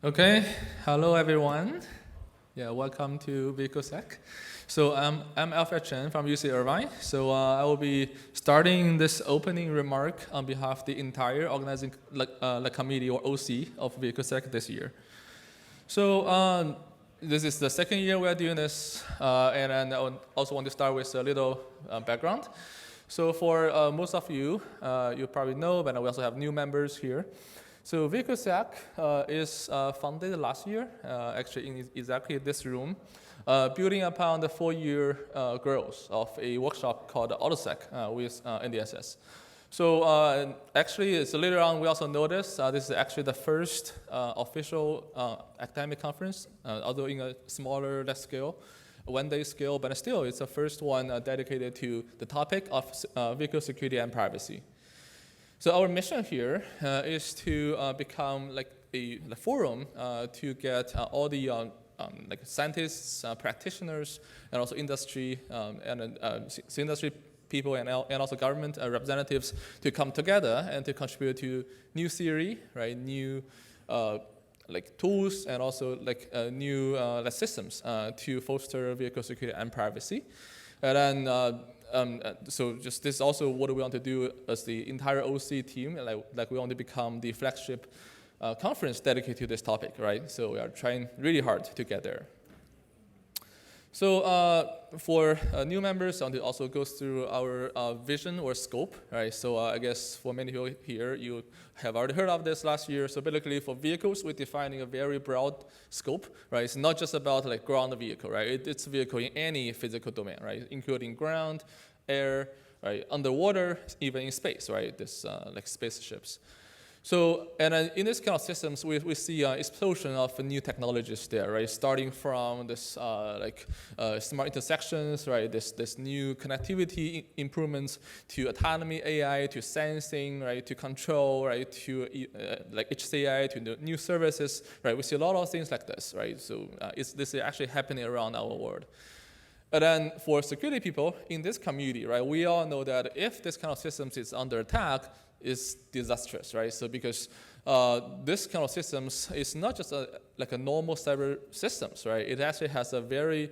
Okay, hello everyone. Yeah, welcome to VehicleSec. So I'm Alfred Chen from UC Irvine. So I will be starting this opening remark on behalf of the entire organizing committee or OC of VehicleSec this year. So this is the second year we are doing this, and I also want to start with a little background. So for most of you, you probably know, but we also have new members here. So VehicleSec is founded last year, actually in exactly this room, building upon the 4-year growth of a workshop called AutoSec with NDSS. So actually, it's later on we also noticed this is actually the first official academic conference, although in a smaller scale, one-day scale, but still it's the first one dedicated to the topic of vehicle security and privacy. So our mission here is to become like the forum to get all the like scientists, practitioners, and also industry and industry people and also government representatives to come together and to contribute to new theory, right? New like tools and also like new systems to foster vehicle security and privacy, and then. So just this is also what we want to do as the entire OC team, like we want to become the flagship conference dedicated to this topic, right? So we are trying really hard to get there. So for new members, I want to also go through our vision or scope, right? So I guess for many people here, you have already heard of this last year. So basically for vehicles, we're defining a very broad scope, right? It's not just about like ground vehicle, right? It's a vehicle in any physical domain, right? Including ground, air, right? Underwater, even in space, right? This like spaceships. So, and in this kind of systems, we see an explosion of new technologies there, right? Starting from this smart intersections, right? This new connectivity improvements to autonomy AI, to sensing, right? To control, right? To like HCI, to the new services, right? We see a lot of things like this, right? So this is actually happening around our world. And then for security people in this community, right? We all know that if this kind of systems is under attack, is disastrous, right? So because this kind of systems is not just like a normal cyber systems, right? It actually has a very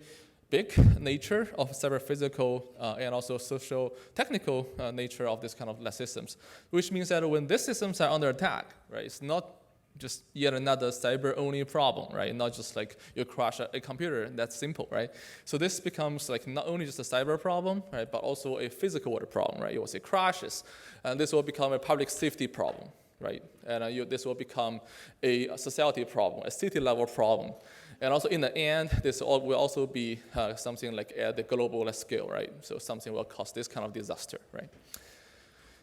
big nature of cyber physical and also social technical nature of this kind of systems, which means that when these systems are under attack, right, it's not just yet another cyber-only problem, right? Not just like you crash a computer, that's simple, right? So this becomes like not only just a cyber problem, right, but also a physical world problem, right? You will see crashes, and this will become a public safety problem, right? And this will become a society problem, a city-level problem. And also in the end, this will also be something like at the global scale, right? So something will cause this kind of disaster, right?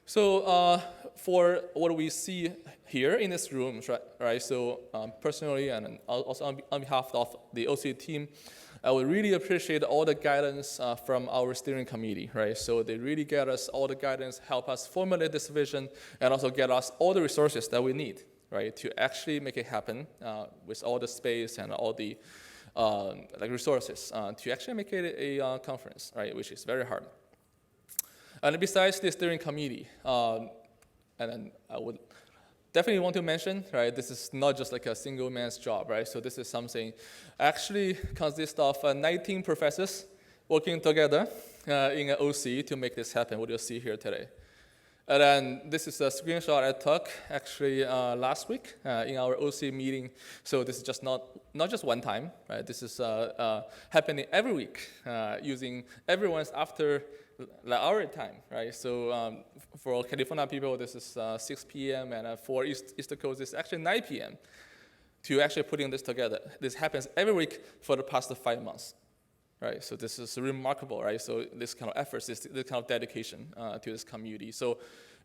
So for what we see here in this room, right? So personally and also on behalf of the OC team, I would really appreciate all the guidance from our steering committee, right? So they really get us all the guidance, help us formulate this vision, and also get us all the resources that we need, right, to actually make it happen with all the space and all the like resources to actually make it a conference, right, which is very hard. And besides the steering committee, and then I would definitely want to mention, right, this is not just like a single man's job, right? So this is something actually consists of 19 professors working together in an OC to make this happen, what you'll see here today. And then this is a screenshot I took actually last week in our OC meeting. So this is just not just one time, right? This is happening every week using everyone's after our time, right? So for California people, this is 6 p.m. and for East Coast, this is actually 9 p.m. to actually putting this together. This happens every week for the past 5 months, right? So this is remarkable, right? So this kind of efforts, this kind of dedication to this community. So,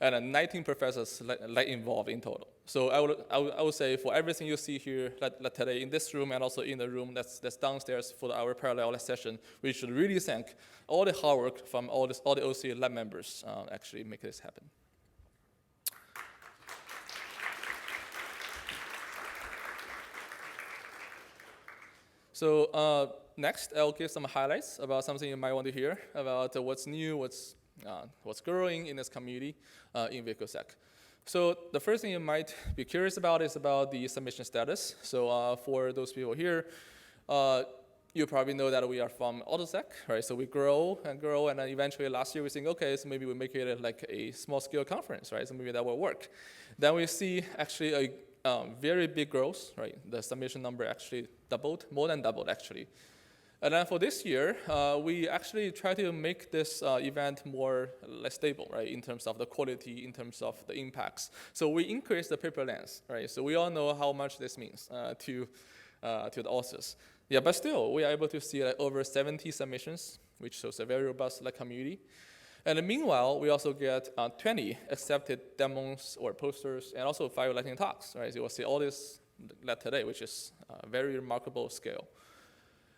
and 19 professors like involved in total. So I would say for everything you see here like today in this room and also in the room that's downstairs for our parallel session, we should really thank all the hard work from all the OC lab members actually make this happen. So next, I'll give some highlights about something you might want to hear about what's new, what's growing in this community in VehicleSec. So the first thing you might be curious about is about the submission status. So for those people here, you probably know that we are from AutoSec, right? So we grow, and then eventually last year we think, okay, so maybe we make it like a small scale conference, right? So maybe that will work. Then we see actually a very big growth, right? The submission number actually doubled, more than doubled actually. And then for this year, we actually try to make this event more less stable, right? In terms of the quality, in terms of the impacts. So we increase the paper length, right? So we all know how much this means to the authors. Yeah, but still, we are able to see over 70 submissions, which shows a very robust community. And meanwhile, we also get 20 accepted demos or posters, and also 5 lightning talks, right? So you will see all this led today, which is a very remarkable scale.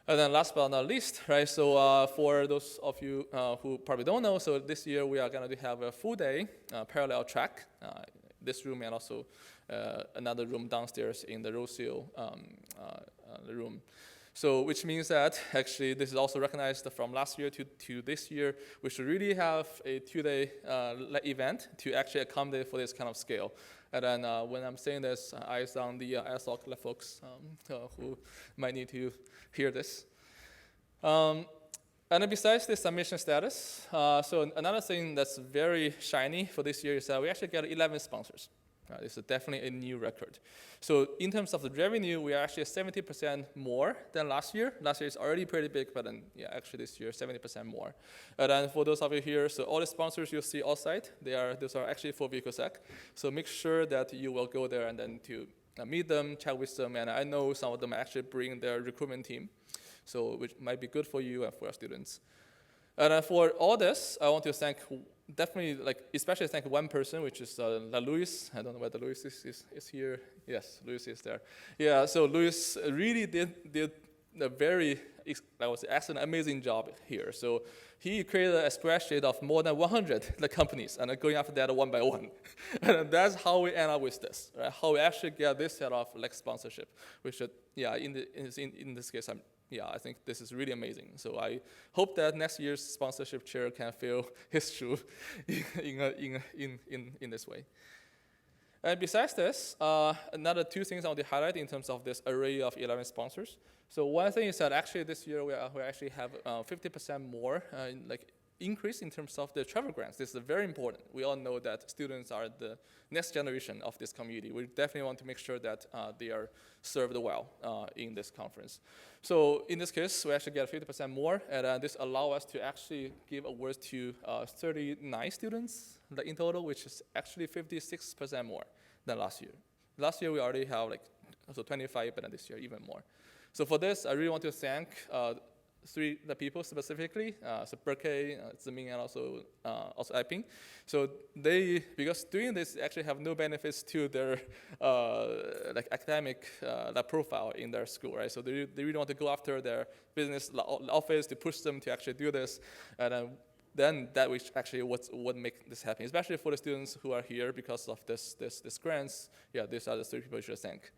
And then last but not least, right, so for those of you who probably don't know, so this year we are going to have a full day parallel track, this room and also another room downstairs in the Rosehill room. So which means that actually this is also recognized from last year to this year. We should really have a 2-day event to actually accommodate for this kind of scale. And then when I'm saying this, eyes on the ISOC folks who might need to hear this. And then besides the submission status, so another thing that's very shiny for this year is that we actually get 11 sponsors. This is definitely a new record. So in terms of the revenue, we are actually 70% more than last year. Last year is already pretty big, but then yeah, actually this year 70% more. And then for those of you here, so all the sponsors you see outside, those are actually for VehicleSec. So make sure that you will go there and then to meet them, chat with them, and I know some of them actually bring their recruitment team, so which might be good for you and for your students. And for all this, I want to thank especially thank one person, which is Luis. I don't know whether Luis is here. Yes, Luis is there. Yeah, so Luis really did a very, I would say, excellent, amazing job here. So he created a spreadsheet of more than 100 companies, and going after that one by one. And that's how we end up with this, right? How we actually get this set of sponsorship. We should, yeah, in this case, I think this is really amazing. So I hope that next year's sponsorship chair can fill his shoe in this way. And besides this, another 2 things I want to highlight in terms of this array of 11 sponsors. So one thing is that actually this year we actually have 50% more increase in terms of the travel grants. This is very important. We all know that students are the next generation of this community. We definitely want to make sure that they are served well in this conference. So in this case, we actually get 50% more, and this allows us to actually give awards to 39 students in total, which is actually 56% more than last year. Last year we already have 25, but this year even more. So for this, I really want to thank 3 people specifically, so Berkay, Ziming, and also Iping. So they, because doing this, actually have no benefits to their academic profile in their school, right? So they really want to go after their business office to push them to actually do this, and then that which actually what make this happen, especially for the students who are here because of this grants. Yeah, these are the 3 people you should thank.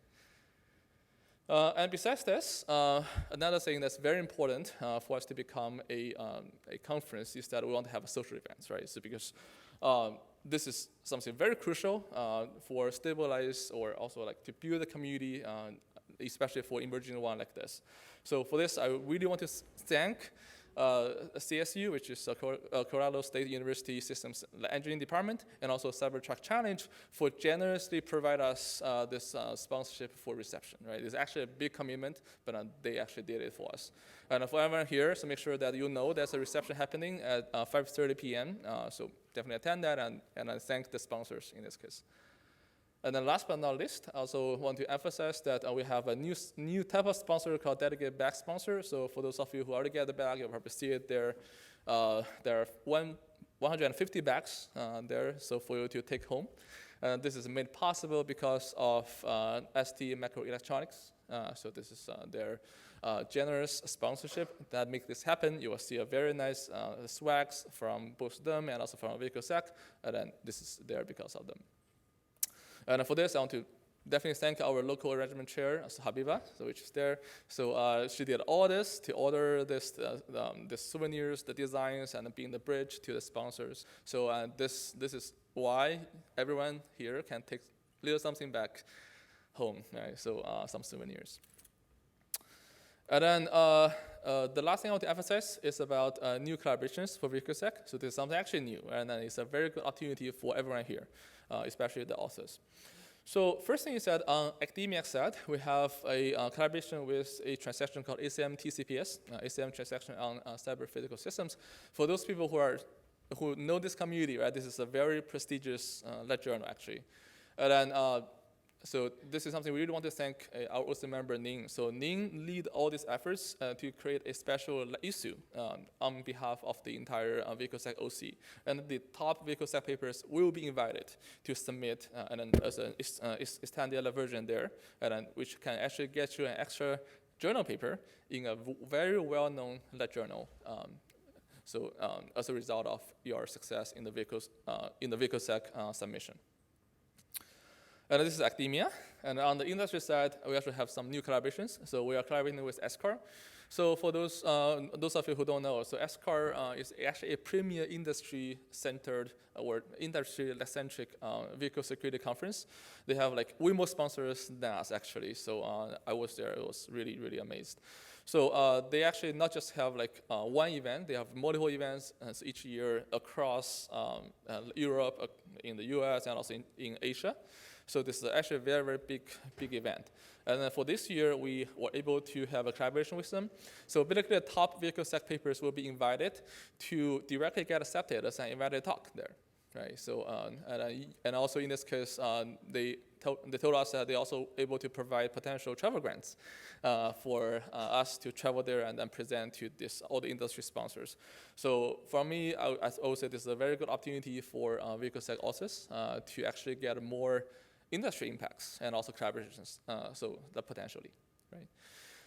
And besides this, another thing that's very important for us to become a conference is that we want to have social events, right? So because this is something very crucial for stabilize or also to build a community, especially for emerging one like this. So for this, I really want to thank CSU, which is Colorado State University Systems Engineering Department, and also Cybertruck Challenge for generously provide us this sponsorship for reception, right? It's actually a big commitment, but they actually did it for us. And for everyone here, so make sure that you know there's a reception happening at 5:30 p.m., so definitely attend that, and I thank the sponsors in this case. And then last but not least, I also want to emphasize that we have a new type of sponsor called dedicated bag sponsor. So for those of you who already get the bag, you'll probably see it there. There are 150 bags there, so for you to take home. This is made possible because of ST Microelectronics. So this is their generous sponsorship that make this happen. You will see a very nice swags from both them and also from VehicleSec, and then this is there because of them. And for this, I want to definitely thank our local arrangement chair, Habiba, which is there. So she did all this to order the souvenirs, the designs, and being the bridge to the sponsors. So this is why everyone here can take little something back home, right? So some souvenirs. And then the last thing I want to emphasize is about new collaborations for VehicleSec. So this is something actually new, and then it's a very good opportunity for everyone here, especially the authors. So first thing is that on academia side, we have a collaboration with a transaction called ACM TCPS, ACM Transaction on Cyber Physical Systems. For those people who know this community, right, this is a very prestigious led journal actually. And then so this is something we really want to thank our OC member Ning. So Ning lead all these efforts to create a special issue on behalf of the entire VehicleSec OC. And the top VehicleSec papers will be invited to submit and then as a standard version there, and then which can actually get you an extra journal paper in a very well-known led journal. So as a result of your success in the VehicleSec submission. And this is academia. And on the industry side, we actually have some new collaborations. So we are collaborating with SCAR. So for those of you who don't know, so SCAR is actually a premier industry-centered or industry-centric vehicle security conference. They have like way more sponsors than us actually. So I was there, I was really, really amazed. So they actually not just have like one event, they have multiple events each year across Europe, in the US, and also in Asia. So this is actually a very, very big event. And then for this year, we were able to have a collaboration with them. So basically, the top VehicleSec papers will be invited to directly get accepted as an invited talk there, right? So and also in this case, they told us that they're also able to provide potential travel grants for us to travel there and then present to all the industry sponsors. So for me, I would say this is a very good opportunity for VehicleSec authors to actually get more industry impacts and also collaborations, so that potentially, right?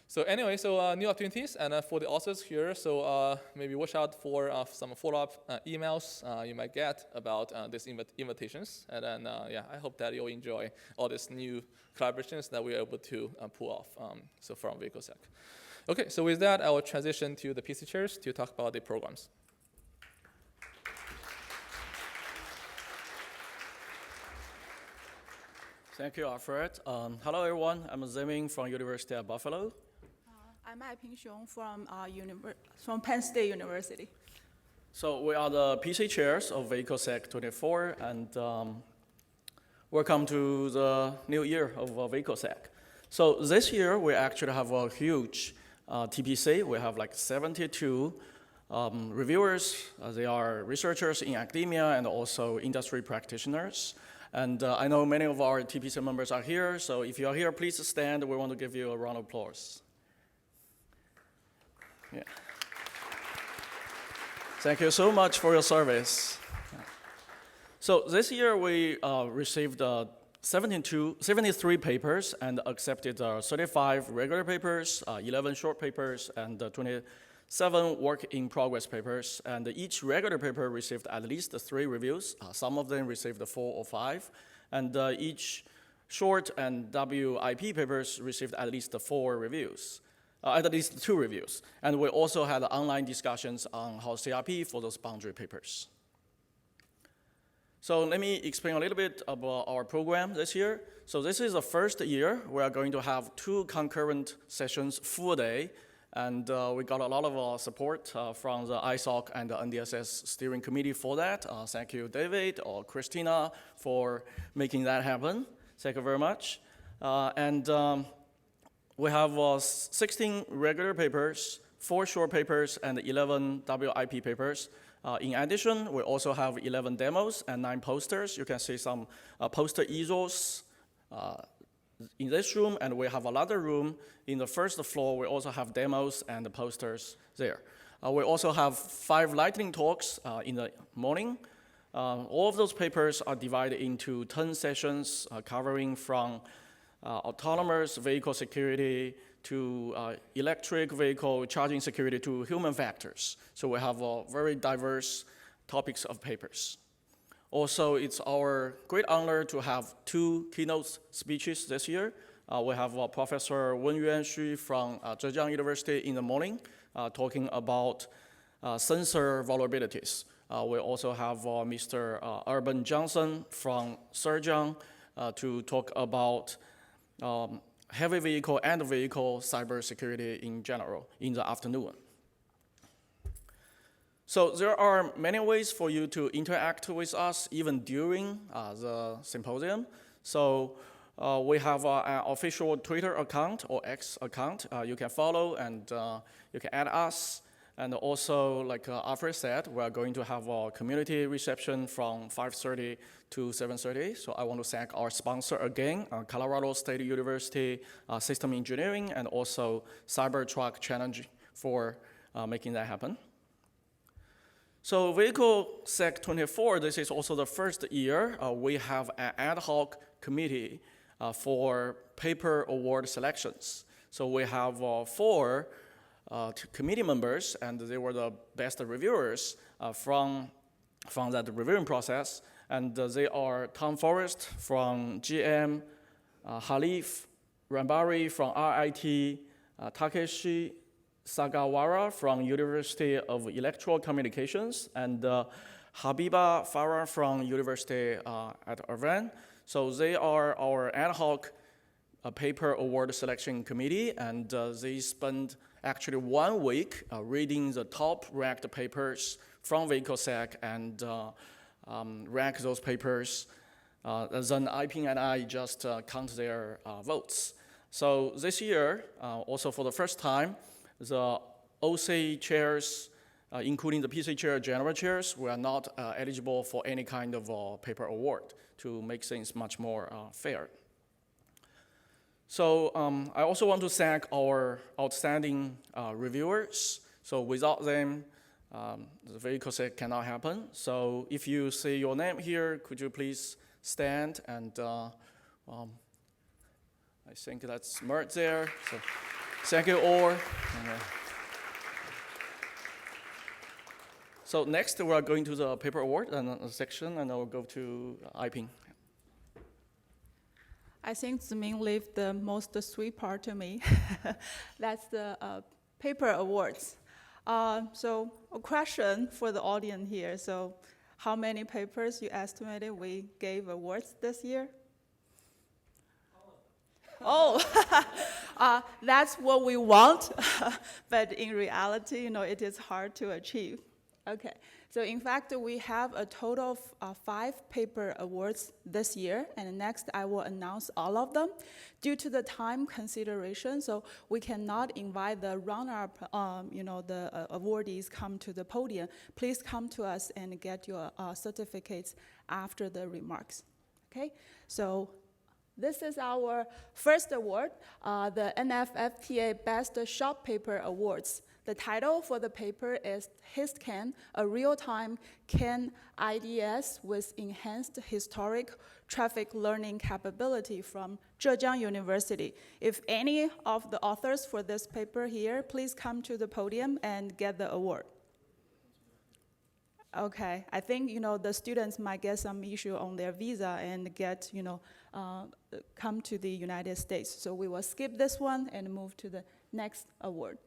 So anyway, so new opportunities, and for the authors here, so maybe watch out for some follow-up emails you might get about these invitations, and then yeah, I hope that you'll enjoy all these new collaborations that we are able to pull off, so from VehicleSec. Okay, so with that, I will transition to the PC chairs to talk about the programs. Thank you, Alfred. Hello, everyone. I'm Zeming from University of Buffalo. I'm Ai Ping Xiong from Penn State University. So we are the PC chairs of VehicleSec 24, and welcome to the new year of VehicleSec. So this year, we actually have a huge TPC. We have like 72 reviewers. They are researchers in academia and also industry practitioners. And I know many of our TPC members are here, so if you're here, please stand. We want to give you a round of applause. Yeah. Thank you so much for your service. So this year we received 73 papers and accepted 35 regular papers, 11 short papers, and 27 work-in-progress papers, and each regular paper received at least 3 reviews. Some of them received 4 or 5, and each short and WIP papers received at least 4 reviews, at least 2 reviews. And we also had online discussions on how CRP for those boundary papers. So let me explain a little bit about our program this year. So this is the first year we are going to have 2 concurrent sessions, full day. And we got a lot of support from the ISOC and the NDSS steering committee for that. Thank you, David or Christina, for making that happen. Thank you very much. We have 16 regular papers, 4 short papers, and 11 WIP papers. In addition, we also have 11 demos and 9 posters. You can see some poster easels in this room, and we have another room in the first floor. We also have demos and the posters there. We also have 5 lightning talks in the morning. All of those papers are divided into 10 sessions covering from autonomous vehicle security to electric vehicle charging security to human factors. So we have very diverse topics of papers. Also, it's our great honor to have 2 keynote speeches this year. We have Professor Wenyuan Xu from Zhejiang University in the morning talking about sensor vulnerabilities. We also have Mr. Urban Johnson from Zhejiang to talk about heavy vehicle and vehicle cybersecurity in general in the afternoon. So there are many ways for you to interact with us even during the symposium. So we have an official Twitter account or X account you can follow, and you can add us. And also, like Alfred said, we are going to have a community reception from 5:30 to 7:30. So I want to thank our sponsor again, Colorado State University System Engineering, and also Cybertruck Challenge for making that happen. So VehicleSec 24, this is also the first year we have an ad hoc committee for paper award selections. So we have 4 committee members, and they were the best reviewers from that reviewing process. And they are Tom Forrest from GM, Halif Rambari from RIT, Takeshi Sagawara from University of Electrical Communications, and Habiba Farah from University at Irvine. So they are our ad hoc paper award selection committee, and they spend actually 1 week reading the top ranked papers from VehicleSec and rank those papers. Then Iping and I just count their votes. So this year, also for the first time, the OC chairs, including the PC chair, general chairs, were not eligible for any kind of paper award to make things much more fair. So I also want to thank our outstanding reviewers. So without them, the VehicleSec cannot happen. So if you see your name here, could you please stand? And I think that's Mert there. So thank you all. So next, we are going to the paper award section, and I'll go to Iping. I think Ziming left the most sweet part to me. That's the paper awards. So a question for the audience here. So how many papers you estimated we gave awards this year? Oh, that's what we want, but in reality, it is hard to achieve. Okay, so in fact, we have a total of 5 paper awards this year, and next I will announce all of them. Due to the time consideration, so we cannot invite the runner-up, the awardees come to the podium. Please come to us and get your certificates after the remarks. Okay, so this is our first award, the NFFTA Best Short Paper Awards. The title for the paper is HistCAN, a real-time CAN IDS with enhanced historic traffic learning capability from Zhejiang University. If any of the authors for this paper here, please come to the podium and get the award. Okay, I think, the students might get some issue on their visa and get, come to the United States. So we will skip this one and move to the next award.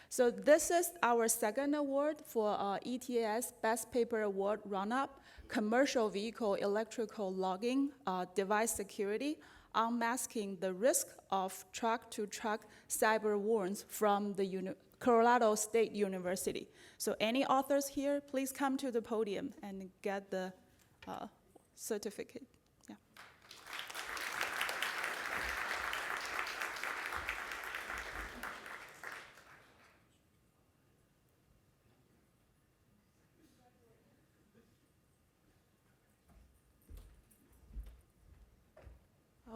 So this is our second award for ETS Best Paper Award Run-Up, Commercial Vehicle Electrical Logging, Device Security, Unmasking the Risk of Truck-to-Truck Cyber Warns from the Colorado State University. So any authors here, please come to the podium and get the certificate. Yeah.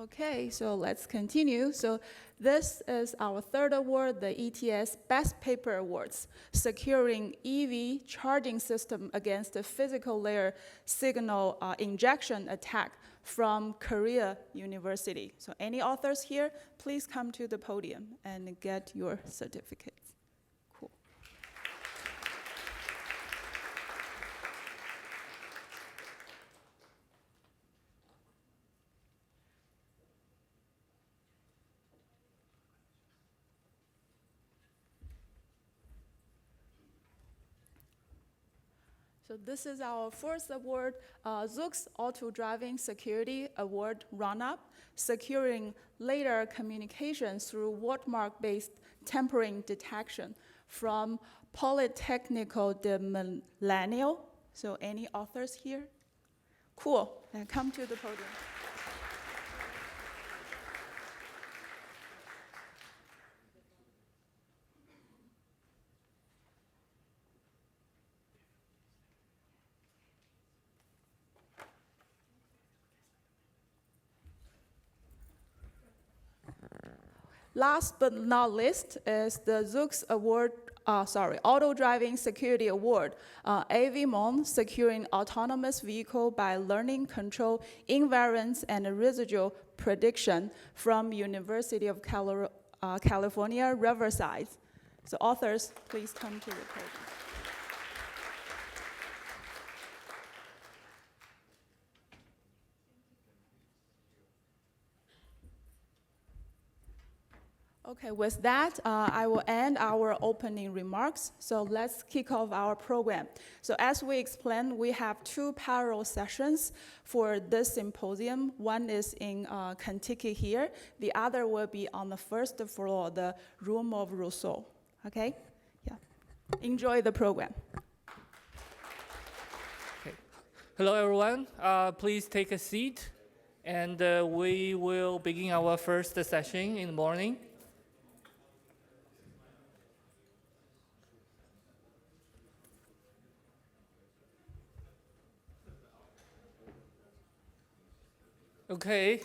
Okay, so let's continue. So this is our third award, the ETS Best Paper Awards, Securing EV Charging System Against the Physical Layer Signal Injection Attack from Korea University. So any authors here, please come to the podium and get your certificates. Cool. So this is our first award, Zoox Auto Driving Security Award run-up, securing later communications through watermark-based tampering detection from Polytechnico de Millennium. So any authors here? Cool, then come to the podium. Last but not least is the Zoox Award, Auto Driving Security Award, AVMON, Securing Autonomous Vehicle by Learning Control Invariance and Residual Prediction from University of California, Riverside. So authors, please come to the podium. Okay, with that, I will end our opening remarks. So let's kick off our program. So as we explained, we have two parallel sessions for this symposium. One is in Kentucky here. The other will be on the first floor, the Room of Rousseau. Okay? Yeah. Enjoy the program. Okay. Hello, everyone. Please take a seat. And we will begin our first session in the morning. Okay,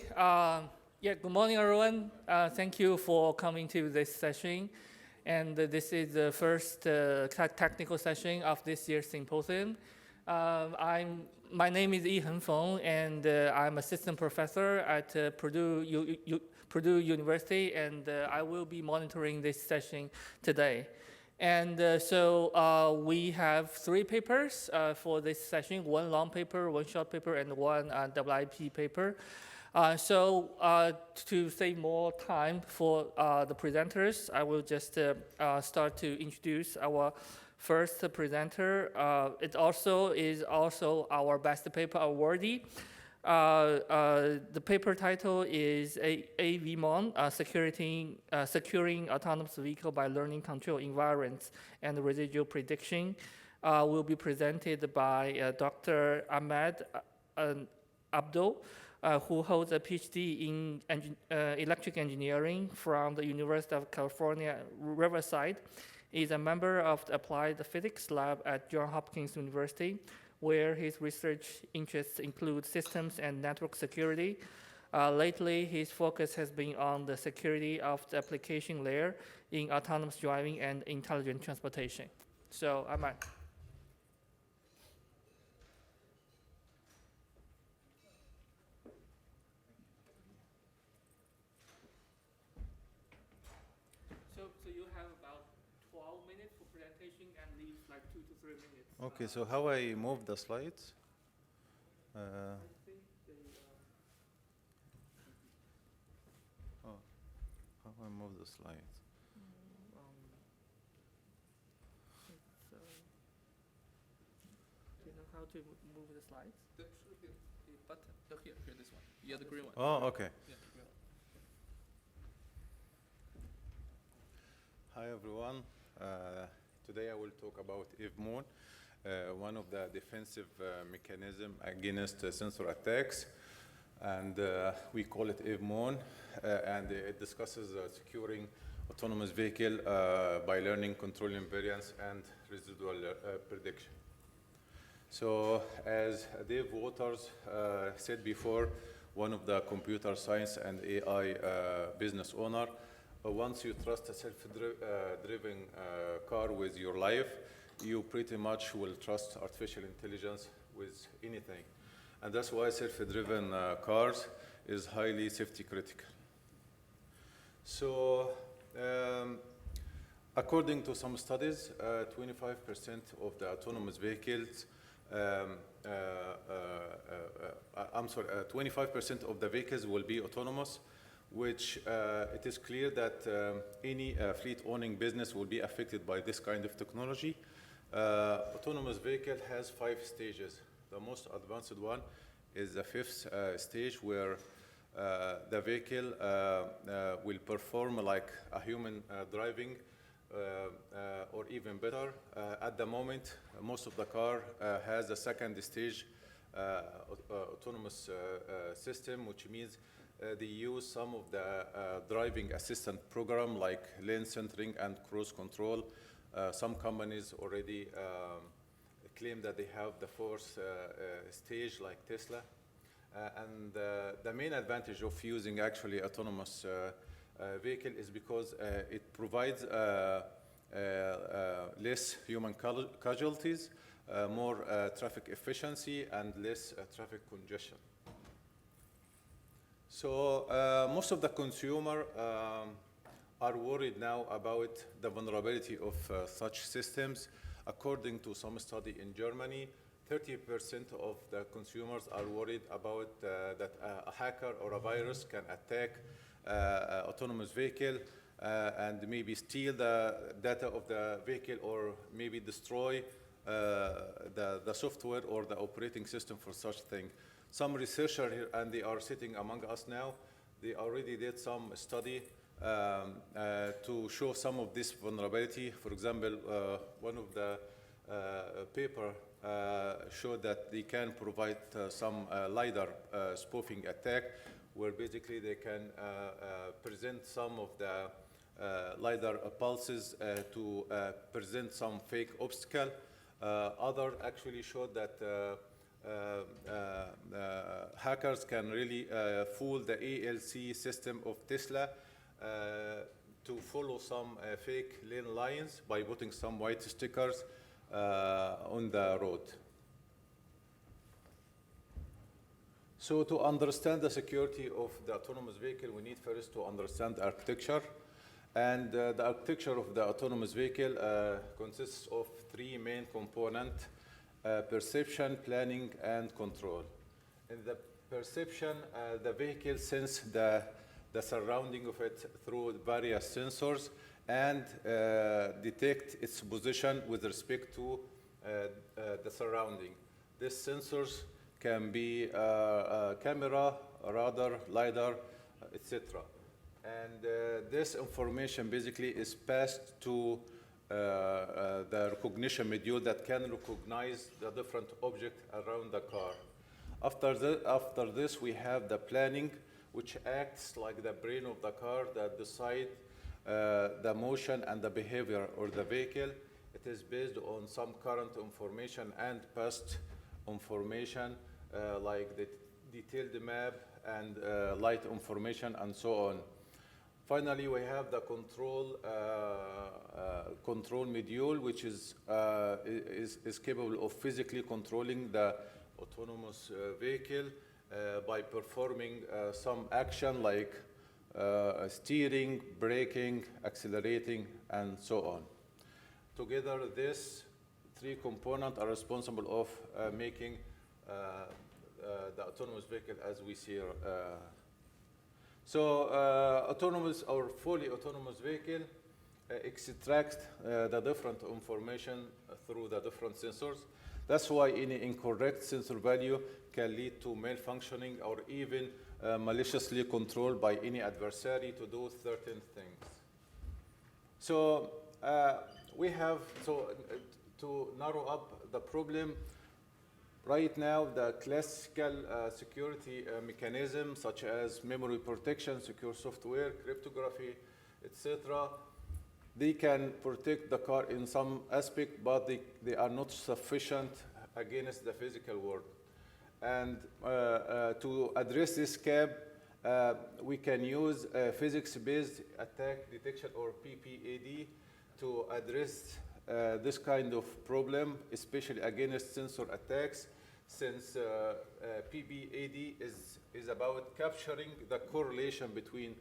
good morning, everyone. Thank you for coming to this session. And this is the first technical session of this year's symposium. My name is Yihen Feng, and I'm assistant professor at Purdue University, and I will be monitoring this session today. And so we have 3 papers for this session, 1 long paper, 1 short paper, and 1 WIP paper. So to save more time for the presenters, I will just start to introduce our first presenter. It also is our best paper awardee. The paper title is AVMON, Securing Autonomous Vehicle by Learning Control Invariance and Residual Prediction. Will be presented by Dr. Ahmed Abdul, who holds a PhD in electric engineering from the University of California, Riverside. He is a member of the Applied Physics Lab at Johns Hopkins University, where his research interests include systems and network security. Lately, his focus has been on the security of the application layer in autonomous driving and intelligent transportation. So, Ahmed. So you have about 12 minutes for presentation and leave like 2 to 3 minutes. Okay, so how I move the slides? How I move the slides? Do you know how to move the slides? The button. Oh, here, this one. Yeah, the green one. Oh, okay. Yeah, the green one. Hi, everyone. Today I will talk about AVMON, one of the defensive mechanism against sensor attacks. And we call it AVMON, and it discusses securing autonomous vehicle by learning control invariance and residual prediction. So as Dave Waters said before, one of the computer science and AI business owner, once you trust a self-driven car with your life, you pretty much will trust artificial intelligence with anything. And that's why self-driven cars is highly safety critical. So according to some studies, 25% of the autonomous vehicles 25% of the vehicles will be autonomous, which it is clear that any fleet owning business will be affected by this kind of technology. Autonomous vehicle has 5 stages. The most advanced one is the 5th stage, where the vehicle will perform like a human driving, or even better. At the moment, most of the car has a 2nd stage autonomous system, which means they use some of the driving assistant program like lane centering and cruise control. Some companies already claim that they have the 4th stage, like Tesla. And the main advantage of using actually autonomous vehicle is because it provides less human casualties, more traffic efficiency, and less traffic congestion. So most of the consumer are worried now about the vulnerability of such systems. According to some study in Germany, 30% of the consumers are worried about that a hacker or a virus can attack autonomous vehicle and maybe steal the data of the vehicle, or maybe destroy the software or the operating system for such thing. Some researchers here, and they are sitting among us now, they already did some study to show some of this vulnerability. For example, one of the paper showed that they can provide some LiDAR spoofing attack, where basically they can present some of the LiDAR pulses to present some fake obstacle. Other actually showed that hackers can really fool the ALC system of Tesla to follow some fake lane lines by putting some white stickers on the road. So to understand the security of the autonomous vehicle, we need first to understand architecture. And the architecture of the autonomous vehicle consists of 3 main components: perception, planning, and control. In the perception, the vehicle senses the surrounding of it through various sensors and detect its position with respect to the surrounding. These sensors can be camera, radar, LiDAR, etc. And this information basically is passed to the recognition module that can recognize the different objects around the car. After this, we have the planning, which acts like the brain of the car that decides the motion and the behavior of the vehicle. It is based on some current information and past information, like the detailed map and light information and so on. Finally, we have the control module, which is capable of physically controlling the autonomous vehicle by performing some action like steering, braking, accelerating, and so on. Together, these 3 components are responsible of making the autonomous vehicle as we see here. So autonomous or fully autonomous vehicle extract the different information through the different sensors. That's why any incorrect sensor value can lead to malfunctioning or even maliciously controlled by any adversary to do certain things. So we have, to narrow up the problem, right now the classical security mechanisms such as memory protection, secure software, cryptography, etc., they can protect the car in some aspect, but they are not sufficient against the physical world. And to address this gap, we can use physics-based attack detection, or PPAD, to address this kind of problem, especially against sensor attacks, since PPAD is about capturing the correlation between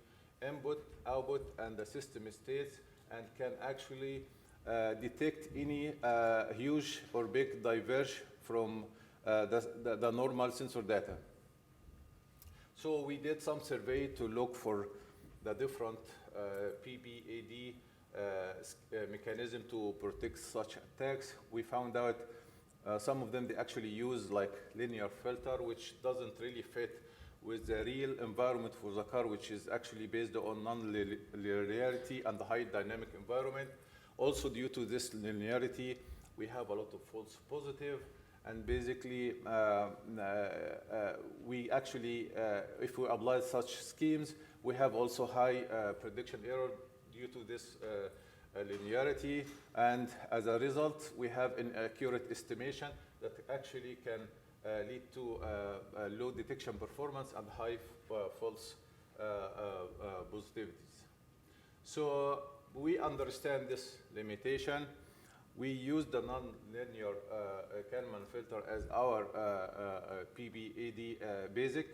input, output, and the system states, and can actually detect any huge or big diverge from the normal sensor data. So we did some survey to look for the different PPAD mechanism to protect such attacks. We found out some of them, they actually use like linear filter, which doesn't really fit with the real environment for the car, which is actually based on non-linearity and the high dynamic environment. Also, due to this linearity, we have a lot of false positive. And basically, we actually, if we apply such schemes, we have also high prediction error due to this linearity. And as a result, we have inaccurate estimation that actually can lead to low detection performance and high false positivities. So we understand this limitation. We use the non-linear Kalman filter as our PBAD basic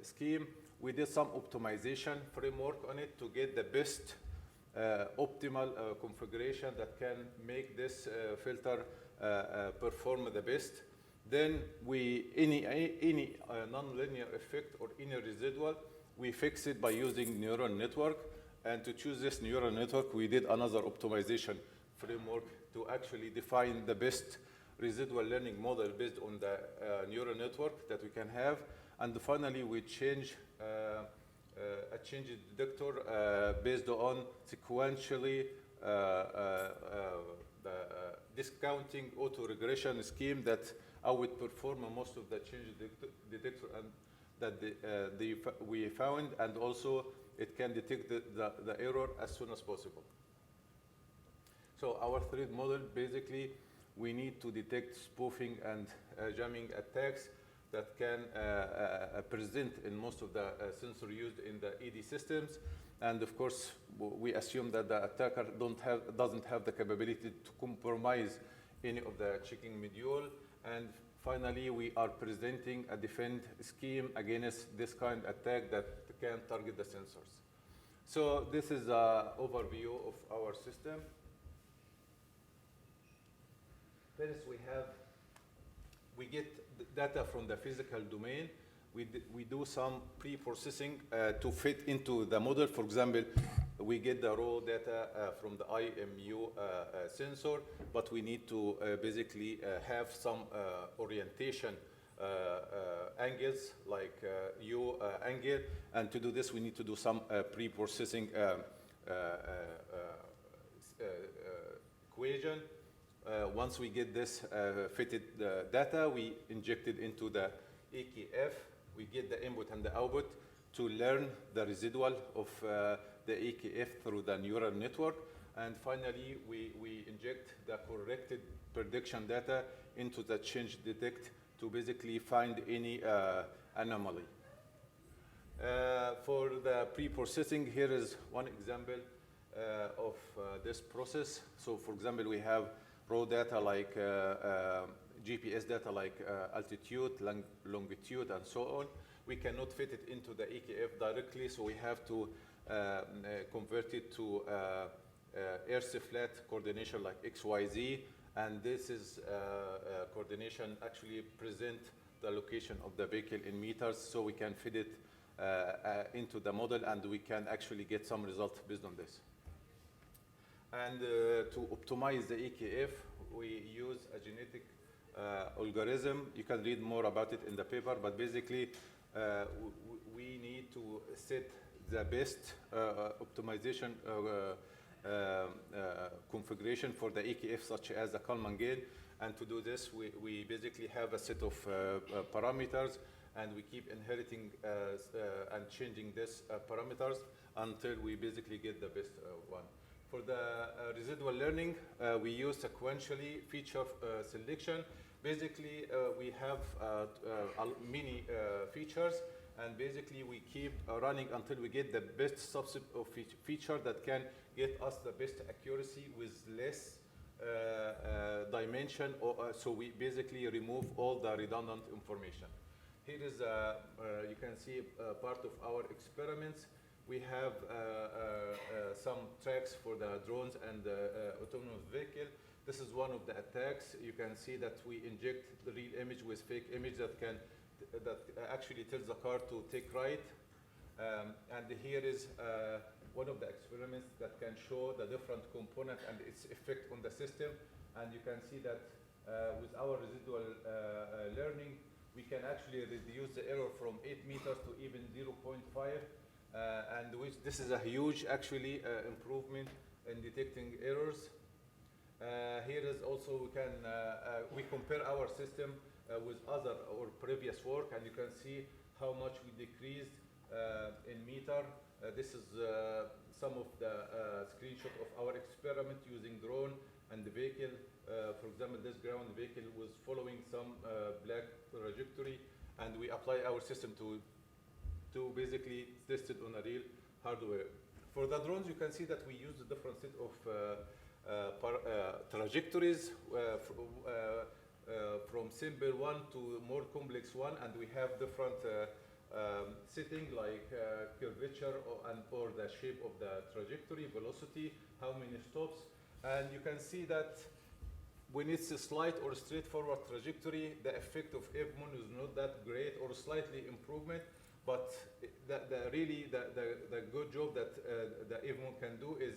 scheme. We did some optimization framework on it to get the best optimal configuration that can make this filter perform the best. Then any non-linear effect or any residual, we fix it by using neural network. And to choose this neural network, we did another optimization framework to actually define the best residual learning model based on the neural network that we can have. And finally, we change a change detector based on sequentially the discounting auto-regression scheme that I would perform most of the change detector and that we found, and also it can detect the error as soon as possible. So our threat model, basically, we need to detect spoofing and jamming attacks that can present in most of the sensors used in the ED systems. And of course, we assume that the attacker doesn't have the capability to compromise any of the checking module. And finally, we are presenting a defend scheme against this kind of attack that can target the sensors. So this is an overview of our system. First, we get data from the physical domain. We do some pre-processing to fit into the model. For example, we get the raw data from the IMU sensor, but we need to basically have some orientation angles like U angle. And to do this, we need to do some pre-processing equation. Once we get this fitted data, we inject it into the AKF. We get the input and the output to learn the residual of the AKF through the neural network. And finally, we inject the corrected prediction data into the change detect to basically find any anomaly. For the pre-processing, here is one example of this process. So for example, we have raw data like GPS data like altitude, longitude, and so on. We cannot fit it into the AKF directly, so we have to convert it to air-flat coordination like XYZ. And this is coordination actually present the location of the vehicle in meters, so we can fit it into the model, and we can actually get some result based on this. And to optimize the AKF, we use a genetic algorithm. You can read more about it in the paper, but basically we need to set the best optimization configuration for the AKF, such as the Kalman gain. And to do this, we basically have a set of parameters, and we keep inheriting and changing these parameters until we basically get the best one. For the residual learning, we use sequentially feature selection. Basically, we have many features, and basically we keep running until we get the best subset of feature that can get us the best accuracy with less dimension. So we basically remove all the redundant information. Here is, you can see part of our experiments. We have some tracks for the drones and the autonomous vehicle. This is one of the attacks. You can see that we inject the real image with fake image that actually tells the car to take right. And here is one of the experiments that can show the different component and its effect on the system. And you can see that with our residual learning, we can actually reduce the error from 8 meters to even 0.5, and this is a huge, actually, improvement in detecting errors. Here is also, we compare our system with other or previous work, and you can see how much we decreased in meter. This is some of the screenshot of our experiment using drone and the vehicle. For example, this ground vehicle was following some black trajectory, and we apply our system to basically test it on a real hardware. For the drones, you can see that we use a different set of trajectories from simple one to more complex one, and we have different setting like curvature or the shape of the trajectory, velocity, how many stops. And you can see that when it's a slight or straightforward trajectory, the effect of EVMON is not that great or slightly improvement, but the good job that the EVMON can do is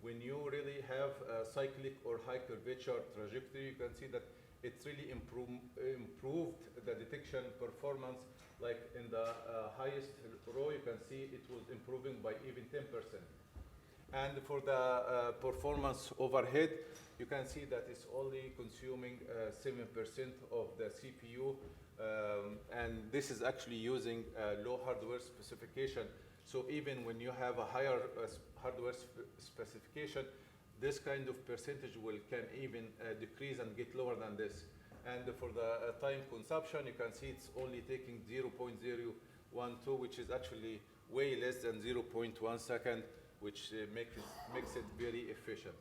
when you really have a cyclic or high curvature trajectory, you can see that it really improved the detection performance. Like in the highest row, you can see it was improving by even 10%. And for the performance overhead, you can see that it's only consuming 7% of the CPU. And this is actually using low hardware specification. So even when you have a higher hardware specification, this kind of percentage can even decrease and get lower than this. And for the time consumption, you can see it's only taking 0.012, which is actually way less than 0.1 second, which makes it very efficient.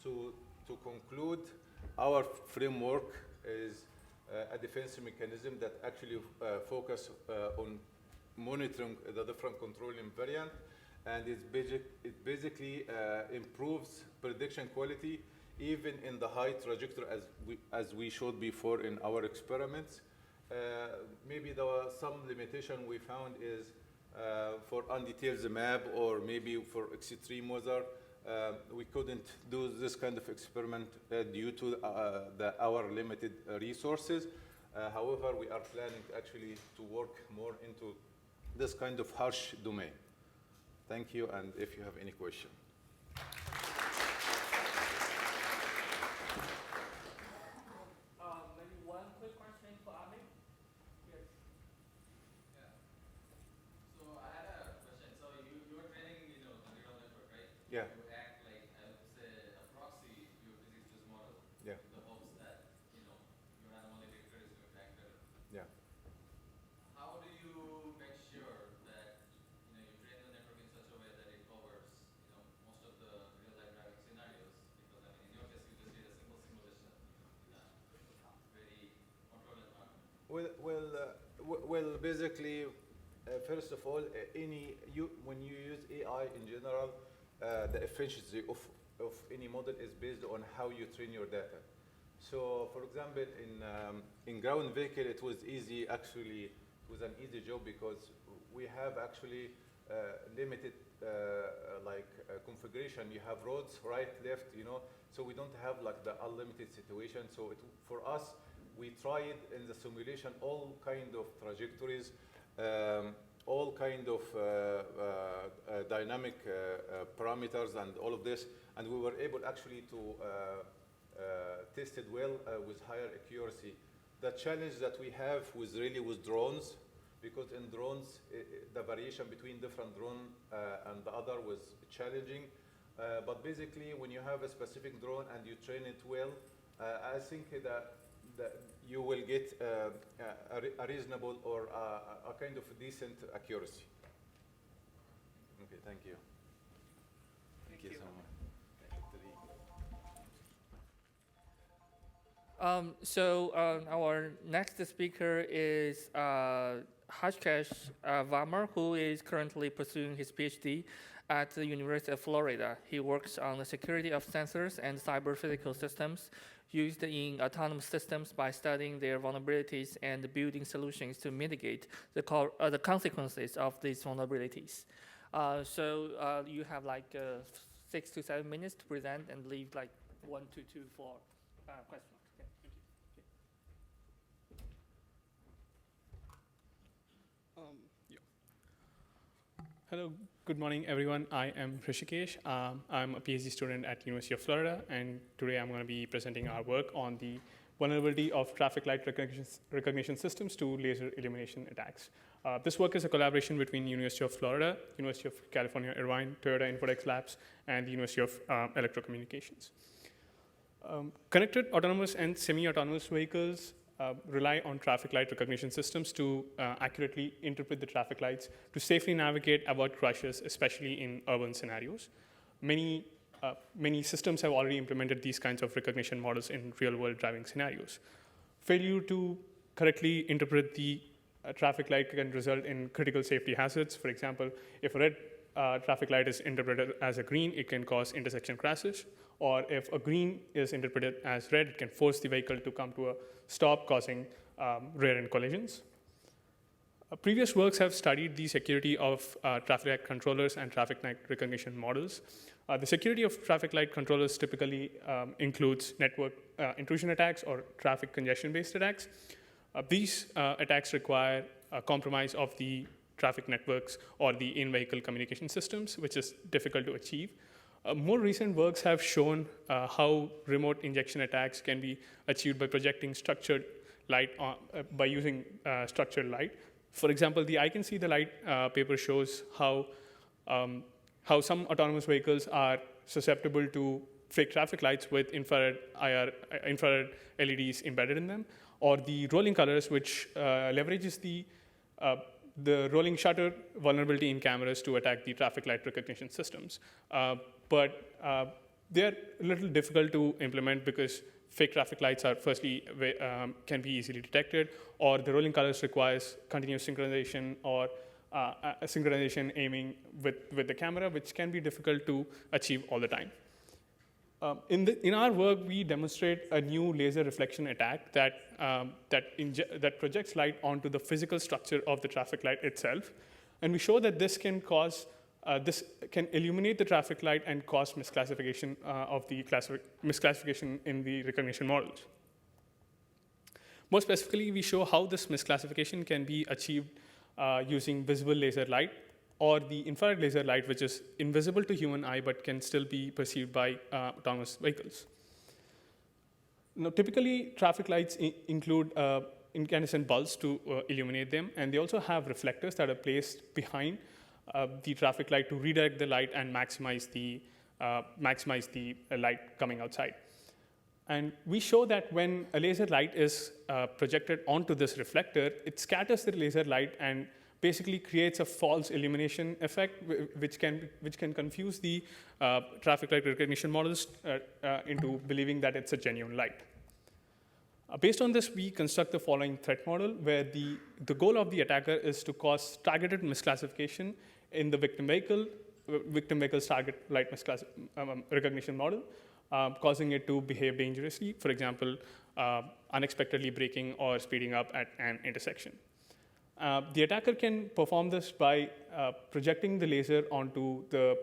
So to conclude, our framework is a defense mechanism that actually focus on monitoring the different control invariant, and it basically improves prediction quality even in the high trajectory as we showed before in our experiments. Maybe some limitation we found is for undetailed map or maybe for extreme weather, we couldn't do this kind of experiment due to our limited resources. However, we are planning actually to work more into this kind of harsh domain. Thank you, and if you have any question. Maybe one quick question for Amit. Yes. Yeah. So I had a question. So you were training, the neural network, right? Yeah. You act like, I would say, a proxy to your physics-based model. Yeah. In the hopes that, your anomaly detector is going to act better. Yeah. How do you make sure that, you train the network in such a way that it covers, most of the real-life driving scenarios? Because, in your case, you just did a simple simulation, in a very controlled environment. Well, basically, first of all, when you use AI in general, the efficiency of any model is based on how you train your data. So, for example, in ground vehicle, it was easy. Actually, it was an easy job because we have actually limited configuration. You have roads, right, left, So we don't have like the unlimited situation. So for us, we tried in the simulation all kind of trajectories, all kind of dynamic parameters and all of this, and we were able actually to test it well with higher accuracy. The challenge that we have was really with drones, because in drones, the variation between different drone and the other was challenging. But basically, when you have a specific drone and you train it well, I think that you will get a reasonable or a kind of decent accuracy. Okay, thank you. Thank you so much. Our next speaker is Hashkesh Varma, who is currently pursuing his PhD at the University of Florida. He works on the security of sensors and cyber physical systems used in autonomous systems by studying their vulnerabilities and building solutions to mitigate the consequences of these vulnerabilities. You have like 6 to 7 minutes to present and leave like 1 to 2 for questions. Okay. Hello, good morning, everyone. I am Hrishikesh. I'm a PhD student at University of Florida, and today I'm going to be presenting our work on the vulnerability of traffic light recognition systems to laser illumination attacks. This work is a collaboration between University of Florida, University of California, Irvine, Toyota Infodex Labs, and the University of Electrocommunications. Connected autonomous and semi-autonomous vehicles rely on traffic light recognition systems to accurately interpret the traffic lights to safely navigate avoid crashes, especially in urban scenarios. Many systems have already implemented these kinds of recognition models in real-world driving scenarios. Failure to correctly interpret the traffic light can result in critical safety hazards. For example, if a red traffic light is interpreted as a green, it can cause intersection crashes. Or if a green is interpreted as red, it can force the vehicle to come to a stop, causing rear-end collisions. Previous works have studied the security of traffic light controllers and traffic light recognition models. The security of traffic light controllers typically includes network intrusion attacks or traffic congestion-based attacks. These attacks require a compromise of the traffic networks or the in-vehicle communication systems, which is difficult to achieve. More recent works have shown how remote injection attacks can be achieved by projecting structured light by using structured light. For example, the I Can See the Light paper shows how some autonomous vehicles are susceptible to fake traffic lights with infrared LEDs embedded in them, or the rolling colors, which leverages the rolling shutter vulnerability in cameras to attack the traffic light recognition systems. But they're a little difficult to implement because fake traffic lights are can be easily detected, or the rolling colors requires continuous synchronization or synchronization aiming with the camera, which can be difficult to achieve all the time. In our work, we demonstrate a new laser reflection attack that projects light onto the physical structure of the traffic light itself, and we show that this can illuminate the traffic light and cause misclassification misclassification in the recognition models. More specifically, we show how this misclassification can be achieved using visible laser light, or the infrared laser light, which is invisible to human eye but can still be perceived by autonomous vehicles. Now, typically, traffic lights include incandescent bulbs to illuminate them, and they also have reflectors that are placed behind the traffic light to redirect the light and maximize the light coming outside. And we show that when a laser light is projected onto this reflector, it scatters the laser light and basically creates a false illumination effect, which can confuse the traffic light recognition models into believing that it's a genuine light. Based on this, we construct the following threat model, where the goal of the attacker is to cause targeted misclassification in the victim vehicle's target light recognition model, causing it to behave dangerously, for example, unexpectedly braking or speeding up at an intersection. The attacker can perform this by projecting the laser onto the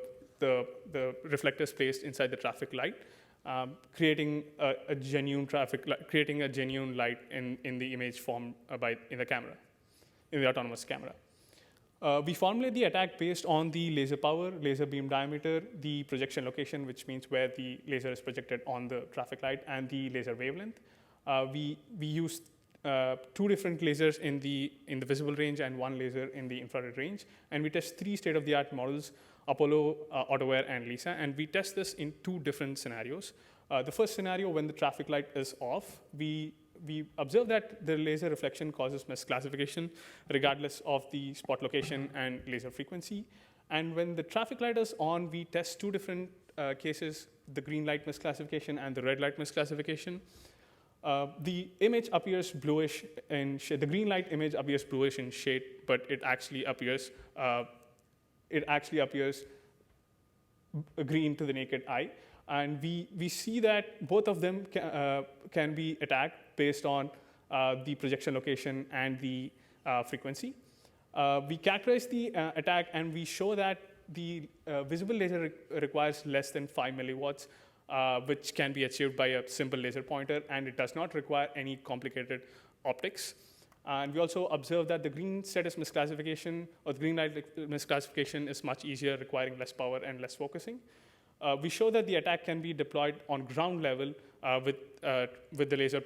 reflectors placed inside the traffic light, creating a genuine light in the image formed in the autonomous camera. We formulate the attack based on the laser power, laser beam diameter, the projection location, which means where the laser is projected on the traffic light, and the laser wavelength. We use two different lasers in the visible range and one laser in the infrared range, and we test three state-of-the-art models: Apollo, AutoWare, and Lisa, and we test this in two different scenarios. The first scenario, when the traffic light is off, we observe that the laser reflection causes misclassification regardless of the spot location and laser frequency. And when the traffic light is on, we test two different cases: the green light misclassification and the red light misclassification. The image appears bluish in shade. The green light image appears bluish in shade, but it actually appears green to the naked eye. And we see that both of them can be attacked based on the projection location and the frequency. We characterize the attack, and we show that the visible laser requires less than 5 milliwatts, which can be achieved by a simple laser pointer, and it does not require any complicated optics. And we also observed that the green status misclassification or the green light misclassification is much easier, requiring less power and less focusing. We show that the attack can be deployed on ground level with the laser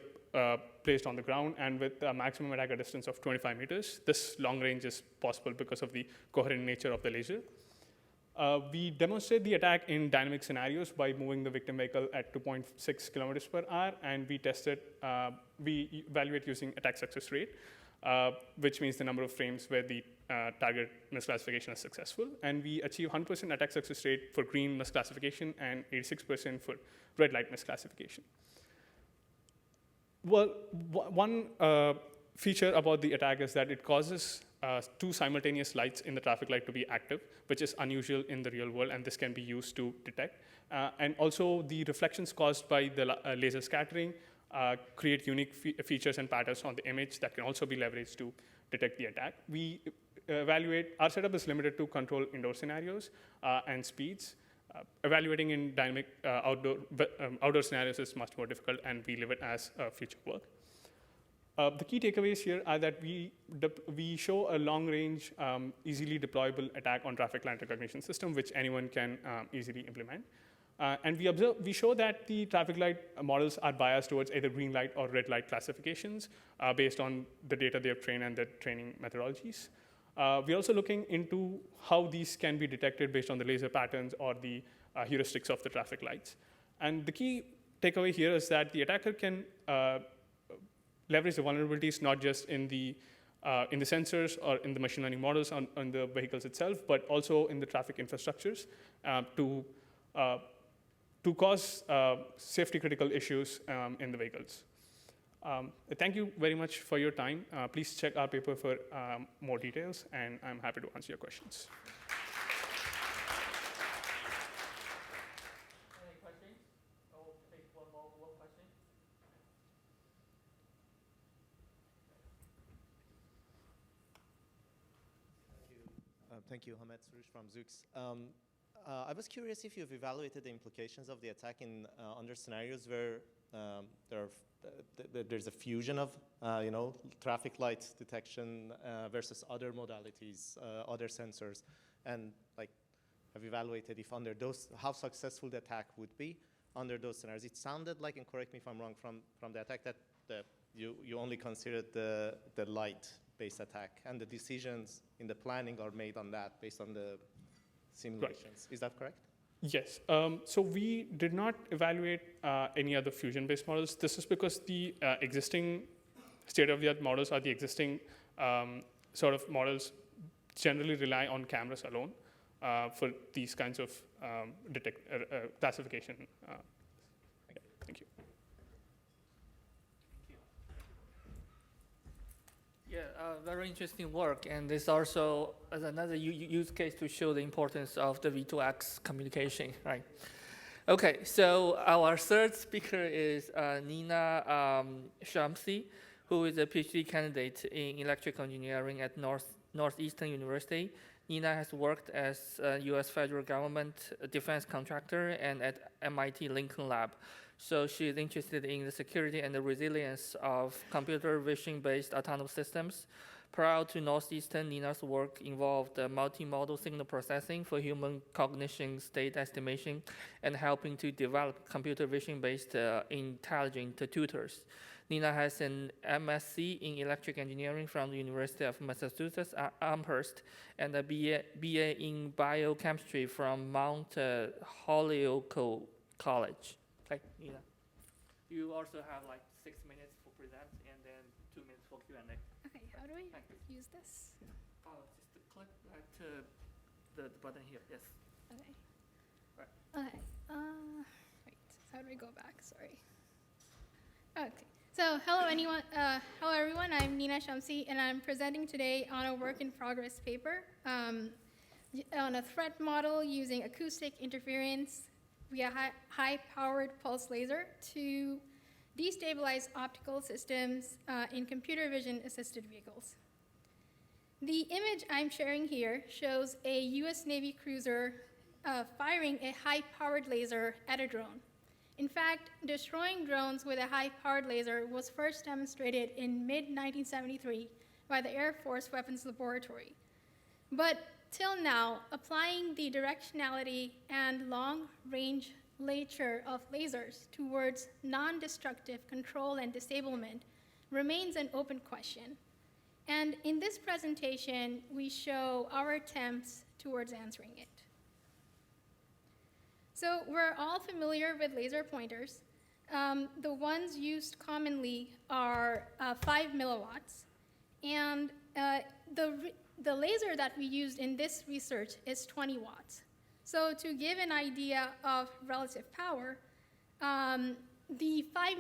placed on the ground and with a maximum attack distance of 25 meters. This long range is possible because of the coherent nature of the laser. We demonstrate the attack in dynamic scenarios by moving the victim vehicle at 2.6 kilometers per hour, and we tested, we evaluate using attack success rate, which means the number of frames where the target misclassification is successful. And we achieve 100% attack success rate for green misclassification and 86% for red light misclassification. Well, one feature about the attack is that it causes two simultaneous lights in the traffic light to be active, which is unusual in the real world, and this can be used to detect. And also, the reflections caused by the laser scattering create unique features and patterns on the image that can also be leveraged to detect the attack. We evaluate, our setup is limited to control indoor scenarios and speeds. Evaluating in dynamic outdoor scenarios is much more difficult, and we leave it as future work. The key takeaways here are that we show a long-range, easily deployable attack on traffic light recognition system, which anyone can easily implement. And we show that the traffic light models are biased towards either green light or red light classifications based on the data they have trained and the training methodologies. We're also looking into how these can be detected based on the laser patterns or the heuristics of the traffic lights. And the key takeaway here is that the attacker can leverage the vulnerabilities not just in the sensors or in the machine learning models on the vehicles itself, but also in the traffic infrastructures to cause safety critical issues in the vehicles. Thank you very much for your time. Please check our paper for more details, and I'm happy to answer your questions. Any questions? I'll take one question. Thank you, Hamed Surush from Zoox. I was curious if you've evaluated the implications of the attack in under scenarios where there's a fusion of traffic light detection versus other modalities, other sensors, and have evaluated if under those, how successful the attack would be under those scenarios. It sounded like, and correct me if I'm wrong, from the attack that you only considered the light-based attack, and the decisions in the planning are made on that based on the simulations. Right. Is that correct? Yes. So we did not evaluate any other fusion-based models. This is because the existing state-of-the-art models or the existing sort of models generally rely on cameras alone for these kinds of classification. Thank you. Yeah, very interesting work, and this also is another use case to show the importance of the V2X communication, right? Okay, so our third speaker is Nina Shamsi, who is a PhD candidate in electrical engineering at Northeastern University. Nina has worked as a U.S. federal government defense contractor and at MIT Lincoln Lab. So she is interested in the security and the resilience of computer vision-based autonomous systems. Prior to Northeastern, Nina's work involved multimodal signal processing for human cognition state estimation and helping to develop computer vision-based intelligent tutors. Nina has an MSc in electric engineering from the University of Massachusetts Amherst and a BA in biochemistry from Mount Holyoke College. Okay, Nina. You also have like 6 minutes for present and then 2 minutes for Q&A. Okay, how do I use this? Oh, just click the button here, yes. Okay. Right. Okay, right, how do I go back, sorry. Okay, so hello everyone, I'm Nina Shamsi, and I'm presenting today on a work in progress paper on a threat model using acoustic interference via high-powered pulse laser to destabilize optical systems in computer vision-assisted vehicles. The image I'm sharing here shows a US Navy cruiser firing a high-powered laser at a drone. In fact, destroying drones with a high-powered laser was first demonstrated in mid-1973 by the Air Force Weapons Laboratory. But till now, applying the directionality and long-range nature of lasers towards non-destructive control and disablement remains an open question. And in this presentation, we show our attempts towards answering it. So we're all familiar with laser pointers. The ones used commonly are 5 milliwatts. And the laser that we used in this research is 20 watts. So to give an idea of relative power, the 5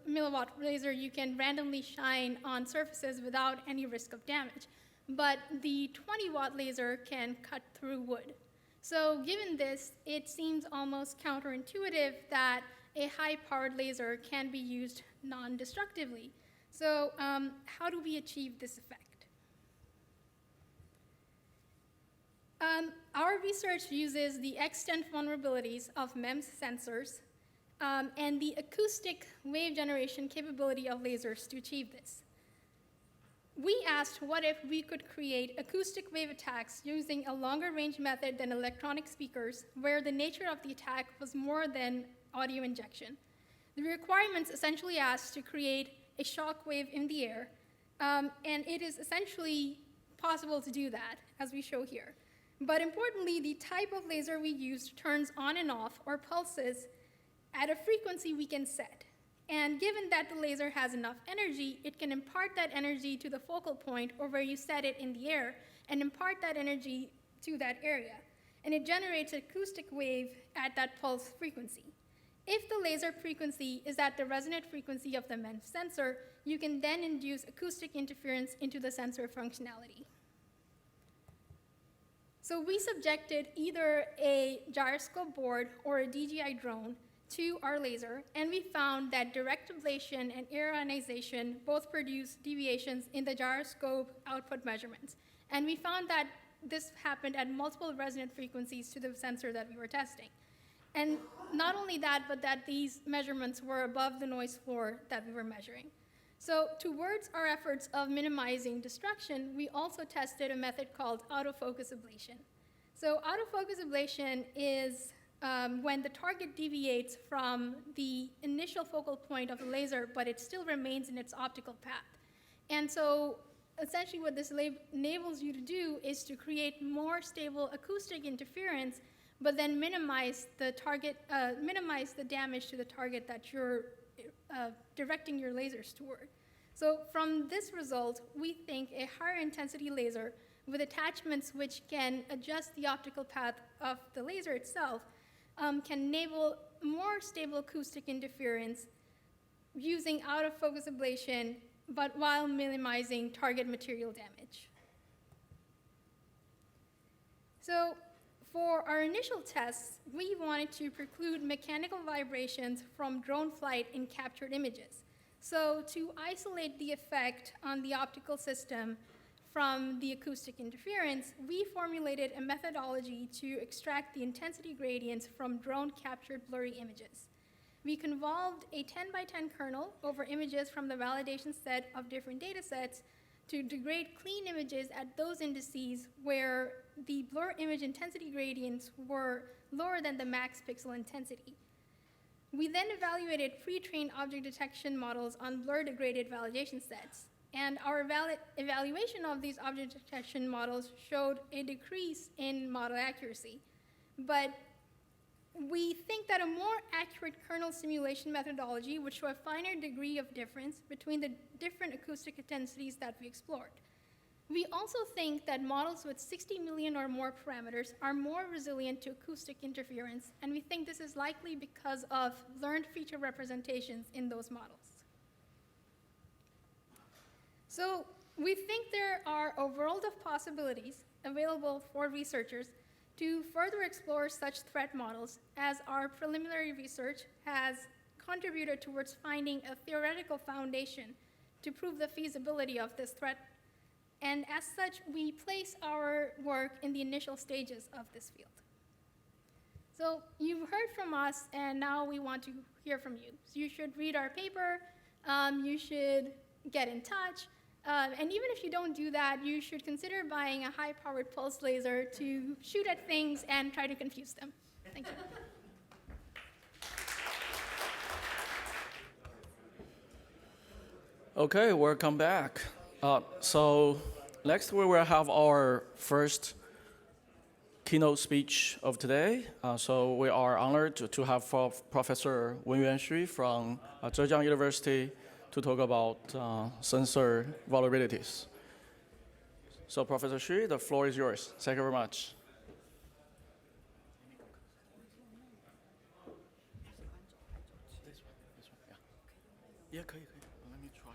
milliwatt laser you can randomly shine on surfaces without any risk of damage. But the 20-watt laser can cut through wood. So given this, it seems almost counterintuitive that a high-powered laser can be used non-destructively. So how do we achieve this effect? Our research uses the extent vulnerabilities of MEMS sensors and the acoustic wave generation capability of lasers to achieve this. We asked what if we could create acoustic wave attacks using a longer range method than electronic speakers, where the nature of the attack was more than audio injection. The requirements essentially asked to create a shock wave in the air, and it is essentially possible to do that, as we show here. But importantly, the type of laser we used turns on and off, or pulses, at a frequency we can set. And given that the laser has enough energy, it can impart that energy to the focal point, or where you set it in the air, and impart that energy to that area. And it generates an acoustic wave at that pulse frequency. If the laser frequency is at the resonant frequency of the MEMS sensor, you can then induce acoustic interference into the sensor functionality. So we subjected either a gyroscope board or a DJI drone to our laser, and we found that direct ablation and air ionization both produce deviations in the gyroscope output measurements. And we found that this happened at multiple resonant frequencies to the sensor that we were testing. And not only that, but that these measurements were above the noise floor that we were measuring. So towards our efforts of minimizing destruction, we also tested a method called autofocus ablation. So autofocus ablation is when the target deviates from the initial focal point of the laser, but it still remains in its optical path. And so essentially what this enables you to do is to create more stable acoustic interference, but then minimize the damage to the target that you're directing your lasers toward. So from this result, we think a higher intensity laser with attachments which can adjust the optical path of the laser itself can enable more stable acoustic interference using out-of-focus ablation, but while minimizing target material damage. So for our initial tests, we wanted to preclude mechanical vibrations from drone flight in captured images. So to isolate the effect on the optical system from the acoustic interference, we formulated a methodology to extract the intensity gradients from drone-captured blurry images. We convolved a 10 by 10 kernel over images from the validation set of different data sets to degrade clean images at those indices where the blur image intensity gradients were lower than the max pixel intensity. We then evaluated pre-trained object detection models on blur-degraded validation sets. And our evaluation of these object detection models showed a decrease in model accuracy. But we think that a more accurate kernel simulation methodology would show a finer degree of difference between the different acoustic intensities that we explored. We also think that models with 60 million or more parameters are more resilient to acoustic interference, and we think this is likely because of learned feature representations in those models. So we think there are a world of possibilities available for researchers to further explore such threat models, as our preliminary research has contributed towards finding a theoretical foundation to prove the feasibility of this threat And as such, we place our work in the initial stages of this field. So you've heard from us, and now we want to hear from you. So you should read our paper, you should get in touch, and even if you don't do that, you should consider buying a high-powered pulse laser to shoot at things and try to confuse them. Thank you. Okay, welcome back. So next we will have our first keynote speech of today. So we are honored to have Professor Wenyuan Xu from Zhejiang University to talk about sensor vulnerabilities. So Professor Xu, the floor is yours. Thank you very much. Yeah, 可以. Let me try.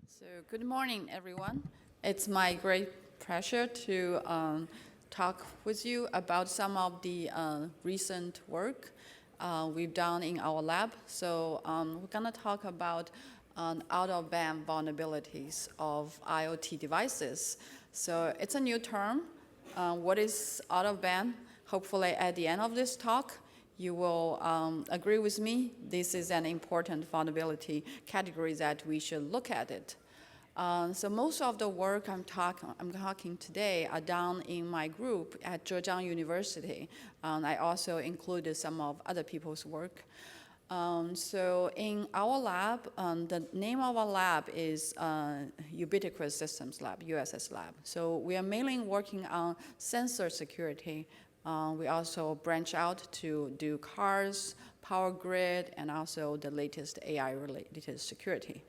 So good morning, everyone. It's my great pleasure to talk with you about some of the recent work we've done in our lab. So we're going to talk about out-of-band vulnerabilities of IoT devices. So it's a new term. What is out-of-band? Hopefully at the end of this talk, you will agree with me. This is an important vulnerability category that we should look at it. So most of the work I'm talking today are done in my group at Zhejiang University. I also included some of other people's work. So in our lab, the name of our lab is Ubiquitous Systems Lab, USS Lab. So we are mainly working on sensor security. We also branch out to do cars, power grid, and also the latest AI-related security.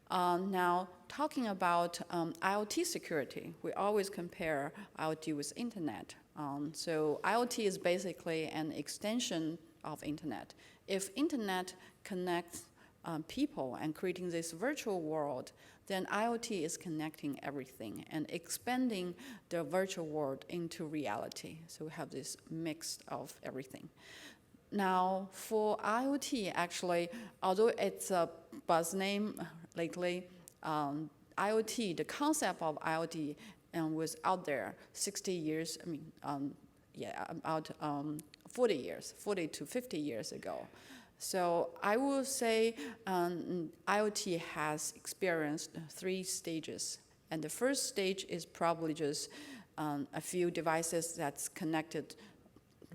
Now, talking about IoT security, we always compare IoT with Internet. So IoT is basically an extension of Internet. If Internet connects people and creating this virtual world, then IoT is connecting everything and expanding the virtual world into reality. So we have this mix of everything. Now, for IoT, actually, although it's a buzz name lately, IoT, the concept of IoT was out there 60 years, about 40 to 50 years ago. So I will say IoT has experienced 3 stages. And the first stage is probably just a few devices that's connected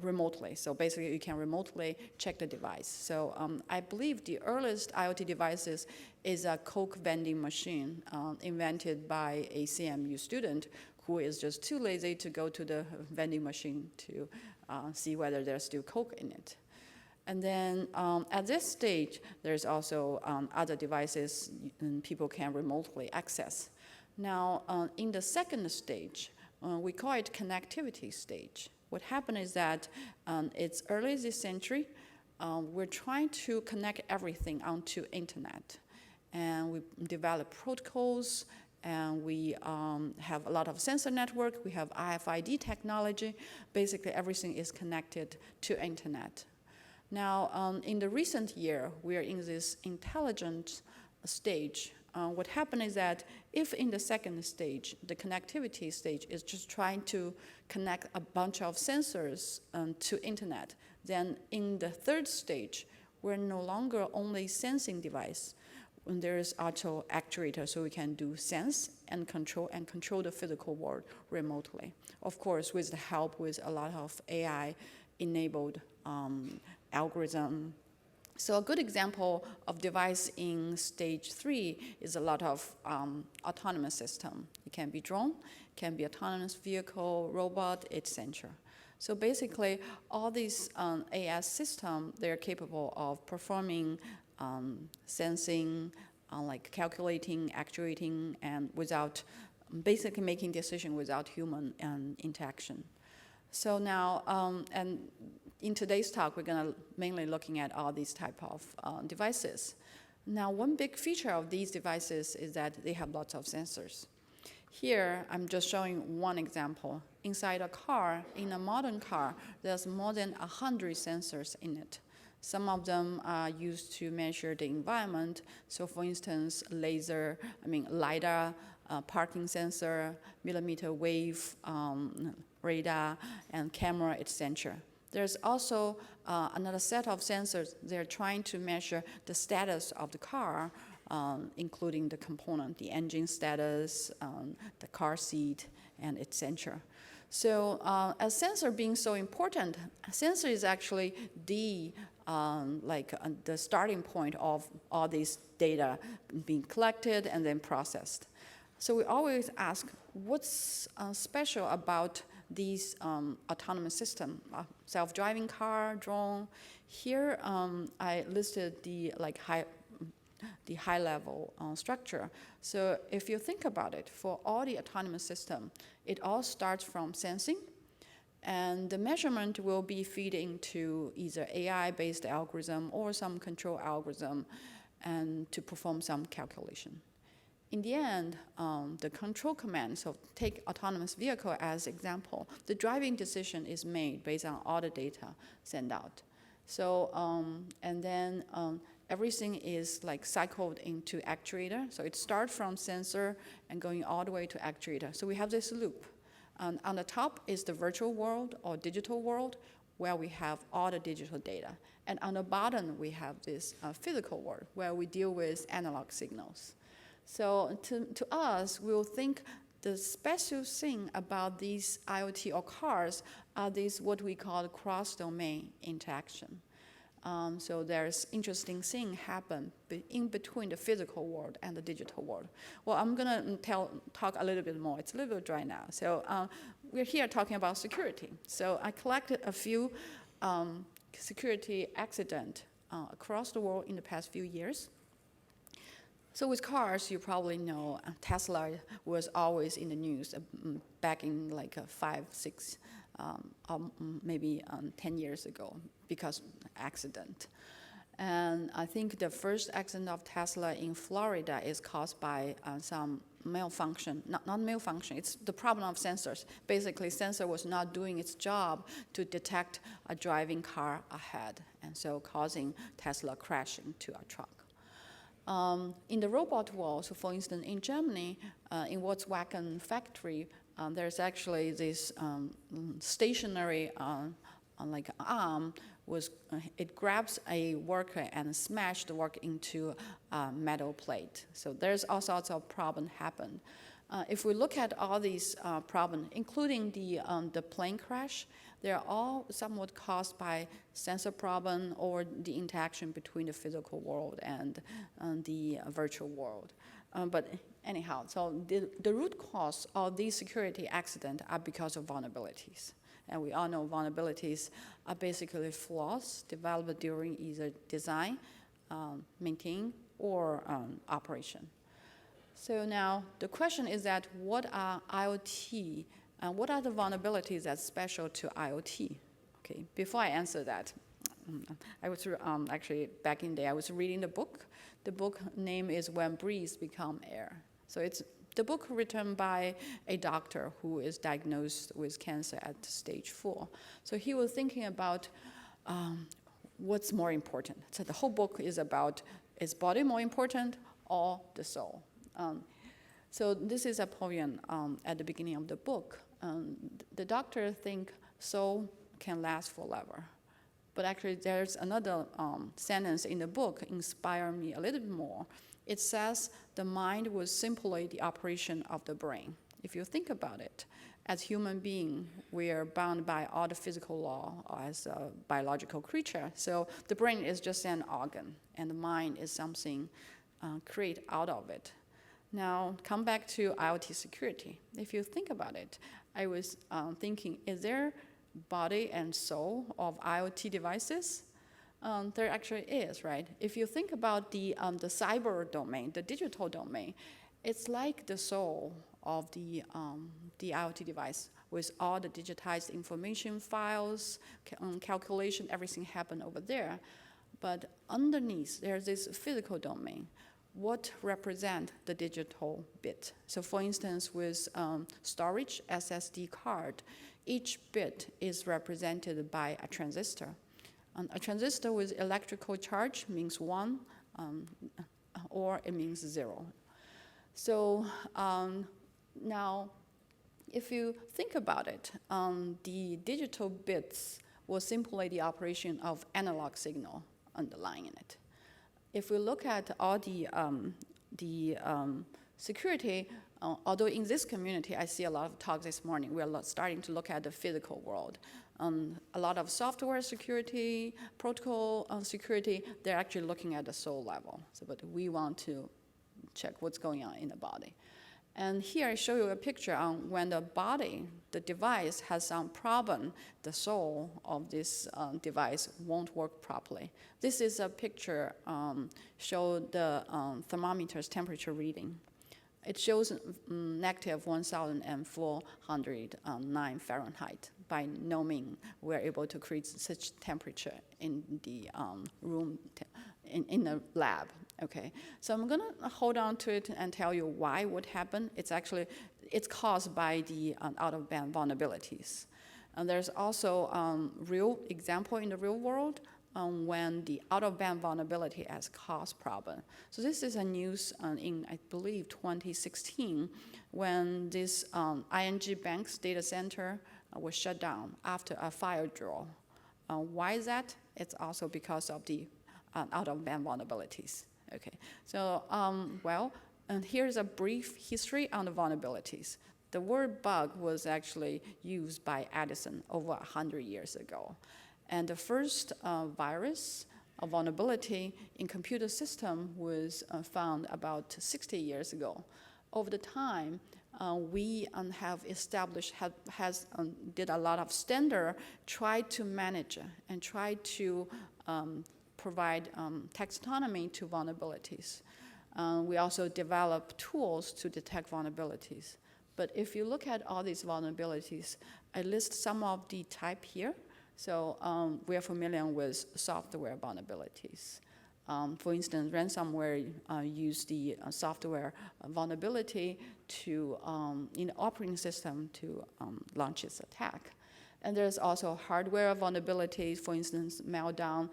remotely. So basically, you can remotely check the device. So I believe the earliest IoT devices is a Coke vending machine invented by a CMU student who is just too lazy to go to the vending machine to see whether there's still Coke in it. And then at this stage, there's also other devices people can remotely access. Now, in the second stage, we call it connectivity stage. What happened is that it's early this century. We're trying to connect everything onto Internet. And we develop protocols, and we have a lot of sensor network. We have RFID technology. Basically, everything is connected to Internet. Now, in the recent year, we are in this intelligent stage. What happened is that if in the second stage, the connectivity stage is just trying to connect a bunch of sensors to Internet, then in the third stage, we're no longer only sensing device. When there is auto actuator, so we can do sense and control the physical world remotely. Of course, with the help with a lot of AI-enabled algorithm. So a good example of device in stage 3 is a lot of autonomous system. It can be drone, can be autonomous vehicle, robot, etc. So basically, all these AS systems, they're capable of performing sensing, like calculating, actuating, and without basically making decision without human interaction. So now, and in today's talk, we're going to mainly looking at all these type of devices. Now, one big feature of these devices is that they have lots of sensors. Here, I'm just showing one example. Inside a car, in a modern car, there's more than 100 sensors in it. Some of them are used to measure the environment. So for instance, LiDAR, parking sensor, millimeter wave, radar, and camera, etc. There's also another set of sensors. They're trying to measure the status of the car, including the component, the engine status, the car seat, and etc. So as sensor being so important, sensor is actually the starting point of all these data being collected and then processed. So we always ask, what's special about these autonomous system, self-driving car, drone? Here I listed the high-level structure. So if you think about it, for all the autonomous system, it all starts from sensing, and the measurement will be fed into either AI-based algorithm or some control algorithm, and to perform some calculation. In the end, the control command, so take autonomous vehicle as example, the driving decision is made based on all the data sent out. So, and then everything is like cycled into actuator. So it starts from sensor and going all the way to actuator. So we have this loop. On the top is the virtual world or digital world where we have all the digital data. And on the bottom, we have this physical world where we deal with analog signals. So to us, we'll think the special thing about these IoT or cars are these what we call cross-domain interaction. So there's interesting thing happen in between the physical world and the digital world. Well, I'm gonna talk a little bit more. It's a little bit dry now. So we're here talking about security. So I collected a few security accidents across the world in the past few years. So with cars, you probably know Tesla was always in the news back in like 5, 6, maybe 10 years ago because accident. And I think the first accident of Tesla in Florida is caused by some malfunction, not malfunction, it's the problem of sensors. Basically, sensor was not doing its job to detect a driving car ahead, and so causing Tesla crash into a truck. In the robot world, so for instance, in Germany, in Volkswagen factory, there's actually this stationary like arm it grabs a worker and smashes the worker into a metal plate. So there's all sorts of problems happen. If we look at all these problems, including the plane crash, they're all somewhat caused by sensor problem or the interaction between the physical world and the virtual world. But anyhow, so the root cause of these security accidents are because of vulnerabilities. And we all know vulnerabilities are basically flaws developed during either design, maintain, or operation. So now the question is that what are IoT, and what are the vulnerabilities that's special to IoT? Okay, before I answer that, I was actually back in the day, I was reading the book. The book name is When Breeze Become Air. So it's the book written by a doctor who is diagnosed with cancer at stage 4. So he was thinking about what's more important. So the whole book is about, is body more important or the soul? So this is a poem at the beginning of the book. The doctor think soul can last forever. But actually there's another sentence in the book inspired me a little bit more. It says the mind was simply the operation of the brain. If you think about it, as human beings, we are bound by all the physical law as a biological creature. So the brain is just an organ, and the mind is something created out of it. Now, come back to IoT security. If you think about it, I was thinking, is there body and soul of IoT devices? There actually is, right? If you think about the cyber domain, the digital domain, it's like the soul of the IoT device with all the digitized information files, calculation, everything happen over there. But underneath, there's this physical domain what represent the digital bit. So for instance, with storage SSD card, each bit is represented by a transistor. A transistor with electrical charge means 1, or it means 0. So now, if you think about it, the digital bits was simply the operation of analog signal underlying it. If we look at all the security, although in this community, I see a lot of talks this morning, we're starting to look at the physical world. A lot of software security, protocol security, they're actually looking at the soul level. So, but we want to check what's going on in the body. And here I show you a picture on when the body, the device has some problem, the soul of this device won't work properly. This is a picture show the thermometer's temperature reading. It shows negative 1,409 Fahrenheit. By no means we're able to create such temperature in the room, in the lab. Okay, so I'm gonna hold on to it and tell you why what happened. It's caused by the out-of-band vulnerabilities. And there's also real example in the real world when the out-of-band vulnerability has caused problem. So this is a news in, I believe, 2016, when this ING Bank's data center was shut down after a fire drill. Why is that? It's also because of the out-of-band vulnerabilities. Okay, so and here's a brief history on the vulnerabilities. The word bug was actually used by Edison over 100 years ago. And the first virus, a vulnerability in computer system was found about 60 years ago. Over the time, we have established, did a lot of standard, tried to manage and tried to provide taxonomy to vulnerabilities. We also developed tools to detect vulnerabilities. But if you look at all these vulnerabilities, I list some of the type here. So we are familiar with software vulnerabilities. For instance, ransomware use the software vulnerability to, in the operating system to launch its attack. And there's also hardware vulnerabilities. For instance, meltdown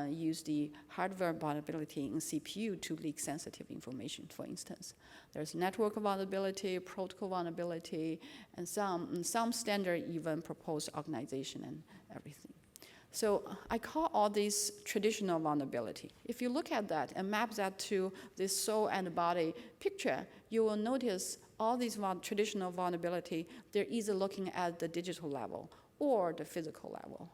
use the hardware vulnerability in CPU to leak sensitive information, for instance. There's network vulnerability, protocol vulnerability, and some standard even propose organization and everything. So I call all these traditional vulnerability. If you look at that and map that to this soul and body picture, you will notice all these traditional vulnerability, they're either looking at the digital level or the physical level.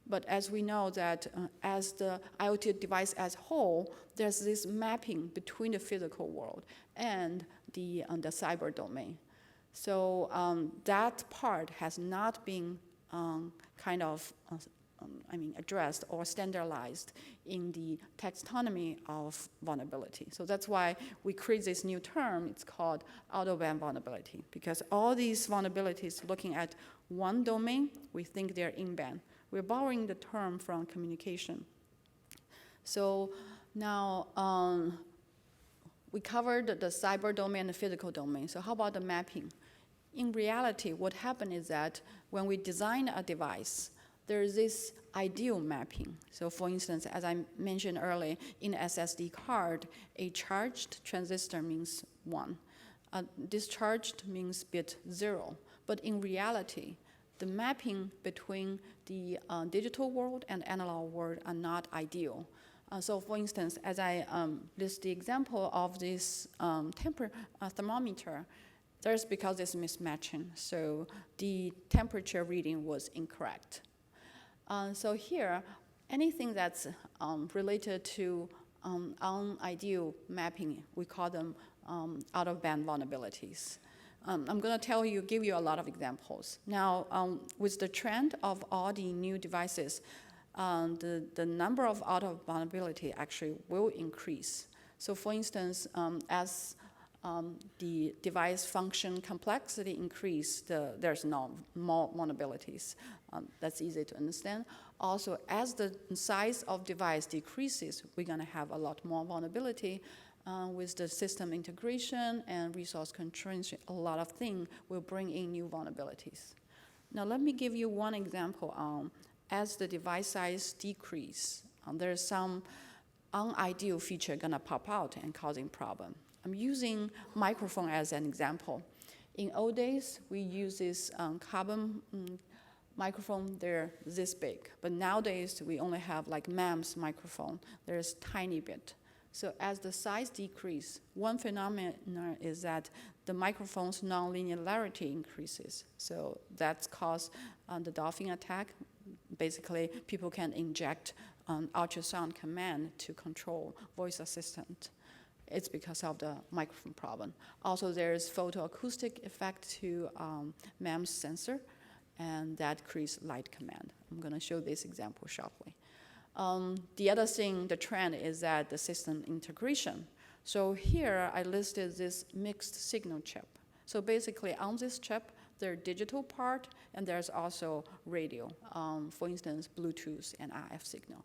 But as we know that as the IoT device as whole, there's this mapping between the physical world and the cyber domain. So that part has not been addressed or standardized in the taxonomy of vulnerability. So that's why we create this new term. It's called out-of-band vulnerability, because all these vulnerabilities looking at one domain, we think they're in-band. We're borrowing the term from communication. So now we covered the cyber domain and the physical domain. So how about the mapping? In reality, what happened is that when we design a device, there's this ideal mapping. So for instance, as I mentioned earlier, in SSD card, a charged transistor means 1. Discharged means bit 0. But in reality, the mapping between the digital world and analog world are not ideal. So for instance, as I list the example of this thermometer, there's because it's mismatching. So the temperature reading was incorrect. So here, anything that's related to unideal mapping, we call them out-of-band vulnerabilities. I'm going to give you a lot of examples. Now, with the trend of all the new devices, the number of out-of vulnerability actually will increase. So for instance, as the device function complexity increase, there's no more vulnerabilities. That's easy to understand. Also, as the size of device decreases, we're going to have a lot more vulnerability. with the system integration and resource constraints, a lot of things will bring in new vulnerabilities. Now let me give you one example. As the device size decrease, there's some unideal feature gonna pop out and causing problem. I'm using microphone as an example. In old days, we use this carbon microphone, they're this big. But nowadays, we only have like MEMS microphone. There's tiny bit. So as the size decrease, one phenomenon is that the microphone's nonlinearity increases. So that's caused the dolphin attack. Basically, people can inject ultrasound command to control voice assistant. It's because of the microphone problem. Also, there's photoacoustic effect to MEMS sensor, and that creates light command. I'm gonna show this example shortly. The other thing, the trend is that the system integration. So here I listed this mixed signal chip. So basically on this chip, there's digital part and there's also radio, for instance, Bluetooth and RF signal.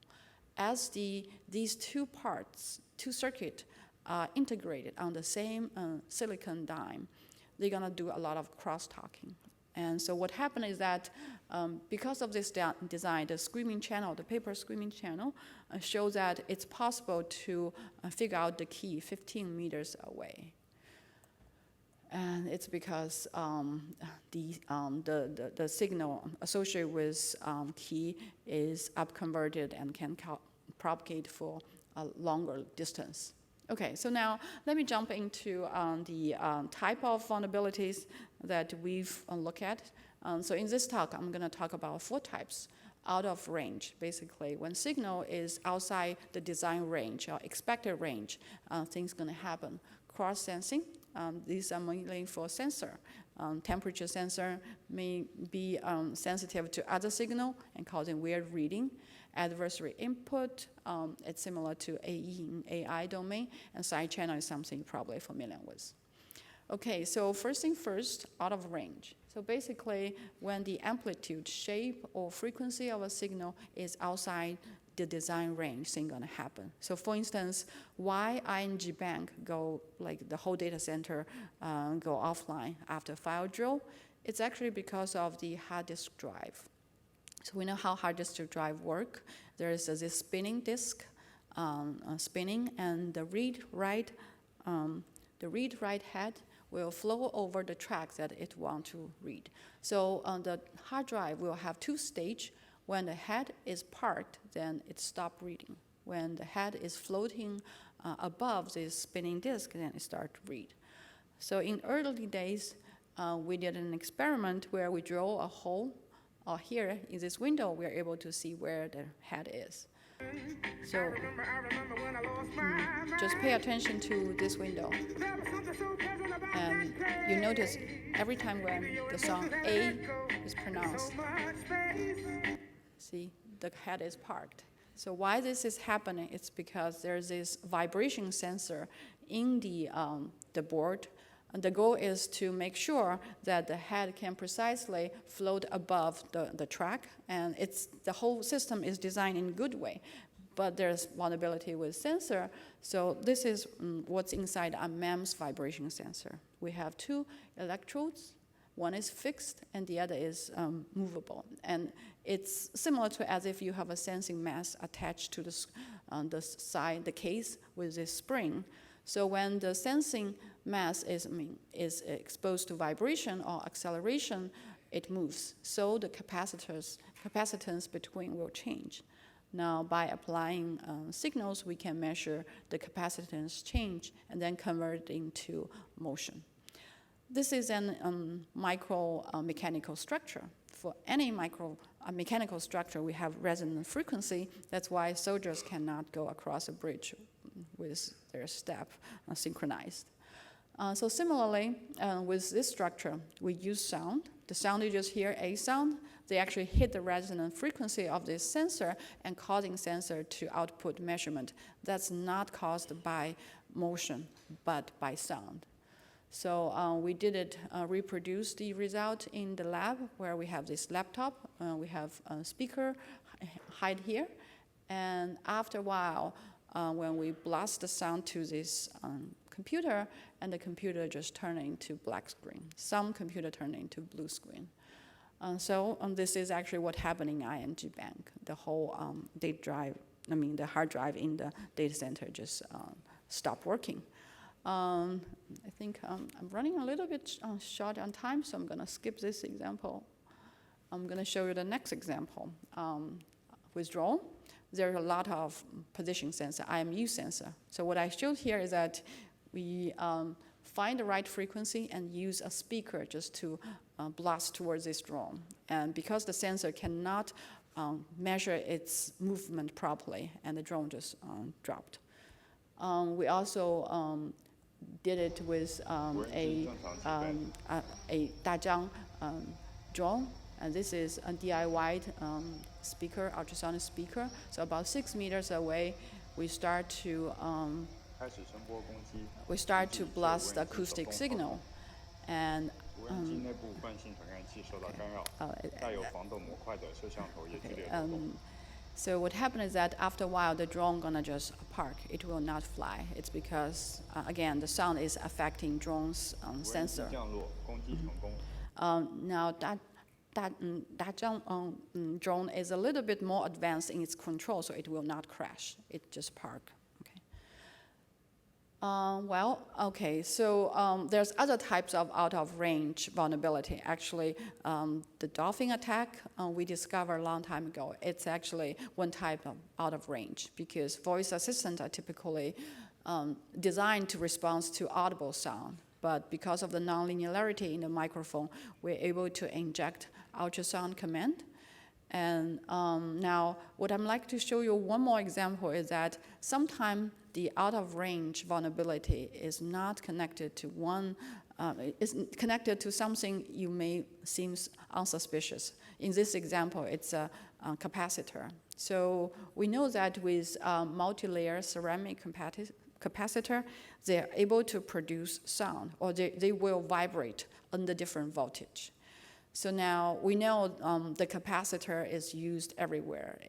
As these two parts, two circuits are integrated on the same silicon dime, they're gonna do a lot of crosstalking. And so what happened is that because of this design, the screaming channel, the paper screaming channel, shows that it's possible to figure out the key 15 meters away. And it's because the signal associated with key is upconverted and can propagate for a longer distance. Okay, so now let me jump into the type of vulnerabilities that we've looked at. So in this talk, I'm gonna talk about 4 types. Out of range, basically. When signal is outside the design range or expected range, things gonna happen. Cross-sensing, these are mainly for sensor. Temperature sensor may be sensitive to other signal and causing weird reading. Adversary input, it's similar to AE in AI domain, and side channel is something you're probably familiar with. Okay, so first thing first, out of range. So basically, when the amplitude, shape, or frequency of a signal is outside the design range, thing gonna happen. So for instance, why ING Bank go, like the whole data center go offline after file drill? It's actually because of the hard disk drive. So we know how hard disk drive work. There is this spinning disk spinning, and the read-write head will flow over the track that it wants to read. So the hard drive will have 2 stages. When the head is parked, then it stops reading. When the head is floating above this spinning disk, then it starts to read. So in early days, we did an experiment where we drill a hole. Here in this window, we are able to see where the head is. So just pay attention to this window. And you notice every time when the sound A is pronounced, see, the head is parked. So why this is happening, it's because there's this vibration sensor in the board. And the goal is to make sure that the head can precisely float above the track, and the whole system is designed in a good way. But there's vulnerability with sensor, so this is what's inside a MEMS vibration sensor. We have 2 electrodes. One is fixed, and the other is movable. And it's similar to as if you have a sensing mass attached to the side, the case with this spring. So when the sensing mass is exposed to vibration or acceleration, it moves. So the capacitance between will change. Now, by applying signals, we can measure the capacitance change and then convert it into motion. This is an mechanical structure. For any mechanical structure, we have resonant frequency. That's why soldiers cannot go across a bridge with their step synchronized. So similarly, with this structure, we use sound. The sound you just hear, a sound, they actually hit the resonant frequency of this sensor and causing sensor to output measurement. That's not caused by motion, but by sound. So we did it, reproduce the result in the lab where we have this laptop. We have a speaker hide here. And after a while, when we blast the sound to this computer, and the computer just turn into black screen. Some computer turn into blue screen. So this is actually what happened in ING Bank. The whole the hard drive in the data center just stopped working. I think I'm running a little bit short on time, so I'm going to skip this example. I'm going to show you the next example. With drone, there are a lot of position sensor, IMU sensor. So what I showed here is that we find the right frequency and use a speaker just to blast towards this drone. And because the sensor cannot measure its movement properly, and the drone just dropped. We also did it with a Dazhang drone, and this is a DIY speaker, ultrasonic speaker. So about 6 meters away, we start to blast the acoustic signal, and so what happened is that after a while, the drone gonna just park. It will not fly. It's because, again, the sound is affecting drone's sensor. Now that drone is a little bit more advanced in its control, so it will not crash. It just park. So there's other types of out-of-range vulnerability. Actually, the dolphin attack we discovered a long time ago. It's actually one type of out-of-range because voice assistants are typically designed to respond to audible sound. But because of the nonlinearity in the microphone, we're able to inject ultrasound command. And now, what I'd like to show you one more example is that sometimes the out-of-range vulnerability is not connected to is connected to something you may seem unsuspicious. In this example, it's a capacitor. So we know that with multi-layer ceramic capacitor, they're able to produce sound, or they will vibrate under different voltage. So now we know the capacitor is used everywhere.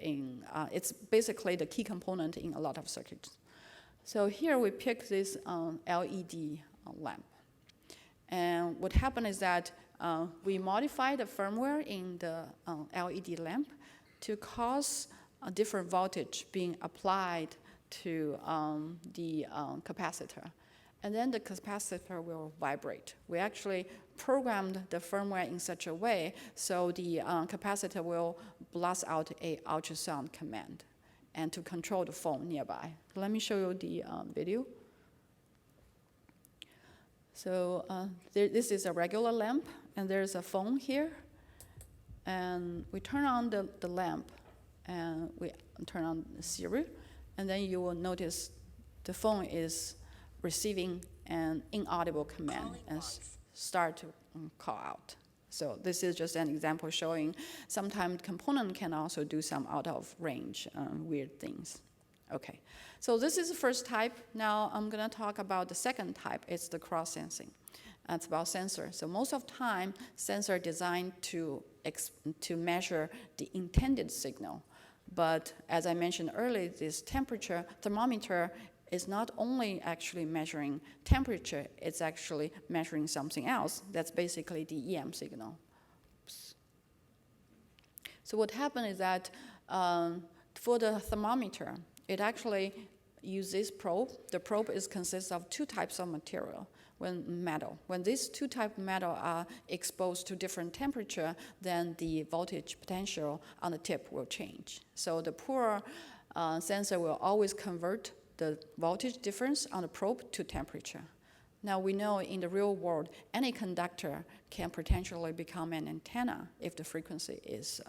It's basically the key component in a lot of circuits. So here we pick this LED lamp. And what happened is that we modified the firmware in the LED lamp to cause a different voltage being applied to the capacitor. And then the capacitor will vibrate. We actually programmed the firmware in such a way so the capacitor will blast out an ultrasound command and to control the phone nearby. Let me show you the video. So this is a regular lamp, and there's a phone here. And we turn on the lamp, and we turn on the serial, and then you will notice the phone is receiving an inaudible command and start to call out. So this is just an example showing sometimes component can also do some out of range weird things. Okay, so this is the first type. Now I'm gonna talk about the second type. It's the cross-sensing. It's about sensor. So most of the time, sensor are designed to measure the intended signal. But as I mentioned earlier, this temperature thermometer is not only actually measuring temperature, it's actually measuring something else. That's basically the EM signal. Oops. So what happened is that for the thermometer, it actually uses this probe. The probe consists of two types of material. Metal. When these two types of metal are exposed to different temperature, then the voltage potential on the tip will change. So the poor sensor will always convert the voltage difference on the probe to temperature. Now we know in the real world, any conductor can potentially become an antenna if the frequency is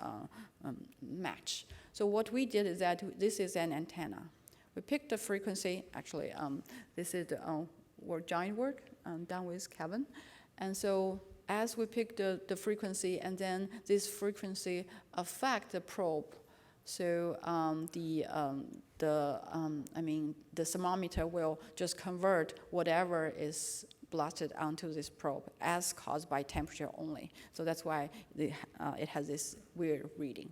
matched. So what we did is that this is an antenna. We picked the frequency, actually this is the joint work done with Kevin. And so as we pick the frequency, and then this frequency affect the probe. So the thermometer will just convert whatever is blasted onto this probe as caused by temperature only. So that's why it has this weird reading.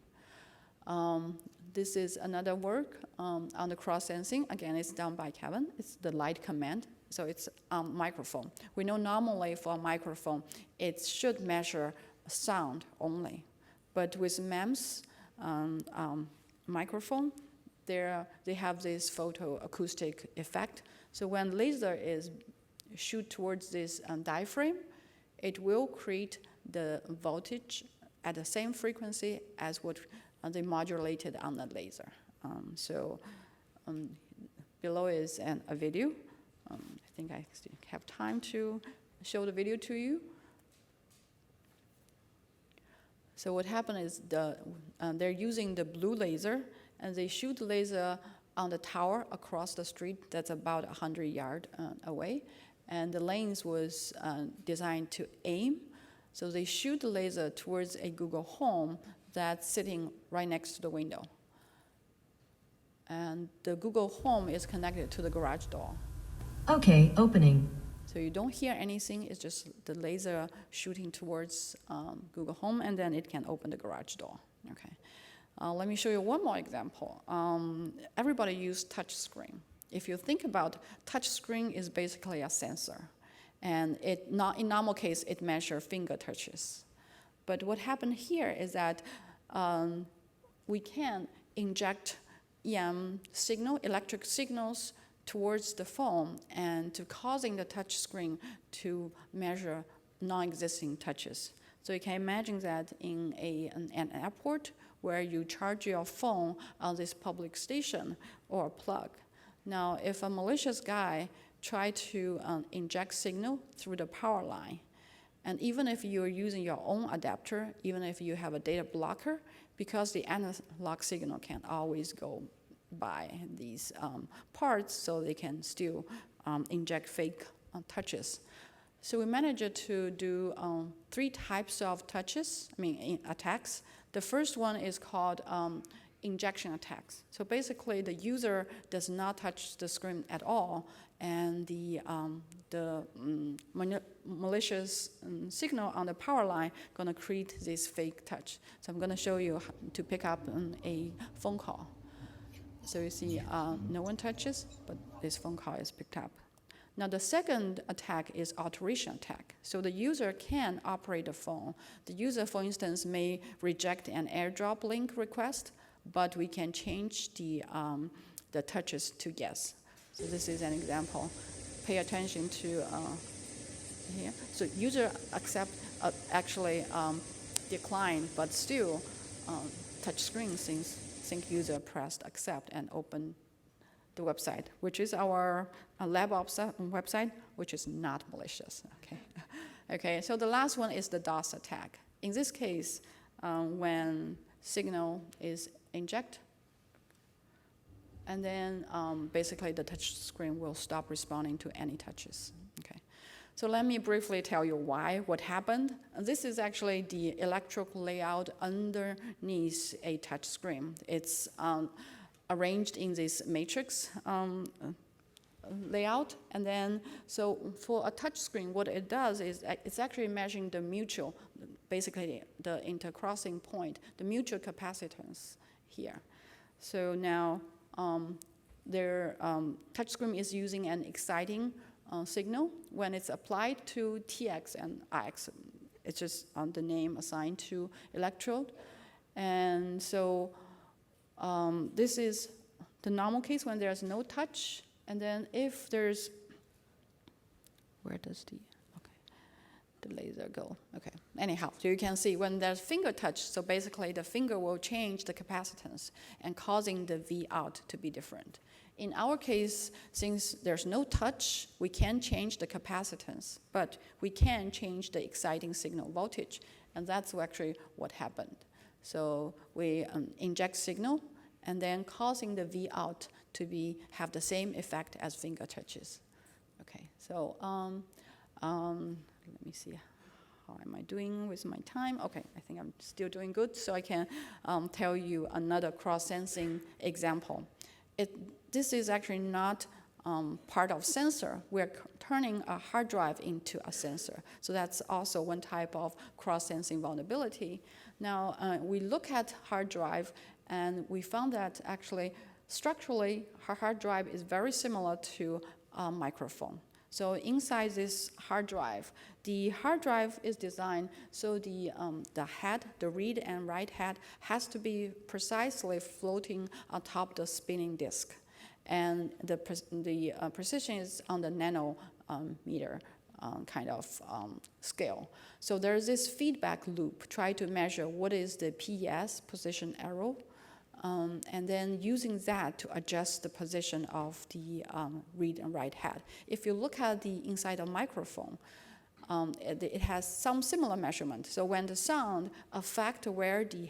This is another work on the cross-sensing. Again, it's done by Kevin. It's the light command. So it's microphone. We know normally for a microphone, it should measure sound only. But with MEMS microphone, they have this photoacoustic effect. So when laser is shoot towards this diaphragm, it will create the voltage at the same frequency as what they modulated on the laser. Below is a video. I think I still have time to show the video to you. So what happened is they're using the blue laser, and they shoot the laser on the tower across the street that's about 100 yards away. And the lens was designed to aim. So they shoot the laser towards a Google Home that's sitting right next to the window. And the Google Home is connected to the garage door. Okay, opening. So you don't hear anything, it's just the laser shooting towards Google Home, and then it can open the garage door, okay? Let me show you one more example. Everybody use touch screen. If you think about touch screen is basically a sensor, and in normal case, it measures finger touches. But what happened here is that we can inject EM signal, electric signals towards the phone and to causing the touch screen to measure non-existing touches. So you can imagine that in an airport where you charge your phone on this public station or a plug. Now, if a malicious guy try to inject signal through the power line, and even if you're using your own adapter, even if you have a data blocker, because the analog signal can't always go by these parts, so they can still inject fake touches. So we managed to do 3 types of touches, attacks. The first one is called injection attacks. So basically, the user does not touch the screen at all, and the malicious signal on the power line gonna create this fake touch. So I'm gonna show you how to pick up a phone call. So you see no one touches, but this phone call is picked up. Now the second attack is alteration attack. So the user can operate the phone. The user, for instance, may reject an AirDrop link request, but we can change the touches to yes. So this is an example. Pay attention to here. So user accept actually decline, but still touch screen think user pressed accept and open the website, which is our lab website, which is not malicious. Okay. Okay. So the last one is the DOS attack. In this case, when signal is injected, and then basically the touch screen will stop responding to any touches. Okay. So let me briefly tell you what happened. This is actually the electrical layout underneath a touch screen. It's arranged in this matrix layout. And then, so for a touch screen, what it does is it's actually measuring the mutual, basically the intercrossing point, the mutual capacitance here. So now their touchscreen is using an exciting signal. When it's applied to TX and IX, it's just the name assigned to electrode. And so this is the normal case when there's no touch. And then if there's, where does the laser go? Okay, anyhow, so you can see when there's finger touch, so basically the finger will change the capacitance and causing the V out to be different. In our case, since there's no touch, we can't change the capacitance, but we can change the exciting signal voltage, and that's actually what happened. So we inject signal, and then causing the V out to have the same effect as finger touches. Okay, so let me see, how am I doing with my time? Okay, I think I'm still doing good, so I can tell you another cross-sensing example. This is actually not part of sensor. We're turning a hard drive into a sensor. So that's also one type of cross-sensing vulnerability. Now, we look at hard drive, And we found that actually, structurally, our hard drive is very similar to a microphone. So inside this hard drive, the hard drive is designed so the head, the read and write head, has to be precisely floating on top of the spinning disk. And the precision is on the nanometer kind of scale. So there's this feedback loop, try to measure what is the PES, position arrow, and then using that to adjust the position of the read and write head. If you look at the inside of microphone, it has some similar measurement. So when the sound affects where the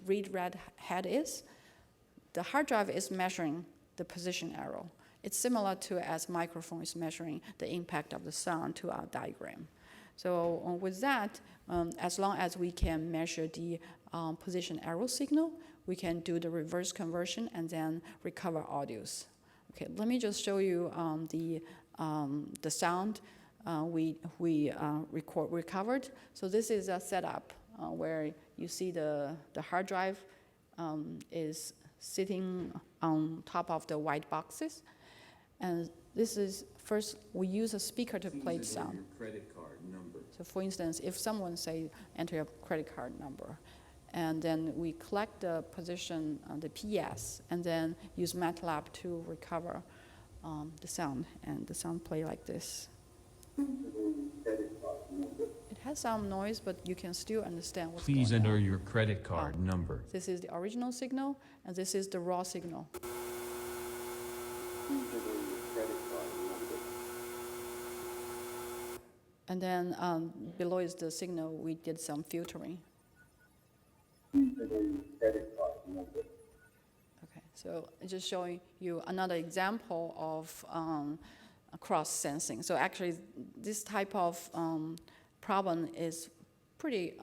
read-write head is, the hard drive is measuring the position arrow. It's similar to as microphone is measuring the impact of the sound to our diagram. So with that, as long as we can measure the position arrow signal, we can do the reverse conversion and then recover audios. Okay, let me just show you the sound we recovered. So this is a setup where you see the hard drive is sitting on top of the white boxes. And this is, first, we use a speaker to play sound. Your credit card number. So for instance, if someone say, enter your credit card number, and then we collect the position, the PES, and then use MATLAB to recover the sound, and the sound play like this. It has some noise, but you can still understand what's going on. Please enter your credit card number. This is the original signal, and this is the raw signal. And then below is the signal. We did some filtering. Okay, so just showing you another example of cross-sensing. So actually, this type of problem is pretty,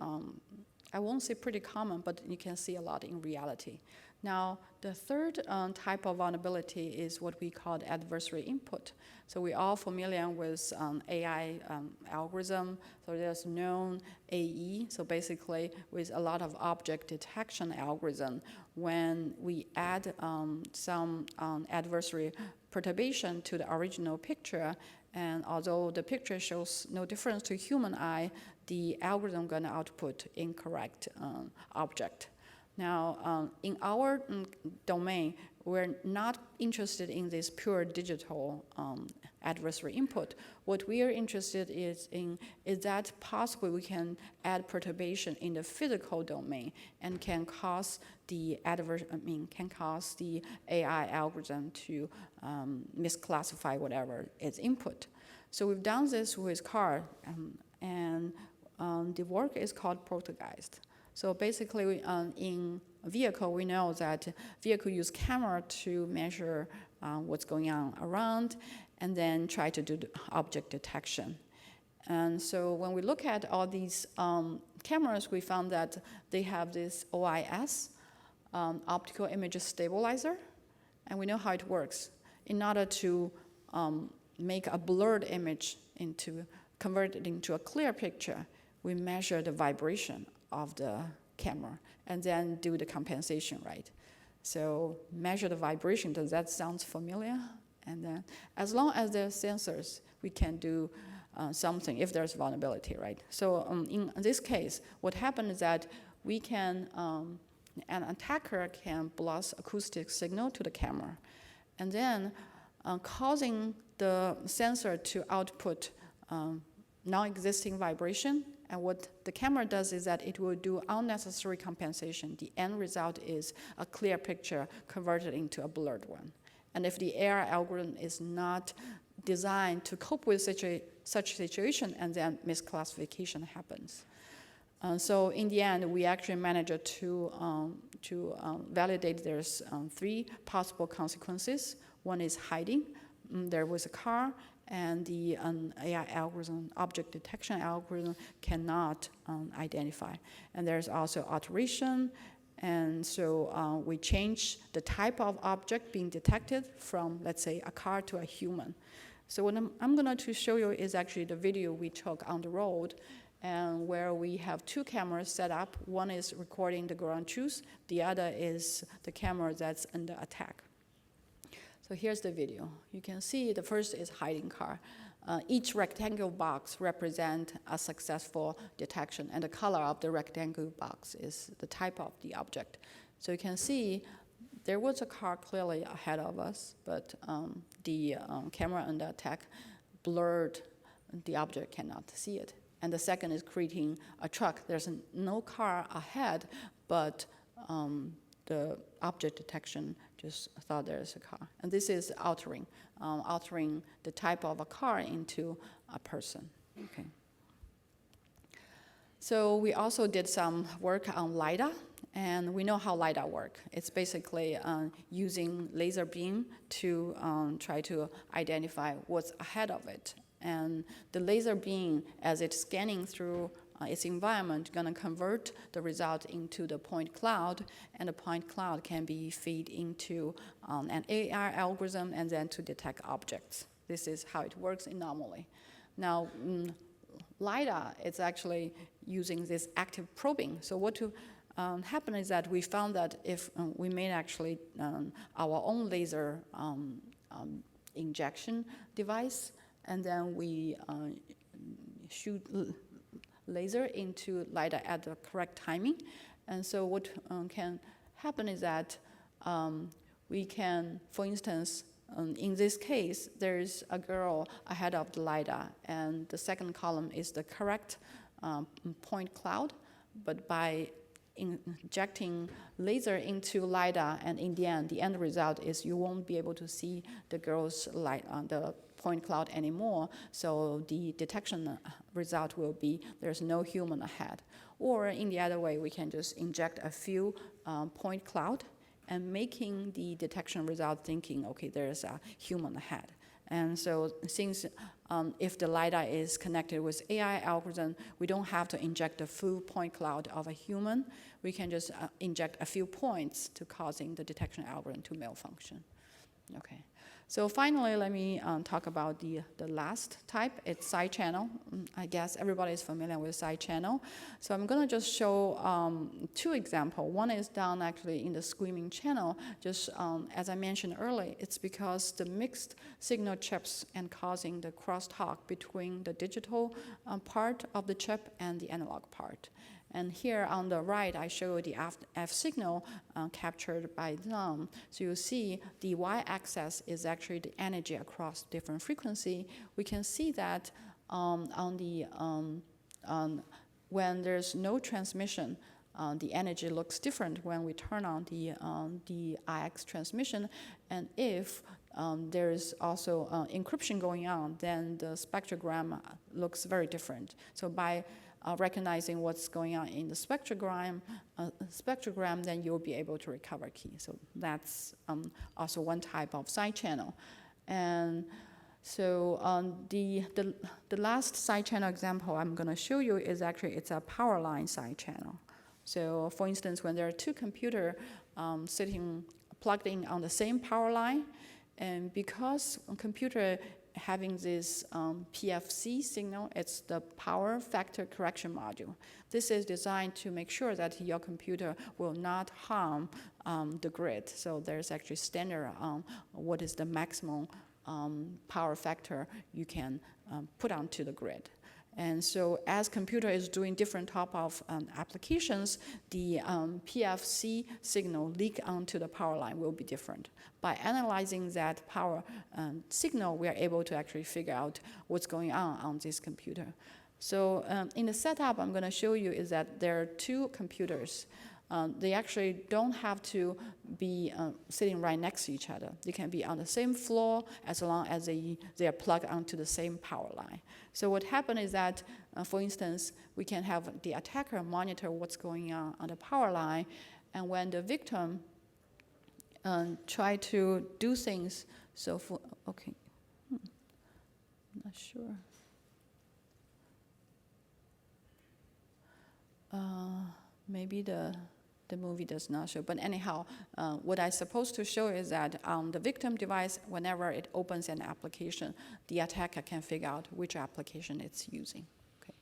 I won't say pretty common, but you can see a lot in reality. Now, the third type of vulnerability is what we call adversary input. So we're all familiar with AI algorithm. So there's known AE. So basically, with a lot of object detection algorithm, when we add some adversary perturbation to the original picture, and although the picture shows no difference to human eye, the algorithm gonna output incorrect object. Now, in our domain, we're not interested in this pure digital adversary input. What we are interested is that possibly we can add perturbation in the physical domain and can cause the AI algorithm to misclassify whatever its input. So we've done this with car, and the work is called protagonist. So basically, in a vehicle, we know that vehicle use camera to measure what's going on around, and then try to do the object detection. And so when we look at all these cameras, we found that they have this OIS, optical image stabilizer, and we know how it works. In order to make a blurred image convert it into a clear picture, we measure the vibration of the camera and then do the compensation, right? So measure the vibration. Does that sound familiar? And then as long as there's sensors, we can do something if there's vulnerability, right? So in this case, what happened is that we can, an attacker can block acoustic signal to the camera, and then causing the sensor to output non-existing vibration. And what the camera does is that it will do unnecessary compensation. The end result is a clear picture converted into a blurred one. And if the AI algorithm is not designed to cope with such situation, and then misclassification happens. So in the end, we actually managed to validate there's 3 possible consequences. One is hiding. There was a car, and the AI algorithm, object detection algorithm, cannot identify. And there's also alteration, and so we change the type of object being detected from, let's say, a car to a human. So what I'm going to show you is actually the video we took on the road, and where we have two cameras set up. One is recording the ground truth, the other is the camera that's under attack. So here's the video. You can see the first is hiding car. Each rectangle box represents a successful detection, and the color of the rectangle box is the type of the object. So you can see there was a car clearly ahead of us, but the camera under attack blurred the object, cannot see it. And the second is creating a truck. There's no car ahead, but the object detection just thought there's a car. And this is altering the type of a car into a person. Okay. So we also did some work on LiDAR, and we know how LiDAR work. It's basically using laser beam to try to identify what's ahead of it. And the laser beam, as it's scanning through its environment, going to convert the result into the point cloud, and the point cloud can be fed into an AI algorithm and then to detect objects. This is how it works normally. Now, LiDAR is actually using this active probing. So what to happen is that we found that if we made actually our own laser injection device, and then we shoot laser into LiDAR at the correct timing. And so what can happen is that we can, for instance, in this case, there's a girl ahead of the LiDAR, and the second column is the correct point cloud. But by injecting laser into LiDAR, and in the end result is you won't be able to see the girl's light on the point cloud anymore, so the detection result will be there's no human ahead. Or in the other way, we can just inject a few point cloud and making the detection result thinking, okay, there's a human ahead. And so since if the LiDAR is connected with AI algorithm, we don't have to inject the full point cloud of a human. We can just inject a few points to causing the detection algorithm to malfunction. Okay. So finally, let me talk about the last type. It's side channel. I guess everybody is familiar with side channel. So I'm going to just show two examples. One is down actually in the screaming channel. Just as I mentioned earlier, it's because the mixed signal chips and causing the crosstalk between the digital part of the chip and the analog part. And here on the right, I show you the F signal captured by them. So you see the y-axis is actually the energy across different frequency. We can see that when there's no transmission, the energy looks different when we turn on the IX transmission. And if there's also encryption going on, then the spectrogram looks very different. So by recognizing what's going on in the spectrogram, then you'll be able to recover key. So that's also one type of side channel. And so the last side channel example I'm going to show you is actually it's a power line side channel. So for instance, when there are two computers sitting plugged in on the same power line, and because a computer having this PFC signal, it's the power factor correction module. This is designed to make sure that your computer will not harm the grid. So there's actually standard on what is the maximum power factor you can put onto the grid. And so as computer is doing different type of applications, the PFC signal leak onto the power line will be different. By analyzing that power signal, we are able to actually figure out what's going on this computer. So in the setup I'm going to show you is that there are two computers. They actually don't have to be sitting right next to each other. They can be on the same floor as long as they are plugged onto the same power line. So what happened is that, for instance, we can have the attacker monitor what's going on the power line, and when the victim try to do things, so for, okay, I'm not sure. Maybe the movie does not show, but anyhow, what I'm supposed to show is that on the victim device, whenever it opens an application, the attacker can figure out which application it's using. Okay.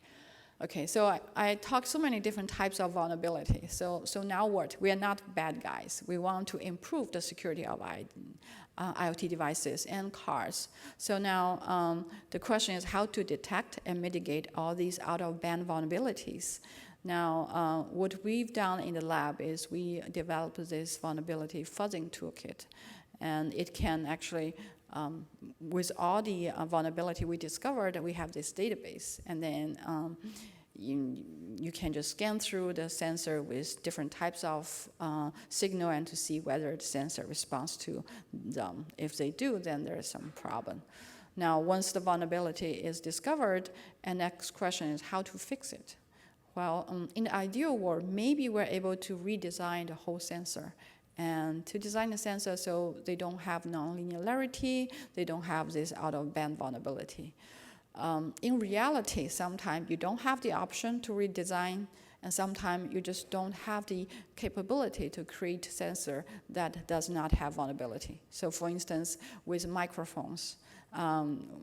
Okay, so I talked so many different types of vulnerability. So now what? We are not bad guys. We want to improve the security of IoT devices and cars. So now the question is how to detect and mitigate all these out-of-band vulnerabilities. Now, what we've done in the lab is we developed this vulnerability fuzzing toolkit. And it can actually, with all the vulnerability we discovered, we have this database. And then you can just scan through the sensor with different types of signal and to see whether the sensor responds to them. If they do, then there's some problem. Now, once the vulnerability is discovered, and next question is how to fix it. Well, in the ideal world, maybe we're able to redesign the whole sensor and to design the sensor so they don't have nonlinearity, they don't have this out-of-band vulnerability. In reality, sometimes you don't have the option to redesign, and sometimes you just don't have the capability to create a sensor that does not have vulnerability. So for instance, with microphones,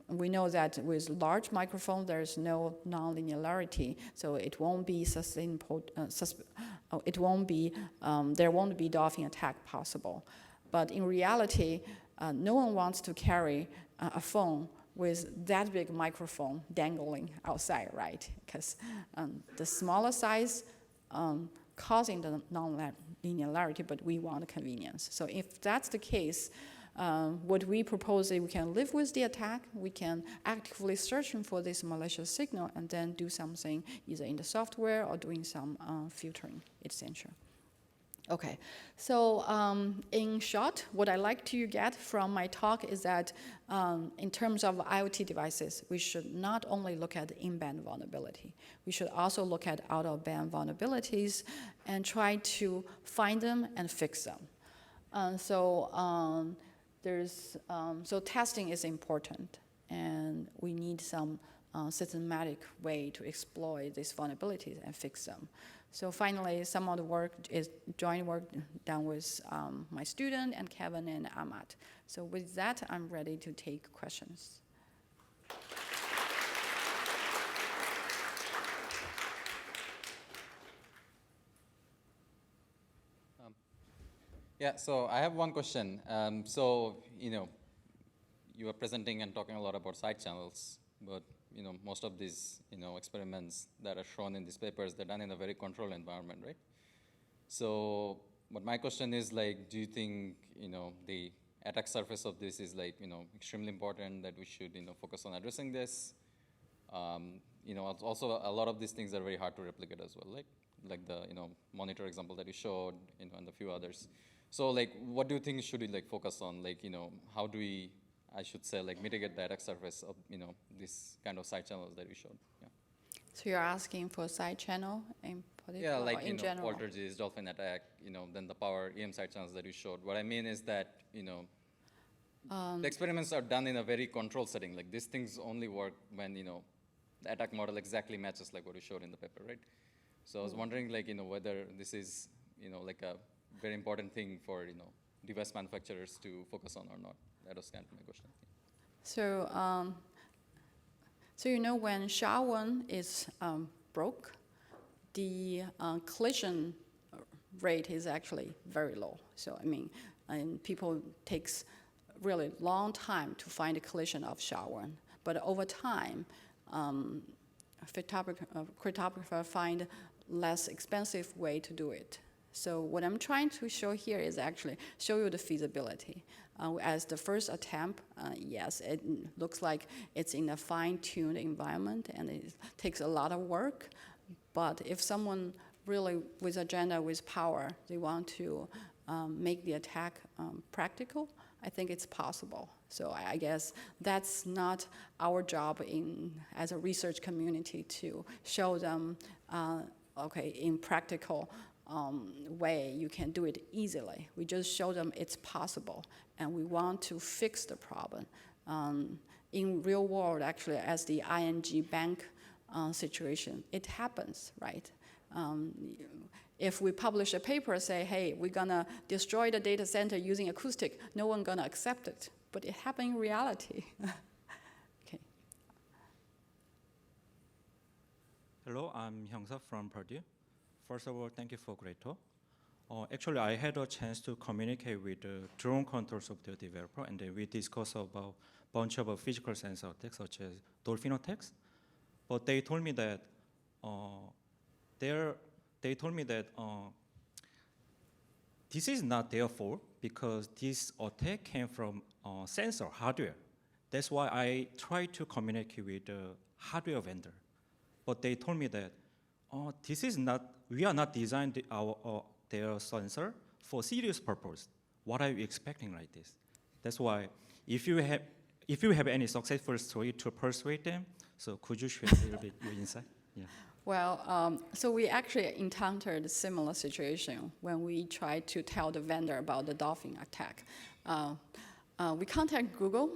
we know that with large microphones, there's no nonlinearity, so it won't be sustainable. There won't be dolphin attack possible. But in reality, no one wants to carry a phone with that big microphone dangling outside, right? Because the smaller size causing the non-linearity, but we want convenience. So if that's the case, what we propose is we can live with the attack, we can actively search for this malicious signal and then do something either in the software or doing some filtering, etc. Okay, so in short, what I like to get from my talk is that in terms of IoT devices, we should not only look at in-band vulnerability, we should also look at out-of-band vulnerabilities and try to find them and fix them. So testing is important, and we need some systematic way to exploit these vulnerabilities and fix them. So finally, some of the work is joint work done with my student and Kevin and Ahmad. So with that, I'm ready to take questions. Yeah, so I have one question. You were presenting and talking a lot about side channels, but most of these experiments that are shown in these papers, they're done in a very controlled environment, right? So, but my question is do you think the attack surface of this is extremely important that we should focus on addressing this? Also a lot of these things are very hard to replicate as well, like the monitor example that you showed, and a few others. So what do you think should we focus on? How do we, I should say, mitigate the attack surface of this kind of side channels that we showed? Yeah. So you're asking for side channel in particular, yeah, in general? poltergeist, dolphin attack, then the power EM side channels that you showed. What I mean is that the experiments are done in a very controlled setting. These things only work when the attack model exactly matches what you showed in the paper, right? So I was wondering whether this is a very important thing for device manufacturers to focus on or not. That was kind of my question. So, when SHA-1 is broke, the collision rate is actually very low. So, and people takes really long time to find a collision of SHA-1. But over time, cryptographers find less expensive way to do it. So what I'm trying to show here is actually show you the feasibility. As the first attempt, yes, it looks like it's in a fine-tuned environment and it takes a lot of work. But if someone really with agenda, with power, they want to make the attack practical, I think it's possible. So I guess that's not our job as a research community to show them, in practical way, you can do it easily. We just show them it's possible, and we want to fix the problem. In real world, actually, as the ING bank situation, it happens, right? If we publish a paper, say, hey, we're gonna destroy the data center using acoustic, no one's gonna accept it, but it happened in reality. Okay. Hello, I'm Hyung-Suk from Purdue. First of all, thank you for great talk. Actually, I had a chance to communicate with the drone control software developer, and then we discussed about a bunch of physical sensor attacks, such as dolphin attacks. But they told me that this is not their fault because this attack came from sensor hardware. That's why I tried to communicate with the hardware vendor. But they told me that we are not designed their sensor for serious purpose. What are you expecting like this? That's why if you have any successful story to persuade them, so could you share a little bit your insight? Yeah. Well, so we actually encountered a similar situation when we tried to tell the vendor about the dolphin attack. We contacted Google,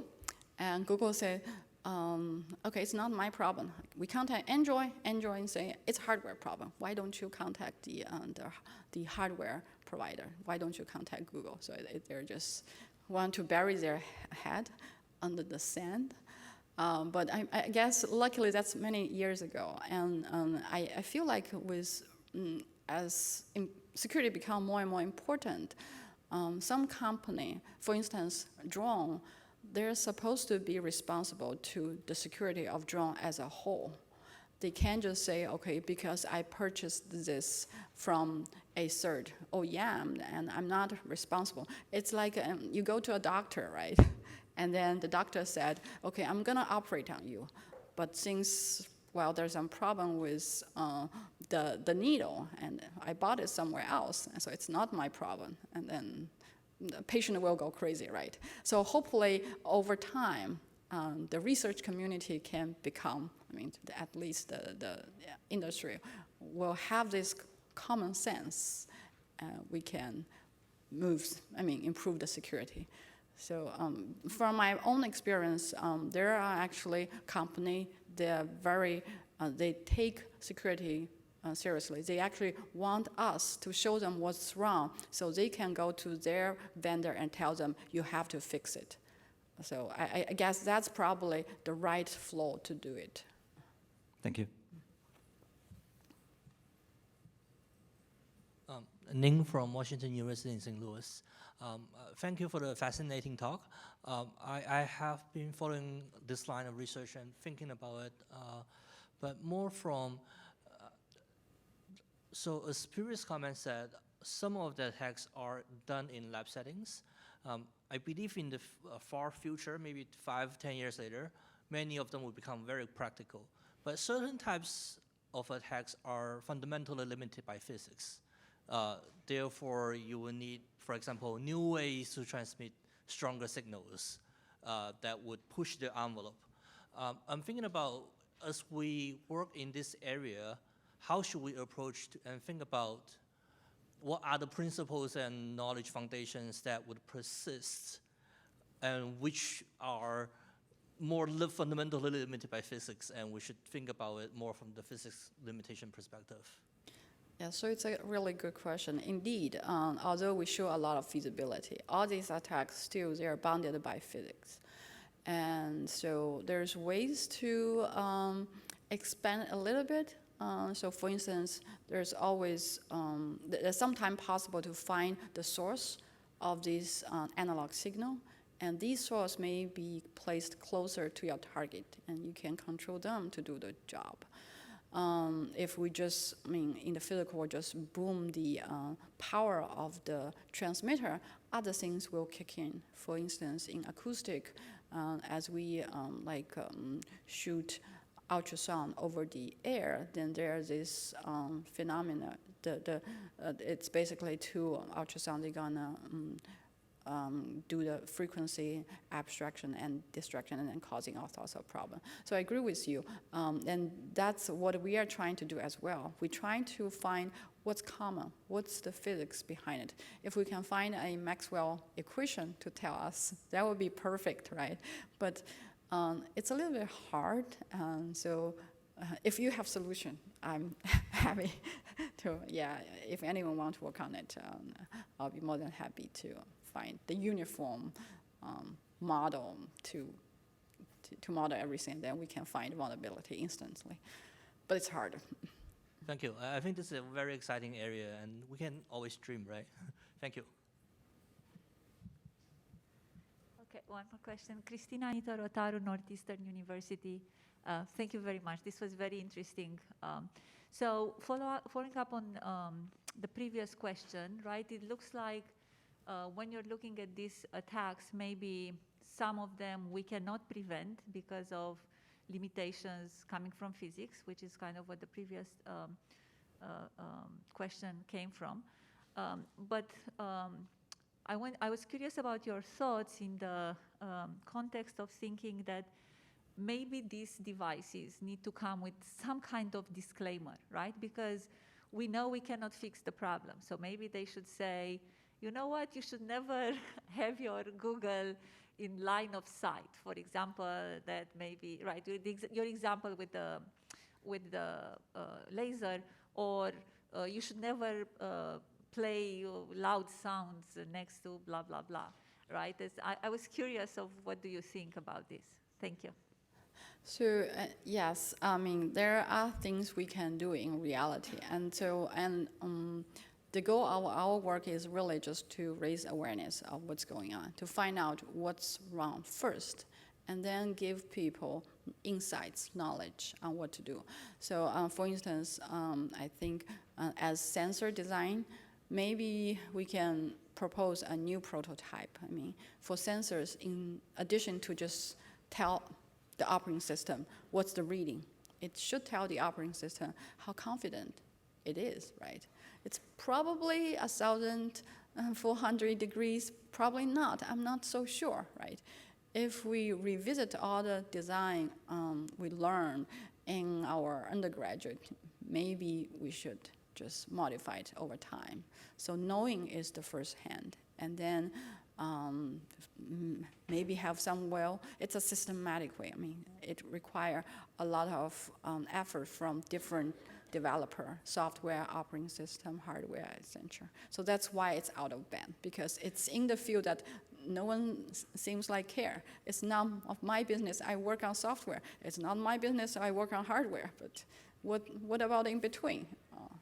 and Google said, okay, it's not my problem. We contact Android and say, it's a hardware problem. Why don't you contact the hardware provider? Why don't you contact Google? So they're just want to bury their head under the sand. But I guess luckily that's many years ago. And I feel like as security become more and more important, some company, for instance, drone, they're supposed to be responsible to the security of drone as a whole. They can't just say, okay, because I purchased this from a third OEM and I'm not responsible. It's like you go to a doctor, right? And then the doctor said, okay, I'm gonna operate on you. But since, well, there's some problem with the needle and I bought it somewhere else, and so it's not my problem. And then the patient will go crazy, right? So hopefully over time, the research community can become, at least the industry will have this common sense. We can improve the security. So from my own experience, there are actually companies that they take security seriously. They actually want us to show them what's wrong so they can go to their vendor and tell them, you have to fix it. So I guess that's probably the right flow to do it. Thank you. Ning from Washington University in St. Louis. Thank you for the fascinating talk. I have been following this line of research and thinking about it, but more from, so as previous comment said, some of the attacks are done in lab settings. I believe in the far future, maybe 5-10 years later, many of them will become very practical. But certain types of attacks are fundamentally limited by physics. Therefore, you will need, for example, new ways to transmit stronger signals that would push the envelope. I'm thinking about, as we work in this area, how should we approach and think about what are the principles and knowledge foundations that would persist and which are more fundamentally limited by physics, and we should think about it more from the physics limitation perspective? Yeah, so it's a really good question. Indeed, although we show a lot of feasibility, all these attacks still, they are bounded by physics. And so there's ways to expand a little bit. So for instance, there's always, there's sometimes possible to find the source of this analog signal, and these sources may be placed closer to your target, and you can control them to do the job. If we just, in the physical world, just boom the power of the transmitter, other things will kick in. For instance, in acoustic, as we shoot ultrasound over the air, then there's this phenomena. It's basically two ultrasound, they're gonna do the frequency abstraction and distraction and then causing all sorts of problems. So I agree with you. And that's what we are trying to do as well. We're trying to find what's common, what's the physics behind it. If we can find a Maxwell equation to tell us, that would be perfect, right? But it's a little bit hard. So if you have solution, I'm happy to, if anyone wants to work on it, I'll be more than happy to find the uniform model to model everything, then we can find vulnerability instantly. but it's hard. Thank you. I think this is a very exciting area, and we can always dream, right? Thank you. Okay, one more question. Cristina Anita Rotaro, Northeastern University. Thank you very much. This was very interesting. So following up on the previous question, right? It looks like when you're looking at these attacks, maybe some of them we cannot prevent because of limitations coming from physics, which is kind of what the previous question came from. I was curious about your thoughts in the context of thinking that maybe these devices need to come with some kind of disclaimer, right? Because we know we cannot fix the problem. So maybe they should say, you know what, you should never have your Google in line of sight. For example, that maybe, right, your example with the laser, or you should never play loud sounds next to blah, blah, blah, right? I was curious of what do you think about this? Thank you. So yes, I mean, there are things we can do in reality. And so, the goal of our work is really just to raise awareness of what's going on, to find out what's wrong first, and then give people insights, knowledge on what to do. So for instance, I think as sensor design, maybe we can propose a new prototype. I mean, for sensors, in addition to just tell the operating system what's the reading, it should tell the operating system how confident it is, right? It's probably 1,400 degrees, probably not. I'm not so sure, right? If we revisit all the design we learned in our undergraduate, maybe we should just modify it over time. So knowing is the first hand, and then maybe have some, it's a systematic way. I mean, it requires a lot of effort from different developer, software, operating system, hardware, etc. So that's why it's out of band, because it's in the field that no one seems like care. It's none of my business, I work on software. It's not my business, I work on hardware. But what about in between?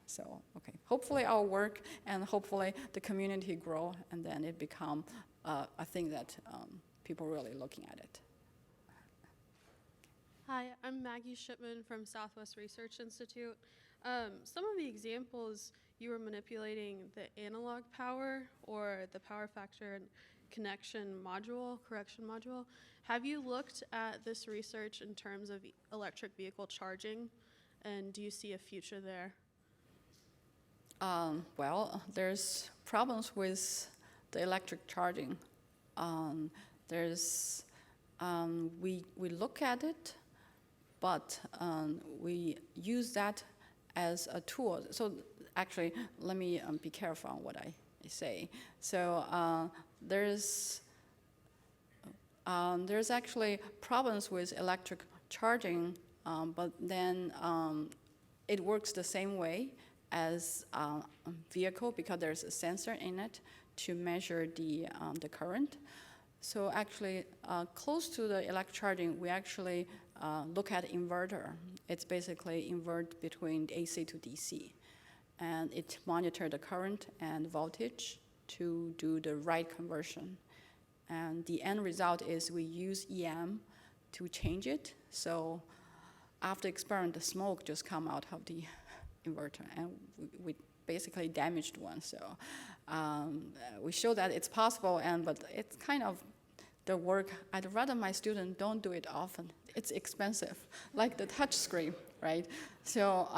So, okay, hopefully our work and hopefully the community grow, and then it become a thing that people really looking at it. Hi, I'm Maggie Shipman from Southwest Research Institute. Some of the examples, you were manipulating the analog power or the power factor and correction module. Have you looked at this research in terms of electric vehicle charging, and do you see a future there? Well, there's problems with the electric charging. We look at it, but we use that as a tool. So actually, let me be careful on what I say. So there's actually problems with electric charging, but then it works the same way as a vehicle because there's a sensor in it to measure the current. So actually, close to the electric charging, we actually look at inverter. It's basically invert between AC to DC. And it monitors the current and voltage to do the right conversion. And the end result is we use EM to change it. So after experiment, the smoke just come out of the inverter, and we basically damaged one. So we show that it's possible, but it's kind of the work. I'd rather my students don't do it often. It's expensive, like the touch screen, right? So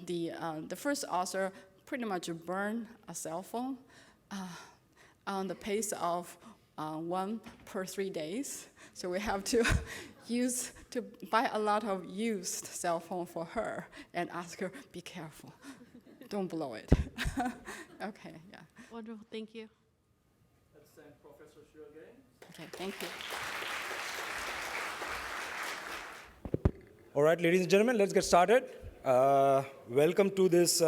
the first author pretty much burned a cell phone on the pace of 1 per 3 days. So we have to buy a lot of used cell phone for her and ask her, be careful, don't blow it. Okay, yeah. Wonderful, thank you. Let's thank Professor Xu again. Okay, thank you. All right, ladies and gentlemen, let's get started. Welcome to this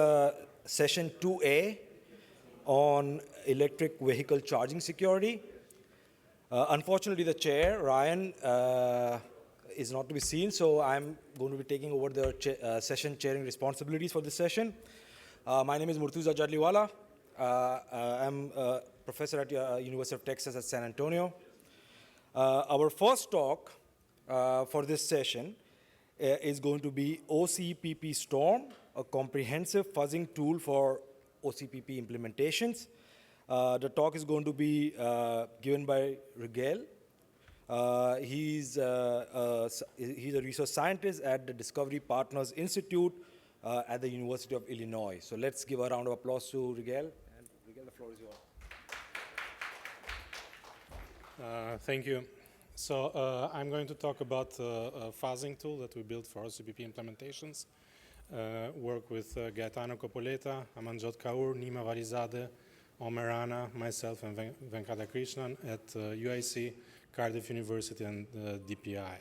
session 2A on electric vehicle charging security. Unfortunately, the chair, Ryan, is not to be seen, so I'm going to be taking over the session chairing responsibilities for this session. My name is Murtuza Jadliwala. I'm a professor at University of Texas at San Antonio. Our first talk for this session is going to be OCPP Storm, a comprehensive fuzzing tool for OCPP implementations. The talk is going to be given by Rigel. He's a research scientist at the Discovery Partners Institute at the University of Illinois. So let's give a round of applause to Rigel. And Rigel, the floor is yours. Thank you. So I'm going to talk about a fuzzing tool that we built for OCPP implementations. Work with Gaetano Copoleta, Amanjot Kaur, Nima Varizadeh, Omer Rana, myself, and Venkata Krishnan at UIC, Cardiff University, and DPI.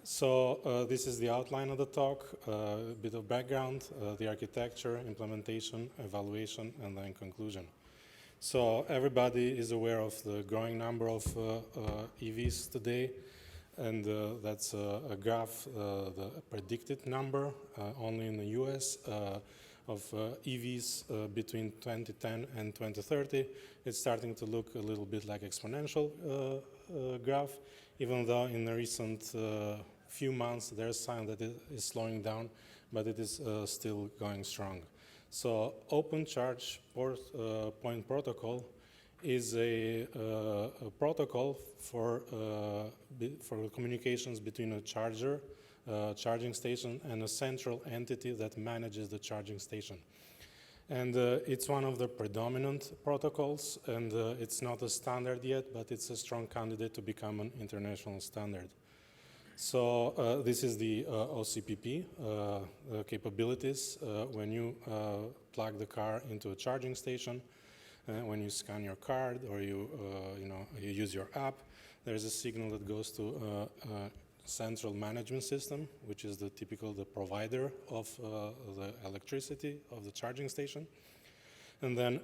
So this is the outline of the talk, a bit of background, the architecture, implementation, evaluation, and then conclusion. So everybody is aware of the growing number of EVs today, and that's a graph, the predicted number, only in the US, of EVs between 2010 and 2030. It's starting to look a little bit like exponential graph, even though in the recent few months there's a sign that it is slowing down, but it is still going strong. So Open Charge Point Protocol is a protocol for communications between a charger, charging station, and a central entity that manages the charging station. And it's one of the predominant protocols, and it's not a standard yet, but it's a strong candidate to become an international standard. So this is the OCPP capabilities. When you plug the car into a charging station, when you scan your card or you use your app, there's a signal that goes to a central management system, which is the provider of the electricity of the charging station. And then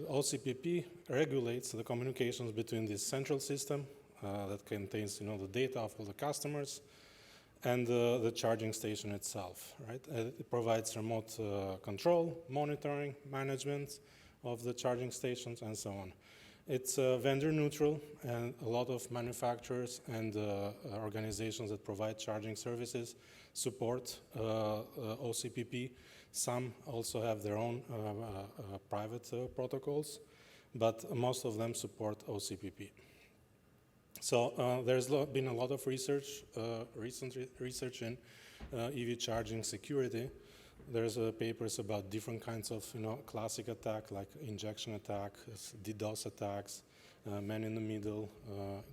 OCPP regulates the communications between this central system that contains the data of all the customers and the charging station itself, right? It provides remote control, monitoring, management of the charging stations, and so on. It's vendor neutral, and a lot of manufacturers and organizations that provide charging services support OCPP. Some also have their own private protocols, but most of them support OCPP. So there's been a lot of research, recent research in EV charging security. There's papers about different kinds of classic attack, like injection attack, DDoS attacks, man in the middle,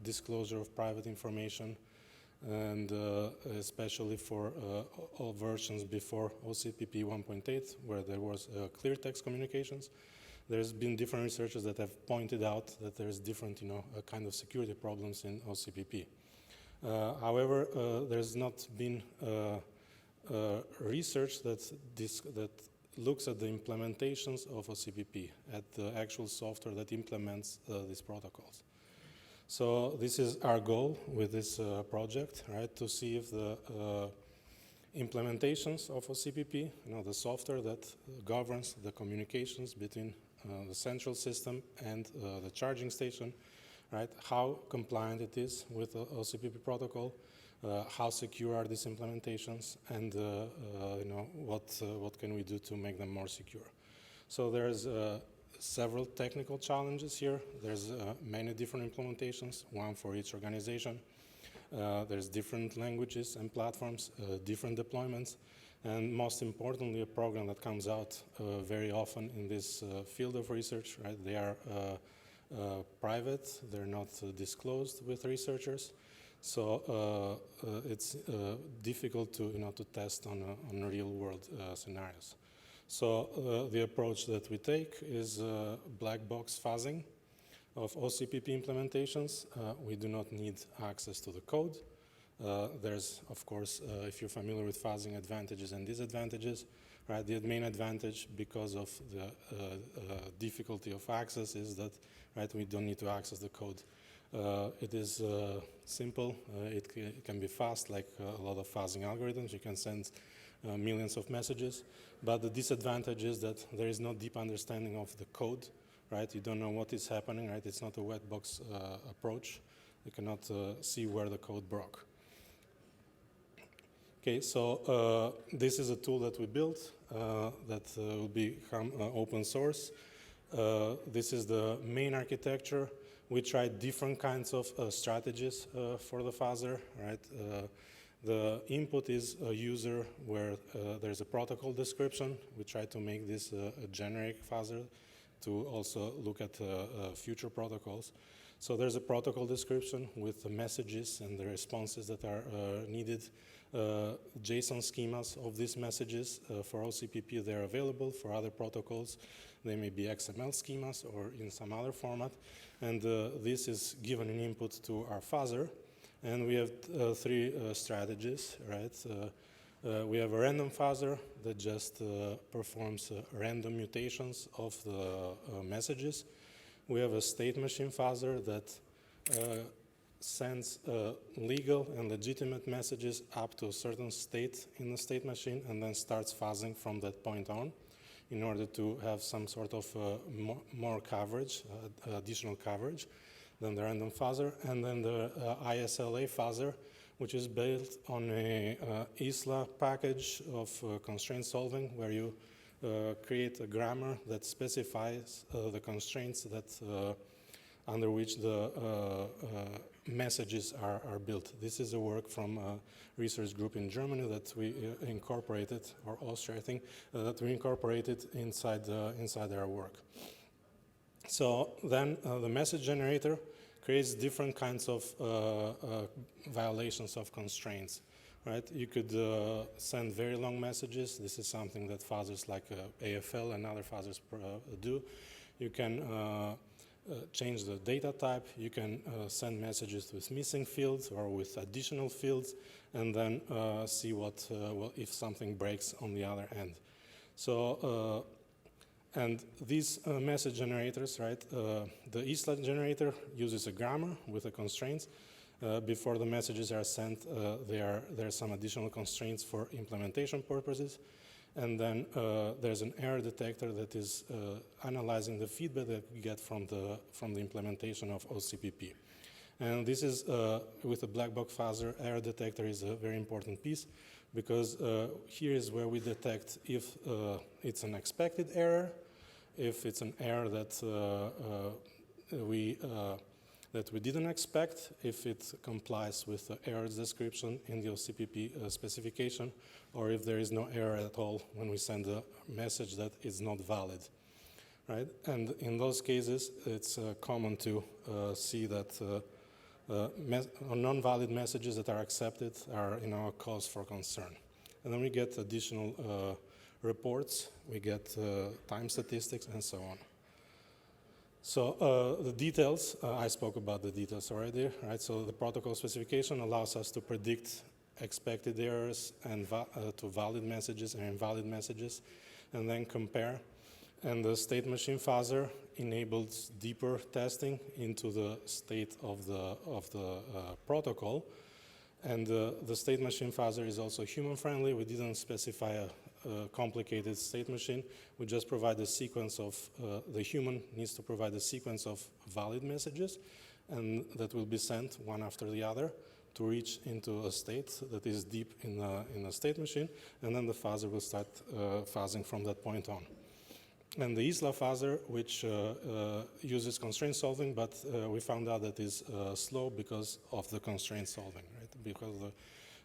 disclosure of private information, and especially for all versions before OCPP 1.8, where there was clear text communications. There's been different researchers that have pointed out that there's different kind of security problems in OCPP. However, there's not been research that looks at the implementations of OCPP, at the actual software that implements these protocols. So this is our goal with this project, right? To see if the implementations of OCPP, the software that governs the communications between the central system and the charging station, right? How compliant it is with the OCPP protocol, how secure are these implementations, and what can we do to make them more secure. So there's several technical challenges here. There's many different implementations, one for each organization. There's different languages and platforms, different deployments, and most importantly, a program that comes out very often in this field of research, right? They are private, they're not disclosed with researchers. So it's difficult to test on real-world scenarios. So the approach that we take is black box fuzzing of OCPP implementations. We do not need access to the code. There's, of course, if you're familiar with fuzzing, advantages and disadvantages. Right? The main advantage, because of the difficulty of access, is that we don't need to access the code. It is simple. It can be fast, like a lot of fuzzing algorithms. You can send millions of messages. But the disadvantage is that there is no deep understanding of the code, right? You don't know what is happening, right? It's not a wet box approach. You cannot see where the code broke. Okay, so this is a tool that we built that will become open source. This is the main architecture. We tried different kinds of strategies for the fuzzer, right? The input is a user where there's a protocol description. We try to make this a generic fuzzer to also look at future protocols. So there's a protocol description with the messages and the responses that are needed. JSON schemas of these messages for OCPP, they're available. For other protocols, they may be XML schemas or in some other format. And this is given in input to our fuzzer. And we have three strategies, right? We have a random fuzzer that just performs random mutations of the messages. We have a state machine fuzzer that sends legal and legitimate messages up to a certain state in the state machine and then starts fuzzing from that point on in order to have some sort of more coverage, additional coverage than the random fuzzer. And then the ISLA fuzzer, which is built on a ISLA package of constraint solving where you create a grammar that specifies the constraints that under which the messages are built. This is a work from a research group in Germany that we incorporated, or Austria, I think, that we incorporated inside our work. So then the message generator creates different kinds of violations of constraints. Right? You could send very long messages. This is something that fuzzers like AFL and other fuzzers do. You can change the data type. You can send messages with missing fields or with additional fields, and then see what if something breaks on the other end. So, and these message generators, right? The ISLA generator uses a grammar with the constraints. Before the messages are sent, there are some additional constraints for implementation purposes. And then there's an error detector that is analyzing the feedback that we get from the implementation of OCPP. And this is, with a black box fuzzer, error detector is a very important piece because here is where we detect if it's an expected error, if it's an error that we didn't expect, if it complies with the errors description in the OCPP specification, or if there is no error at all when we send a message that is not valid, right? And in those cases, it's common to see that non-valid messages that are accepted are a cause for concern. And then we get additional reports, we get time statistics, and so on. So the details, I spoke about the details already, right? So the protocol specification allows us to predict expected errors and to valid messages and invalid messages, and then compare. And the state machine fuzzer enables deeper testing into the state of the protocol. And the state machine fuzzer is also human friendly. We didn't specify a complicated state machine. We just provide a sequence of, the human needs to provide a sequence of valid messages, and that will be sent one after the other to reach into a state that is deep in a state machine, and then the fuzzer will start fuzzing from that point on. And the ISLA fuzzer, which uses constraint solving, but we found out that is slow because of the constraint solving, right? Because of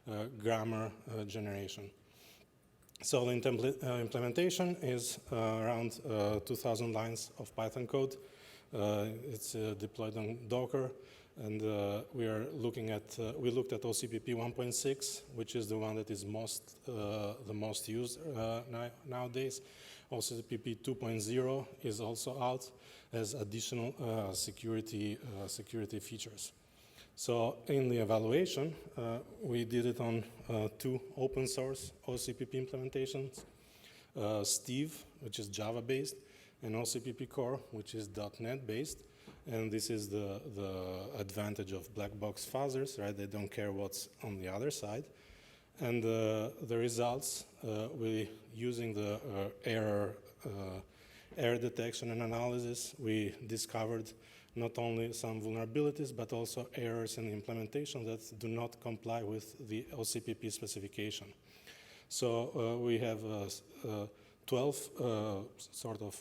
the grammar generation. So the implementation is around 2,000 lines of Python code. It's deployed on Docker, and we looked at OCPP 1.6, which is the one that is the most used nowadays. OCPP 2.0 is also out as additional security features. So in the evaluation, we did it on 2 open source OCPP implementations, Steve, which is Java-based, and OCPP Core, which is .NET-based. And this is the advantage of black box fuzzers, right? They don't care what's on the other side. And the results, we using the error detection and analysis, we discovered not only some vulnerabilities, but also errors in the implementation that do not comply with the OCPP specification. So we have 12 sort of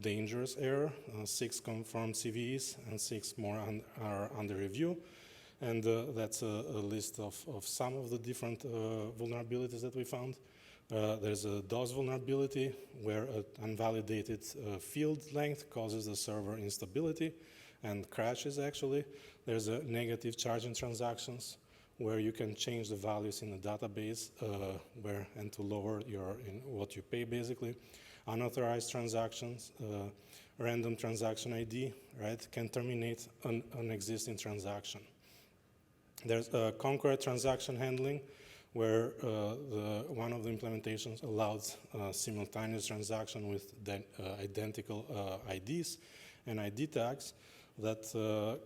dangerous error, 6 come from CVEs, and 6 more are under review. And that's a list of some of the different vulnerabilities that we found. There's a DOS vulnerability where an unvalidated field length causes the server instability and crashes actually. There's a negative charging transactions where you can change the values in the database and to lower what you pay basically. Unauthorized transactions, random transaction ID, right, can terminate an existing transaction. There's concurrent transaction handling, where one of the implementations allows simultaneous transaction with identical IDs and ID tags that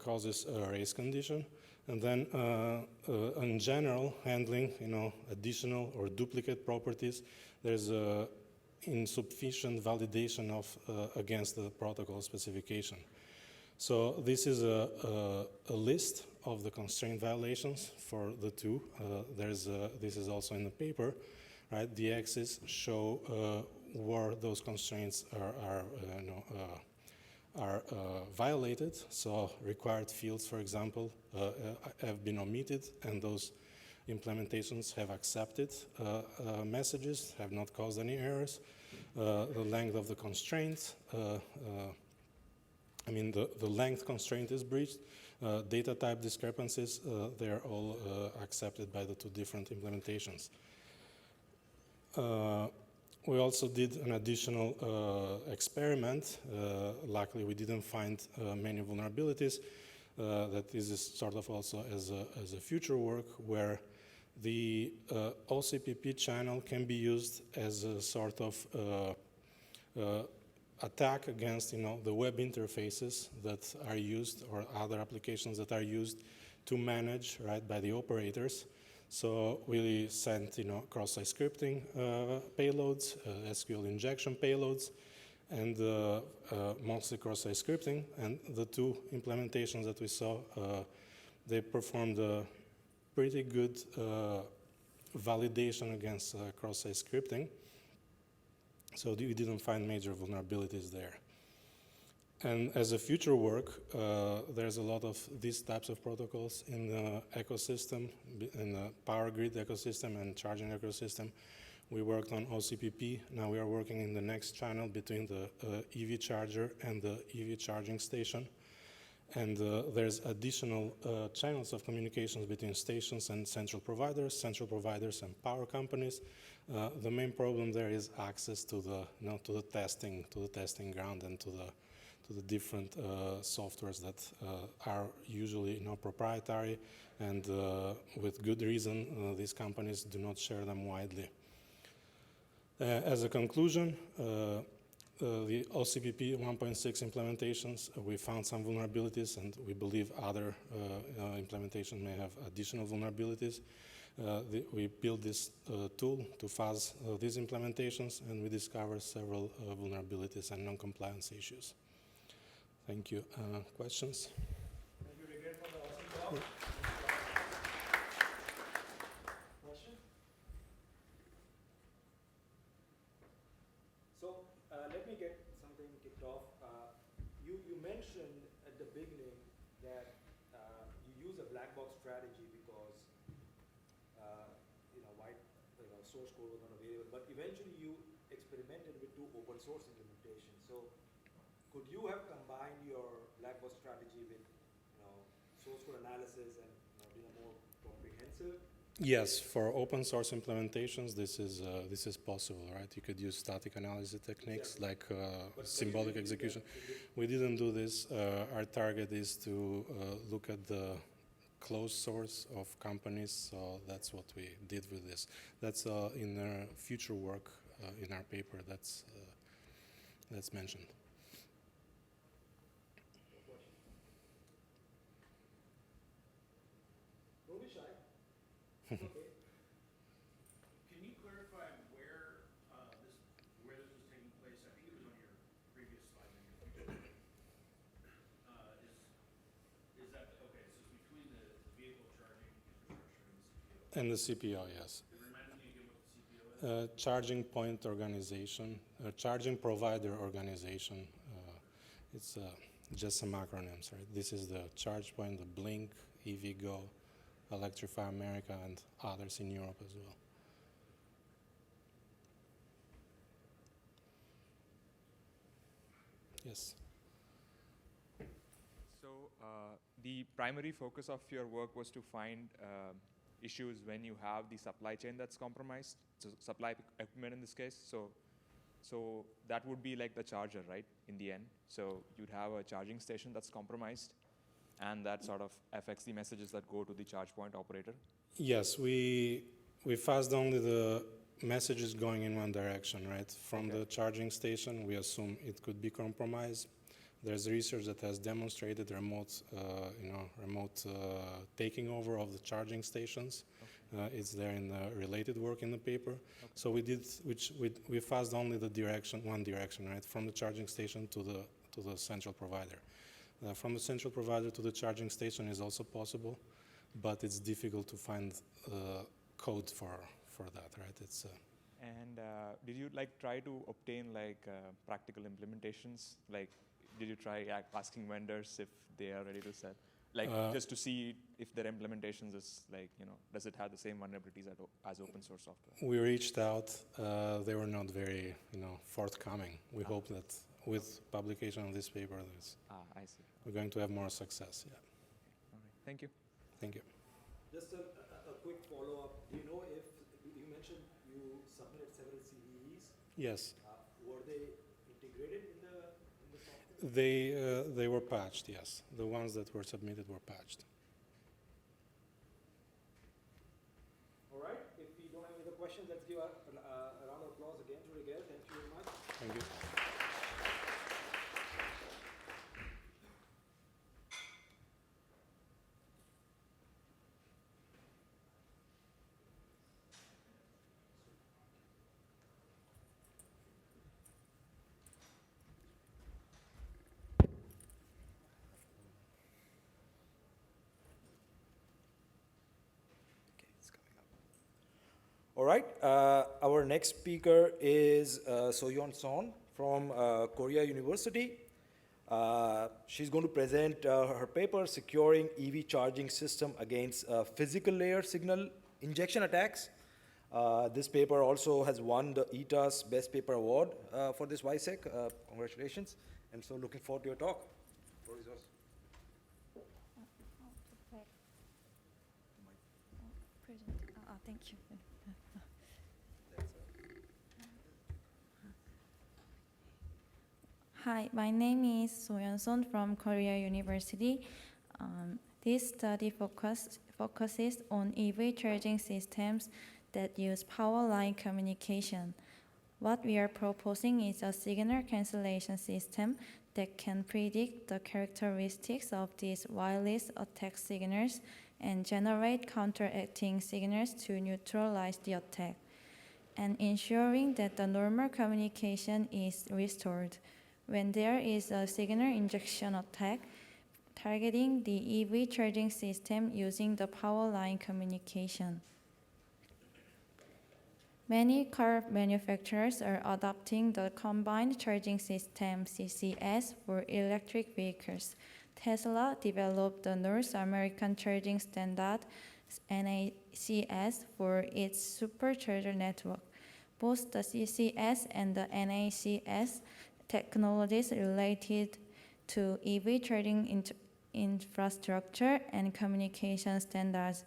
causes a race condition. And then in general, handling additional or duplicate properties, there's insufficient validation of against the protocol specification. So this is a list of the constraint violations for the two. This is also in the paper, right? The axes show where those constraints are violated. So required fields, for example, have been omitted, and those implementations have accepted messages, have not caused any errors. The length of the constraints, the length constraint is breached. Data type discrepancies, they're all accepted by the two different implementations. We also did an additional experiment. Luckily, we didn't find many vulnerabilities. That is sort of also as a future work where the OCPP channel can be used as a sort of attack against the web interfaces that are used or other applications that are used to manage by the operators. So we sent cross-site scripting payloads, SQL injection payloads, and mostly cross-site scripting. And the two implementations that we saw, they performed a pretty good validation against cross-site scripting. So we didn't find major vulnerabilities there. And as a future work, there's a lot of these types of protocols in the ecosystem, in the power grid ecosystem and charging ecosystem. We worked on OCPP. Now we are working in the next channel between the EV charger and the EV charging station. And there's additional channels of communications between stations and central providers and power companies. The main problem there is access to the testing ground and to the different softwares that are usually proprietary, and with good reason these companies do not share them widely. As a conclusion, the OCPP 1.6 implementations, we found some vulnerabilities, and we believe other implementations may have additional vulnerabilities. We built this tool to fuzz these implementations, and we discovered several vulnerabilities and non-compliance issues. Thank you. Questions? Thank you again for the awesome talk. Question? So let me get something kicked off. You mentioned at the beginning that you use a black box strategy because source code was not available, but eventually you experimented with two open source implementations. So could you have combined your black box strategy with source code analysis and being more comprehensive? Yes, for open source implementations, this is possible, right? You could use static analysis techniques like symbolic execution. We didn't do this. Our target is to look at the closed source of companies, so that's what we did with this. That's in our future work in our paper. That's mentioned. Okay. Can you clarify where this was taking place? I think it was on your previous slide. Is that okay? So it's between the vehicle charging infrastructure and the CPO. And the CPO, yes. And remind me again what the CPO is. Charging point organization, charging provider organization. It's just some acronyms, right? This is the charge point, the Blink, EVgo, Electrify America, and others in Europe as well. Yes. So the primary focus of your work was to find issues when you have the supply chain that's compromised, so supply equipment in this case. So that would be like the charger, right, in the end. So you'd have a charging station that's compromised, and that sort of affects the messages that go to the charge point operator. Yes, we fast only the messages going in one direction, right? From the charging station, we assume it could be compromised. There's research that has demonstrated remote taking over of the charging stations. It's there in the related work in the paper. Okay. So we fast only the one direction, right? From the charging station to the central provider. From the central provider to the charging station is also possible, but it's difficult to find code for that, right? It's. And did you try to obtain practical implementations? Did you try asking vendors if they are ready to sell? Just to see if their implementations is does it have the same vulnerabilities as open source software? We reached out. They were not very, forthcoming. We hope that with publication of this paper, I see. We're going to have more success. Yeah. All right. Thank you. Thank you. Just a quick follow-up. Do you know if you mentioned you submitted several CVEs? Yes. Were they integrated in the software? They were patched. Yes, the ones that were submitted were patched. All right. If we don't have any other questions, let's give a round of applause again to Rigel. Thank you very much. Thank you. All right, our next speaker is Soyeon Son from Korea University. She's going to present her paper, Securing EV Charging System Against Physical Layer Signal Injection Attacks. This paper also has won the ETAS Best Paper Award for this VehicleSec. Congratulations. And so looking forward to your talk. The floor is yours. Thank you. Hi, my name is Soyeon Son from Korea University. This study focuses on EV charging systems that use power line communication. What we are proposing is a signal cancellation system that can predict the characteristics of these wireless attack signals and generate counteracting signals to neutralize the attack, and ensuring that the normal communication is restored when there is a signal injection attack targeting the EV charging system using the power line communication. Many car manufacturers are adopting the Combined Charging System (CCS) for electric vehicles. Tesla developed the North American Charging Standard (NACS) for its supercharger network. Both the CCS and the NACS technologies related to EV charging infrastructure and communication standards.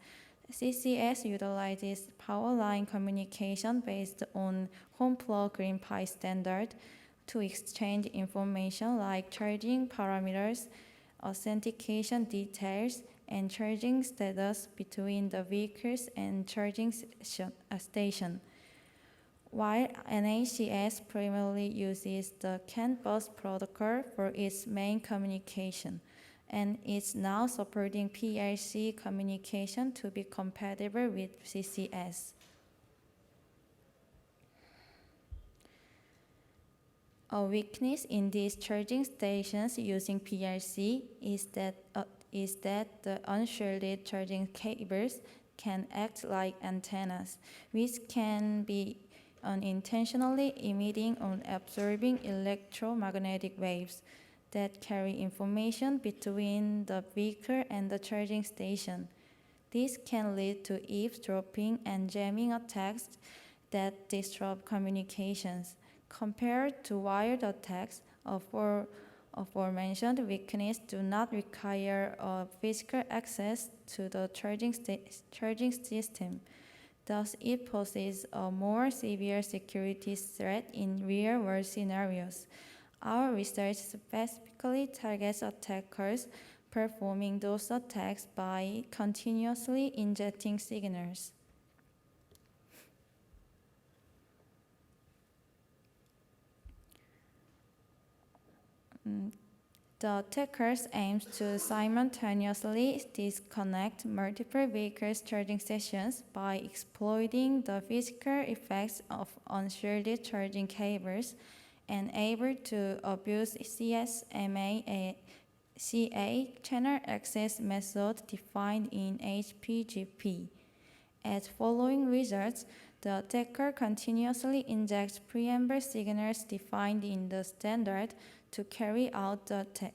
CCS utilizes power line communication based on home plug green pi standard to exchange information like charging parameters, authentication details, and charging status between the vehicles and charging station. While NACS primarily uses the CAN bus protocol for its main communication, and is now supporting PLC communication to be compatible with CCS. A weakness in these charging stations using PLC is that the unshielded charging cables can act like antennas, which can be unintentionally emitting or absorbing electromagnetic waves that carry information between the vehicle and the charging station. This can lead to eavesdropping and jamming attacks that disrupt communications. Compared to wired attacks, aforementioned weaknesses do not require physical access to the charging system. Thus, it poses a more severe security threat in real-world scenarios. Our research specifically targets attackers performing those attacks by continuously injecting signals. The attackers aim to simultaneously disconnect multiple vehicles' charging sessions by exploiting the physical effects of unshielded charging cables and able to abuse CSMA channel access method defined in HPGP. As following results, the attacker continuously injects preamble signals defined in the standard to carry out the attack.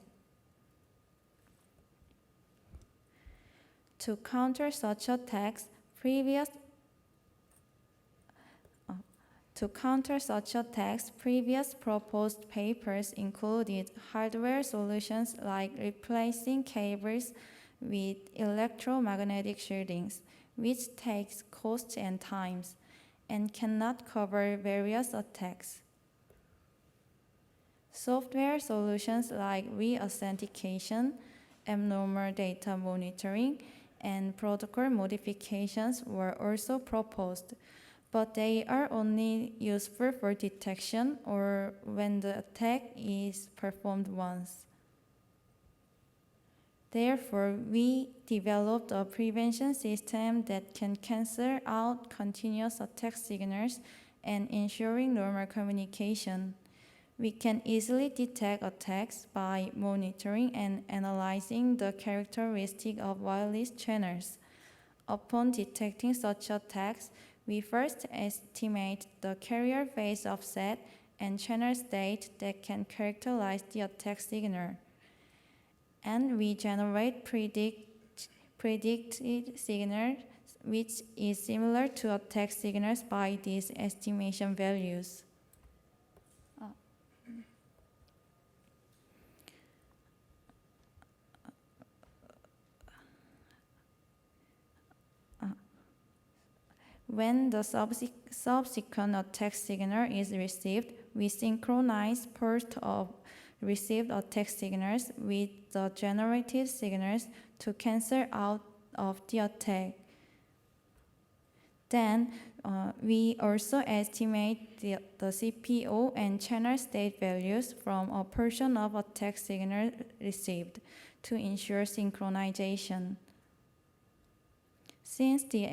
To counter such attacks, previous proposed papers included hardware solutions like replacing cables with electromagnetic shieldings, which takes cost and times, and cannot cover various attacks. Software solutions like re-authentication, abnormal data monitoring, and protocol modifications were also proposed, but they are only useful for detection or when the attack is performed once. Therefore, we developed a prevention system that can cancel out continuous attack signals and ensuring normal communication. We can easily detect attacks by monitoring and analyzing the characteristics of wireless channels. Upon detecting such attacks, we first estimate the carrier phase offset and channel state that can characterize the attack signal. And we generate predicted signals, which is similar to attack signals by these estimation values. When the subsequent attack signal is received, we synchronize pairs of received attack signals with the generated signals to cancel out of the attack. Then we also estimate the CPO and channel state values from a portion of attack signal received to ensure synchronization. Since the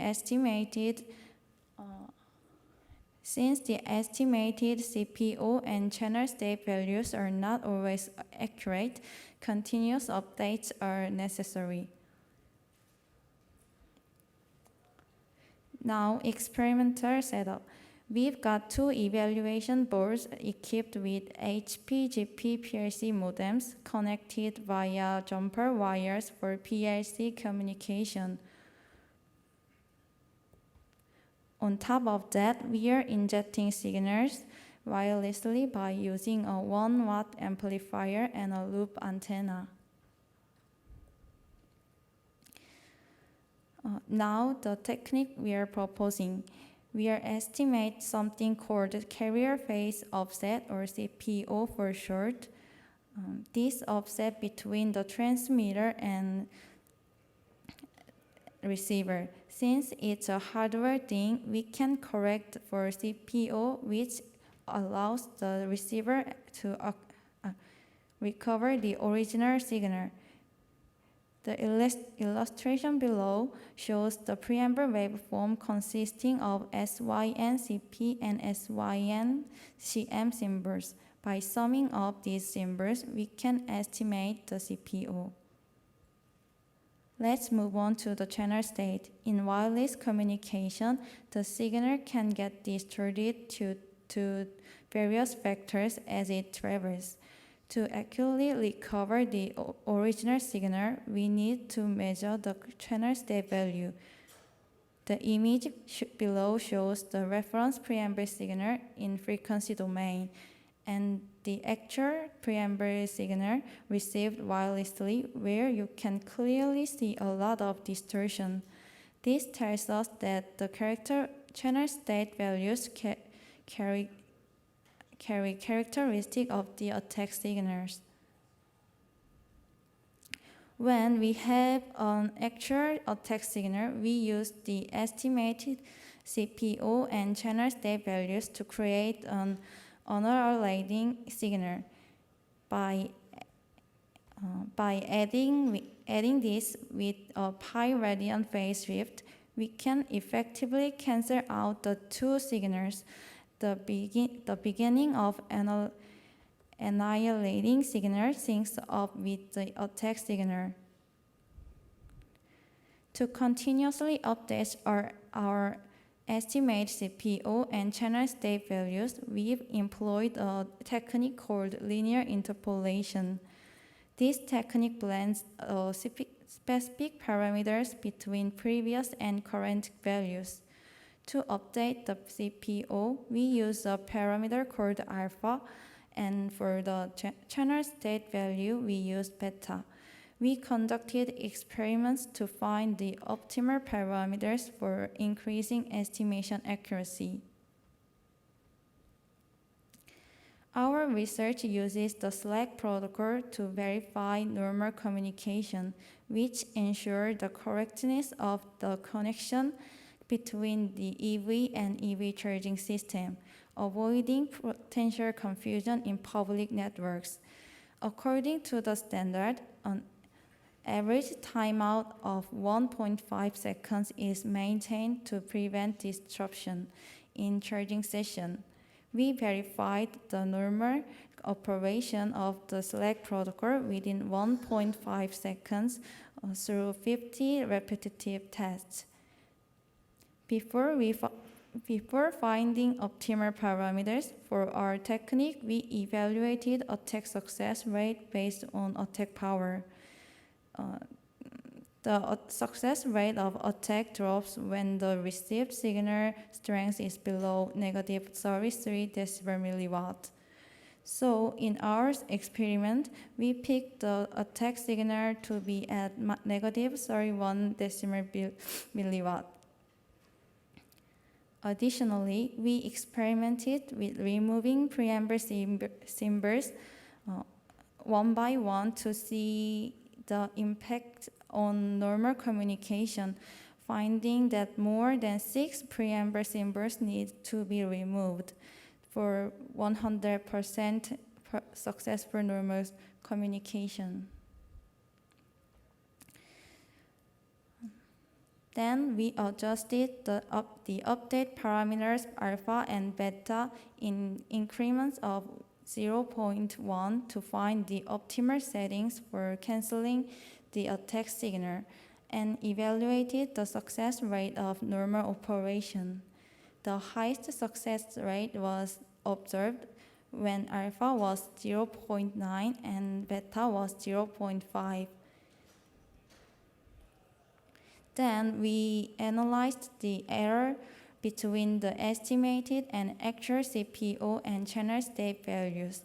estimated CPO and channel state values are not always accurate, continuous updates are necessary. Now, experimental setup. We've got 2 evaluation boards equipped with HPGP PLC modems connected via jumper wires for PLC communication. On top of that, we are injecting signals wirelessly by using a 1-watt amplifier and a loop antenna. Now, the technique we are proposing. We are estimate something called carrier phase offset, or CPO for short. This offset between the transmitter and receiver. Since it's a hardware thing, we can correct for CPO, which allows the receiver to recover the original signal. The illustration below shows the preamble waveform consisting of SYNCP and SYNCM symbols. By summing up these symbols, we can estimate the CPO. Let's move on to the channel state. In wireless communication, the signal can get distorted to various factors as it travels. To accurately recover the original signal, we need to measure the channel state value. The image below shows the reference preamble signal in frequency domain and the actual preamble signal received wirelessly, where you can clearly see a lot of distortion. This tells us that the channel state values carry characteristics of the attack signals. When we have an actual attack signal, we use the estimated CPO and channel state values to create an annualizing signal. By adding this with a pi radian phase shift, we can effectively cancel out the two signals. The beginning of annihilating signal syncs up with the attack signal. To continuously update our estimate CPO and channel state values, we've employed a technique called linear interpolation. This technique blends specific parameters between previous and current values. To update the CPO, we use a parameter called alpha, and for the channel state value, we use beta. We conducted experiments to find the optimal parameters for increasing estimation accuracy. Our research uses the Slack protocol to verify normal communication, which ensures the correctness of the connection between the EV and EV charging system, avoiding potential confusion in public networks. According to the standard, an average timeout of 1.5 seconds is maintained to prevent disruption in charging session. We verified the normal operation of the Slack protocol within 1.5 seconds through 50 repetitive tests. Before finding optimal parameters for our technique, we evaluated attack success rate based on attack power. The success rate of attack drops when the received signal strength is below negative 33 decibel milliwatt. So in our experiment, we picked the attack signal to be at negative 31 decibel milliwatt. Additionally, we experimented with removing preamble symbols one by one to see the impact on normal communication, finding that more than 6 preamble symbols need to be removed for 100% successful normal communication. Then we adjusted the update parameters alpha and beta in increments of 0.1 to find the optimal settings for canceling the attack signal and evaluated the success rate of normal operation. The highest success rate was observed when alpha was 0.9 and beta was 0.5. Then we analyzed the error between the estimated and actual CPO and channel state values.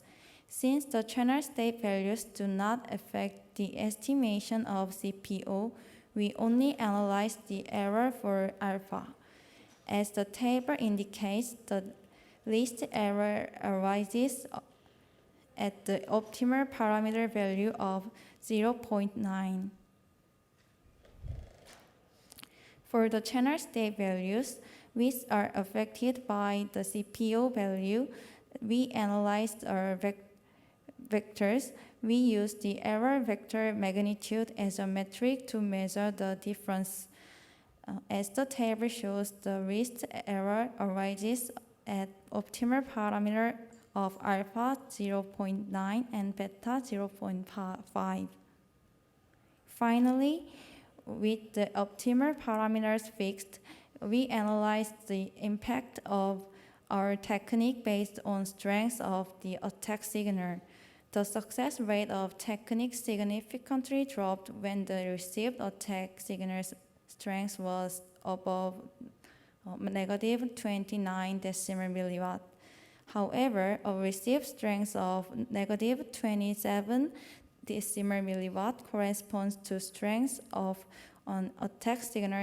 Since the channel state values do not affect the estimation of CPO, we only analyzed the error for alpha. As the table indicates, the least error arises at the optimal parameter value of 0.9. For the channel state values, which are affected by the CPO value, we analyzed a vectors, we use the error vector magnitude as a metric to measure the difference. As the table shows, the least error arises at optimal parameter of alpha 0.9 and beta 0.5. Finally, with the optimal parameters fixed, we analyzed the impact of our technique based on strength of the attack signal. The success rate of technique significantly dropped when the received attack signal's strength was above negative 29 decimal milliwatt. However, a received strength of negative 27 decimal milliwatt corresponds to strength of an attack signal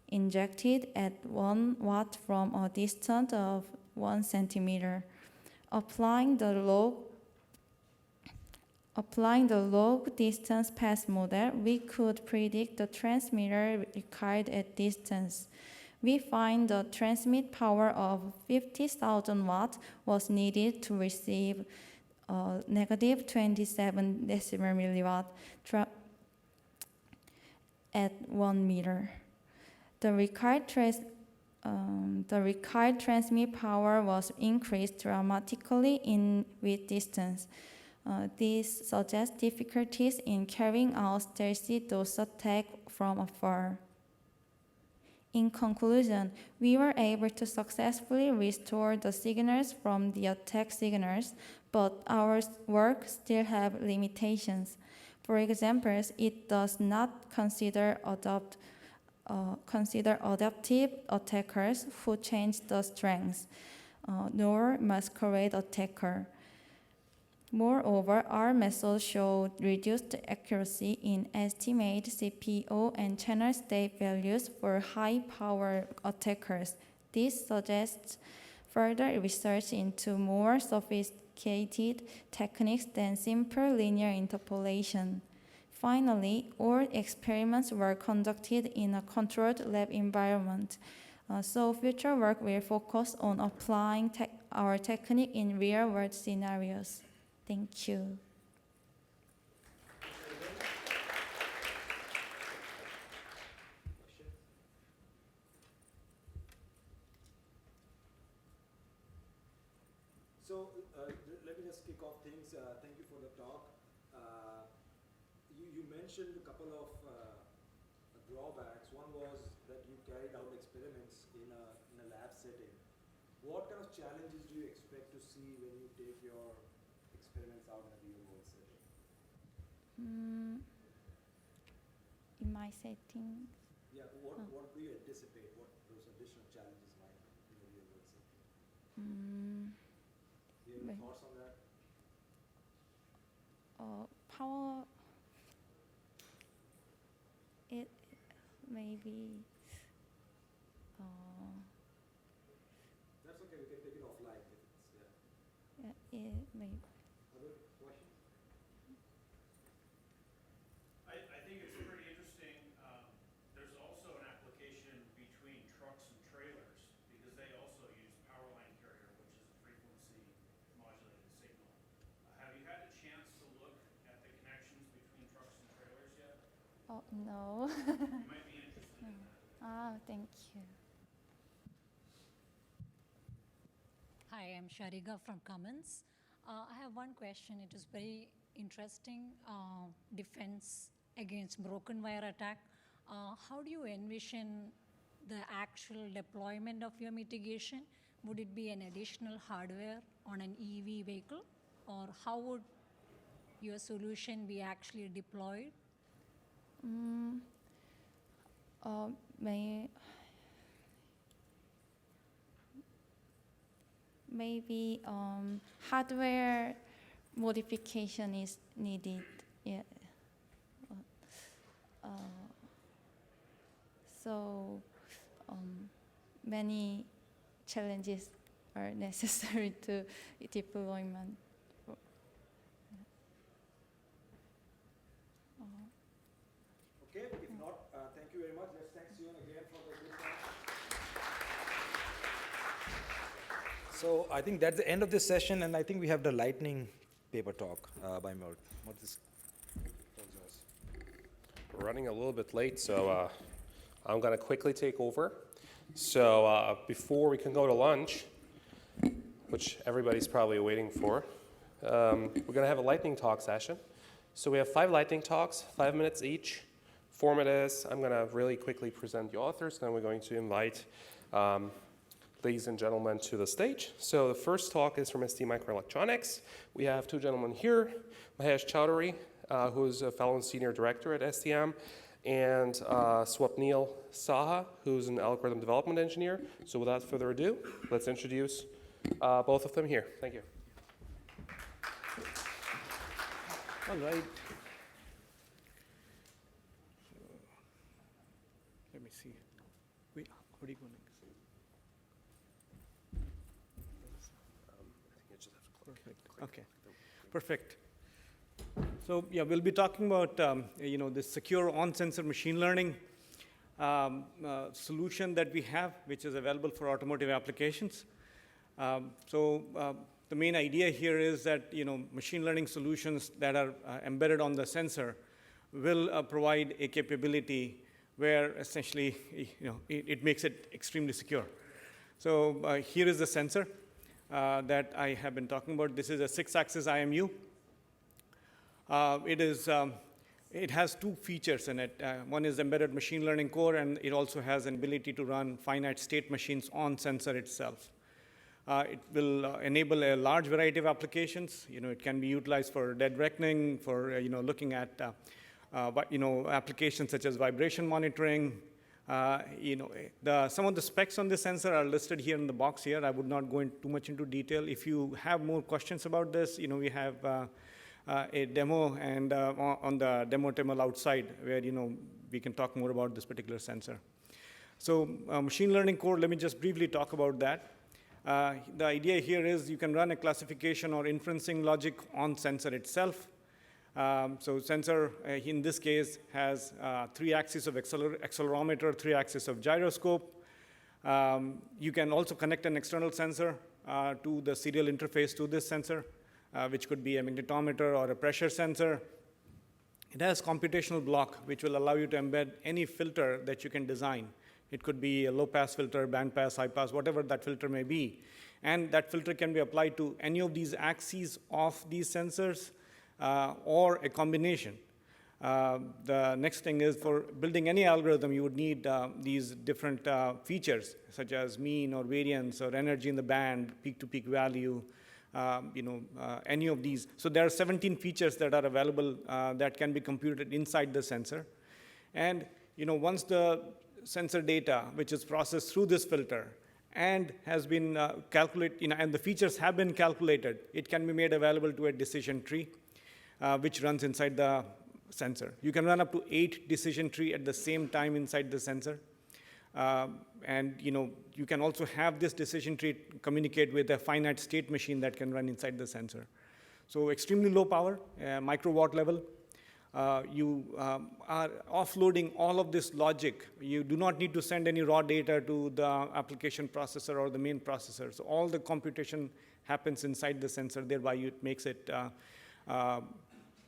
injected at 1 watt from a distance of 1 centimeter. Applying the log distance path model, we could predict the transmitter required at distance. We find the transmit power of 50,000 watts was needed to receive negative 27 decimal milliwatt at 1 meter. The required transmit power was increased dramatically with distance. This suggests difficulties in carrying out stealthy DOS attack from afar. In conclusion, we were able to successfully restore the signals from the attack signals, but our work still have limitations. For example, it does not consider adaptive attackers who change the strengths, nor masquerade attacker. Moreover, our methods showed reduced accuracy in estimate CPO and channel state values for high-power attackers. This suggests further research into more sophisticated techniques than simple linear interpolation. Finally, all experiments were conducted in a controlled lab environment. So future work will focus on applying our technique in real-world scenarios. Thank you. So let me just kick off things. Thank you for the talk. You mentioned a couple of drawbacks. One was that you carried out experiments in a lab setting. What kind of challenges do you expect to see when you take your experiments out in a real world setting? In my setting. Yeah, what do you anticipate? What those additional challenges might be in a real world setting? Do you have any thoughts on that? Power. It maybe. That's okay. We can take it offline if it's there. It may. Other questions? I think it's pretty interesting. There's also an application between trucks and trailers because they also use power line carrier, which is a frequency modulated signal. Have you had a chance to look at the connections between trucks and trailers yet? Oh, no. You might be interested in that. Thank you. Hi, I'm Shariga from Cummins. I have one question. It is very interesting, defense against broken wire attack. How do you envision the actual deployment of your mitigation? Would it be an additional hardware on an EV vehicle? Or how would your solution be actually deployed? Maybe hardware modification is needed. Yeah. So many challenges are necessary to deployment. Okay, if not, thank you very much. Let's thank Sion again for the good talk. So I think that's the end of this session, and I think we have the lightning paper talk by Mort. We're running a little bit late, so I'm going to quickly take over. So before we can go to lunch, which everybody's probably waiting for, we're going to have a lightning talk session. So we have 5 lightning talks, 5 minutes each. Format is, I'm going to really quickly present the authors, then we're going to invite ladies and gentlemen to the stage. So the first talk is from ST Microelectronics. We have 2 gentlemen here, Mahesh Chowdhury, who's a fellow and senior director at STM, and Swapnil Saha, who's an algorithm development engineer. So without further ado, let's introduce both of them here. Thank you. All right. Let me see. Wait, what are you going next? Perfect. Okay. Perfect. So yeah, we'll be talking about this secure on-sensor machine learning solution that we have, which is available for automotive applications. The main idea here is that machine learning solutions that are embedded on the sensor will provide a capability where essentially it makes it extremely secure. So here is the sensor that I have been talking about. This is a 6-axis IMU. It has 2 features in it. One is embedded machine learning core, and it also has an ability to run finite state machines on sensor itself. It will enable a large variety of applications. It can be utilized for dead reckoning, for looking at applications such as vibration monitoring. Some of the specs on the sensor are listed here in the box here. I would not go too much into detail. If you have more questions about this, we have a demo and on the demo table outside where we can talk more about this particular sensor. So machine learning core, let me just briefly talk about that. The idea here is you can run a classification or inferencing logic on sensor itself. So sensor, in this case, has 3 axes of accelerometer, 3 axes of gyroscope. You can also connect an external sensor to the serial interface to this sensor, which could be a magnetometer or a pressure sensor. It has computational block, which will allow you to embed any filter that you can design. It could be a low-pass filter, band-pass, high-pass, whatever that filter may be. And that filter can be applied to any of these axes of these sensors or a combination. The next thing is for building any algorithm, you would need these different features, such as mean or variance or energy in the band, peak-to-peak value, any of these. So there are 17 features that are available that can be computed inside the sensor. And once the sensor data, which is processed through this filter and has been calculated, and the features have been calculated, it can be made available to a decision tree, which runs inside the sensor. You can run up to 8 decision tree at the same time inside the sensor. And you can also have this decision tree communicate with a finite state machine that can run inside the sensor. So extremely low power, microwatt level. You are offloading all of this logic. You do not need to send any raw data to the application processor or the main processor. So all the computation happens inside the sensor, thereby it makes it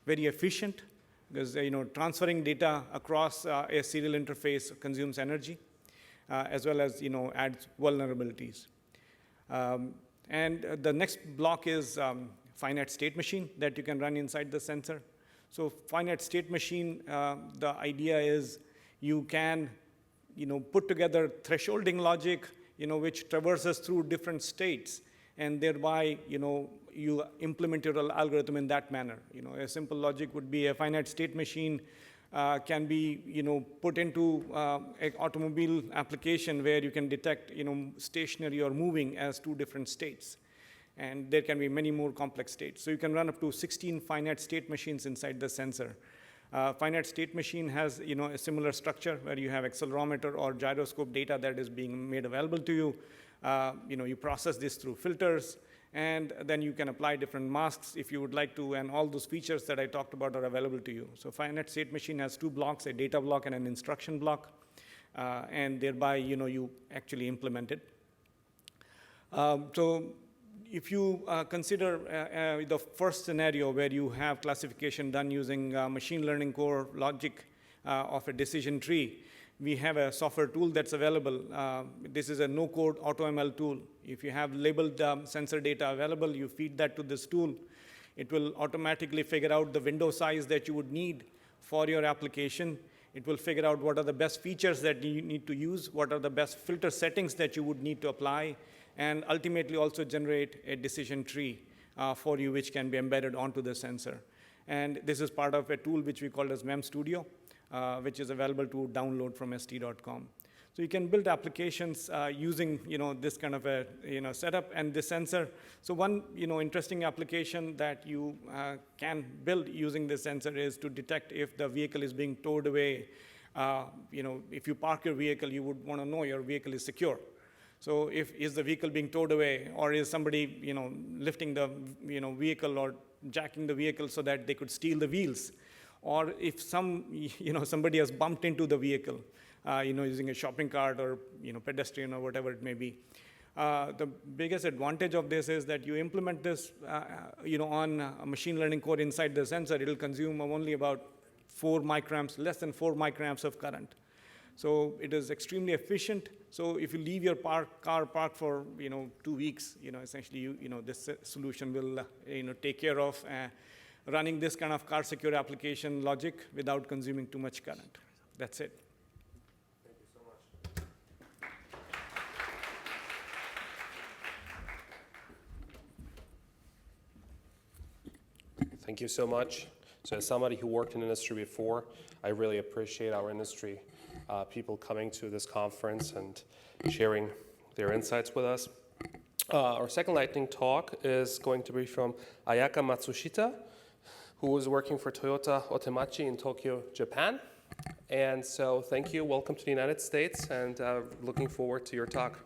very efficient, because transferring data across a serial interface consumes energy, as well as adds vulnerabilities. And the next block is finite state machine that you can run inside the sensor. So finite state machine, the idea is you can put together thresholding logic which traverses through different states, and thereby you implement your algorithm in that manner. A simple logic would be a finite state machine can be put into an automobile application where you can detect stationary or moving as 2 different states. And there can be many more complex states. So you can run up to 16 finite state machines inside the sensor. Finite state machine has a similar structure where you have accelerometer or gyroscope data that is being made available to you. You process this through filters, and then you can apply different masks if you would like to, and all those features that I talked about are available to you. So finite state machine has 2 blocks, a data block and an instruction block, and thereby you actually implement it. So if you consider the first scenario where you have classification done using machine learning core logic of a decision tree, we have a software tool that's available. This is a no-code AutoML tool. If you have labeled sensor data available, you feed that to this tool. It will automatically figure out the window size that you would need for your application. It will figure out what are the best features that you need to use, what are the best filter settings that you would need to apply, and ultimately also generate a decision tree for you, which can be embedded onto the sensor. And this is part of a tool which we call as MEM Studio, which is available to download from st.com. So you can build applications using this kind of a setup and this sensor. So one interesting application that you can build using this sensor is to detect if the vehicle is being towed away. If you park your vehicle, you would want to know your vehicle is secure. So is the vehicle being towed away, or is somebody lifting the vehicle or jacking the vehicle so that they could steal the wheels? Or if somebody has bumped into the vehicle, using a shopping cart or pedestrian or whatever it may be. The biggest advantage of this is that you implement this on a machine learning core inside the sensor. It'll consume only about 4 microamps, less than 4 microamps of current. So it is extremely efficient. So if you leave your car parked for 2 weeks, essentially this solution will take care of running this kind of car secure application logic without consuming too much current. That's it. Thank you so much. Thank you so much. So as somebody who worked in industry before, I really appreciate our industry people coming to this conference and sharing their insights with us. Our second lightning talk is going to be from Ayaka Matsushita, who is working for Toyota Otemachi in Tokyo, Japan. And so thank you, welcome to the United States, and looking forward to your talk.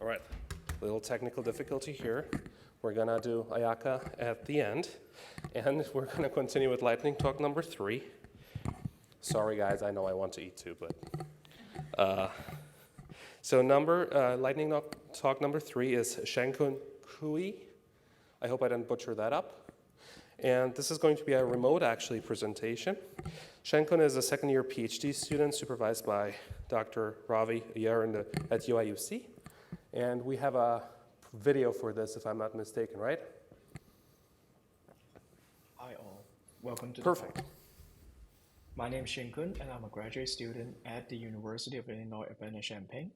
All right, little technical difficulty here. We're gonna do Ayaka at the end, and we're gonna continue with lightning talk number 3. Sorry guys, I know I want to eat too, but. So lightning talk number 3 is Shenkun Kui. I hope I didn't butcher that up. And this is going to be a remote, actually, presentation. Shenkun is a second-year PhD student supervised by Dr. Ravi Iyer at UIUC. And we have a video for this, if I'm not mistaken, right? Hi all, welcome to Perfect. the talk. My name is Shenkun, and I'm a graduate student at the University of Illinois Urbana-Champaign.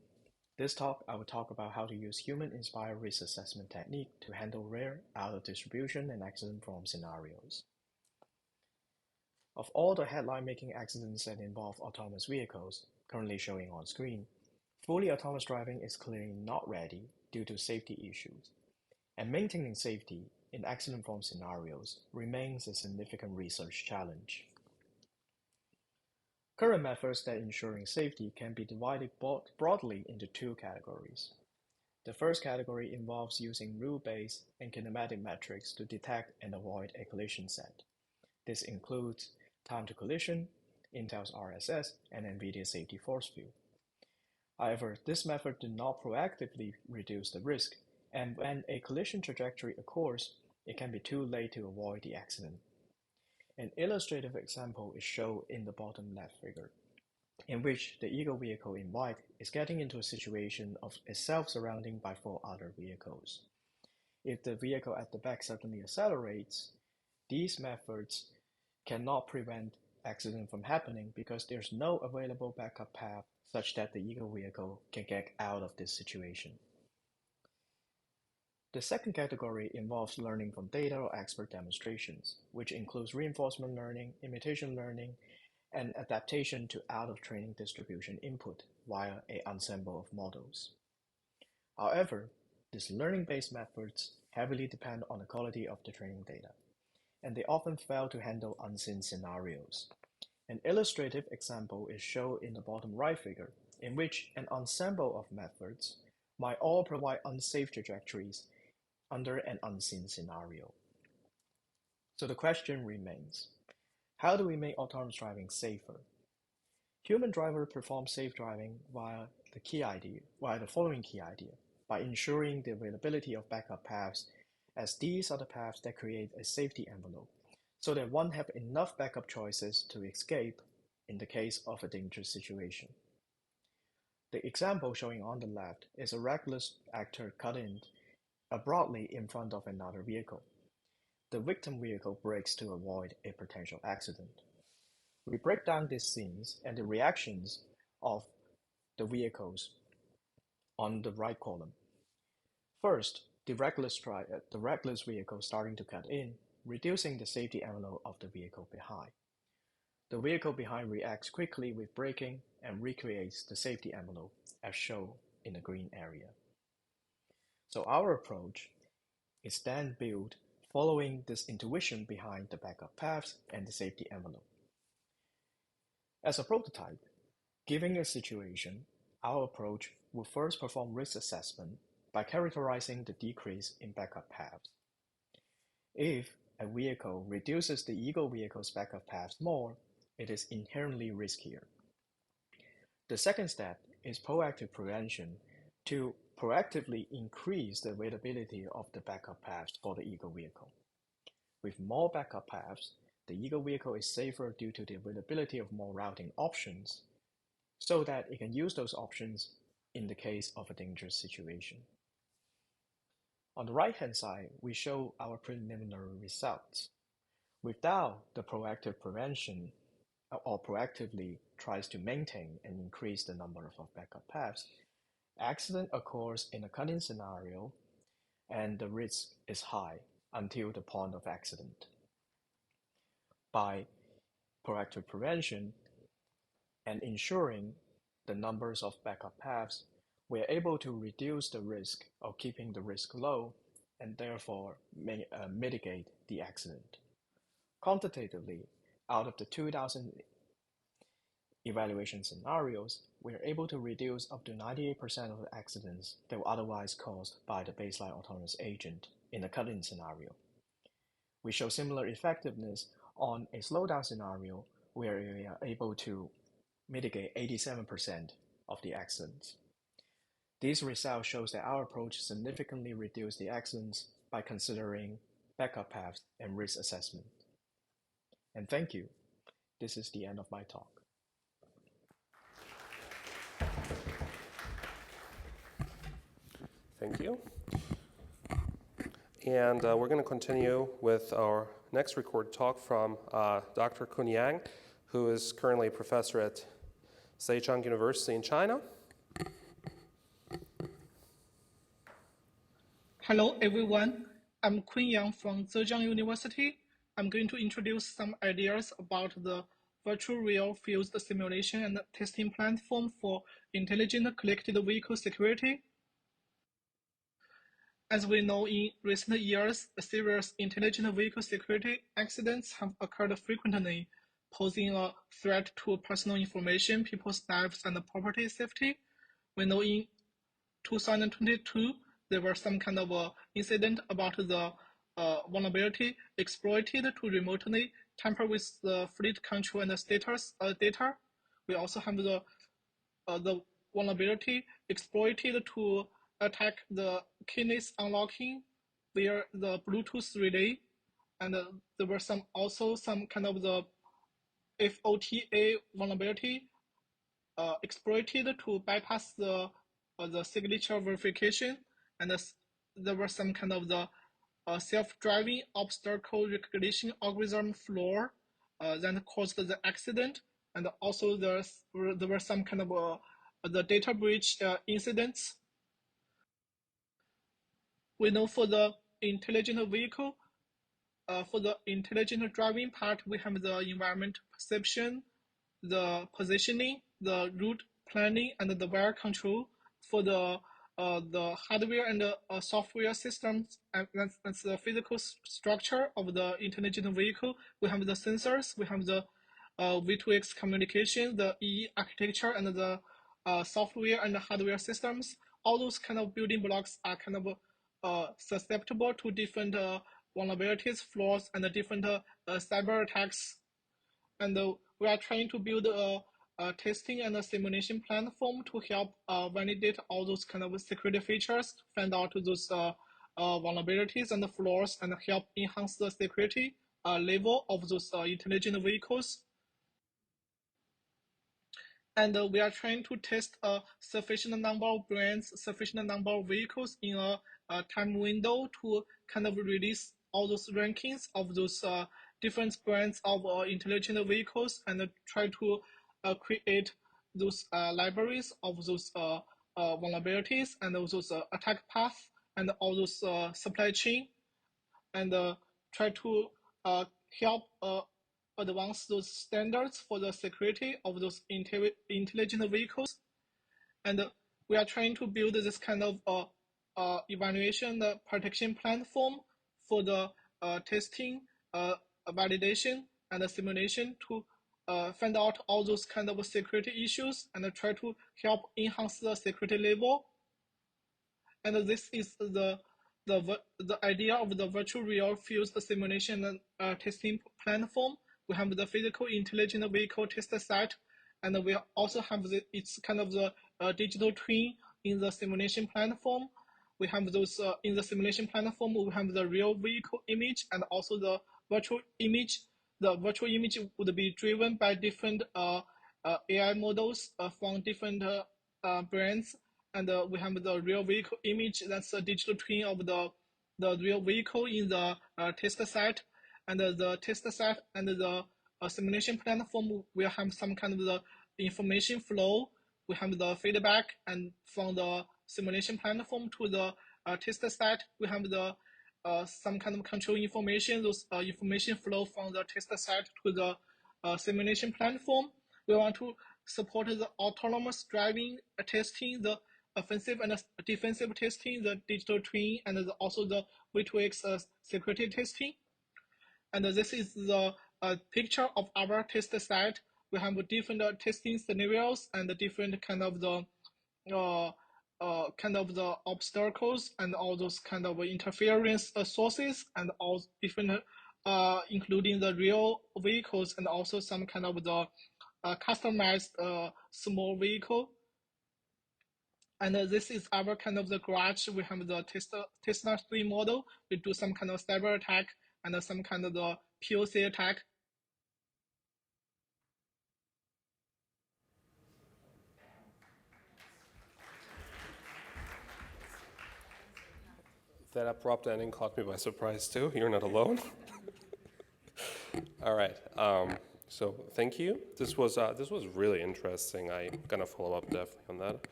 This talk, I will talk about how to use human-inspired risk assessment technique to handle rare, out-of-distribution, and accident-prone scenarios. Of all the headline-making accidents that involve autonomous vehicles, currently showing on screen, fully autonomous driving is clearly not ready due to safety issues, and maintaining safety in accident-prone scenarios remains a significant research challenge. Current methods that ensuring safety can be divided broadly into 2 categories. The first category involves using rule-based and kinematic metrics to detect and avoid a collision set. This includes time to collision, Intel's RSS, and NVIDIA safety force field. However, this method does not proactively reduce the risk, and when a collision trajectory occurs, it can be too late to avoid the accident. An illustrative example is shown in the bottom left figure, in which the ego vehicle in white is getting into a situation of itself surrounded by 4 other vehicles. If the vehicle at the back suddenly accelerates, these methods cannot prevent accident from happening because there's no available backup path such that the ego vehicle can get out of this situation. The second category involves learning from data or expert demonstrations, which includes reinforcement learning, imitation learning, and adaptation to out-of-training distribution input via an ensemble of models. However, these learning-based methods heavily depend on the quality of the training data, and they often fail to handle unseen scenarios. An illustrative example is shown in the bottom right figure, in which an ensemble of methods might all provide unsafe trajectories under an unseen scenario. So the question remains, how do we make autonomous driving safer? Human driver perform safe driving via the following key idea, by ensuring the availability of backup paths, as these are the paths that create a safety envelope, so that one have enough backup choices to escape in the case of a dangerous situation. The example showing on the left is a reckless actor cut in abruptly in front of another vehicle. The victim vehicle brakes to avoid a potential accident. We break down these scenes and the reactions of the vehicles on the right column. First, the reckless vehicle starting to cut in, reducing the safety envelope of the vehicle behind. The vehicle behind reacts quickly with braking and recreates the safety envelope as shown in the green area. So our approach is then built following this intuition behind the backup paths and the safety envelope. As a prototype, given a situation, our approach will first perform risk assessment by characterizing the decrease in backup paths. If a vehicle reduces the ego vehicle's backup paths more, it is inherently riskier. The second step is proactive prevention to proactively increase the availability of the backup paths for the ego vehicle. With more backup paths, the ego vehicle is safer due to the availability of more routing options, so that it can use those options in the case of a dangerous situation. On the right-hand side, we show our preliminary results. Without the proactive prevention, or proactively tries to maintain and increase the number of backup paths, accident occurs in a cut-in scenario, and the risk is high until the point of accident. By proactive prevention and ensuring the numbers of backup paths, we are able to reduce the risk or keeping the risk low and therefore mitigate the accident. Quantitatively, out of the 2,000 evaluation scenarios, we are able to reduce up to 98% of the accidents that were otherwise caused by the baseline autonomous agent in a cut-in scenario. We show similar effectiveness on a slowdown scenario where we are able to mitigate 87% of the accidents. These results show that our approach significantly reduced the accidents by considering backup paths and risk assessment. And thank you. This is the end of my talk. Thank you. And we're going to continue with our next recorded talk from Dr. Kun Yang, who is currently a professor at Zhejiang University in China. Hello, everyone. I'm Kun Yang from Zhejiang University. I'm going to introduce some ideas about the virtual real field simulation and testing platform for intelligent connected vehicle security. As we know, in recent years, serious intelligent vehicle security accidents have occurred frequently, posing a threat to personal information, people's lives, and property safety. We know in 2022, there were some kind of incident about the vulnerability exploited to remotely tamper with the fleet control and status data. We also have the vulnerability exploited to attack the keyless unlocking via the Bluetooth relay, and there were also some kind of the FOTA vulnerability exploited to bypass the signature verification, and there were some kind of the self-driving obstacle recognition algorithm flaw that caused the accident, and also there were some kind of the data breach incidents. We know for the intelligent vehicle, for the intelligent driving part, we have the environment perception, the positioning, the route planning, and the wire control. For the hardware and the software systems, and that's the physical structure of the intelligent vehicle. We have the sensors, we have the V2X communication, the EE architecture, and the software and the hardware systems. All those kind of building blocks are kind of susceptible to different vulnerabilities, flaws, and different cyber attacks. And we are trying to build a testing and a simulation platform to help validate all those kind of security features, find out those vulnerabilities and the flaws, and help enhance the security level of those intelligent vehicles. And we are trying to test a sufficient number of brands, sufficient number of vehicles in a time window to kind of release all those rankings of those different brands of intelligent vehicles, and try to create those libraries of those vulnerabilities and those attack paths and all those supply chain, and try to help advance those standards for the security of those intelligent vehicles. And we are trying to build this kind of evaluation protection platform for the testing, validation, and simulation to find out all those kind of security issues and try to help enhance the security level. And this is the idea of the virtual real fused simulation and testing platform. We have the physical intelligent vehicle test set, and we also have it's kind of the digital twin in the simulation platform. We have those in the simulation platform. We have the real vehicle image and also the virtual image. The virtual image would be driven by different AI models from different brands, and we have the real vehicle image. That's a digital twin of the real vehicle in the test set. And the test set and the simulation platform will have some kind of the information flow. We have the feedback, and from the simulation platform to the test set, we have the some kind of control information. Those information flow from the test set to the simulation platform. We want to support the autonomous driving testing, the offensive and defensive testing, the digital twin, and also the V2X security testing. And this is the picture of our test set. We have different testing scenarios and different kind of the obstacles and all those kind of interference sources, and all different, including the real vehicles and also some kind of the customized small vehicle. And this is our kind of the garage. We have the Tesla 3 model. We do some kind of cyber attack and some kind of the POC attack. That abrupt ending caught me by surprise too. You're not alone. All right. So thank you. This was really interesting. I'm gonna follow up definitely on that.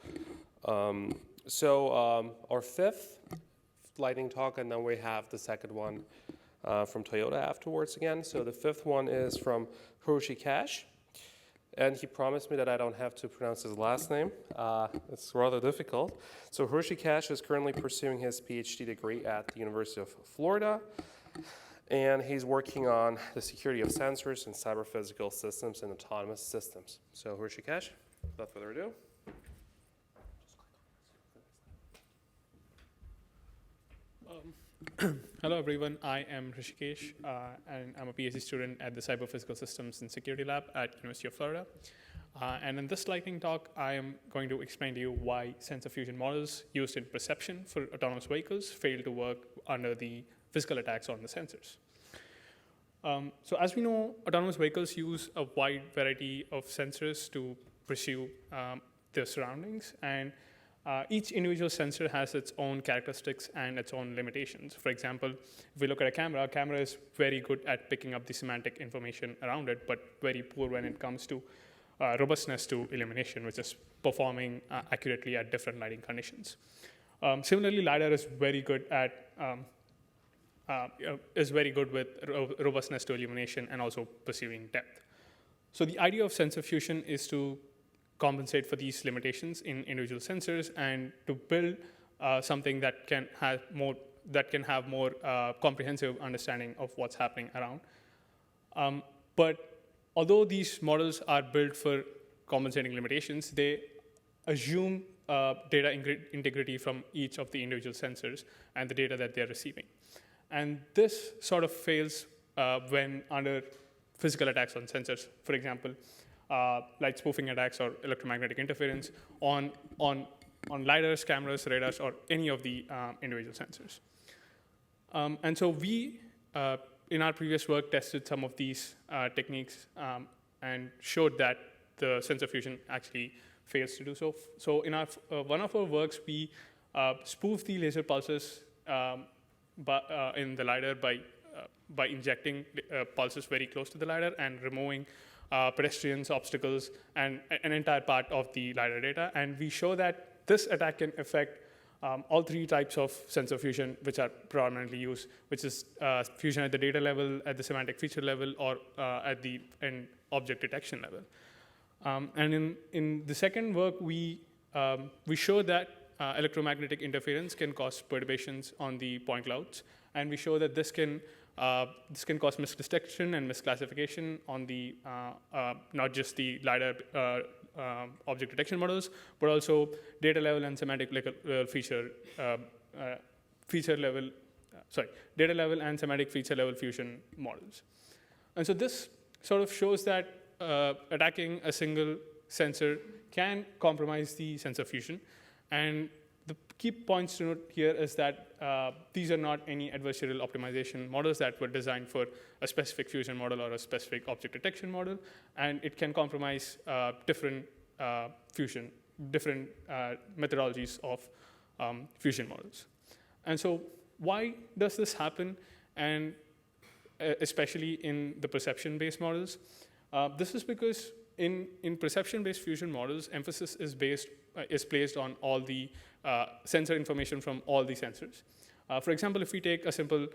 Our fifth lightning talk, and then we have the second one from Toyota afterwards again. So the fifth one is from Hiroshi Cash, and he promised me that I don't have to pronounce his last name. It's rather difficult. So Hiroshi Cash is currently pursuing his PhD degree at the University of Florida, and he's working on the security of sensors and cyber physical systems and autonomous systems. So Hiroshi Cash, without further ado. Hello everyone, I am Rishikesh, and I'm a PhD student at the Cyber Physical Systems and Security Lab at University of Florida. And in this lightning talk, I am going to explain to you why sensor fusion models used in perception for autonomous vehicles fail to work under the physical attacks on the sensors. So as we know, autonomous vehicles use a wide variety of sensors to pursue their surroundings, and each individual sensor has its own characteristics and its own limitations. For example, if we look at a camera is very good at picking up the semantic information around it, but very poor when it comes to robustness to illumination, which is performing accurately at different lighting conditions. Similarly, LiDAR is very good with robustness to illumination and also perceiving depth. So the idea of sensor fusion is to compensate for these limitations in individual sensors and to build something that can have more comprehensive understanding of what's happening around. But although these models are built for compensating limitations, they assume data integrity from each of the individual sensors and the data that they're receiving. And this sort of fails when under physical attacks on sensors, for example, like spoofing attacks or electromagnetic interference on LiDARs, cameras, radars, or any of the individual sensors. And so we, in our previous work, tested some of these techniques and showed that the sensor fusion actually fails to do so. So in one of our works, we spoofed the laser pulses in the LiDAR by injecting pulses very close to the LiDAR and removing pedestrians, obstacles, and an entire part of the LiDAR data. And we show that this attack can affect all three types of sensor fusion which are predominantly used, which is fusion at the data level, at the semantic feature level, or at the object detection level. And in the second work, we show that electromagnetic interference can cause perturbations on the point clouds, and we show that this can cause misdetection and misclassification on the not just the LiDAR object detection models, but also data level and semantic data level and semantic feature level fusion models. And so this sort of shows that attacking a single sensor can compromise the sensor fusion. And the key points to note here is that these are not any adversarial optimization models that were designed for a specific fusion model or a specific object detection model, and it can compromise different methodologies of fusion models. And so why does this happen, and especially in the perception-based models? This is because in perception-based fusion models, emphasis is placed on all the sensor information from all the sensors. For example, if we take a simple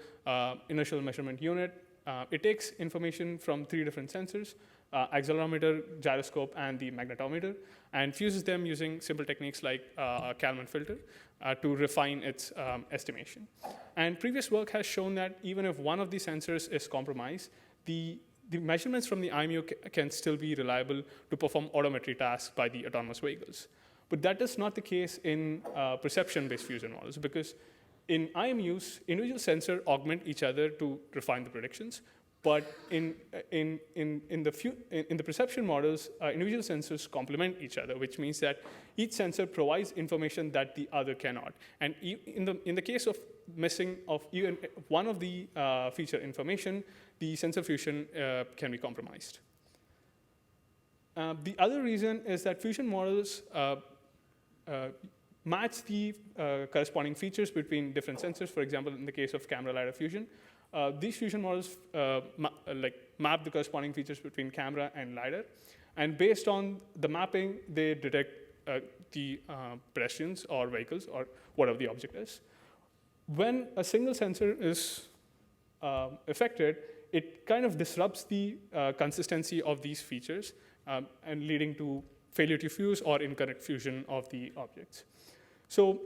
inertial measurement unit, it takes information from 3 different sensors, accelerometer, gyroscope, and the magnetometer, and fuses them using simple techniques like a Kalman filter to refine its estimation. And previous work has shown that even if one of the sensors is compromised, the measurements from the IMU can still be reliable to perform odometry tasks by the autonomous vehicles. But that is not the case in perception-based fusion models, because in IMUs, individual sensors augment each other to refine the predictions. But in the perception models, individual sensors complement each other, which means that each sensor provides information that the other cannot. And in the case of missing of even one of the feature information, the sensor fusion can be compromised. The other reason is that fusion models match the corresponding features between different sensors. For example, in the case of camera LiDAR fusion, these fusion models map the corresponding features between camera and LiDAR. And based on the mapping, they detect the pedestrians or vehicles or whatever the object is. When a single sensor is affected, it kind of disrupts the consistency of these features and leading to failure to fuse or incorrect fusion of the objects. So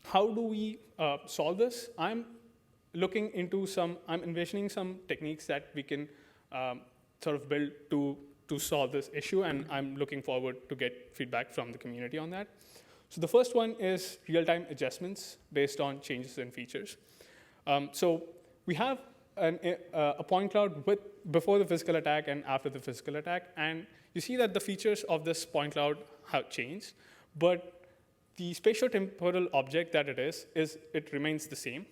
how do we solve this? I'm envisioning some techniques that we can sort of build to solve this issue, and I'm looking forward to get feedback from the community on that. So the first one is real-time adjustments based on changes in features. So we have a point cloud before the physical attack and after the physical attack, and you see that the features of this point cloud have changed, but the spatiotemporal object that it remains the same.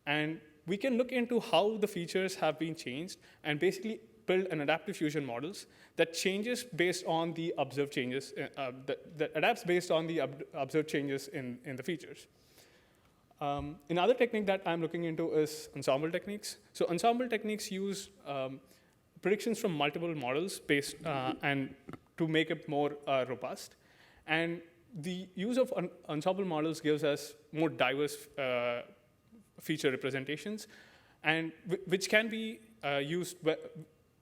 And we can look into how the features have been changed and basically build an adaptive fusion models that changes based on the observed changes, that adapts based on the observed changes in the features. Another technique that I'm looking into is ensemble techniques. So ensemble techniques use predictions from multiple models based and to make it more robust. And the use of ensemble models gives us more diverse feature representations, and which can be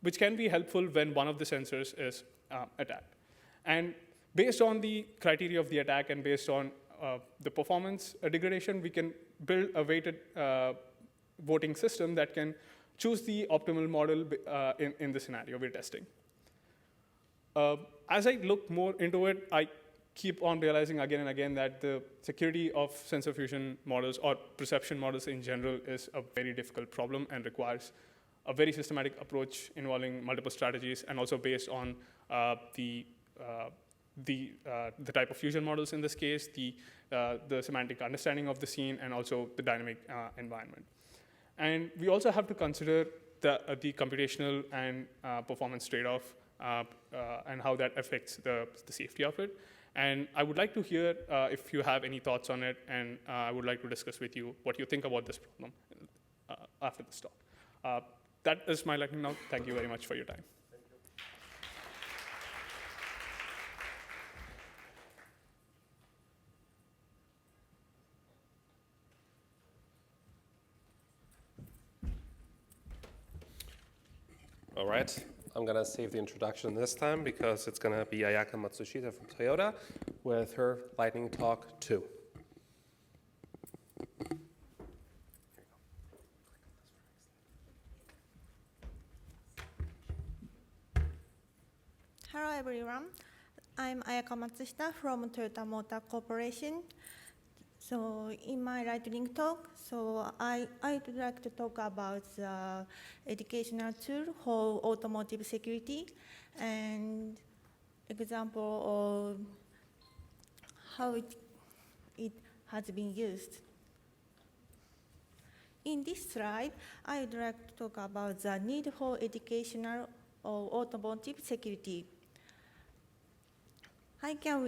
which can be helpful when one of the sensors is attacked. And based on the criteria of the attack and based on the performance degradation, we can build a weighted voting system that can choose the optimal model in the scenario we're testing. As I look more into it, I keep on realizing again and again that the security of sensor fusion models or perception models in general is a very difficult problem and requires a very systematic approach involving multiple strategies and also based on the type of fusion models in this case, the semantic understanding of the scene, and also the dynamic environment. And we also have to consider the computational and performance trade-off and how that affects the safety of it. And I would like to hear if you have any thoughts on it, and I would like to discuss with you what you think about this problem after this talk. That is my lightning round. Thank you very much for your time. All right, I'm gonna save the introduction this time because it's gonna be Ayaka Matsushita from Toyota with her lightning talk 2. Hello everyone, I'm Ayaka Matsushita from Toyota Motor Corporation. So in my lightning talk, I'd like to talk about the educational tool for automotive security and example of how it has been used. In this slide, I would like to talk about the need for educational or automotive security. How can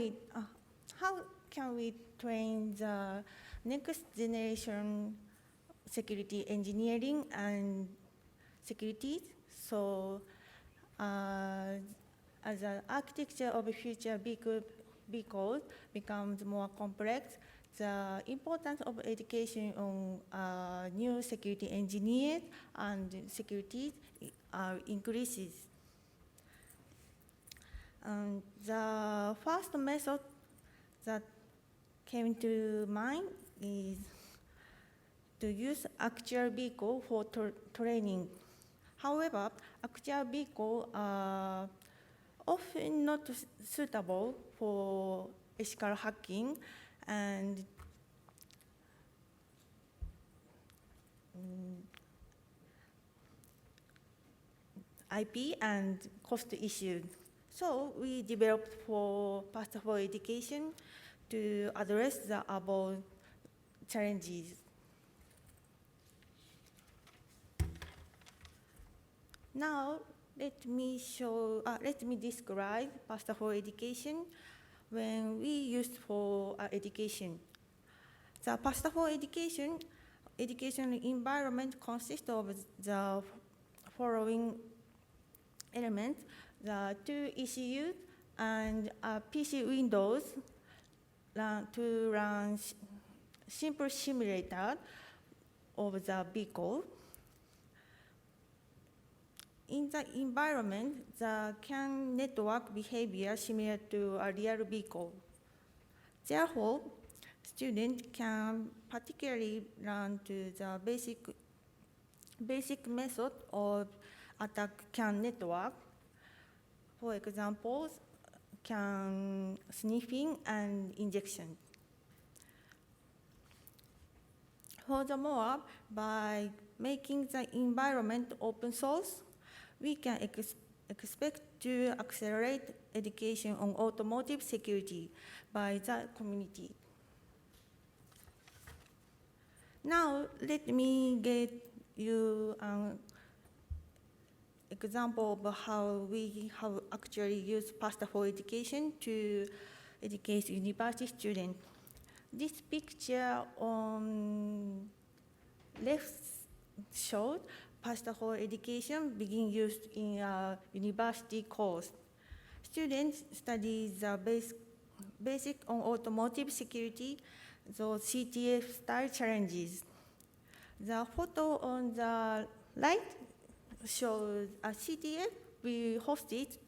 we train the next generation security engineering and security? So as the architecture of future vehicles becomes more complex, the importance of education on new security engineers and security increases. The first method that came to mind is to use actual vehicle for training. However, actual vehicles are often not suitable for ethical hacking and IP and cost issues. So we developed Path for Education to address the above challenges. Now, let me describe Path for Education when we used for education. The Path for Education environment consists of the following elements: the 2 ECUs and a PC Windows to run simple simulator of the vehicle. In the environment, the CAN network behavior similar to a real vehicle. Therefore, students can particularly learn to the basic method of attack CAN network. For example, CAN sniffing and injection. Furthermore, by making the environment open source, we can expect to accelerate education on automotive security by the community. Now, let me get you an example of how we have actually used PASTA for education to educate university students. This picture on left showed PASTA for education being used in a university course. Students study the basic on automotive security, those CTF style challenges. The photo on the right shows a CTF we hosted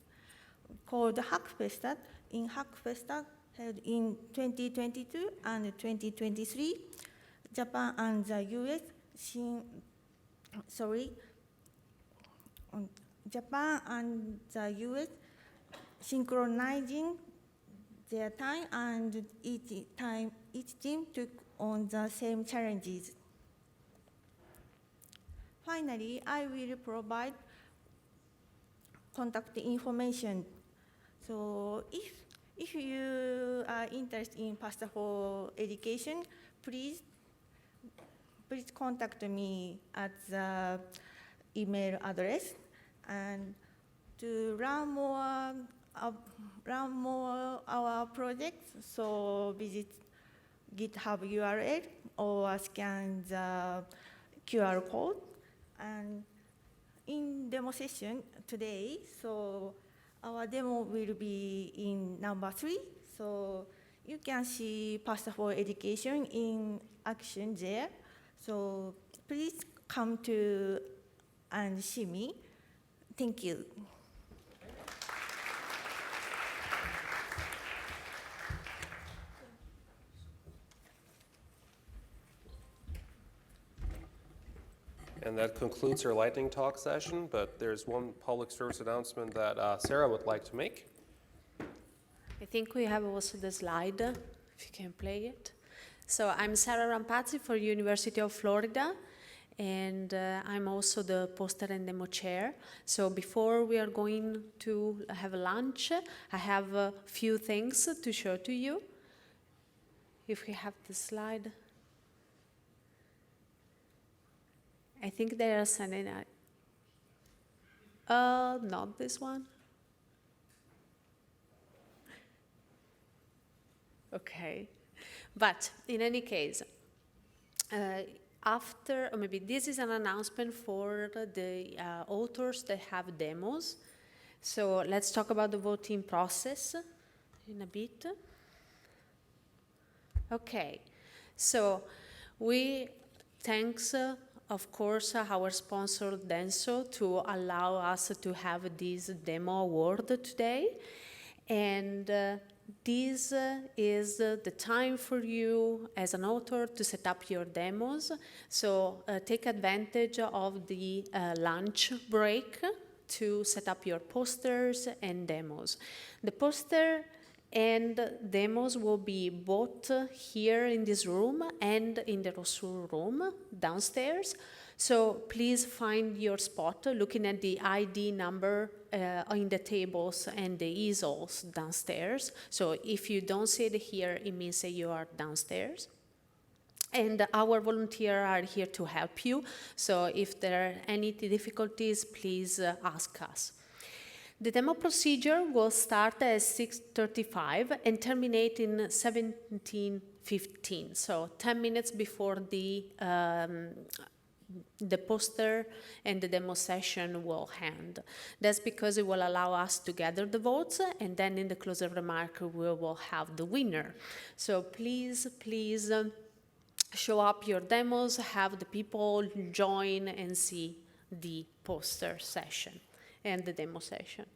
called Hackfesta in Hackfesta held in 2022 and 2023. Japan and the US Japan and the US synchronizing their time, and each team took on the same challenges. Finally, I will provide contact information. So if you are interested in PASTA for education, please contact me at the email address. And to learn more our projects, so visit GitHub URL or scan the QR code. And in demo session today, so our demo will be in number 3. So you can see PASTA for education in action there. So please come to and see me. Thank you. And that concludes our lightning talk session, but there's one public service announcement that Sarah would like to make. I think we have also the slide, if you can play it. So I'm Sarah Rampazzi for University of Florida, and I'm also the poster and demo chair. So before we are going to have lunch, I have a few things to show to you. If we have the slide. I think they are sending out. Not this one. Okay. But in any case, after, or maybe this is an announcement for the authors that have demos. So let's talk about the voting process in a bit. Okay. So thanks, of course, our sponsor Denso to allow us to have this demo award today. And this is the time for you as an author to set up your demos. So take advantage of the lunch break to set up your posters and demos. The poster and demos will be both here in this room and in the Rossur room downstairs. So please find your spot looking at the ID number in the tables and the easels downstairs. So if you don't see it here, it means that you are downstairs. And our volunteers are here to help you. So if there are any difficulties, please ask us. The demo procedure will start at 6:35 and terminate in 17:15, so 10 minutes before the poster and the demo session will end. That's because it will allow us to gather the votes, and then in the closing remark we will have the winner. So please show up your demos, have the people join and see the poster session and the demo session.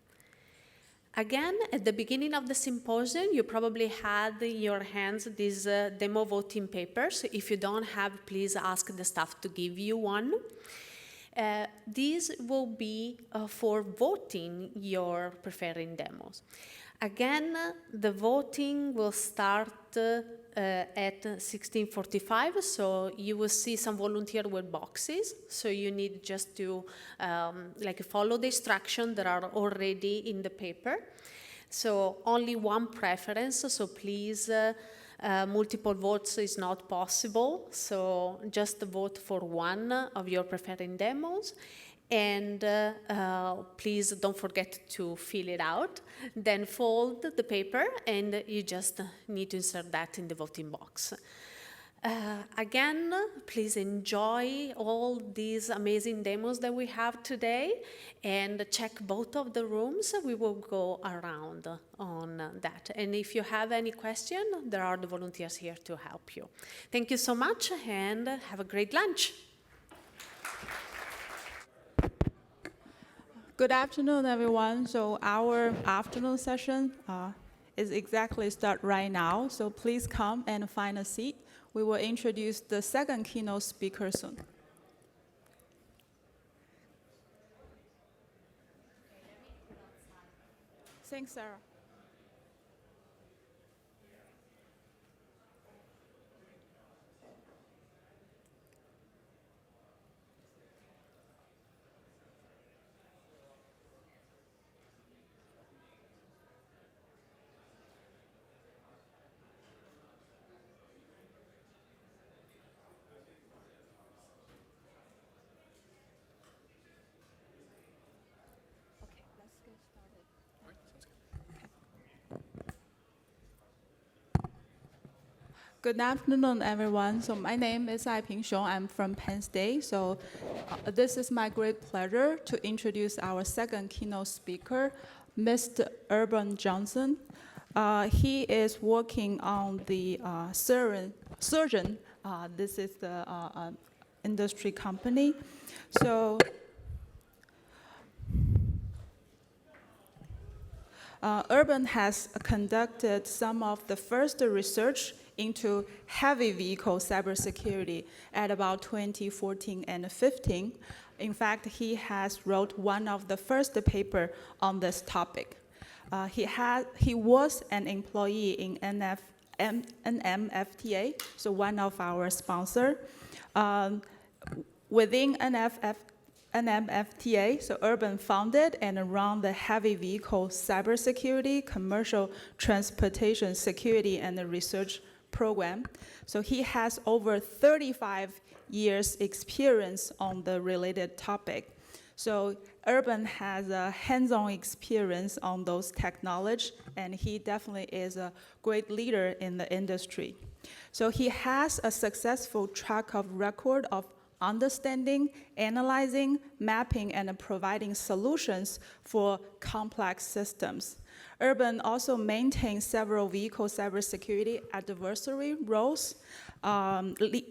Again, at the beginning of the symposium, you probably had in your hands these demo voting papers. If you don't have, please ask the staff to give you one. These will be for voting your preferring demos. Again, the voting will start at 16:45, so you will see some volunteers with boxes. So you need just to follow the instructions that are already in the paper. So only one preference, so please Multiple votes is not possible, so just vote for one of your preferred demos. And please don't forget to fill it out. Then fold the paper, and you just need to insert that in the voting box. Again, please enjoy all these amazing demos that we have today, and check both of the rooms. We will go around on that. And if you have any question, there are the volunteers here to help you. Thank you so much, and have a great lunch. Good afternoon, everyone. So our afternoon session is exactly start right now. So please come and find a seat. We will introduce the second keynote speaker soon. Thanks, Sarah. Good afternoon, everyone. So my name is Aiping Xiong. I'm from Penn State. So this is my great pleasure to introduce our second keynote speaker, Mr. Urban Johnson. He is working on the Surgeon. This is the industry company. So Urban has conducted some of the first research into heavy vehicle cybersecurity at about 2014 and 2015. In fact, he has wrote one of the first paper on this topic. He was an employee in NMFTA, so one of our sponsors. Within NMFTA, so Urban founded and run the heavy vehicle cybersecurity, commercial transportation security, and the research program. So he has over 35 years experience on the related topic. So Urban has a hands-on experience on those technology, and he definitely is a great leader in the industry. So he has a successful track record of understanding, analyzing, mapping, and providing solutions for complex systems. Urban also maintains several vehicle cybersecurity advisory roles,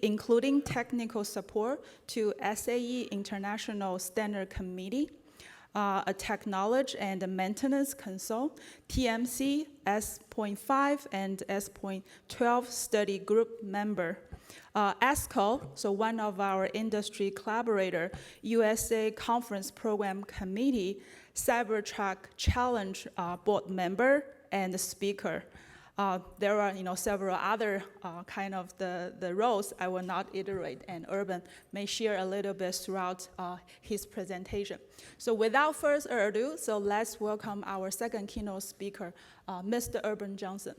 including technical support to SAE International Standard Committee, a technology and maintenance console, TMC, S.5 and S.12 study group member. ESCO, so one of our industry collaborator, USA Conference Program Committee, Cybertruck Challenge board member and speaker. There are several other kind of the roles I will not iterate, and Urban may share a little bit throughout his presentation. So without further ado, so let's welcome our second keynote speaker, Mr. Urban Johnson.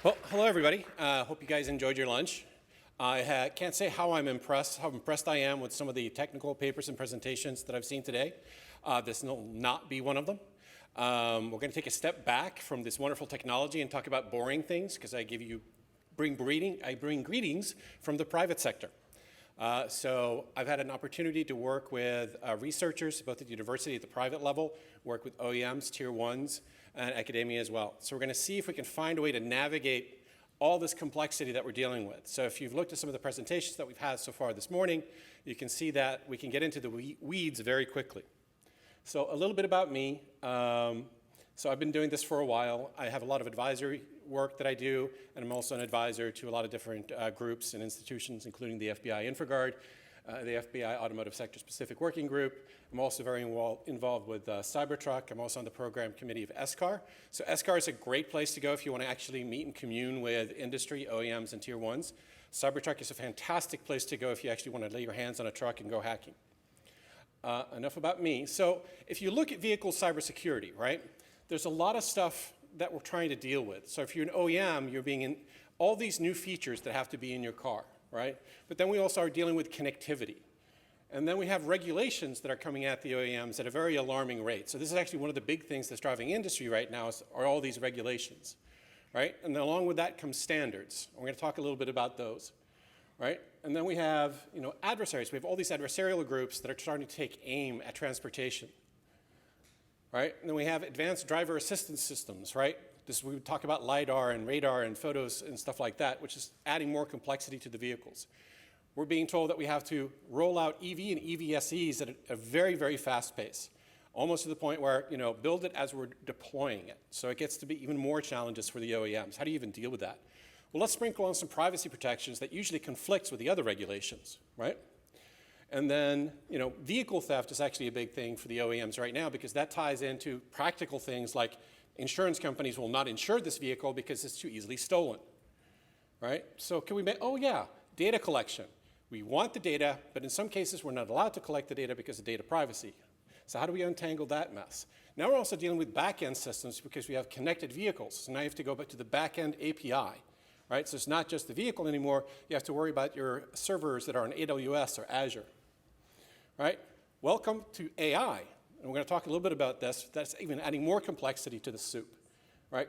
Well, hello everybody. Hope you guys enjoyed your lunch. I can't say how impressed I am with some of the technical papers and presentations that I've seen today. This will not be one of them. We're going to take a step back from this wonderful technology and talk about boring things, because I bring greetings from the private sector. So I've had an opportunity to work with researchers, both at the university at the private level, work with OEMs, tier ones, and academia as well. So we're going to see if we can find a way to navigate all this complexity that we're dealing with. So if you've looked at some of the presentations that we've had so far this morning, you can see that we can get into the weeds very quickly. So a little bit about me. So I've been doing this for a while. I have a lot of advisory work that I do, and I'm also an advisor to a lot of different groups and institutions, including the FBI InfraGard, the FBI Automotive Sector Specific Working Group. I'm also very involved with Cybertruck. I'm also on the program committee of SCAR. So SCAR is a great place to go if you want to actually meet and commune with industry, OEMs, and tier ones. Cybertruck is a fantastic place to go if you actually want to lay your hands on a truck and go hacking. Enough about me. So if you look at vehicle cybersecurity, right? there's a lot of stuff that we're trying to deal with. So if you're an OEM, you're being in all these new features that have to be in your car, right? But then we also are dealing with connectivity. And then we have regulations that are coming at the OEMs at a very alarming rate. So this is actually one of the big things that's driving industry right now are all these regulations, right? And then along with that comes standards. We're going to talk a little bit about those, right? And then we have, adversaries. We have all these adversarial groups that are starting to take aim at transportation, right? And then we have advanced driver assistance systems, right? We would talk about LiDAR and radar and photos and stuff like that, which is adding more complexity to the vehicles. We're being told that we have to roll out EV and EVSEs at a very, very fast pace, almost to the point where, build it as we're deploying it. So it gets to be even more challenges for the OEMs. How do you even deal with that? Well, let's sprinkle on some privacy protections that usually conflicts with the other regulations, right? And then, vehicle theft is actually a big thing for the OEMs right now because that ties into practical things like insurance companies will not insure this vehicle because it's too easily stolen, right? So can we make, data collection. We want the data, but in some cases we're not allowed to collect the data because of data privacy. So how do we untangle that mess? Now we're also dealing with back-end systems because we have connected vehicles. So now you have to go back to the back-end API, right? So it's not just the vehicle anymore. You have to worry about your servers that are on AWS or Azure, right? Welcome to AI. And we're going to talk a little bit about this. That's even adding more complexity to the soup, right?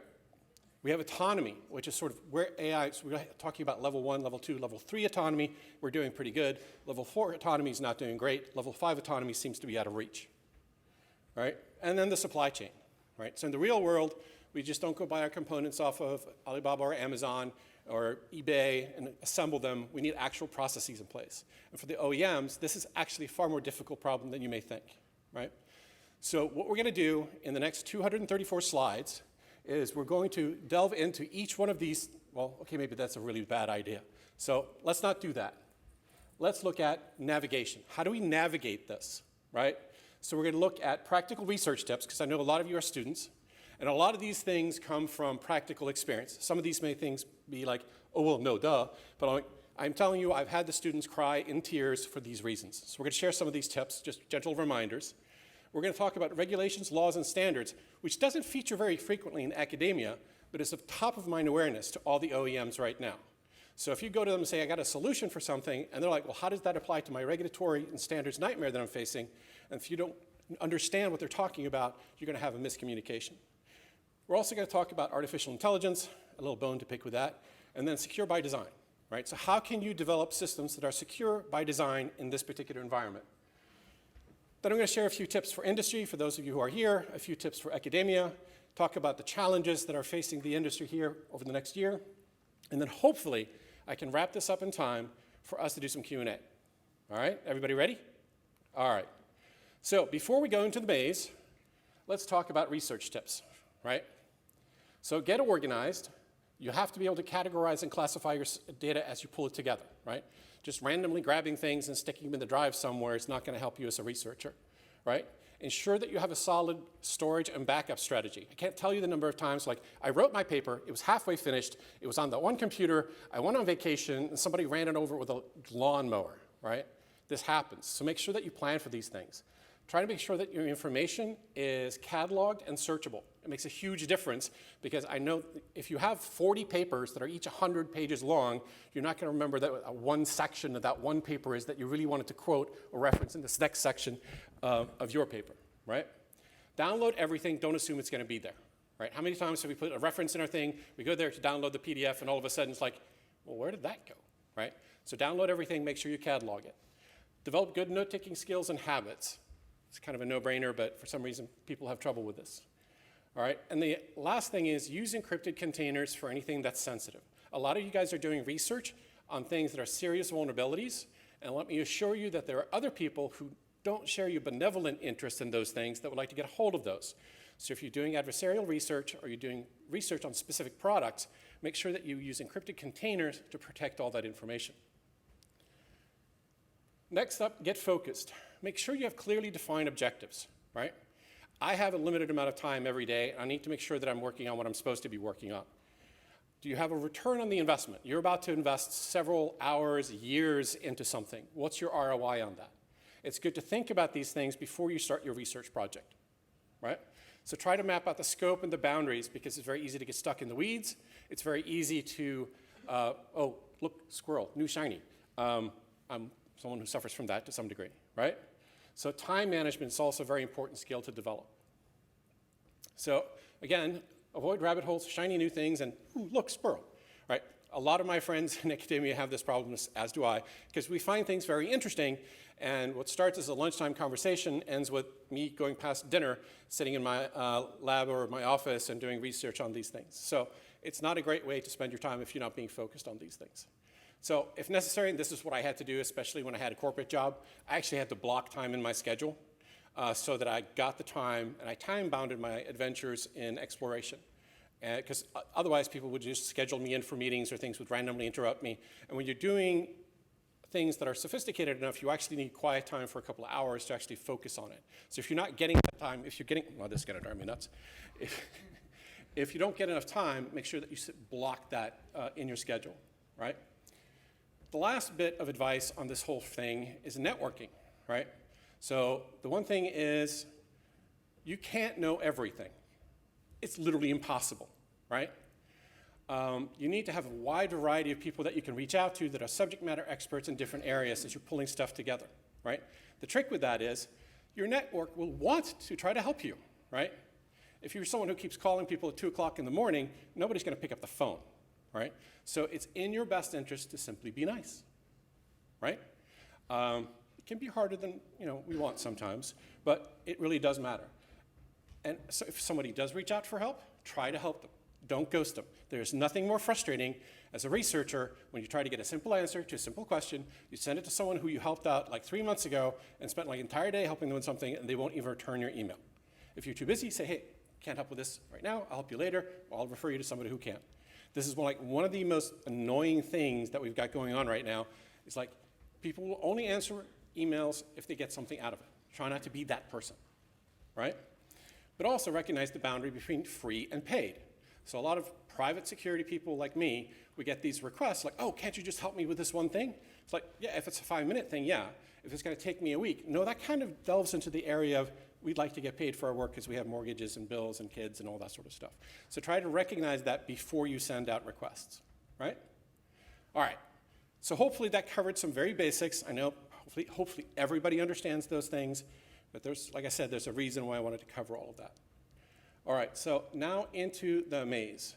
We have autonomy, which is sort of where AI, so we're talking about level 1, level 2, level 3 autonomy. We're doing pretty good. Level 4 autonomy is not doing great. Level 5 autonomy seems to be out of reach, right? And then the supply chain, right? So in the real world, we just don't go buy our components off of Alibaba or Amazon or eBay and assemble them. We need actual processes in place. And for the OEMs, this is actually a far more difficult problem than you may think, right? So what we're going to do in the next 234 slides is we're going to delve into each one of these. Well, okay, maybe that's a really bad idea. So let's not do that. Let's look at navigation. How do we navigate this, right? So we're going to look at practical research tips, because I know a lot of you are students, and a lot of these things come from practical experience. Some of these may things be like, oh, well, no, duh, but I'm telling you, I've had the students cry in tears for these reasons. So we're going to share some of these tips, just gentle reminders. We're going to talk about regulations, laws, and standards, which doesn't feature very frequently in academia, but is of top-of-mind awareness to all the OEMs right now. So if you go to them and say, I got a solution for something, and they're like, well, how does that apply to my regulatory and standards nightmare that I'm facing? And if you don't understand what they're talking about, you're going to have a miscommunication. We're also going to talk about artificial intelligence, a little bone to pick with that, and then secure by design, right? So how can you develop systems that are secure by design in this particular environment? Then I'm going to share a few tips for industry, for those of you who are here, a few tips for academia, talk about the challenges that are facing the industry here over the next year, and then hopefully I can wrap this up in time for us to do some Q&A. All right, everybody ready? All right. So before we go into the maze, let's talk about research tips, right? So get organized. You have to be able to categorize and classify your data as you pull it together, right? Just randomly grabbing things and sticking them in the drive somewhere is not going to help you as a researcher, right? Ensure that you have a solid storage and backup strategy. I can't tell you the number of times, like, I wrote my paper, it was halfway finished, it was on that one computer, I went on vacation, and somebody ran it over with a lawnmower, right? This happens. So make sure that you plan for these things. Try to make sure that your information is cataloged and searchable. It makes a huge difference because I know if you have 40 papers that are each 100 pages long, you're not going to remember that one section of that one paper is that you really wanted to quote or reference in this next section of your paper, right? Download everything. Don't assume it's going to be there, right? How many times have we put a reference in our thing, we go there to download the PDF, and all of a sudden it's like, well, where did that go, right? So download everything. Make sure you catalog it. Develop good note-taking skills and habits. It's kind of a no-brainer, but for some reason, people have trouble with this. All right, and the last thing is use encrypted containers for anything that's sensitive. A lot of you guys are doing research on things that are serious vulnerabilities, and let me assure you that there are other people who don't share your benevolent interest in those things that would like to get a hold of those. So if you're doing adversarial research or you're doing research on specific products, make sure that you use encrypted containers to protect all that information. Next up, get focused. Make sure you have clearly defined objectives, right? I have a limited amount of time every day. I need to make sure that I'm working on what I'm supposed to be working on. Do you have a return on the investment? You're about to invest several hours, years into something. What's your ROI on that? It's good to think about these things before you start your research project, right? So try to map out the scope and the boundaries, because it's very easy to get stuck in the weeds. It's very easy to, oh, look, squirrel, new shiny. I'm someone who suffers from that to some degree, right? So time management is also a very important skill to develop. So again, avoid rabbit holes, shiny new things, and ooh, look, squirrel, right? A lot of my friends in academia have this problem, as do I, because we find things very interesting, and what starts as a lunchtime conversation ends with me going past dinner, sitting in my lab or my office and doing research on these things. So it's not a great way to spend your time if you're not being focused on these things. So if necessary, and this is what I had to do, especially when I had a corporate job, I actually had to block time in my schedule so that I got the time, and I time-bounded my adventures in exploration. Because otherwise people would just schedule me in for meetings, or things would randomly interrupt me. And when you're doing things that are sophisticated enough, you actually need quiet time for a couple of hours to actually focus on it. So if you're not getting that time, if you're getting, well, this is going to drive me nuts. If you don't get enough time, make sure that you block that in your schedule, right? The last bit of advice on this whole thing is networking, right? So the one thing is, you can't know everything. It's literally impossible, right? You need to have a wide variety of people that you can reach out to that are subject matter experts in different areas as you're pulling stuff together, right? The trick with that is, your network will want to try to help you, right? If you're someone who keeps calling people at 2 o'clock in the morning, nobody's going to pick up the phone, right? So it's in your best interest to simply be nice, right? It can be harder than we want sometimes, but it really does matter. And so if somebody does reach out for help, try to help them. Don't ghost them. There's nothing more frustrating as a researcher when you try to get a simple answer to a simple question, you send it to someone who you helped out like 3 months ago and spent like an entire day helping them with something, and they won't even return your email. If you're too busy, say, hey, can't help with this right now, I'll help you later, or I'll refer you to somebody who can. This is one of the most annoying things that we've got going on right now. It's like, people will only answer emails if they get something out of it. Try not to be that person, right? But also recognize the boundary between free and paid. So a lot of private security people like me, we get these requests like, oh, can't you just help me with this one thing? It's like, yeah, if it's a 5-minute thing, yeah. If it's going to take me a week, no, that kind of delves into the area of we'd like to get paid for our work because we have mortgages and bills and kids and all that sort of stuff. So try to recognize that before you send out requests, right? All right, so hopefully that covered some very basics. I know hopefully everybody understands those things, but there's, like I said, there's a reason why I wanted to cover all of that. All right, so now into the maze.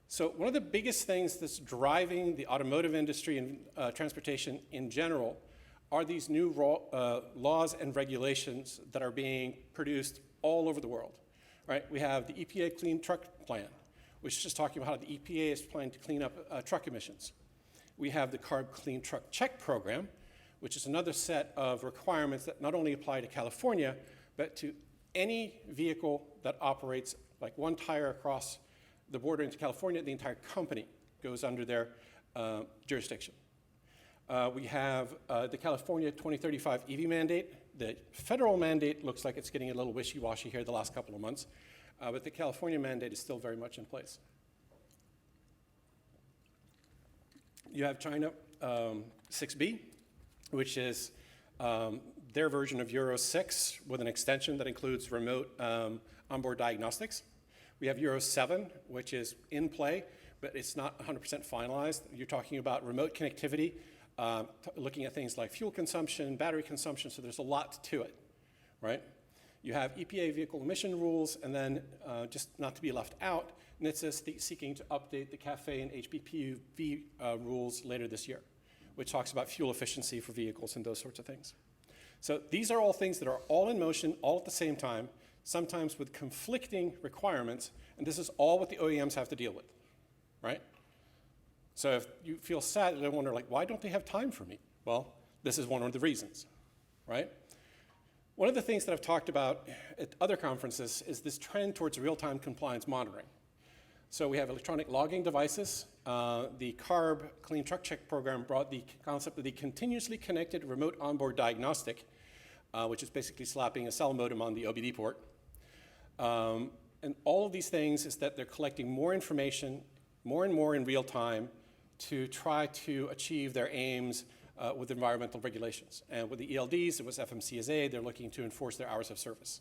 So one of the biggest things that's driving the automotive industry and transportation in general are these new laws and regulations that are being produced all over the world, right? We have the EPA Clean Truck Plan, which is just talking about how the EPA is planning to clean up truck emissions. We have the CARB Clean Truck Check Program, which is another set of requirements that not only apply to California, but to any vehicle that operates like one tire across the border into California, the entire company goes under their jurisdiction. We have the California 2035 EV mandate. The federal mandate looks like it's getting a little wishy-washy here the last couple of months, but the California mandate is still very much in place. You have China 6B, which is their version of Euro 6 with an extension that includes remote onboard diagnostics. We have Euro 7, which is in play, but it's not 100% finalized. You're talking about remote connectivity, looking at things like fuel consumption, battery consumption, so there's a lot to it, right? You have EPA vehicle emission rules, and then just not to be left out, NHTSA seeking to update the CAFE and HBPUV rules later this year, which talks about fuel efficiency for vehicles and those sorts of things. So these are all things that are all in motion, all at the same time, sometimes with conflicting requirements, and this is all what the OEMs have to deal with, right? So if you feel sad and wonder, like, why don't they have time for me? Well, this is one of the reasons, right? One of the things that I've talked about at other conferences is this trend towards real-time compliance monitoring. So we have electronic logging devices. The CARB Clean Truck Check Program brought the concept of the continuously connected remote onboard diagnostic, which is basically slapping a cell modem on the OBD port. And all of these things is that they're collecting more information, more and more in real time, to try to achieve their aims with environmental regulations. And with the ELDs, it was FMCSA, they're looking to enforce their hours of service,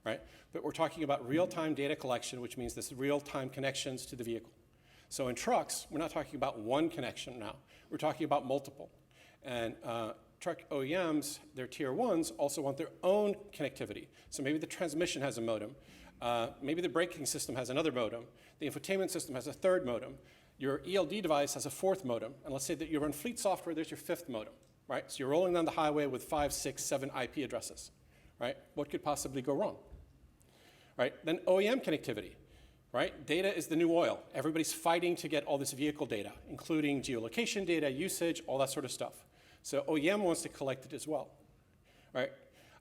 right? But we're talking about real-time data collection, which means this real-time connections to the vehicle. So in trucks, we're not talking about one connection now. We're talking about multiple. And truck OEMs, their tier ones, also want their own connectivity. So maybe the transmission has a modem. Maybe the braking system has another modem. The infotainment system has a third modem. Your ELD device has a fourth modem. And let's say that you run fleet software, there's your fifth modem, right? So you're rolling down the highway with 5, 6, 7 IP addresses, right? What could possibly go wrong? Right? Then OEM connectivity, right? Data is the new oil. Everybody's fighting to get all this vehicle data, including geolocation data, usage, all that sort of stuff. So OEM wants to collect it as well, right?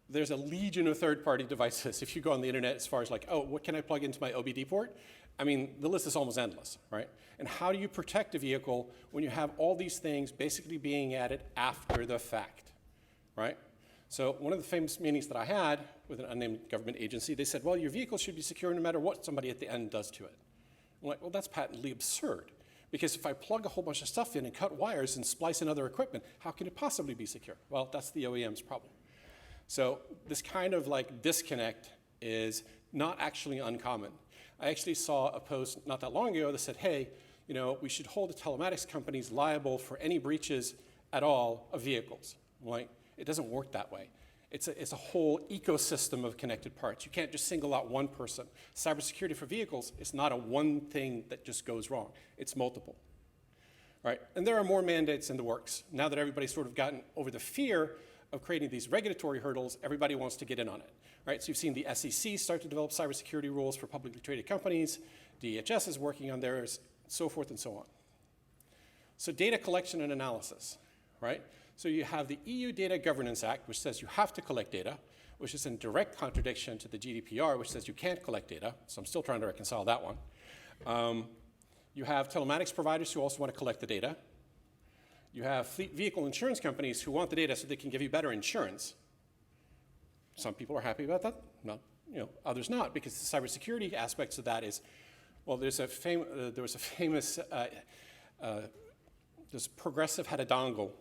There's a legion of third-party devices. If you go on the internet as far as like, oh, what can I plug into my OBD port? I mean, the list is almost endless, right? And how do you protect a vehicle when you have all these things basically being added after the fact, right? So one of the famous meetings that I had with an unnamed government agency, they said, well, your vehicle should be secure no matter what somebody at the end does to it. I'm like, well, that's patently absurd. Because if I plug a whole bunch of stuff in and cut wires and splice in other equipment, how can it possibly be secure? Well, that's the OEM's problem. So this kind of like disconnect is not actually uncommon. I actually saw a post not that long ago that said, hey, you know, we should hold the telematics companies liable for any breaches at all of vehicles. I'm like, it doesn't work that way. It's a whole ecosystem of connected parts. You can't just single out one person. Cybersecurity for vehicles is not a one thing that just goes wrong. It's multiple. Right? And there are more mandates in the works. Now that everybody's sort of gotten over the fear of creating these regulatory hurdles, everybody wants to get in on it. Right? So you've seen the SEC start to develop cybersecurity rules for publicly traded companies. DHS is working on theirs, so forth and so on. So data collection and analysis, right? So you have the EU Data Governance Act, which says you have to collect data, which is in direct contradiction to the GDPR, which says you can't collect data. So I'm still trying to reconcile that one. You have telematics providers who also want to collect the data. You have fleet vehicle insurance companies who want the data so they can give you better insurance. Some people are happy about that. No, you know, others not, because the cybersecurity aspects of that is, well, there was a famous, this Progressive had a dongle.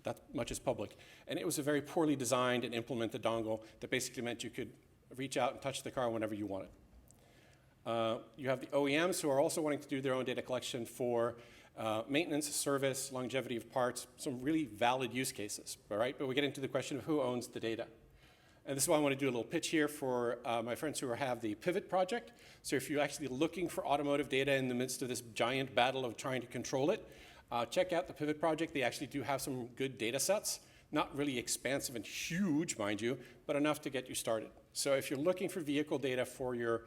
That much is public. And it was a very poorly designed and implemented dongle that basically meant you could reach out and touch the car whenever you wanted. You have the OEMs who are also wanting to do their own data collection for maintenance, service, longevity of parts, some really valid use cases, all right? But we get into the question of who owns the data. And this is why I want to do a little pitch here for my friends who have the Pivot project. So if you're actually looking for automotive data in the midst of this giant battle of trying to control it, check out the Pivot project. They actually do have some good data sets, not really expansive and huge, mind you, but enough to get you started. So if you're looking for vehicle data for your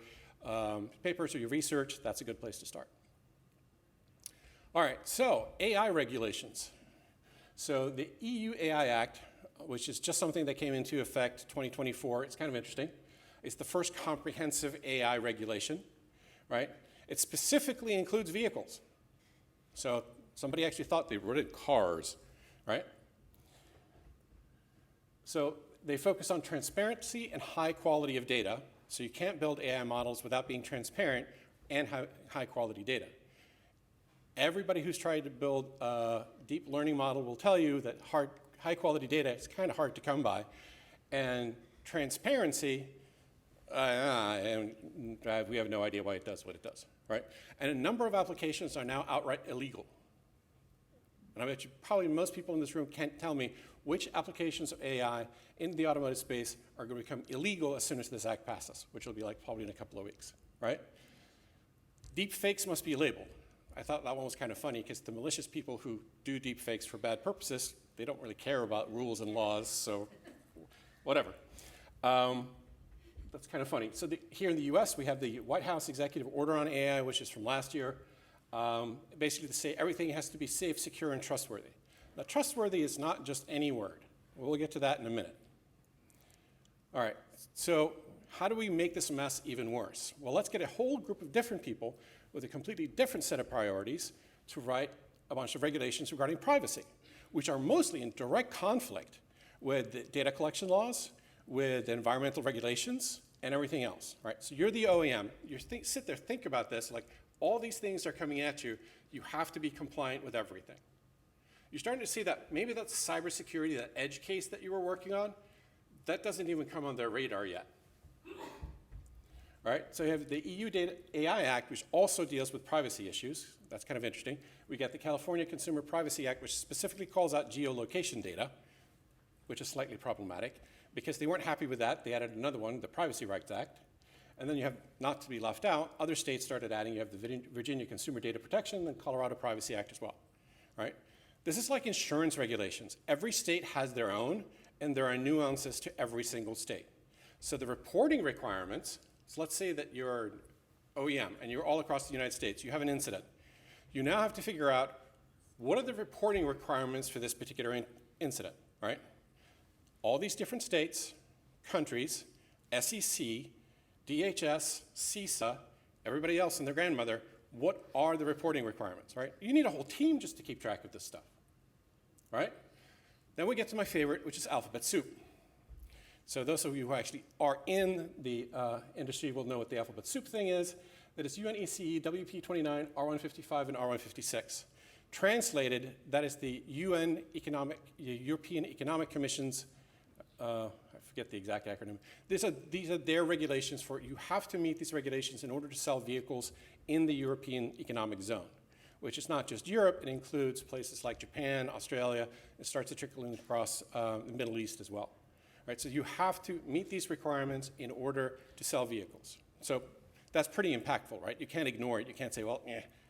papers or your research, that's a good place to start. All right, so AI regulations. So the EU AI Act, which is just something that came into effect 2024, it's kind of interesting. It's the first comprehensive AI regulation, right? It specifically includes vehicles. So somebody actually thought they were in cars, right? So they focus on transparency and high quality of data. So you can't build AI models without being transparent and high quality data. Everybody who's tried to build a deep learning model will tell you that high quality data is kind of hard to come by. And transparency, we have no idea why it does what it does, right? And a number of applications are now outright illegal. And I bet you probably most people in this room can't tell me which applications of AI in the automotive space are going to become illegal as soon as this act passes, which will be like probably in a couple of weeks, right? Deep fakes must be labeled. I thought that one was kind of funny because the malicious people who do deep fakes for bad purposes, they don't really care about rules and laws, so whatever. That's kind of funny. So here in the US, we have the White House Executive Order on AI, which is from last year. Basically to say everything has to be safe, secure, and trustworthy. Now, trustworthy is not just any word. We'll get to that in a minute. All right, so how do we make this mess even worse? Well, let's get a whole group of different people with a completely different set of priorities to write a bunch of regulations regarding privacy, which are mostly in direct conflict with the data collection laws, with the environmental regulations, and everything else, right? So you're the OEM. You sit there, think about this, like, all these things are coming at you. You have to be compliant with everything. You're starting to see that maybe that cybersecurity, that edge case that you were working on, that doesn't even come on their radar yet. All right, so you have the EU Data AI Act, which also deals with privacy issues. That's kind of interesting. We got the California Consumer Privacy Act, which specifically calls out geolocation data, which is slightly problematic. Because they weren't happy with that, they added another one, the Privacy Rights Act. And then you have, not to be left out, other states started adding, you have the Virginia Consumer Data Protection and Colorado Privacy Act as well, right? This is like insurance regulations. Every state has their own, and there are nuances to every single state. So the reporting requirements, so let's say that you're OEM and you're all across the United States, you have an incident. You now have to figure out what are the reporting requirements for this particular incident, right? All these different states, countries, SEC, DHS, CISA, everybody else and their grandmother, what are the reporting requirements, right? You need a whole team just to keep track of this stuff, right? Then we get to my favorite, which is alphabet soup. So those of you who actually are in the industry will know what the alphabet soup thing is. That is UNECE, WP29, R155, and R156. Translated, that is the European Economic Commission's, I forget the exact acronym. These are their regulations for, you have to meet these regulations in order to sell vehicles in the European Economic Zone, which is not just Europe, it includes places like Japan, Australia, it starts to trickle in across the Middle East as well. Right, so you have to meet these requirements in order to sell vehicles. So that's pretty impactful, right? You can't ignore it. You can't say, well,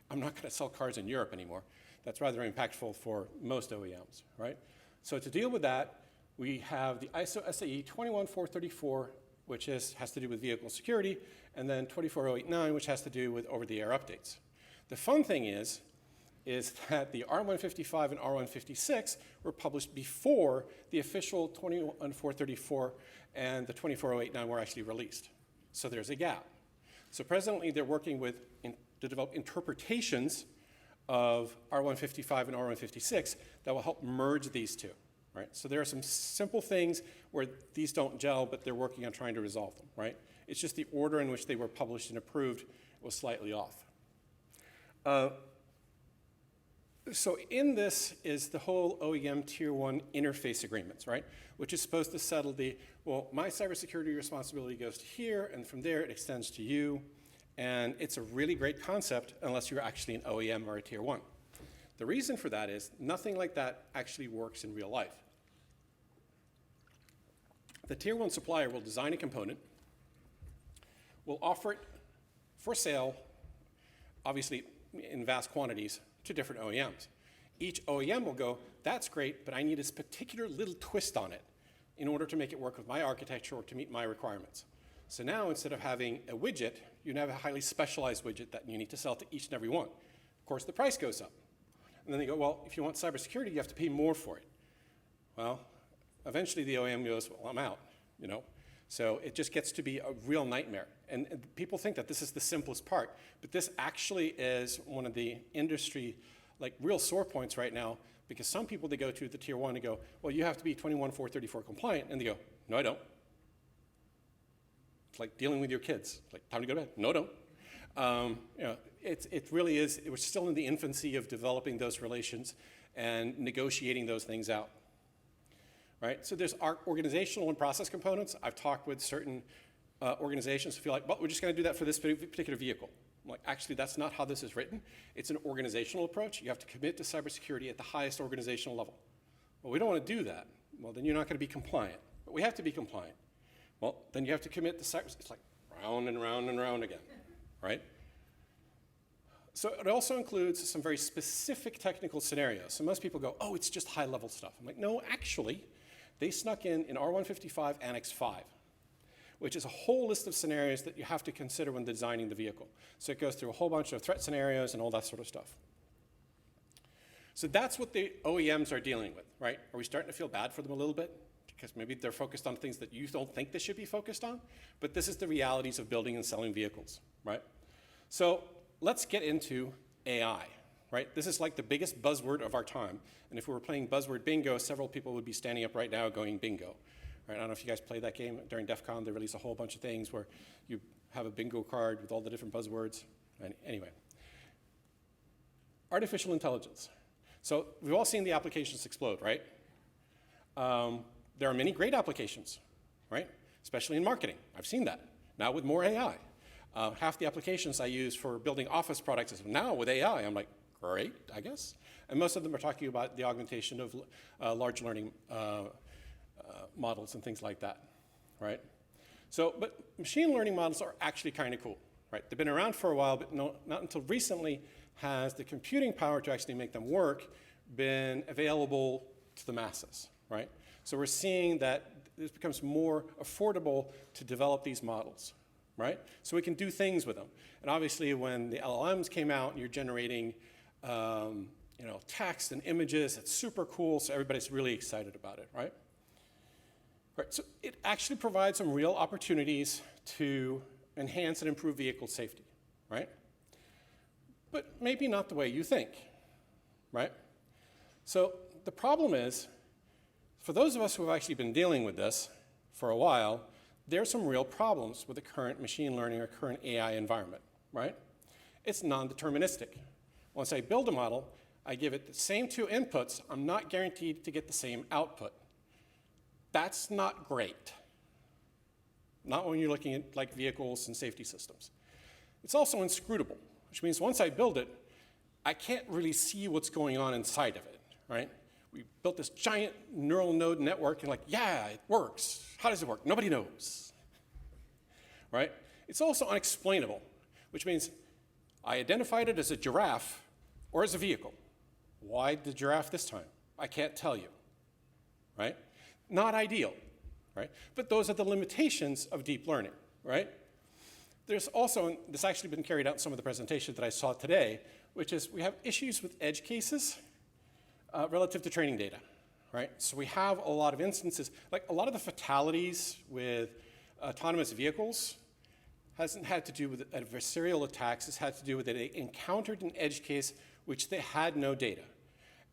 I'm not going to sell cars in Europe anymore. That's rather impactful for most OEMs, right? So to deal with that, we have the ISO SAE 21434, which has to do with vehicle security, and then 24089, which has to do with over-the-air updates. The fun thing is that the R155 and R156 were published before the official 21434 and the 24089 were actually released. So there's a gap. So presently they're working to develop interpretations of R155 and R156 that will help merge these two, right? So there are some simple things where these don't gel, but they're working on trying to resolve them, right? It's just the order in which they were published and approved was slightly off. So in this is the whole OEM Tier 1 interface agreements, right? Which is supposed to settle the, well, my cybersecurity responsibility goes to here, and from there it extends to you. And it's a really great concept unless you're actually an OEM or a Tier 1. The reason for that is nothing like that actually works in real life. The Tier 1 supplier will design a component, will offer it for sale, obviously in vast quantities, to different OEMs. Each OEM will go, that's great, but I need this particular little twist on it in order to make it work with my architecture or to meet my requirements. So now instead of having a widget, you have a highly specialized widget that you need to sell to each and every one. Of course, the price goes up. And then they go, well, if you want cybersecurity, you have to pay more for it. Well, eventually the OEM goes, well, I'm out, you know? So it just gets to be a real nightmare. And people think that this is the simplest part, but this actually is one of the industry, like real sore points right now, because some people, they go to the Tier 1 and go, well, you have to be 21434 compliant, and they go, no, I don't. It's like dealing with your kids. It's like, time to go to bed. No, don't. You know, it really is, we're still in the infancy of developing those relations and negotiating those things out. Right? So there's our organizational and process components. I've talked with certain organizations who feel like, well, we're just going to do that for this particular vehicle. I'm like, actually, that's not how this is written. It's an organizational approach. You have to commit to cybersecurity at the highest organizational level. Well, we don't want to do that. Well, then you're not going to be compliant. But we have to be compliant. Well, then you have to commit to cyber. It's like round and round and round again, right? So it also includes some very specific technical scenarios. So most people go, oh, it's just high-level stuff. I'm like, no, actually, they snuck in R155 Annex 5, which is a whole list of scenarios that you have to consider when designing the vehicle. So it goes through a whole bunch of threat scenarios and all that sort of stuff. So that's what the OEMs are dealing with, right? Are we starting to feel bad for them a little bit? Because maybe they're focused on things that you don't think they should be focused on. But this is the realities of building and selling vehicles, right? So let's get into AI, right? This is like the biggest buzzword of our time. And if we were playing buzzword bingo, several people would be standing up right now going bingo. Right? I don't know if you guys played that game. During DEF CON, they released a whole bunch of things where you have a bingo card with all the different buzzwords. And anyway, artificial intelligence. So we've all seen the applications explode, right? There are many great applications, right? Especially in marketing. I've seen that. Now with more AI. Half the applications I use for building Office products is now with AI. I'm like, great, I guess. And most of them are talking about the augmentation of large learning models and things like that, right? So, but machine learning models are actually kind of cool, right? They've been around for a while, but not until recently has the computing power to actually make them work been available to the masses, right? So we're seeing that it becomes more affordable to develop these models, right? So we can do things with them. And obviously when the LLMs came out and you're generating text and images, it's super cool, so everybody's really excited about it, right? Right, so it actually provides some real opportunities to enhance and improve vehicle safety, right? But maybe not the way you think, right? So the problem is, for those of us who have actually been dealing with this for a while, there's some real problems with the current machine learning or current AI environment, right? It's non-deterministic. Once I build a model, I give it the same two inputs, I'm not guaranteed to get the same output. That's not great. Not when you're looking at like vehicles and safety systems. It's also inscrutable, which means once I build it, I can't really see what's going on inside of it, right? We built this giant neural node network and like, yeah, it works. How does it work? Nobody knows, right? It's also unexplainable, which means I identified it as a giraffe or as a vehicle. Why the giraffe this time? I can't tell you, right? Not ideal, right? But those are the limitations of deep learning, right? There's also, and this actually been carried out in some of the presentations that I saw today, which is we have issues with edge cases relative to training data, right? So we have a lot of instances, like a lot of the fatalities with autonomous vehicles hasn't had to do with adversarial attacks, it's had to do with that they encountered an edge case which they had no data.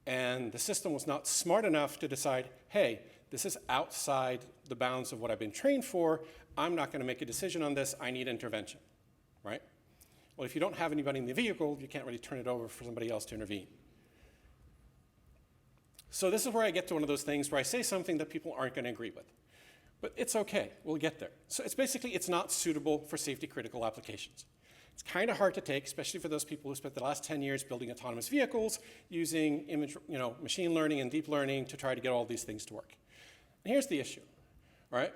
And the system was not smart enough to decide, hey, this is outside the bounds of what I've been trained for. I'm not going to make a decision on this. I need intervention, right? Well, if you don't have anybody in the vehicle, you can't really turn it over for somebody else to intervene. So this is where I get to one of those things where I say something that people aren't going to agree with. But it's OK. We'll get there. So it's basically, it's not suitable for safety critical applications. It's kind of hard to take, especially for those people who spent the last 10 years building autonomous vehicles using machine learning and deep learning to try to get all these things to work. And here's the issue, right?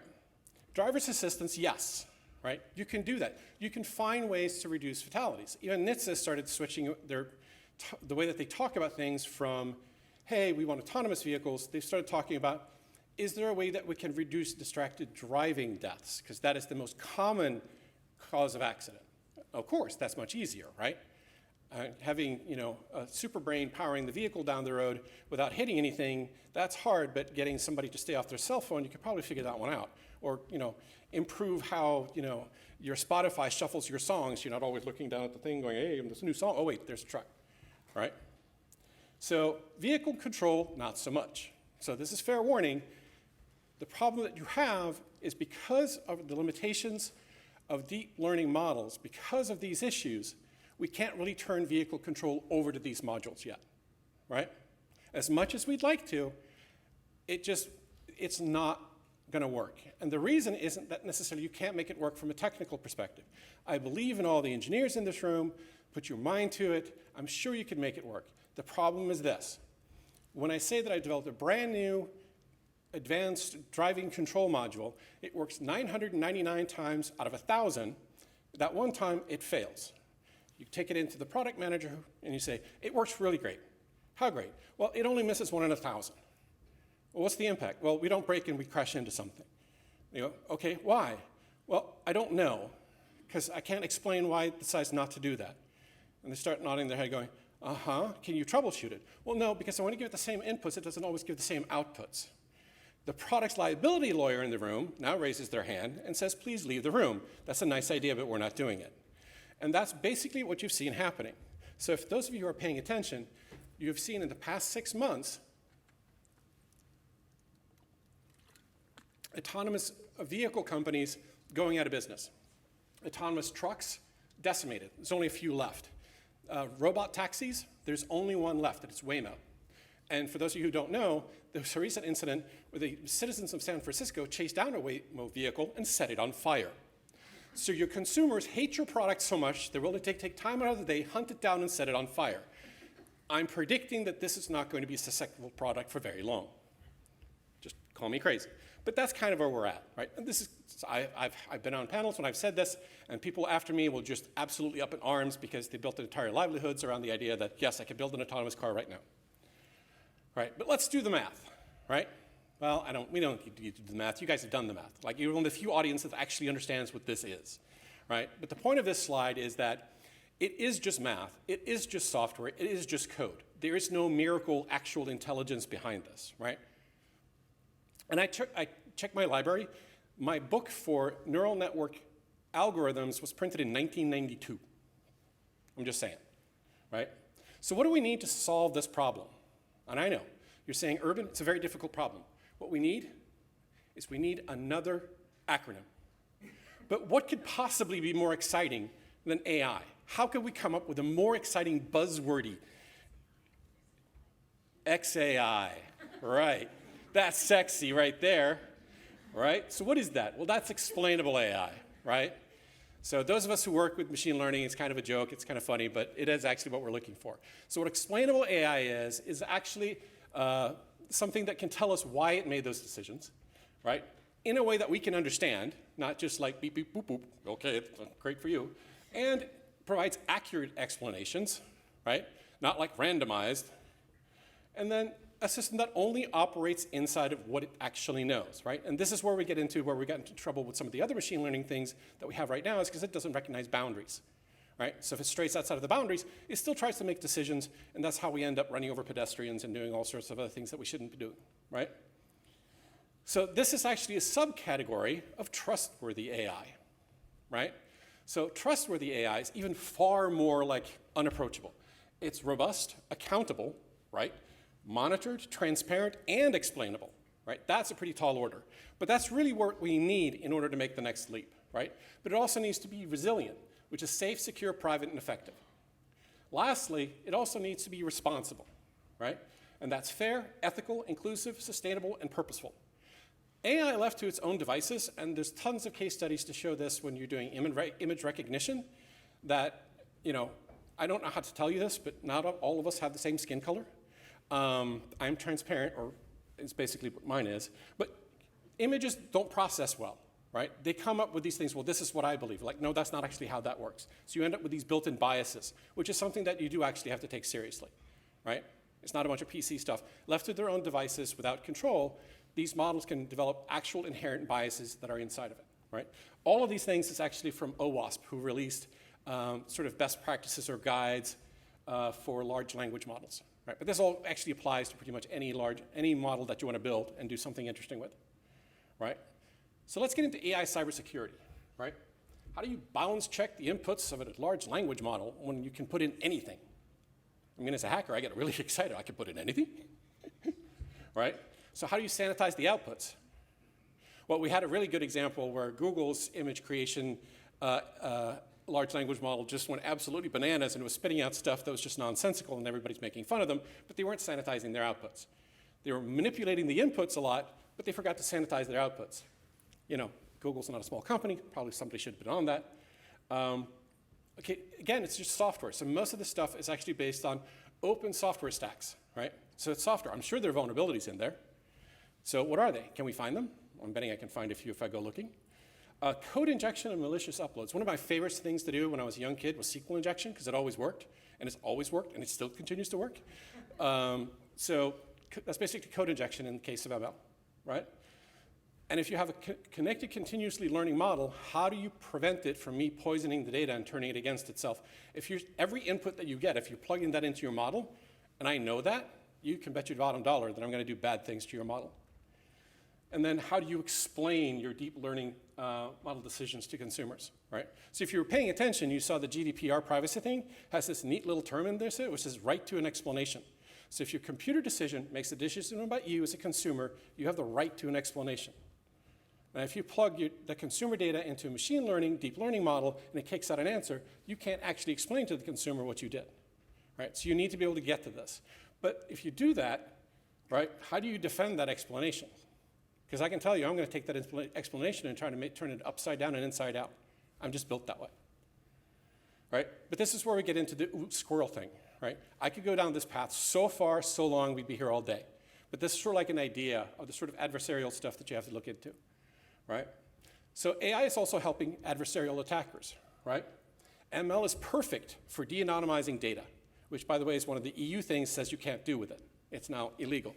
Driver's assistance, yes, right? You can do that. You can find ways to reduce fatalities. Even NHTSA started switching the way that they talk about things from, hey, we want autonomous vehicles. They started talking about, is there a way that we can reduce distracted driving deaths? Because that is the most common cause of accident. Of course, that's much easier, right? Having a super brain powering the vehicle down the road without hitting anything, that's hard, but getting somebody to stay off their cell phone, you could probably figure that one out. Or improve how your Spotify shuffles your songs. You're not always looking down at the thing going, hey, this new song, oh wait, there's a truck, right? So vehicle control, not so much. So this is fair warning. The problem that you have is because of the limitations of deep learning models, because of these issues, we can't really turn vehicle control over to these modules yet, right? As much as we'd like to, it's not going to work. And the reason isn't that necessarily you can't make it work from a technical perspective. I believe in all the engineers in this room. Put your mind to it. I'm sure you can make it work. The problem is this. When I say that I developed a brand new advanced driving control module, it works 999 times out of 1,000. That one time, it fails. You take it into the product manager and you say, it works really great. How great? Well, it only misses 1 in 1,000. Well, what's the impact? Well, we don't break and we crash into something. You go, okay, why? Well, I don't know, because I can't explain why it decides not to do that. And they start nodding their head going, can you troubleshoot it? Well, no, because when you give it the same inputs, it doesn't always give the same outputs. The product's liability lawyer in the room now raises their hand and says, please leave the room. That's a nice idea, but we're not doing it. And that's basically what you've seen happening. So if those of you who are paying attention, you've seen in the past 6 months, autonomous vehicle companies going out of business. Autonomous trucks, decimated. There's only a few left. Robot taxis, there's only one left, and it's Waymo. And for those of you who don't know, there was a recent incident where the citizens of San Francisco chased down a Waymo vehicle and set it on fire. So your consumers hate your product so much, they're willing to take time out of the day, hunt it down, and set it on fire. I'm predicting that this is not going to be a susceptible product for very long. Just call me crazy. But that's kind of where we're at, right? And this is, I've been on panels when I've said this, and people after me will just absolutely up in arms because they built their entire livelihoods around the idea that, yes, I can build an autonomous car right now. Right? But let's do the math, right? Well, we don't need to do the math. You guys have done the math. Like, you're one of the few audiences that actually understands what this is, right? But the point of this slide is that it is just math. It is just software. It is just code. There is no miracle actual intelligence behind this, right? And I checked my library. My book for neural network algorithms was printed in 1992. I'm just saying, right? So what do we need to solve this problem? And I know, you're saying, Urban, it's a very difficult problem. What we need is we need another acronym. But what could possibly be more exciting than AI? How could we come up with a more exciting buzzwordy XAI, right? That's sexy right there, right? So what is that? Well, that's explainable AI, right? So those of us who work with machine learning, it's kind of a joke, it's kind of funny, but it is actually what we're looking for. So what explainable AI is actually something that can tell us why it made those decisions, right? In a way that we can understand, not just like beep, beep, boop, boop, okay, great for you, and provides accurate explanations, right? Not like randomized. And then a system that only operates inside of what it actually knows, right? And this is where we get into trouble with some of the other machine learning things that we have right now is because it doesn't recognize boundaries, right? So if it strays outside of the boundaries, it still tries to make decisions, and that's how we end up running over pedestrians and doing all sorts of other things that we shouldn't be doing, right? So this is actually a subcategory of trustworthy AI, right? So trustworthy AI is even far more like unapproachable. It's robust, accountable, right? Monitored, transparent, and explainable, right? That's a pretty tall order. But that's really what we need in order to make the next leap, right? But it also needs to be resilient, which is safe, secure, private, and effective. Lastly, it also needs to be responsible, right? And that's fair, ethical, inclusive, sustainable, and purposeful. AI left to its own devices, and there's tons of case studies to show this when you're doing image recognition, that, you know, I don't know how to tell you this, but not all of us have the same skin color. I'm transparent, or it's basically what mine is, but images don't process well, right? They come up with these things, well, this is what I believe. Like, no, that's not actually how that works. So you end up with these built-in biases, which is something that you do actually have to take seriously, right? It's not a bunch of PC stuff. Left to their own devices without control, these models can develop actual inherent biases that are inside of it, right? All of these things is actually from OWASP, who released sort of best practices or guides for large language models, right? But this all actually applies to pretty much any model that you want to build and do something interesting with, right? So let's get into AI cybersecurity, right? How do you bounds check the inputs of a large language model when you can put in anything? I mean, as a hacker, I get really excited. I can put in anything, right? So how do you sanitize the outputs? Well, we had a really good example where Google's image creation large language model just went absolutely bananas and was spitting out stuff that was just nonsensical and everybody's making fun of them, but they weren't sanitizing their outputs. They were manipulating the inputs a lot, but they forgot to sanitize their outputs. You know, Google's not a small company. Probably somebody should have been on that. Okay, again, it's just software. So most of this stuff is actually based on open software stacks, right? So it's software. I'm sure there are vulnerabilities in there. So what are they? Can we find them? I'm betting I can find a few if I go looking. Code injection and malicious uploads. One of my favorite things to do when I was a young kid was SQL injection, because it always worked, and it's always worked, and it still continues to work. So that's basically code injection in the case of ML, right? And if you have a connected continuously learning model, how do you prevent it from me poisoning the data and turning it against itself? Every input that you get, if you're plugging that into your model, and I know that, you can bet your bottom dollar that I'm going to do bad things to your model. And then how do you explain your deep learning model decisions to consumers, right? So if you were paying attention, you saw the GDPR privacy thing has this neat little term in there, which is right to an explanation. So if your computer decision makes a decision about you as a consumer, you have the right to an explanation. And if you plug the consumer data into a machine learning, deep learning model, and it kicks out an answer, you can't actually explain to the consumer what you did, right? So you need to be able to get to this. But if you do that, right, how do you defend that explanation? Because I can tell you, I'm going to take that explanation and try to turn it upside down and inside out, I'm just built that way, right? But this is where we get into the squirrel thing, right? I could go down this path so far, so long, we'd be here all day. But this is sort of like an idea of the sort of adversarial stuff that you have to look into, right? So AI is also helping adversarial attackers, right? ML is perfect for de-anonymizing data, which, by the way, is one of the EU things says you can't do with it. It's now illegal,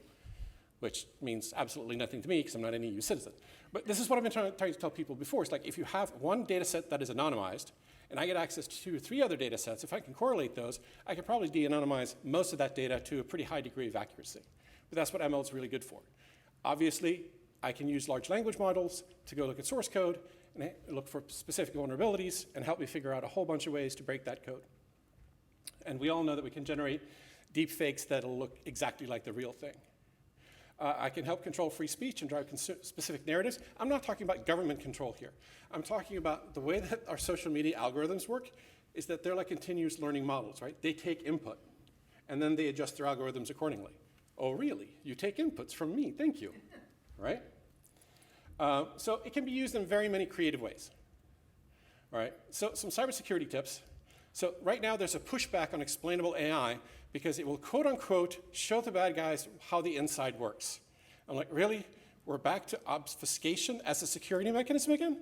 which means absolutely nothing to me because I'm not an EU citizen. But this is what I've been trying to tell people before. It's like if you have one data set that is anonymized, and I get access to 2 or 3 other data sets, if I can correlate those, I can probably de-anonymize most of that data to a pretty high degree of accuracy. But that's what ML is really good for. Obviously, I can use large language models to go look at source code and look for specific vulnerabilities and help me figure out a whole bunch of ways to break that code. And we all know that we can generate deep fakes that'll look exactly like the real thing. I can help control free speech and drive specific narratives. I'm not talking about government control here. I'm talking about the way that our social media algorithms work is that they're like continuous learning models, right? They take input, and then they adjust their algorithms accordingly. Oh, really? You take inputs from me, thank you, right? So it can be used in very many creative ways, all right? So some cybersecurity tips. So right now there's a pushback on explainable AI because it will quote unquote show the bad guys how the inside works. I'm like, really? We're back to obfuscation as a security mechanism again?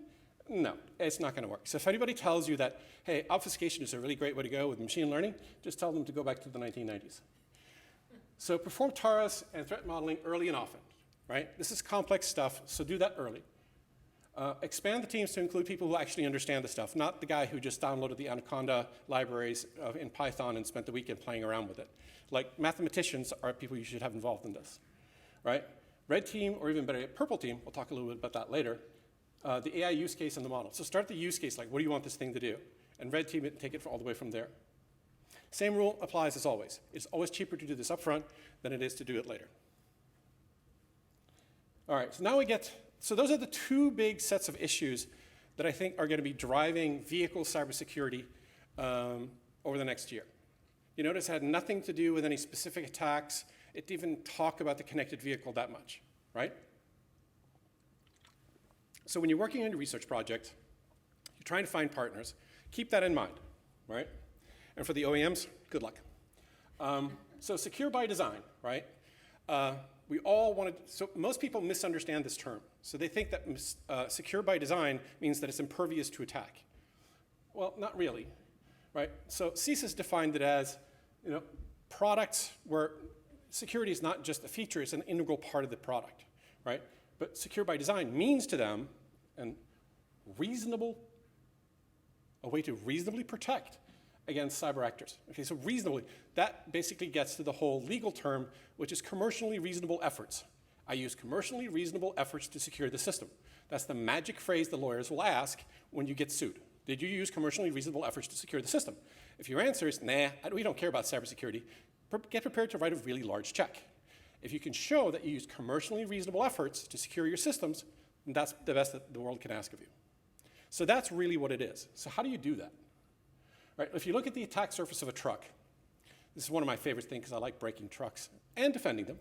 No, it's not gonna work. So if anybody tells you that, hey, obfuscation is a really great way to go with machine learning, just tell them to go back to the 1990s. So perform TARAs and threat modeling early and often, right? This is complex stuff, so do that early. Expand the teams to include people who actually understand the stuff, not the guy who just downloaded the Anaconda libraries in Python and spent the weekend playing around with it. Like mathematicians are people you should have involved in this, right? Red team, or even better, purple team, we'll talk a little bit about that later, the AI use case and the model. So start the use case, like what do you want this thing to do? And red team it, take it all the way from there. Same rule applies as always. It's always cheaper to do this upfront than it is to do it later. All right, so now we get, so those are the 2 big sets of issues that I think are going to be driving vehicle cybersecurity over the next year. You notice it had nothing to do with any specific attacks. It didn't even talk about the connected vehicle that much, right? So when you're working on a research project, you're trying to find partners, keep that in mind, right? And for the OEMs, good luck. So secure by design, right? We all wanted, so most people misunderstand this term. So they think that secure by design means that it's impervious to attack. Well, not really, right? So CISA defined it as, you know, products where security is not just a feature, it's an integral part of the product, right? But secure by design means to them a way to reasonably protect against cyber actors. Okay, so reasonably, that basically gets to the whole legal term, which is commercially reasonable efforts. I use commercially reasonable efforts to secure the system. That's the magic phrase the lawyers will ask when you get sued. Did you use commercially reasonable efforts to secure the system? If your answer is, nah, we don't care about cybersecurity, get prepared to write a really large check. If you can show that you use commercially reasonable efforts to secure your systems, then that's the best that the world can ask of you. So that's really what it is. So how do you do that? Right, if you look at the attack surface of a truck, this is one of my favorite things because I like breaking trucks and defending them.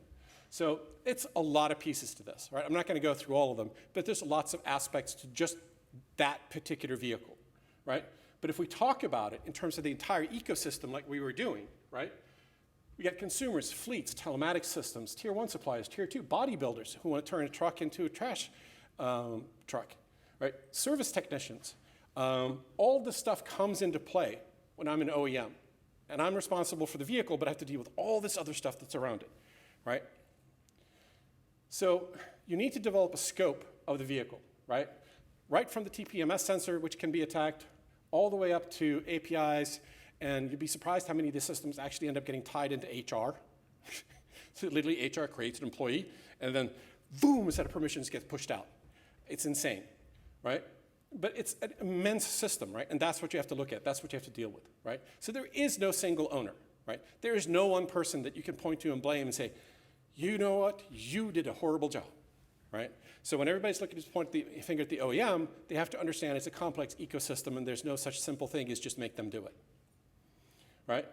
So it's a lot of pieces to this, right? I'm not going to go through all of them, but there's lots of aspects to just that particular vehicle, right? But if we talk about it in terms of the entire ecosystem like we were doing, right? We got consumers, fleets, telematics systems, tier 1 suppliers, tier 2 bodybuilders who want to turn a truck into a trash truck, right? Service technicians. All this stuff comes into play when I'm an OEM. And I'm responsible for the vehicle, but I have to deal with all this other stuff that's around it, right? So you need to develop a scope of the vehicle, right? Right from the TPMS sensor, which can be attacked, all the way up to APIs, and you'd be surprised how many of these systems actually end up getting tied into HR. So literally HR creates an employee, and then boom, a set of permissions gets pushed out. It's insane, right? But it's an immense system, right? And that's what you have to look at. That's what you have to deal with, right? So there is no single owner, right? There is no one person that you can point to and blame and say, you know what? You did a horrible job, right? So when everybody's looking to point the finger at the OEM, they have to understand it's a complex ecosystem and there's no such simple thing as just make them do it, right?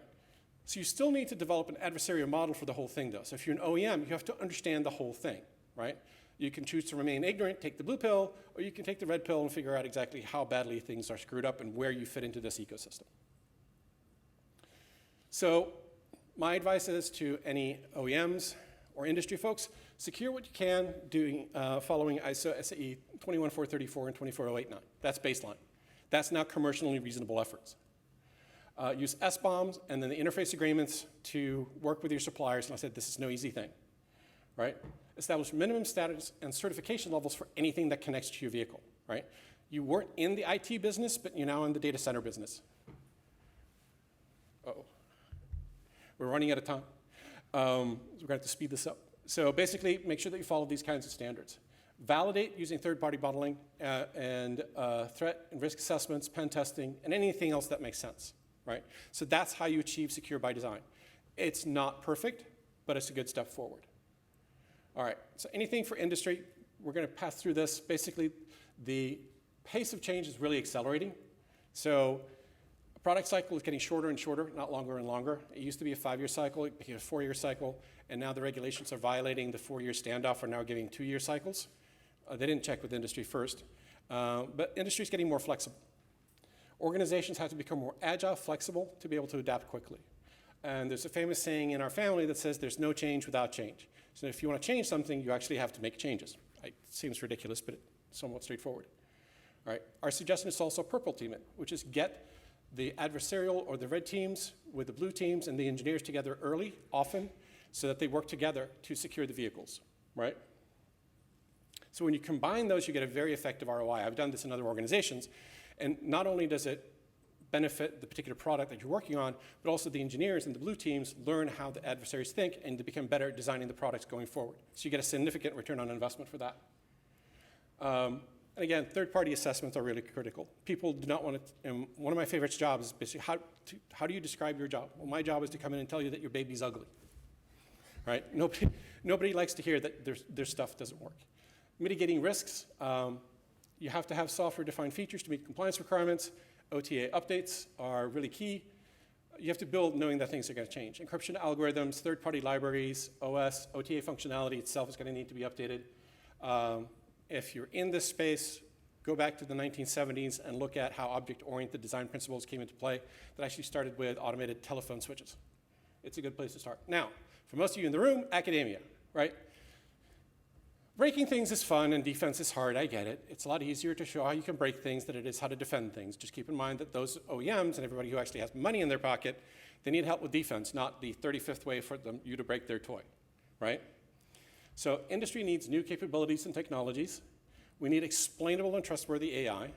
So you still need to develop an adversarial model for the whole thing, though. So if you're an OEM, you have to understand the whole thing, right? You can choose to remain ignorant, take the blue pill, or you can take the red pill and figure out exactly how badly things are screwed up and where you fit into this ecosystem. So my advice is to any OEMs or industry folks, secure what you can following ISO SAE 21434 and 24089. That's baseline. That's now commercially reasonable efforts. Use SBOMs and then the interface agreements to work with your suppliers. And I said, this is no easy thing, right? Establish minimum status and certification levels for anything that connects to your vehicle, right? You weren't in the IT business, but you're now in the data center business. Uh-oh. We're running out of time. We're going to have to speed this up. So basically, make sure that you follow these kinds of standards. Validate using third-party modeling and threat and risk assessments, pen testing, and anything else that makes sense, right? So that's how you achieve secure by design. It's not perfect, but it's a good step forward. All right, so anything for industry, we're going to pass through this. Basically, the pace of change is really accelerating. So a product cycle is getting shorter and shorter, not longer and longer. It used to be a 5-year cycle, it became a 4-year cycle, and now the regulations are violating the 4-year standoff, are now giving 2-year cycles. They didn't check with industry first, but industry is getting more flexible. Organizations have to become more agile, flexible to be able to adapt quickly. And there's a famous saying in our family that says there's no change without change. So if you want to change something, you actually have to make changes. It seems ridiculous, but it's somewhat straightforward. All right. Our suggestion is also purple team it, which is get the adversarial or the red teams with the blue teams and the engineers together early, often, so that they work together to secure the vehicles, right? So when you combine those, you get a very effective ROI. I've done this in other organizations, and not only does it benefit the particular product that you're working on, but also the engineers and the blue teams learn how the adversaries think and to become better at designing the products going forward. So you get a significant return on investment for that. And again, third-party assessments are really critical. People do not want to, and one of my favorite jobs is basically how do you describe your job? Well, my job is to come in and tell you that your baby's ugly, right? Nobody likes to hear that their stuff doesn't work. Mitigating risks, you have to have software-defined features to meet compliance requirements. OTA updates are really key. You have to build knowing that things are going to change. Encryption algorithms, third-party libraries, OS, OTA functionality itself is going to need to be updated. If you're in this space, go back to the 1970s and look at how object-oriented design principles came into play that actually started with automated telephone switches. It's a good place to start. Now, for most of you in the room, academia, right? Breaking things is fun and defense is hard, I get it. It's a lot easier to show how you can break things than it is how to defend things. Just keep in mind that those OEMs and everybody who actually has money in their pocket, they need help with defense, not the 35th way for you to break their toy, right? So industry needs new capabilities and technologies. We need explainable and trustworthy AI.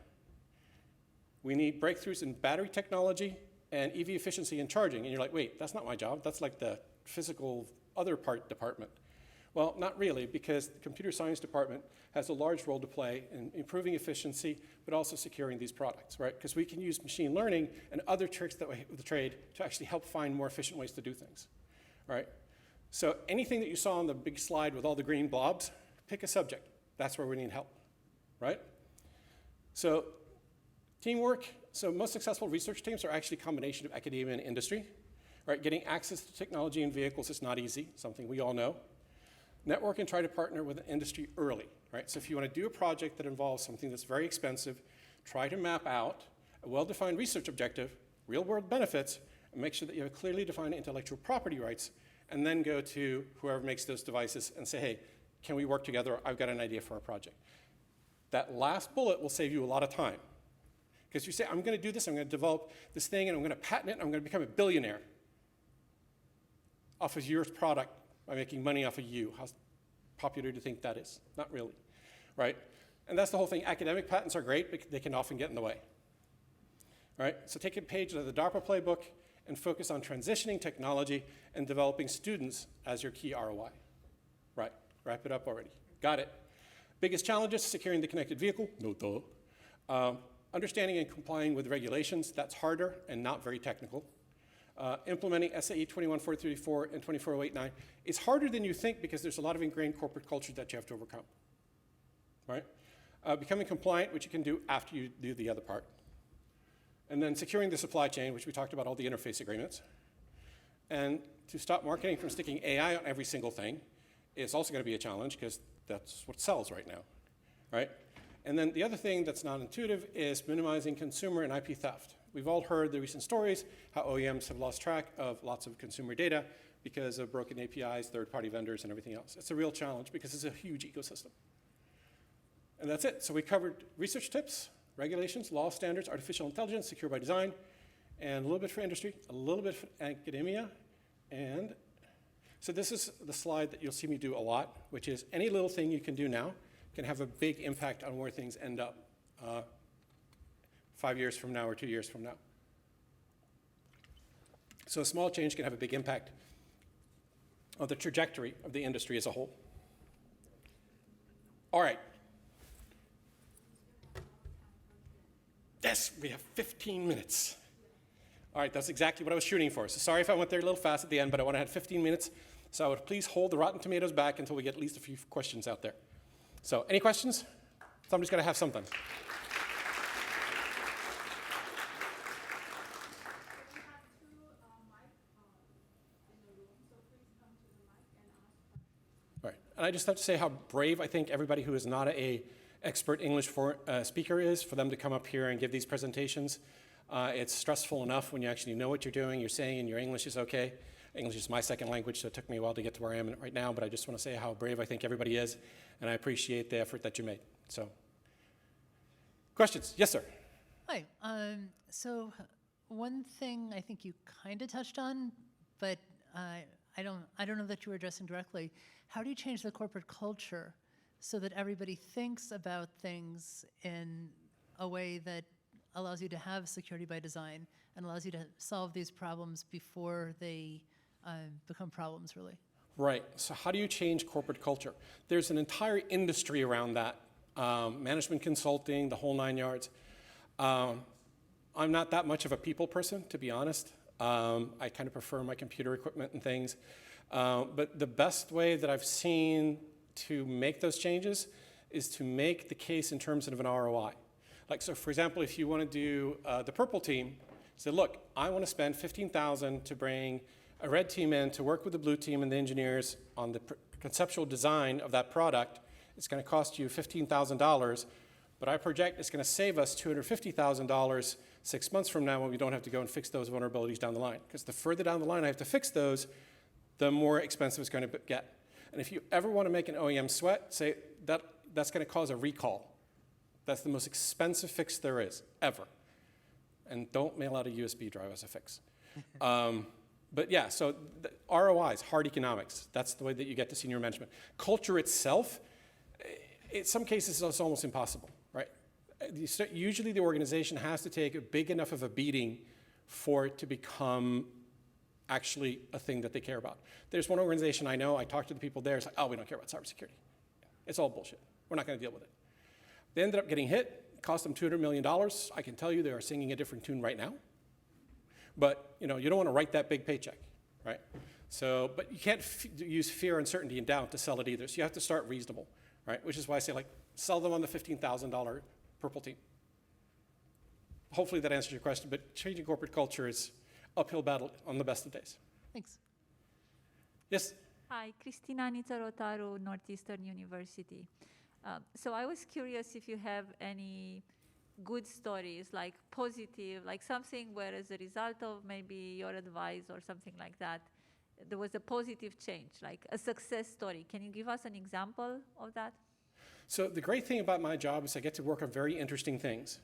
We need breakthroughs in battery technology and EV efficiency and charging. And you're like, wait, that's not my job. That's like the physical other part department. Well, not really, because the computer science department has a large role to play in improving efficiency, but also securing these products, right? Because we can use machine learning and other tricks that we have with the trade to actually help find more efficient ways to do things, right? So anything that you saw on the big slide with all the green blobs, pick a subject. That's where we need help, right? So teamwork. So most successful research teams are actually a combination of academia and industry, right? Getting access to technology in vehicles is not easy, something we all know. Network and try to partner with the industry early, right? So if you want to do a project that involves something that's very expensive, try to map out a well-defined research objective, real-world benefits, and make sure that you have clearly defined intellectual property rights, and then go to whoever makes those devices and say, hey, can we work together? I've got an idea for a project. That last bullet will save you a lot of time. Because you say, I'm going to do this, I'm going to develop this thing, and I'm going to patent it, and I'm going to become a billionaire off of your product by making money off of you. How popular do you think that is? Not really, right? And that's the whole thing. Academic patents are great, but they can often get in the way, right? So take a page out of the DARPA playbook and focus on transitioning technology and developing students as your key ROI. Right, wrap it up already. Got it. Biggest challenges, securing the connected vehicle. No duh. Understanding and complying with regulations, that's harder and not very technical. Implementing SAE 21434 and 24089 is harder than you think because there's a lot of ingrained corporate culture that you have to overcome, right? Becoming compliant, which you can do after you do the other part. And then securing the supply chain, which we talked about, all the interface agreements. And to stop marketing from sticking AI on every single thing is also going to be a challenge because that's what sells right now, right? And then the other thing that's not intuitive is minimizing consumer and IP theft. We've all heard the recent stories, how OEMs have lost track of lots of consumer data because of broken APIs, third-party vendors, and everything else. It's a real challenge because it's a huge ecosystem. And that's it. So we covered research tips, regulations, law standards, artificial intelligence, secure by design, and a little bit for industry, a little bit for academia, and so this is the slide that you'll see me do a lot, which is any little thing you can do now can have a big impact on where things end up 5 years from now or 2 years from now. So a small change can have a big impact on the trajectory of the industry as a whole. All right. Yes, we have 15 minutes. All right, that's exactly what I was shooting for. So sorry if I went there a little fast at the end, but I want to have 15 minutes. So I would please hold the Rotten Tomatoes back until we get at least a few questions out there. So any questions? Somebody's got to have something. All right, and I just have to say how brave I think everybody who is not an expert English speaker is for them to come up here and give these presentations. It's stressful enough when you actually know what you're doing, you're saying, and your English is okay. English is my second language, so it took me a while to get to where I am right now, but I just want to say how brave I think everybody is, and I appreciate the effort that you made. So, questions? Yes, sir. Hi. So one thing I think you kind of touched on, but I don't know that you were addressing directly. How do you change the corporate culture so that everybody thinks about things in a way that allows you to have security by design and allows you to solve these problems before they become problems, really? Right. So how do you change corporate culture? There's an entire industry around that, management consulting, the whole 9 yards. I'm not that much of a people person, to be honest. I kind of prefer my computer equipment and things. But the best way that I've seen to make those changes is to make the case in terms of an ROI. Like, so for example, if you want to do the purple team, say, look, I want to spend $15,000 to bring a red team in to work with the blue team and the engineers on the conceptual design of that product. It's going to cost you $15,000, but I project it's going to save us $250,000 6 months from now when we don't have to go and fix those vulnerabilities down the line. Because the further down the line I have to fix those, the more expensive it's going to get. And if you ever want to make an OEM sweat, say that's going to cause a recall. That's the most expensive fix there is, ever. And don't mail out a USB drive as a fix. But yeah, so the ROIs, hard economics. That's the way that you get to senior management. Culture itself, in some cases, it's almost impossible, right? Usually the organization has to take a big enough of a beating for it to become actually a thing that they care about. There's one organization I know, I talked to the people there, it's like, oh, we don't care about cybersecurity. It's all bullshit. We're not going to deal with it. They ended up getting hit. It cost them $200 million. I can tell you they are singing a different tune right now. But you don't want to write that big paycheck, right? So, but you can't use fear, uncertainty, and doubt to sell it either. So you have to start reasonable, right? Which is why I say, like, sell them on the $15,000 purple team. Hopefully that answers your question. But changing corporate culture is uphill battle on the best of days. Thanks. Yes. Hi, Cristina Nitsarotaru, Northeastern University. So I was curious if you have any good stories, like positive, like something where as a result of maybe your advice or something like that, there was a positive change, like a success story. Can you give us an example of that? So the great thing about my job is I get to work on very interesting things.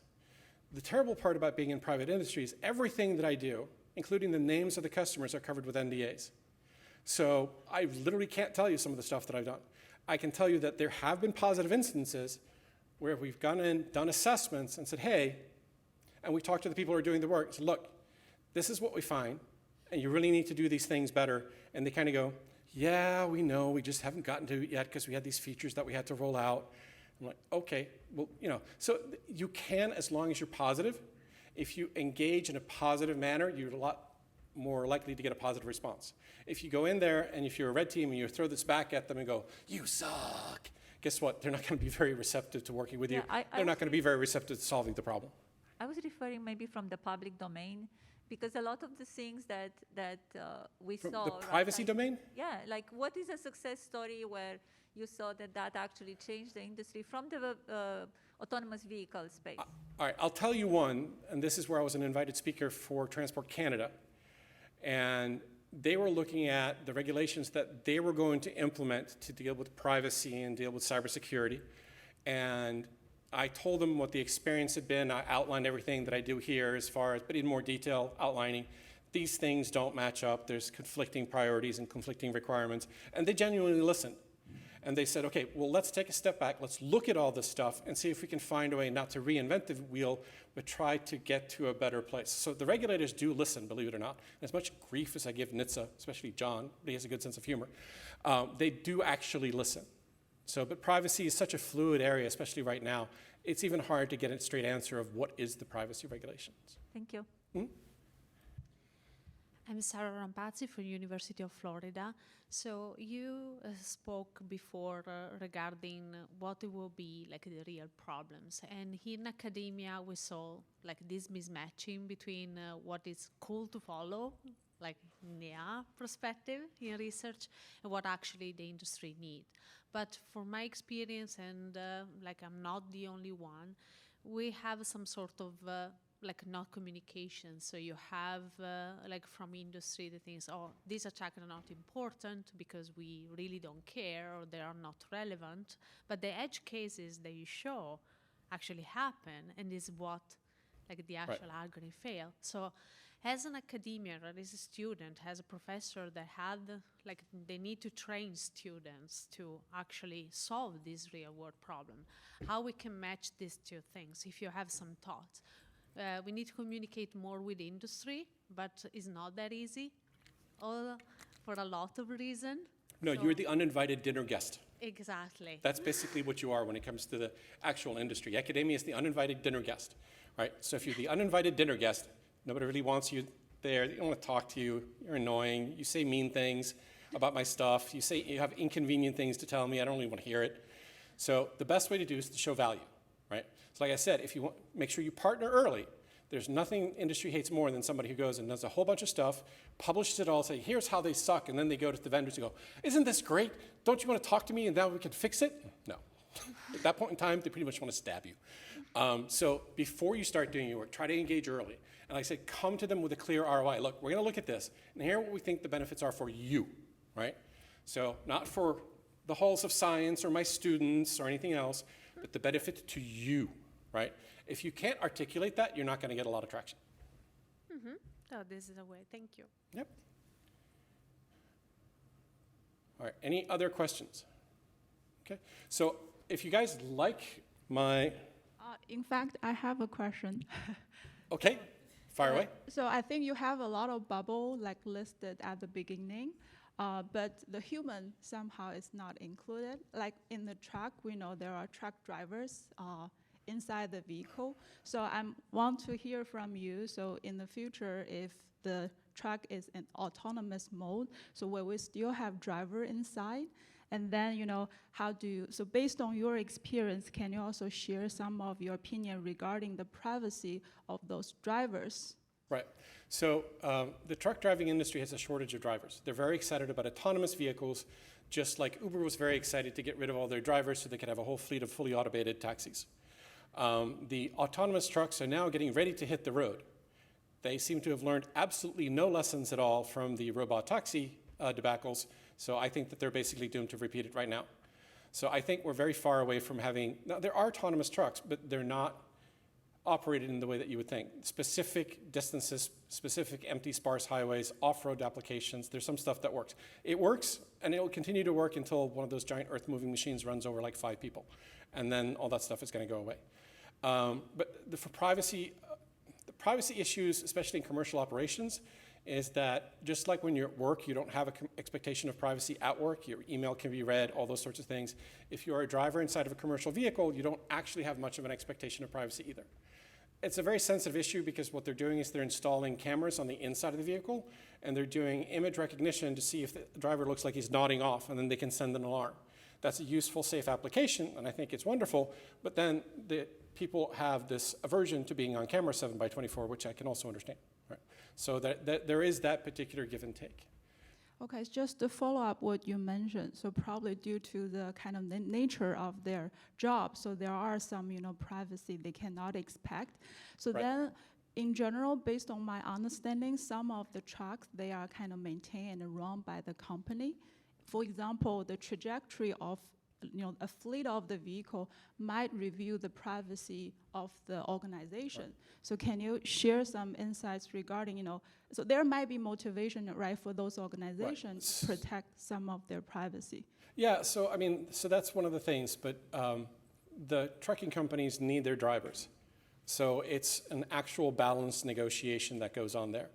The terrible part about being in private industry is everything that I do, including the names of the customers, are covered with NDAs. So I literally can't tell you some of the stuff that I've done. I can tell you that there have been positive instances where we've gone in, done assessments, and said, hey, and we talked to the people who are doing the work, and said, look, this is what we find, and you really need to do these things better. And they kind of go, yeah, we know, we just haven't gotten to it yet because we had these features that we had to roll out. I'm like, okay, well, so you can, as long as you're positive. If you engage in a positive manner, you're a lot more likely to get a positive response. If you go in there and if you're a red team and you throw this back at them and go, you suck, guess what? They're not going to be very receptive to working with you. They're not going to be very receptive to solving the problem. I was referring maybe from the public domain, because a lot of the things that we From saw. the privacy domain? Yeah, like what is a success story where you saw that that actually changed the industry from the autonomous vehicle space? All right, I'll tell you one, and this is where I was an invited speaker for Transport Canada. And they were looking at the regulations that they were going to implement to deal with privacy and deal with cybersecurity. And I told them what the experience had been. I outlined everything that I do here as far as, but in more detail, outlining these things don't match up. There's conflicting priorities and conflicting requirements. And they genuinely listened. And they said, okay, well, let's take a step back. Let's look at all this stuff and see if we can find a way not to reinvent the wheel, but try to get to a better place. So the regulators do listen, believe it or not. And as much grief as I give NHTSA, especially John, but he has a good sense of humor, they do actually listen. So, but privacy is such a fluid area, especially right now. It's even hard to get a straight answer of what is the privacy regulations. Thank you. I'm Sarah Rampazzi from University of Florida. So you spoke before regarding what will be like the real problems. And in academia, we saw like this mismatching between what is cool to follow, like NEA perspective in research, and what actually the industry need. But for my experience, and like I'm not the only one, we have some sort of like not communication. So you have like from industry the things, oh, these attacks are not important because we really don't care or they are not relevant. But the edge cases that you show actually happen, and is what like the actual algorithm fail. So as an academician, as a student, as a professor that had, like, they need to train students to actually solve this real world problem, how we can match these two things, if you have some thoughts. We need to communicate more with industry, but it's not that easy for a lot of reasons. No, you're the uninvited dinner guest. Exactly. That's basically what you are when it comes to the actual industry. Academia is the uninvited dinner guest, right? So if you're the uninvited dinner guest, nobody really wants you there. They don't want to talk to you. You're annoying. You say mean things about my stuff. You say you have inconvenient things to tell me. I don't really want to hear it. So the best way to do is to show value, right? So like I said, if you want, make sure you partner early. There's nothing industry hates more than somebody who goes and does a whole bunch of stuff, publishes it all, say, here's how they suck, and then they go to the vendors and go, isn't this great? Don't you want to talk to me and now we can fix it? No. At that point in time, they pretty much want to stab you. So before you start doing your work, try to engage early. And like I said, come to them with a clear ROI. Look, we're going to look at this, and here are what we think the benefits are for you, right? So not for the halls of science or my students or anything else, but the benefit to you, right? If you can't articulate that, you're not going to get a lot of traction. Mm-hmm. So this is a way. Thank you. Yep. All right, any other questions? Okay, so if you guys like my... In fact, I have a question. Okay, fire away. So I think you have a lot of bubble like listed at the beginning, but the human somehow is not included. Like in the truck, we know there are truck drivers inside the vehicle. So I want to hear from you. So in the future, if the truck is in autonomous mode, so will we still have driver inside? And then, you know, so based on your experience, can you also share some of your opinion regarding the privacy of those drivers? Right. So the truck driving industry has a shortage of drivers. They're very excited about autonomous vehicles, just like Uber was very excited to get rid of all their drivers so they could have a whole fleet of fully automated taxis. The autonomous trucks are now getting ready to hit the road. They seem to have learned absolutely no lessons at all from the robot taxi debacles. So I think that they're basically doomed to repeat it right now. So I think we're very far away from having, now there are autonomous trucks, but they're not operated in the way that you would think. Specific distances, specific empty sparse highways, off-road applications, there's some stuff that works. It works, and it will continue to work until one of those giant earth-moving machines runs over like 5 people. And then all that stuff is going to go away. But for privacy, the privacy issues, especially in commercial operations, is that just like when you're at work, you don't have an expectation of privacy at work. Your email can be read, all those sorts of things. If you're a driver inside of a commercial vehicle, you don't actually have much of an expectation of privacy either. It's a very sensitive issue because what they're doing is they're installing cameras on the inside of the vehicle, and they're doing image recognition to see if the driver looks like he's nodding off, and then they can send an alarm. That's a useful, safe application, and I think it's wonderful, but then the people have this aversion to being on camera 7x24, which I can also understand. Right? So that there is that particular give and take. Okay, it's just to follow up what you mentioned. So probably due to the kind of nature of their job, so there are some, privacy they cannot expect. So Right. then, in general, based on my understanding, some of the trucks, they are kind of maintained and run by the company. For example, the trajectory of a fleet of the vehicle might review the privacy of the organization. Right. So can you share some insights regarding, so there might be motivation, right, for those organizations to protect some of their privacy. Yeah, so I mean, so that's one of the things, but the trucking companies need their drivers. So it's an actual balanced negotiation that goes on there.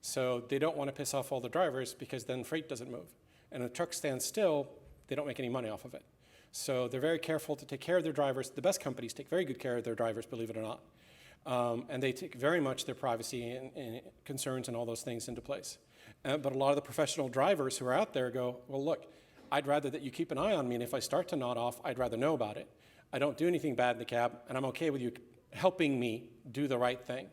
So they don't want to piss off all the drivers because then freight doesn't move. And if a truck stands still, they don't make any money off of it. So they're very careful to take care of their drivers. The best companies take very good care of their drivers, believe it or not. And they take very much their privacy and concerns and all those things into place. But a lot of the professional drivers who are out there go, well, look, I'd rather that you keep an eye on me, and if I start to nod off, I'd rather know about it. I don't do anything bad in the cab, and I'm okay with you helping me do the right thing.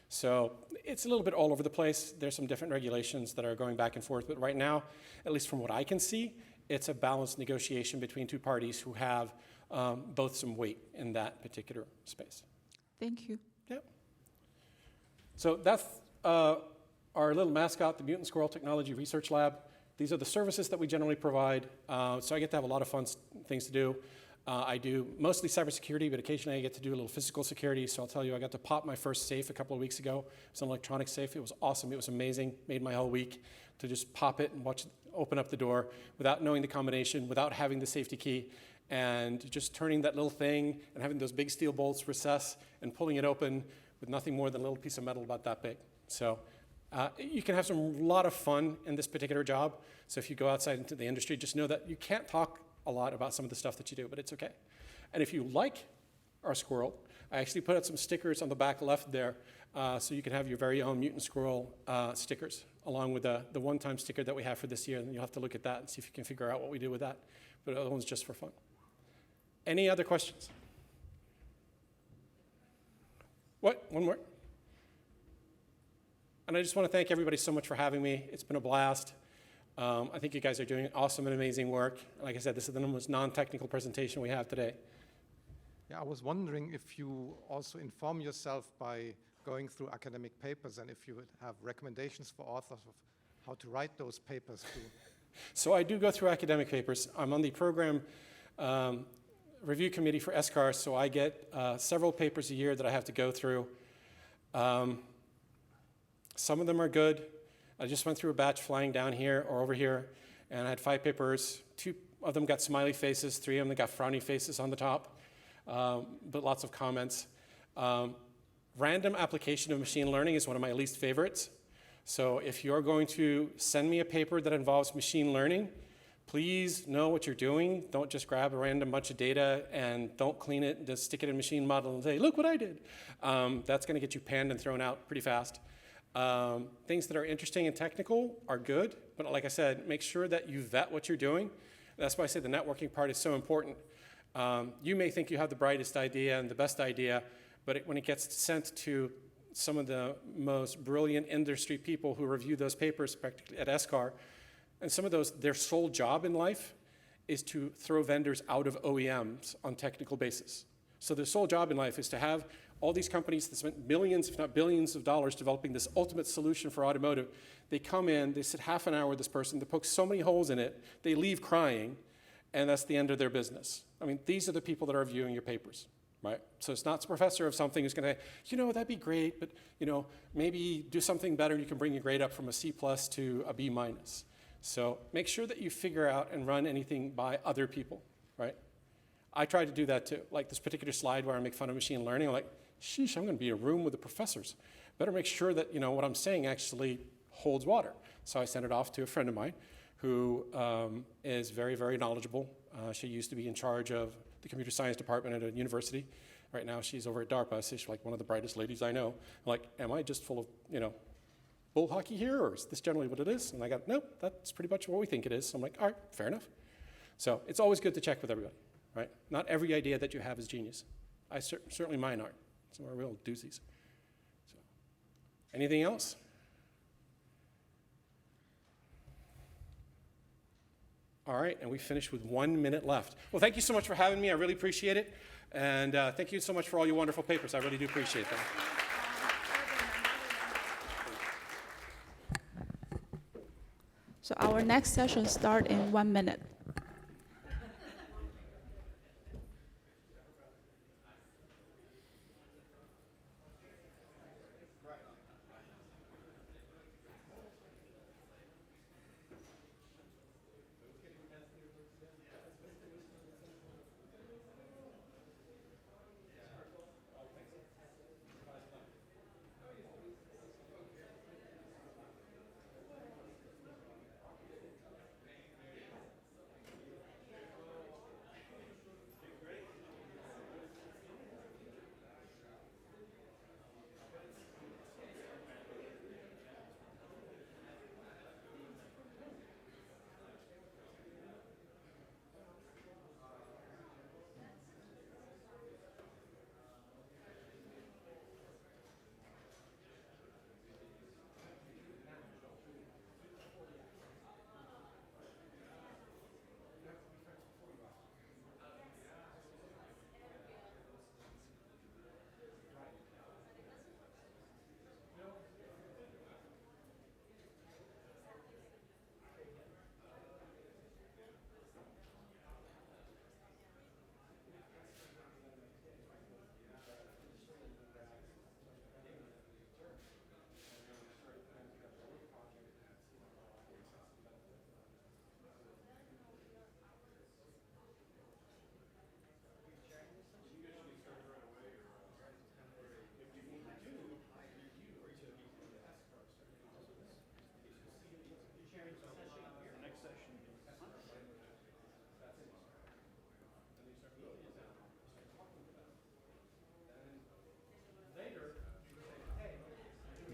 So it's a little bit all over the place. There's some different regulations that are going back and forth, but right now, at least from what I can see, it's a balanced negotiation between two parties who have both some weight in that particular space. Thank you. Yep. So that's our little mascot, the Mutant Squirrel Technology Research Lab. These are the services that we generally provide. So I get to have a lot of fun things to do. I do mostly cybersecurity, but occasionally I get to do a little physical security. So I'll tell you, I got to pop my first safe a couple of weeks ago. It's an electronic safe. It was awesome. It was amazing. Made my whole week to just pop it and watch it open up the door without knowing the combination, without having the safety key, and just turning that little thing and having those big steel bolts recess and pulling it open with nothing more than a little piece of metal about that big. So you can have some lot of fun in this particular job. So if you go outside into the industry, just know that you can't talk a lot about some of the stuff that you do, but it's okay. And if you like our squirrel, I actually put out some stickers on the back left there, so you can have your very own Mutant Squirrel stickers, along with the one-time sticker that we have for this year, and you'll have to look at that and see if you can figure out what we do with that. But the other one's just for fun. Any other questions? What? One more? And I just want to thank everybody so much for having me. It's been a blast. I think you guys are doing awesome and amazing work. Like I said, this is the most non-technical presentation we have today. Yeah, I was wondering if you also inform yourself by going through academic papers, and if you would have recommendations for authors of how to write those papers too. So I do go through academic papers. I'm on the program review committee for SCAR, so I get several papers a year that I have to go through. Some of them are good. I just went through a batch flying down here or over here, and I had 5 papers. 2 of them got smiley faces, 3 of them got frowny faces on the top, but lots of comments. Random application of machine learning is one of my least favorites. So if you're going to send me a paper that involves machine learning, please know what you're doing. Don't just grab a random bunch of data and don't clean it and just stick it in a machine model and say, look what I did. That's going to get you panned and thrown out pretty fast. Things that are interesting and technical are good, but like I said, make sure that you vet what you're doing. That's why I say the networking part is so important. You may think you have the brightest idea and the best idea, but when it gets sent to some of the most brilliant industry people who review those papers practically at SCAR, and some of those, their sole job in life is to throw vendors out of OEMs on technical basis. So their sole job in life is to have all these companies that spent millions, if not billions of dollars developing this ultimate solution for automotive. They come in, they sit half an hour with this person, they poke so many holes in it, they leave crying, and that's the end of their business. I mean, these are the people that are reviewing your papers, right? So it's not a professor of something who's gonna, that'd be great, but maybe do something better and you can bring your grade up from a C+ to a B-. So make sure that you figure out and run anything by other people, right? I try to do that too. Like this particular slide where I make fun of machine learning, I'm like, sheesh, I'm gonna be in a room with the professors. Better make sure that what I'm saying actually holds water. So I sent it off to a friend of mine who is very, very knowledgeable. She used to be in charge of the computer science department at a university. Right now she's over at DARPA, so she's like one of the brightest ladies I know. I'm like, am I just full of, bull hockey here, or is this generally what it is? And I got, nope, that's pretty much what we think it is. So I'm like, all right, fair enough. So it's always good to check with everybody, right? Not every idea that you have is genius. Certainly mine aren't. Some are real doozies. So, anything else? All right, and we finished with 1 minute left. Well, thank you so much for having me. I really appreciate it. And thank you so much for all your wonderful papers. I really do appreciate them. So our next session starts in 1 minute.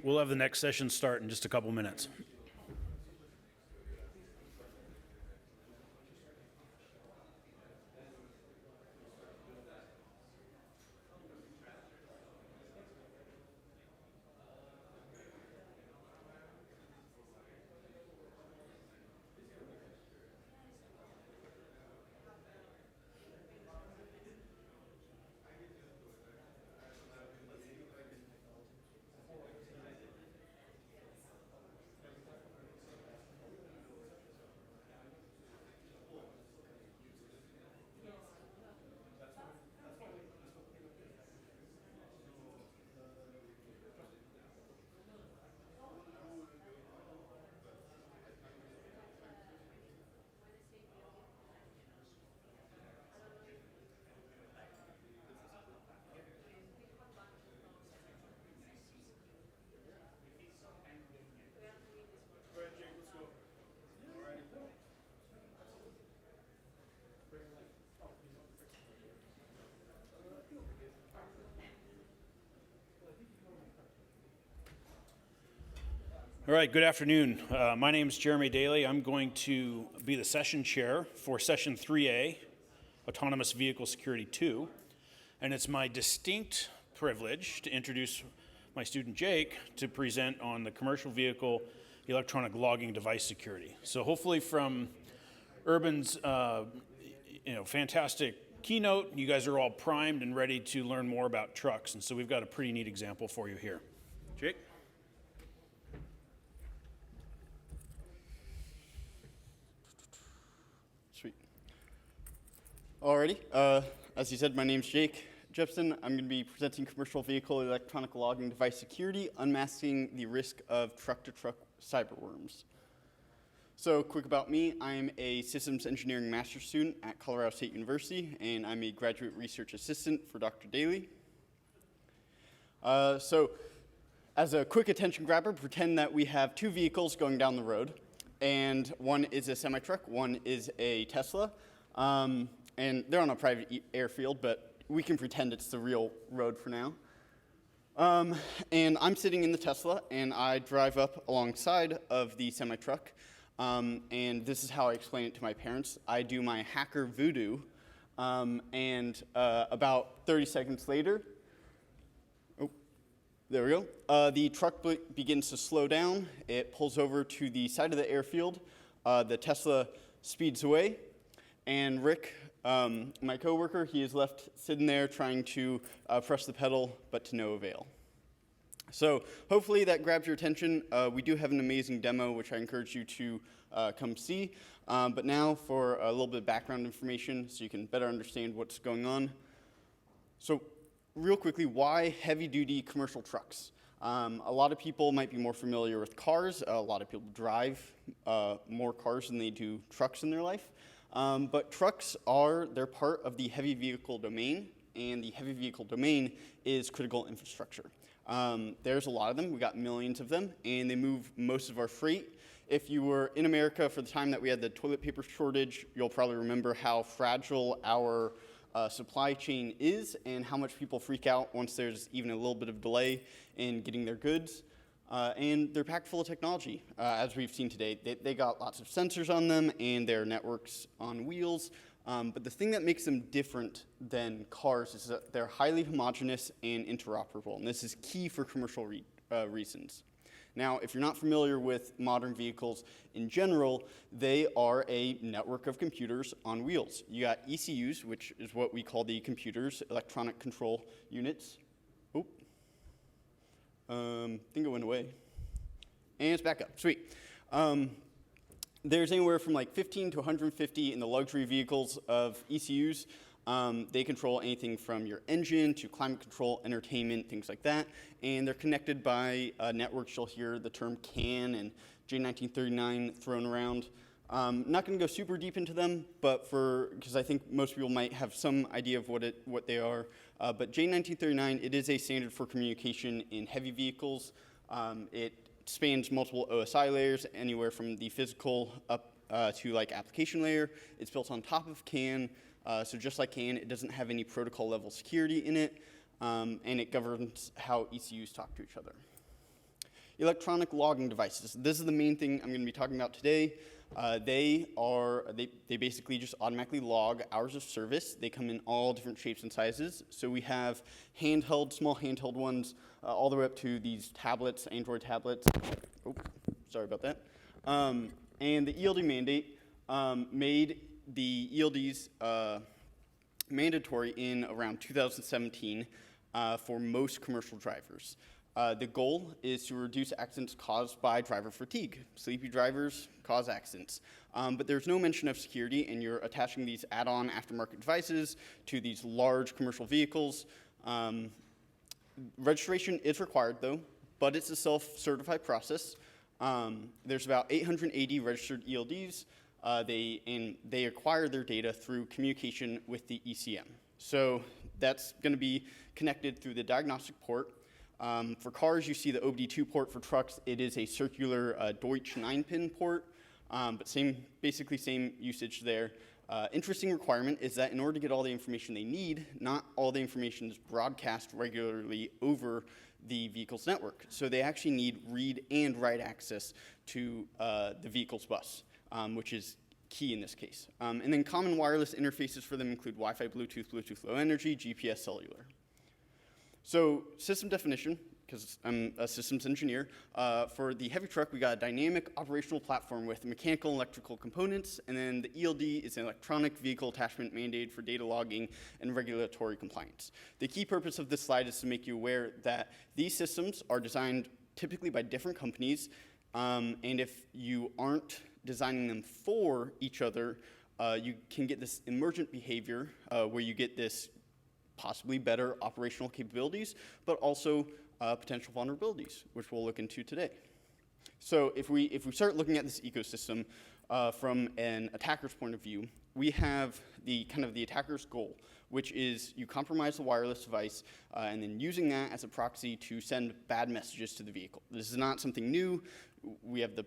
We'll have the next session start in just a couple minutes. All right, good afternoon. My name is Jeremy Daly. I'm going to be the session chair for session 3A, Autonomous Vehicle Security 2. And it's my distinct privilege to introduce my student Jake to present on the commercial vehicle electronic logging device security. So hopefully from Urban's fantastic keynote, you guys are all primed and ready to learn more about trucks. And so we've got a pretty neat example for you here. Jake? Sweet. Alrighty, as you said, my name's Jake Jepson. I'm going to be presenting commercial vehicle electronic logging device security, unmasking the risk of truck-to-truck cyberworms. So quick about me, I'm a systems engineering master's student at Colorado State University, and I'm a graduate research assistant for Dr. Daly. So as a quick attention grabber, pretend that we have two vehicles going down the road, and one is a semi-truck, one is a Tesla, and they're on a private airfield, but we can pretend it's the real road for now. And I'm sitting in the Tesla, and I drive up alongside of the semi-truck, and this is how I explain it to my parents. I do my hacker voodoo, and about 30 seconds later, there we go. The truck begins to slow down. It pulls over to the side of the airfield. The Tesla speeds away, and Rick, my coworker, he is left sitting there trying to press the pedal, but to no avail. So hopefully that grabs your attention. We do have an amazing demo, which I encourage you to come see. But now for a little bit of background information so you can better understand what's going on. So real quickly, why heavy-duty commercial trucks? A lot of people might be more familiar with cars. A lot of people drive more cars than they do trucks in their life. But trucks they're part of the heavy vehicle domain, and the heavy vehicle domain is critical infrastructure. There's a lot of them. We got millions of them, and they move most of our freight. If you were in America for the time that we had the toilet paper shortage, you'll probably remember how fragile our supply chain is and how much people freak out once there's even a little bit of delay in getting their goods. And they're packed full of technology. As we've seen today, they got lots of sensors on them and their networks on wheels. But the thing that makes them different than cars is that they're highly homogeneous and interoperable. And this is key for commercial reasons. Now, if you're not familiar with modern vehicles in general, they are a network of computers on wheels. You got ECUs, which is what we call the computers, electronic control units. Oop. I think it went away. And it's back up. Sweet. There's anywhere from like 15 to 150 in the luxury vehicles of ECUs. They control anything from your engine to climate control, entertainment, things like that. And they're connected by networks. You'll hear the term CAN and J1939 thrown around. Not going to go super deep into them, but because I think most people might have some idea of what they are. But J1939, it is a standard for communication in heavy vehicles. It spans multiple OSI layers, anywhere from the physical up to like application layer. It's built on top of CAN. So just like CAN, it doesn't have any protocol level security in it, and it governs how ECUs talk to each other. Electronic logging devices. This is the main thing I'm going to be talking about today. They basically just automatically log hours of service. They come in all different shapes and sizes. So we have small handheld ones, all the way up to these tablets, Android tablets. Oh, sorry about that. And the ELD mandate made the ELDs mandatory in around 2017 for most commercial drivers. The goal is to reduce accidents caused by driver fatigue. Sleepy drivers cause accidents. But there's no mention of security, and you're attaching these add-on aftermarket devices to these large commercial vehicles. Registration is required, though, but it's a self-certified process. There's about 880 registered ELDs. They acquire their data through communication with the ECM. So that's going to be connected through the diagnostic port. For cars, you see the OBD2 port. For trucks, it is a circular Deutsch 9-pin port, but basically same usage there. Interesting requirement is that in order to get all the information they need, not all the information is broadcast regularly over the vehicle's network. So they actually need read and write access to the vehicle's bus, which is key in this case. And then common wireless interfaces for them include Wi-Fi, Bluetooth, Bluetooth Low Energy, GPS, cellular. So system definition, because I'm a systems engineer, for the heavy truck, we got a dynamic operational platform with mechanical and electrical components, and then the ELD is an electronic vehicle attachment mandated for data logging and regulatory compliance. The key purpose of this slide is to make you aware that these systems are designed typically by different companies, and if you aren't designing them for each other, you can get this emergent behavior where you get this possibly better operational capabilities, but also potential vulnerabilities, which we'll look into today. So if we start looking at this ecosystem from an attacker's point of view, we have the attacker's goal, which is you compromise the wireless device and then using that as a proxy to send bad messages to the vehicle. This is not something new. We have the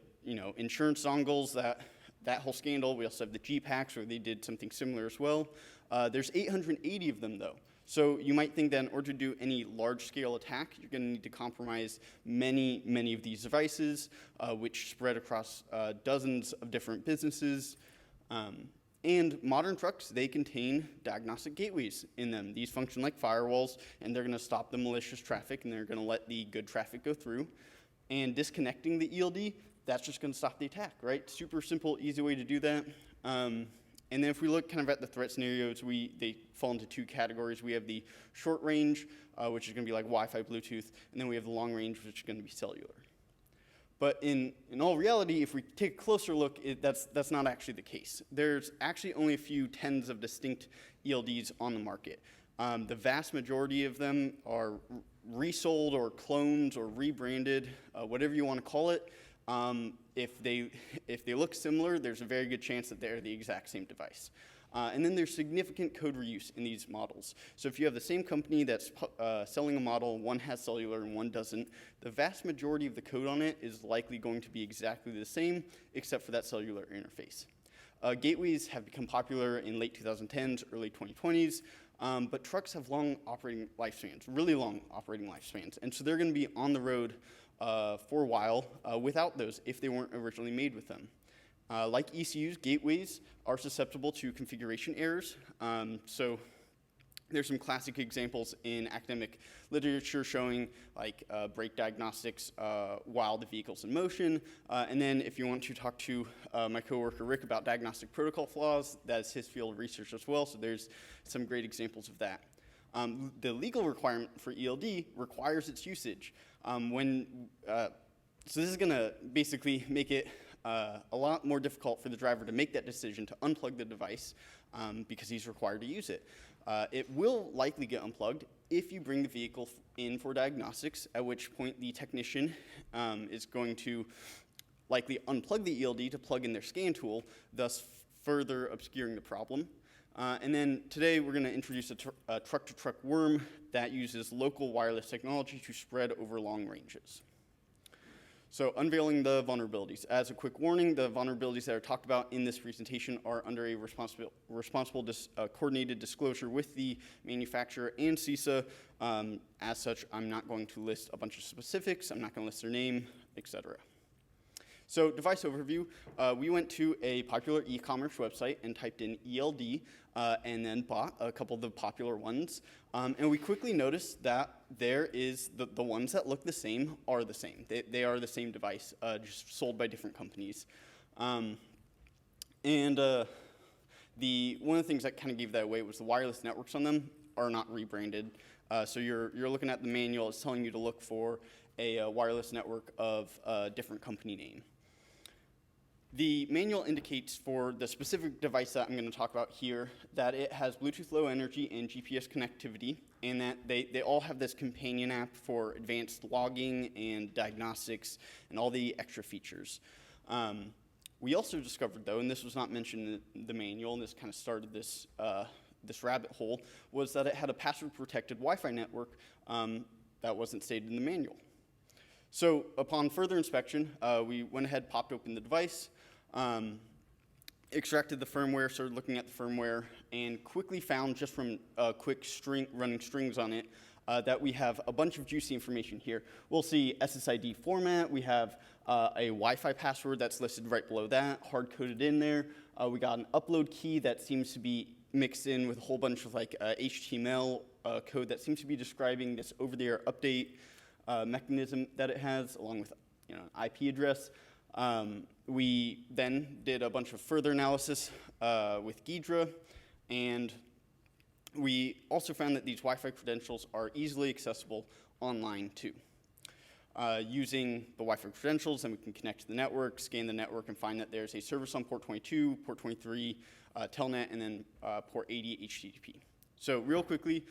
insurance dongles, that whole scandal. We also have the G-Packs where they did something similar as well. There's 880 of them though. So you might think that in order to do any large-scale attack, you're going to need to compromise many, many of these devices, which spread across dozens of different businesses. And modern trucks, they contain diagnostic gateways in them. These function like firewalls, and they're going to stop the malicious traffic, and they're going to let the good traffic go through. And disconnecting the ELD, that's just going to stop the attack, right? Super simple, easy way to do that. And then if we look kind of at the threat scenarios, they fall into two categories. We have the short range, which is going to be like Wi-Fi, Bluetooth, and then we have the long range, which is going to be cellular. But in all reality, if we take a closer look, that's not actually the case. There's actually only a few tens of distinct ELDs on the market. The vast majority of them are resold or clones or rebranded, whatever you want to call it. If they look similar, there's a very good chance that they're the exact same device. And then there's significant code reuse in these models. So if you have the same company that's selling a model, one has cellular and one doesn't, the vast majority of the code on it is likely going to be exactly the same, except for that cellular interface. Gateways have become popular in late 2010s, early 2020s, but trucks have long operating lifespans, really long operating lifespans, and so they're going to be on the road for a while without those if they weren't originally made with them. Like ECUs, gateways are susceptible to configuration errors. So there's some classic examples in academic literature showing like brake diagnostics while the vehicle's in motion. And then if you want to talk to my coworker Rick about diagnostic protocol flaws, that's his field of research as well. So there's some great examples of that. The legal requirement for ELD requires its usage. So this is going to basically make it a lot more difficult for the driver to make that decision to unplug the device because he's required to use it. It will likely get unplugged if you bring the vehicle in for diagnostics, at which point the technician is going to likely unplug the ELD to plug in their scan tool, thus further obscuring the problem. And then today we're going to introduce a truck-to-truck worm that uses local wireless technology to spread over long ranges. So unveiling the vulnerabilities. As a quick warning, the vulnerabilities that are talked about in this presentation are under a responsible coordinated disclosure with the manufacturer and CISA. As such, I'm not going to list a bunch of specifics. I'm not going to list their name, etc. So device overview, we went to a popular e-commerce website and typed in ELD and then bought a couple of the popular ones. And we quickly noticed that there is the ones that look the same are the same. They are the same device, just sold by different companies. One of the things that kind of gave that away was the wireless networks on them are not rebranded. So you're looking at the manual, it's telling you to look for a wireless network of a different company name. The manual indicates for the specific device that I'm going to talk about here that it has Bluetooth Low Energy and GPS connectivity, and that they all have this companion app for advanced logging and diagnostics and all the extra features. We also discovered, though, and this was not mentioned in the manual, and this kind of started this rabbit hole, was that it had a password-protected Wi-Fi network that wasn't stated in the manual. So upon further inspection, we went ahead, popped open the device, extracted the firmware, started looking at the firmware, and quickly found, just from quick running strings on it, that we have a bunch of juicy information here. We'll see SSID format. We have a Wi-Fi password that's listed right below that, hard-coded in there. We got an upload key that seems to be mixed in with a whole bunch of like HTML code that seems to be describing this over-the-air update mechanism that it has, along with an IP address. We then did a bunch of further analysis with Ghidra, and we also found that these Wi-Fi credentials are easily accessible online too. Using the Wi-Fi credentials, then we can connect to the network, scan the network, and find that there's a service on port 22, port 23, Telnet, and then port 80 HTTP. So real quickly,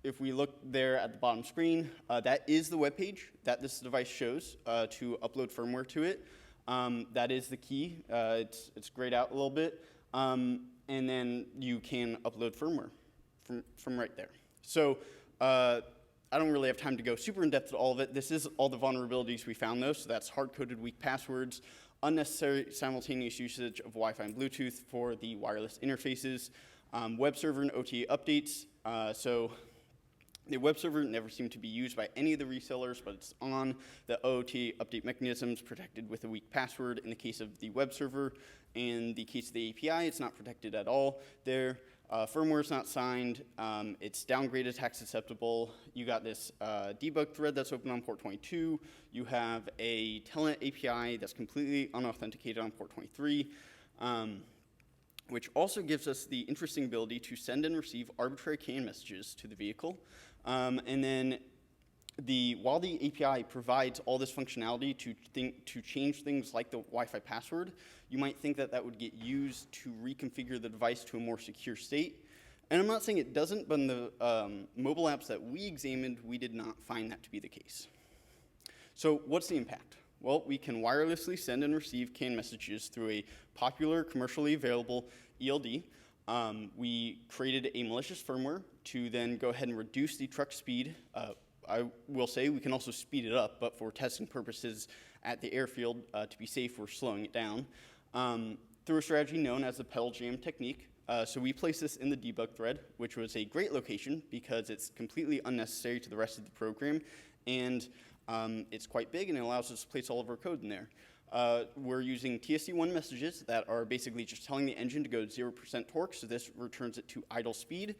if we look there at the bottom screen, that is the web page that this device shows to upload firmware to it. That is the key. It's grayed out a little bit. And then you can upload firmware from right there. So I don't really have time to go super in depth to all of it. This is all the vulnerabilities we found, though. So that's hard-coded weak passwords, unnecessary simultaneous usage of Wi-Fi and Bluetooth for the wireless interfaces, web server and OTA updates. So the web server never seemed to be used by any of the resellers, but it's on. The OTA update mechanisms protected with a weak password in the case of the web server. In the case of the API, it's not protected at all there. Firmware is not signed. It's downgraded tax susceptible. You got this debug thread that's open on port 22. You have a Telnet API that's completely unauthenticated on port 23, which also gives us the interesting ability to send and receive arbitrary CAN messages to the vehicle. And then while the API provides all this functionality to change things like the Wi-Fi password, you might think that that would get used to reconfigure the device to a more secure state. And I'm not saying it doesn't, but in the mobile apps that we examined, we did not find that to be the case. So what's the impact? Well, we can wirelessly send and receive CAN messages through a popular, commercially available ELD. We created a malicious firmware to then go ahead and reduce the truck speed. I will say we can also speed it up, but for testing purposes at the airfield, to be safe, we're slowing it down through a strategy known as the pedal jam technique. So we placed this in the debug thread, which was a great location because it's completely unnecessary to the rest of the program, and it's quite big and it allows us to place all of our code in there. We're using TSC1 messages that are basically just telling the engine to go to 0% torque, so this returns it to idle speed.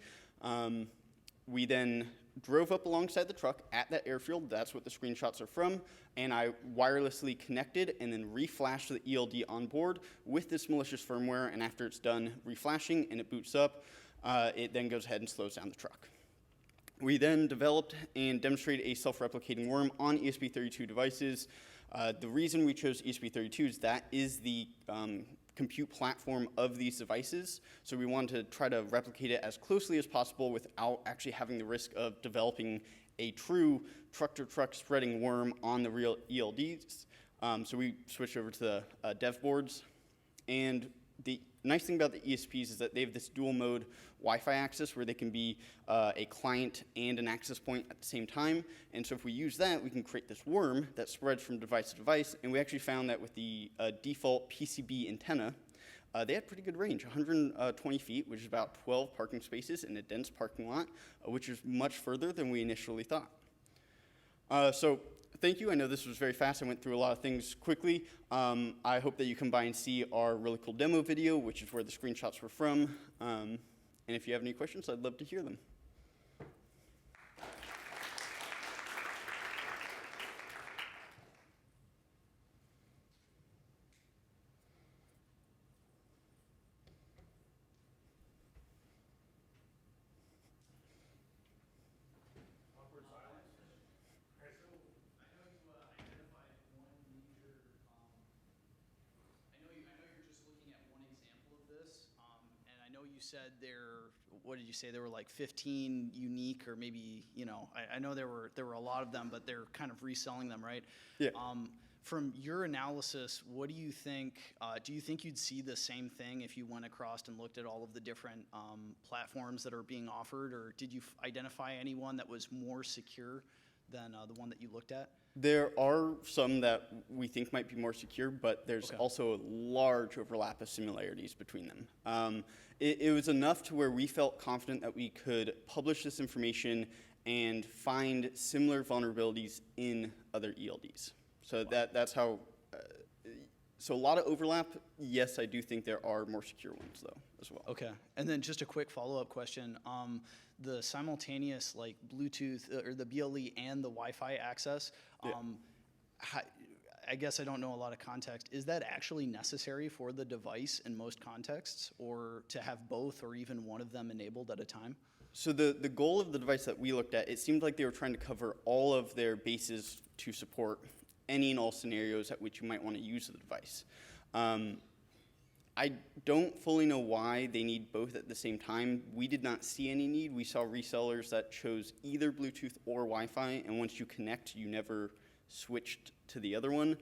We then drove up alongside the truck at that airfield, that's what the screenshots are from, and I wirelessly connected and then reflashed the ELD on board with this malicious firmware, and after it's done reflashing and it boots up, it then goes ahead and slows down the truck. We then developed and demonstrated a self-replicating worm on ESP32 devices. The reason we chose ESP32 is that is the compute platform of these devices, so we wanted to try to replicate it as closely as possible without actually having the risk of developing a true truck-to-truck spreading worm on the real ELDs. So we switched over to the dev boards, and the nice thing about the ESPs is that they have this dual mode Wi-Fi access where they can be a client and an access point at the same time. And so if we use that, we can create this worm that spreads from device to device. And we actually found that with the default PCB antenna, they had pretty good range, 120 feet, which is about 12 parking spaces in a dense parking lot, which is much further than we initially thought. So thank you. I know this was very fast. I went through a lot of things quickly. I hope that you come by and see our really cool demo video, which is where the screenshots were from. And if you have any questions, I'd love to hear them. You said what did you say? There were like 15 unique, or maybe, I know there were a lot of them, but they're kind of reselling them, right? Yeah. From your analysis, what do you think? Do you think you'd see the same thing if you went across and looked at all of the different platforms that are being offered, or did you identify anyone that was more secure than the one that you looked at? There are some that we think might be more secure, but there's also a large overlap of similarities between them. It was enough to where we felt confident that we could publish this information and find similar vulnerabilities in other ELDs. So that's how, so a lot of overlap. Yes, I do think there are more secure ones though as well. Okay, and then just a quick follow-up question. The simultaneous like Bluetooth or the BLE and the Wi-Fi access, I guess I don't know a lot of context. Is that actually necessary for the device in most contexts, or to have both or even one of them enabled at a time? So the goal of the device that we looked at, it seemed like they were trying to cover all of their bases to support any and all scenarios at which you might want to use the device. I don't fully know why they need both at the same time. We did not see any need. We saw resellers that chose either Bluetooth or Wi-Fi, and once you connect, you never switched to the other one.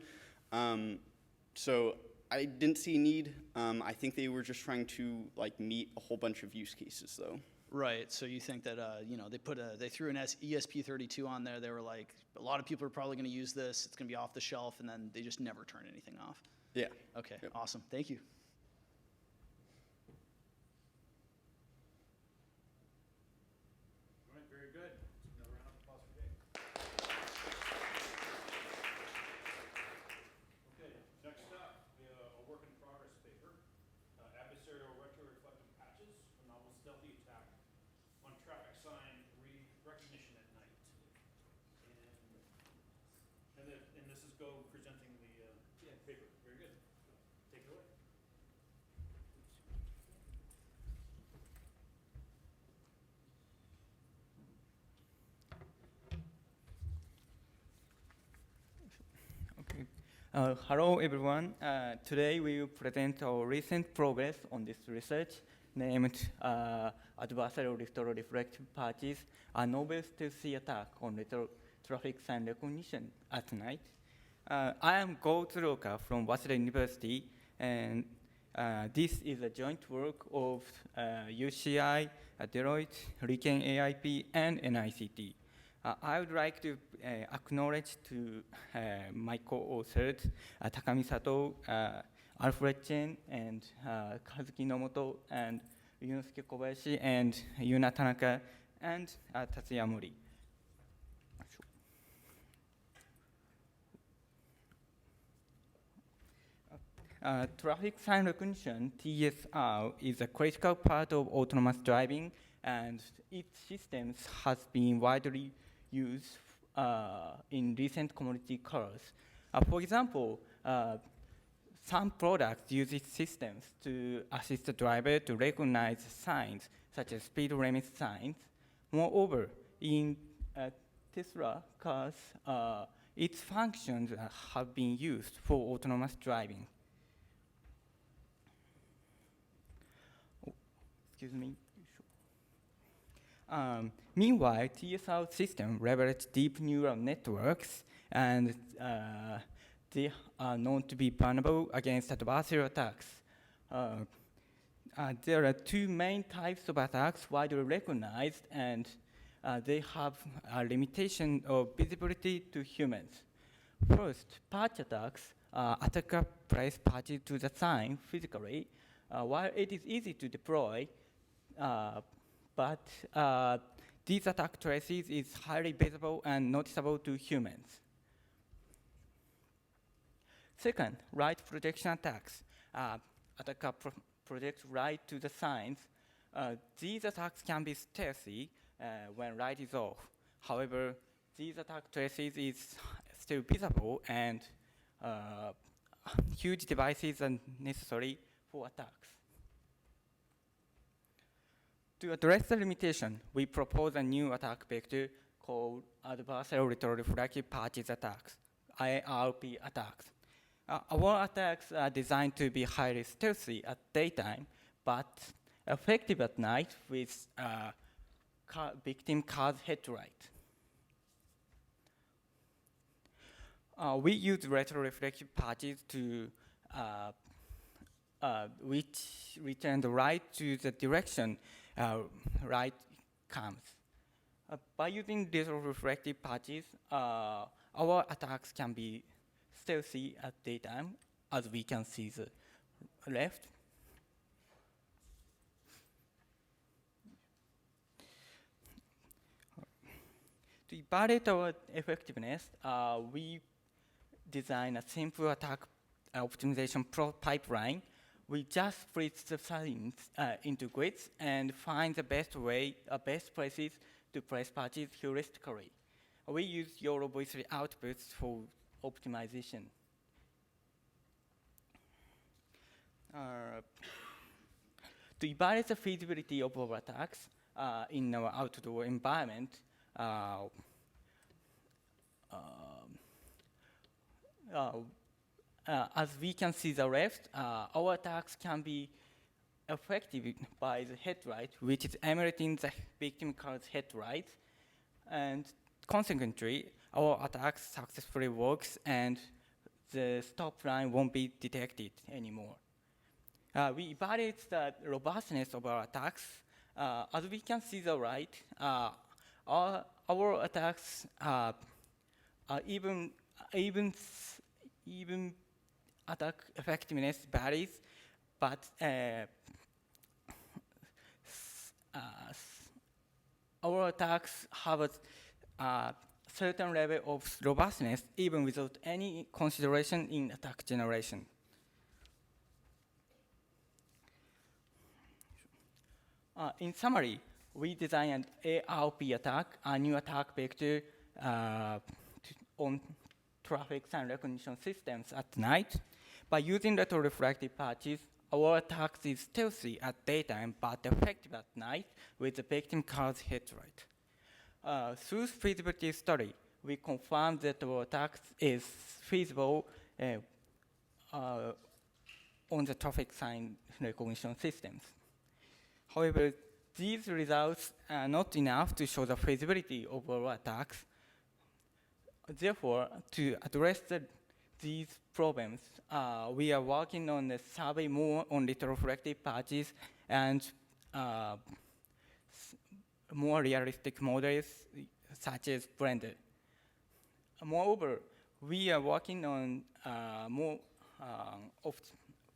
So I didn't see a need. I think they were just trying to meet a whole bunch of use cases though. Right. So you think that they threw an ESP32 on there. They were like, a lot of people are probably going to use this. It's going to be off the shelf, and then they just never turn anything off. Yeah. Okay. Yep. Awesome. Thank you. All right. Very good. Another round of applause for Dave. Okay. Next up, we have a work in progress paper. Adversarial retroreflective patches for novel stealthy this is Go presenting the paper. Very good. Take it away. Okay. Hello, everyone. Today we will present our recent progress on this research named Adversarial Retroreflective Patches, a novel stealthy attack on traffic sign recognition at night. I am Go Tsuruoka from Waseda University, and this is a joint work of UCI, Deloitte, Riken AIP, and NICT. I would like to acknowledge to my co-authors, Takami Sato, Alfred Chen, and Kazuki Nomoto, and Yunosuke Kobayashi, and Yuna Tanaka, and Tatsuya Mori. Traffic sign recognition, TSR, is a critical part of autonomous driving, and its systems has been widely used in recent commodity cars. For example, some products use its systems to assist the driver to recognize signs, such as speed limit signs. Moreover, in Tesla cars, its functions have been used for autonomous driving. Excuse me. Meanwhile, TSR systems leverage deep neural networks, and they are known to be vulnerable against adversarial attacks. There are two main types of attacks widely recognized, and they have a limitation of visibility to humans. First, patch attacks. Attacker place patches to the sign physically. While it is easy to deploy, but these attack traces is highly visible and noticeable to humans. Second, light projection attacks. Attacker projects light to the signs. These attacks can be stealthy when light is off. However, these attack traces is still visible, and huge devices are necessary for attacks. To address the limitation, we propose a new attack vector called Adversarial Retroreflective Patches attacks, ARP attacks. Our attacks are designed to be highly stealthy at daytime, but effective at night with victim car's headlight. We use retroreflective patches to which return the light to the direction light comes. By using retroreflective patches, our attacks can be stealthy at daytime, as we can see the left. To evaluate our effectiveness, we design a simple attack optimization pipeline. We just split the signs into grids and find the best places to place patches heuristically. We use YOLO V3 outputs for optimization. To evaluate the feasibility of our attacks in our outdoor environment, as we can see the left, our attacks can be effective by the headlight, which is emulating the victim car's headlight, and consequently, our attacks successfully works, and the stop line won't be detected anymore. We evaluate the robustness of our attacks. As we can see the right, our attacks are even attack effectiveness varies, but our attacks have a certain level of robustness even without any consideration in attack generation. In summary, we designed an ARP attack, a new attack vector on traffic sign recognition systems at night. By using retroreflective patches, our attack is stealthy at daytime but effective at night with the victim car's headlight. Through feasibility study, we confirmed that our attack is feasible on the traffic sign recognition systems. However, these results are not enough to show the feasibility of our attacks. Therefore, to address these problems, we are working on a survey more on retroreflective patches and more realistic models such as Blender. Moreover, we are working on more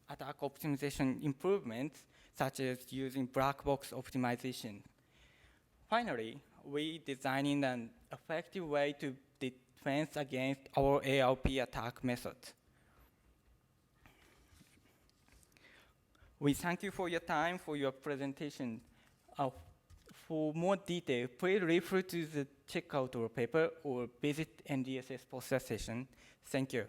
attack optimization improvements, such as using black box optimization. Finally, we designed an effective way to defend against our ARP attack method. We thank you for your time, for your presentation. For more detail, please refer to the checkout our paper or visit NDSS poster session. Thank you.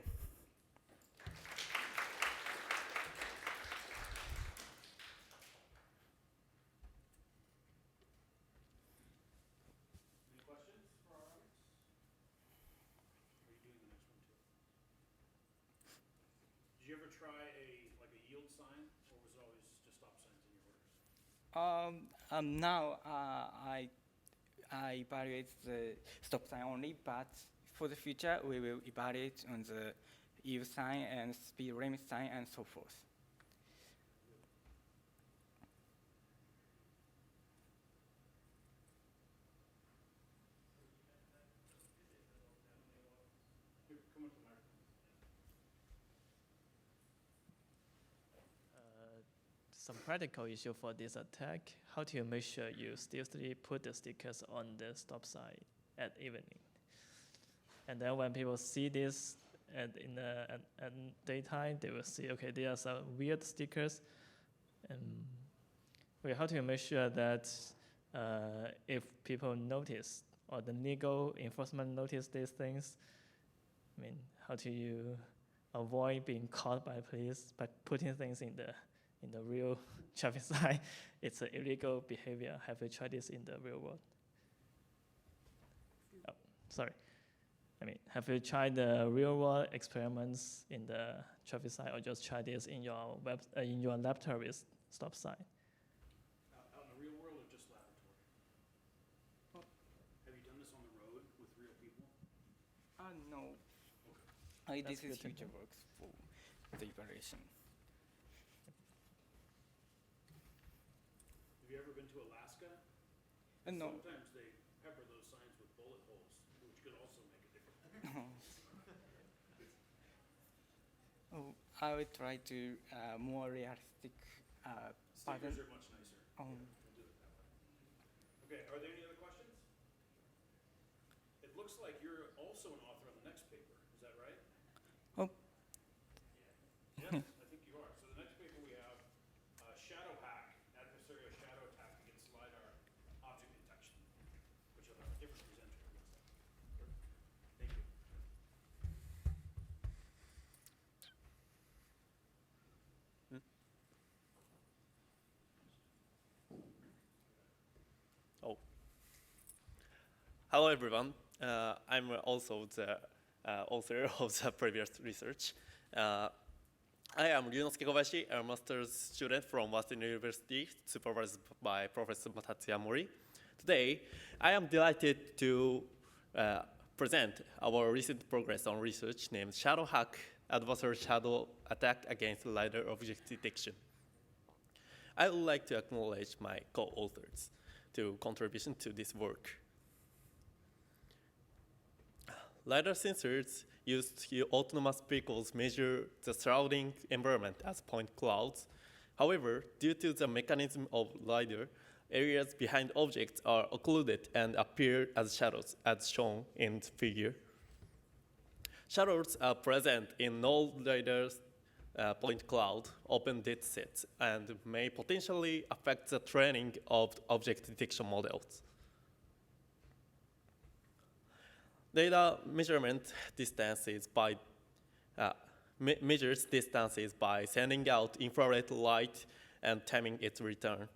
Did you ever try a yield sign, or was it always just stop signs in your orders? Now I evaluate the stop sign only, but for the future we will evaluate on the yield sign and speed limit sign and so forth. Some practical issue for this attack. How do you make sure you still put the stickers on the stop sign at evening? And then when people see this at daytime, they will see, okay, there are some weird stickers. And how do you make sure that if people notice or the legal enforcement notice these things, I mean, how do you avoid being caught by police by putting things in the real traffic sign? It's an illegal behavior. Have you tried this in the real world? Oh, sorry. I mean, have you tried the real world experiments in the traffic sign, or just try this in your laboratory stop sign? Out in the real world or just laboratory? Oh. Have you done this on the road with real people? No. Okay. This is future works for the evaluation. Have you ever been to Alaska? No. Sometimes they pepper those signs with bullet holes, which could also make a difference. I would try to more realistic Stickers are much nicer. We'll do it that way. Okay, are there any other questions? It looks like you're also an author on the next paper, is that right? Oh. Yes, I think you are. So the next paper we have, shadow hack, adversarial shadow attack against LiDAR object detection, which will have a different presenter against that. Thank you. Oh. Hello, everyone. I'm also the author of the previous research. I am Ryunosuke Kobayashi, a master's student from Western University, supervised by Professor Tatsuya Mori. Today, I am delighted to present our recent progress on research named Shadow Hack, Adversarial Shadow Attack Against LiDAR Object Detection. I would like to acknowledge my co-authors to contribution to this work. LiDAR sensors used to autonomous vehicles measure the surrounding environment as point clouds. However, due to the mechanism of LiDAR, areas behind objects are occluded and appear as shadows, as shown in the figure. Shadows are present in no LiDAR point cloud open datasets and may potentially affect the training of object detection models. Data measurement distances by measures distances by sending out infrared light and timing its return.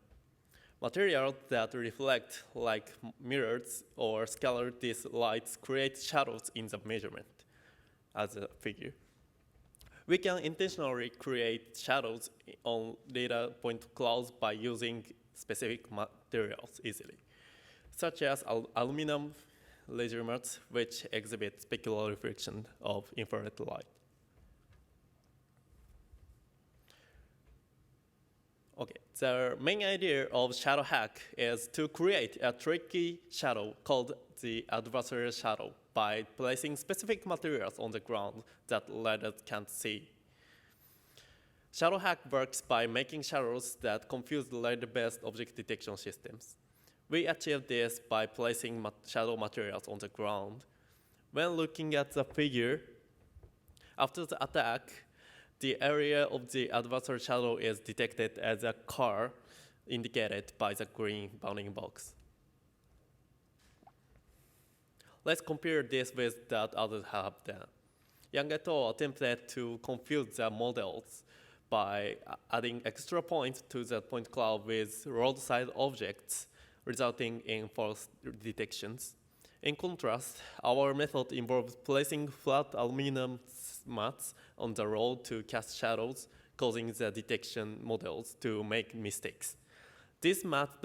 Materials that reflect like mirrors or scatter these lights create shadows in the measurement as a figure. We can intentionally create shadows on data point clouds by using specific materials easily, such as aluminum laser mats, which exhibit specular reflection of infrared light. Okay, the main idea of shadow hack is to create a tricky shadow called the adversarial shadow by placing specific materials on the ground that lidars can't see. Shadow hack works by making shadows that confuse the lidar-based object detection systems. We achieve this by placing shadow materials on the ground. When looking at the figure, after the attack, the area of the adversarial shadow is detected as a car indicated by the green bounding box. Let's compare this with what others have done. Yang et al. Attempted to confuse the models by adding extra points to the point cloud with roadside objects, resulting in false detections. In contrast, our method involves placing flat aluminum mats on the road to cast shadows, causing the detection models to make mistakes. These mats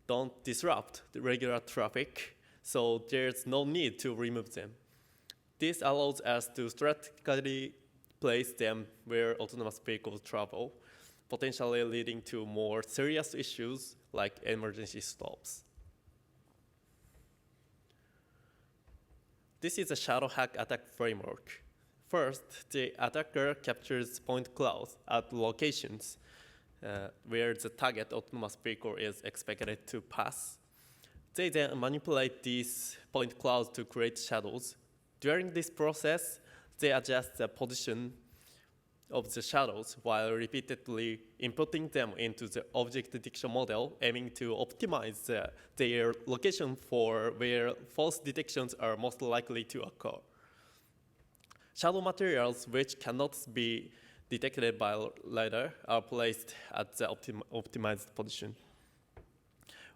don't disrupt the regular traffic, so there's no need to remove them. This allows us to strategically place them where autonomous vehicles travel, potentially leading to more serious issues like emergency stops. This is a shadow hack attack framework. First, the attacker captures point clouds at locations where the target autonomous vehicle is expected to pass. They then manipulate these point clouds to create shadows. During this process, they adjust the position of the shadows while repeatedly inputting them into the object detection model, aiming to optimize their location for where false detections are most likely to occur. Shadow materials which cannot be detected by lidar are placed at the optimized position.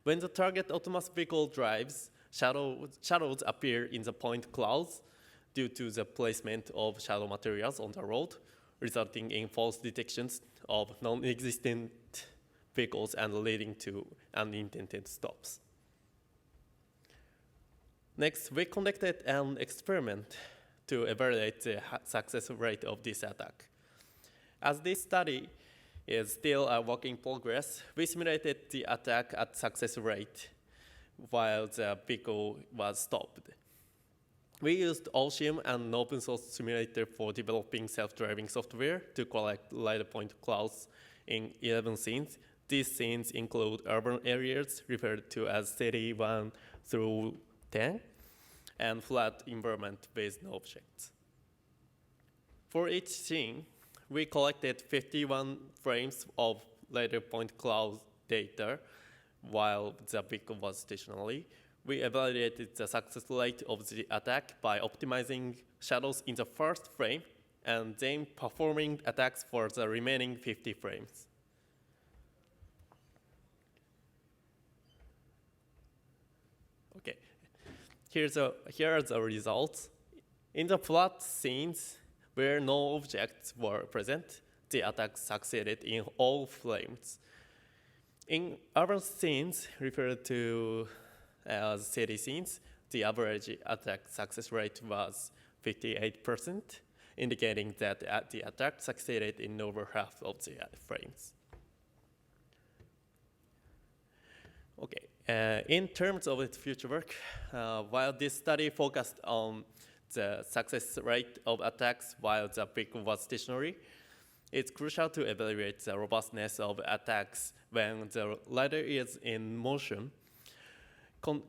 When the target autonomous vehicle drives, shadows appear in the point clouds due to the placement of shadow materials on the road, resulting in false detections of non-existent vehicles and leading to unintended stops. Next, we conducted an experiment to evaluate the success rate of this attack. As this study is still a work in progress, we simulated the attack at success rate while the vehicle was stopped. We used Ocean and an open source simulator for developing self-driving software to collect lidar point clouds in 11 scenes. These scenes include urban areas referred to as city 1 through 10 and flat environment with no objects. For each scene, we collected 51 frames of lidar point cloud data while the vehicle was stationary. We evaluated the success rate of the attack by optimizing shadows in the first frame and then performing attacks for the remaining 50 frames. Okay, here are the results. In the flat scenes where no objects were present, the attack succeeded in all frames. In urban scenes referred to as city scenes, the average attack success rate was 58%, indicating that the attack succeeded in over half of the frames. Okay, in terms of its future work, while this study focused on the success rate of attacks while the vehicle was stationary, it's crucial to evaluate the robustness of attacks when the lidar is in motion,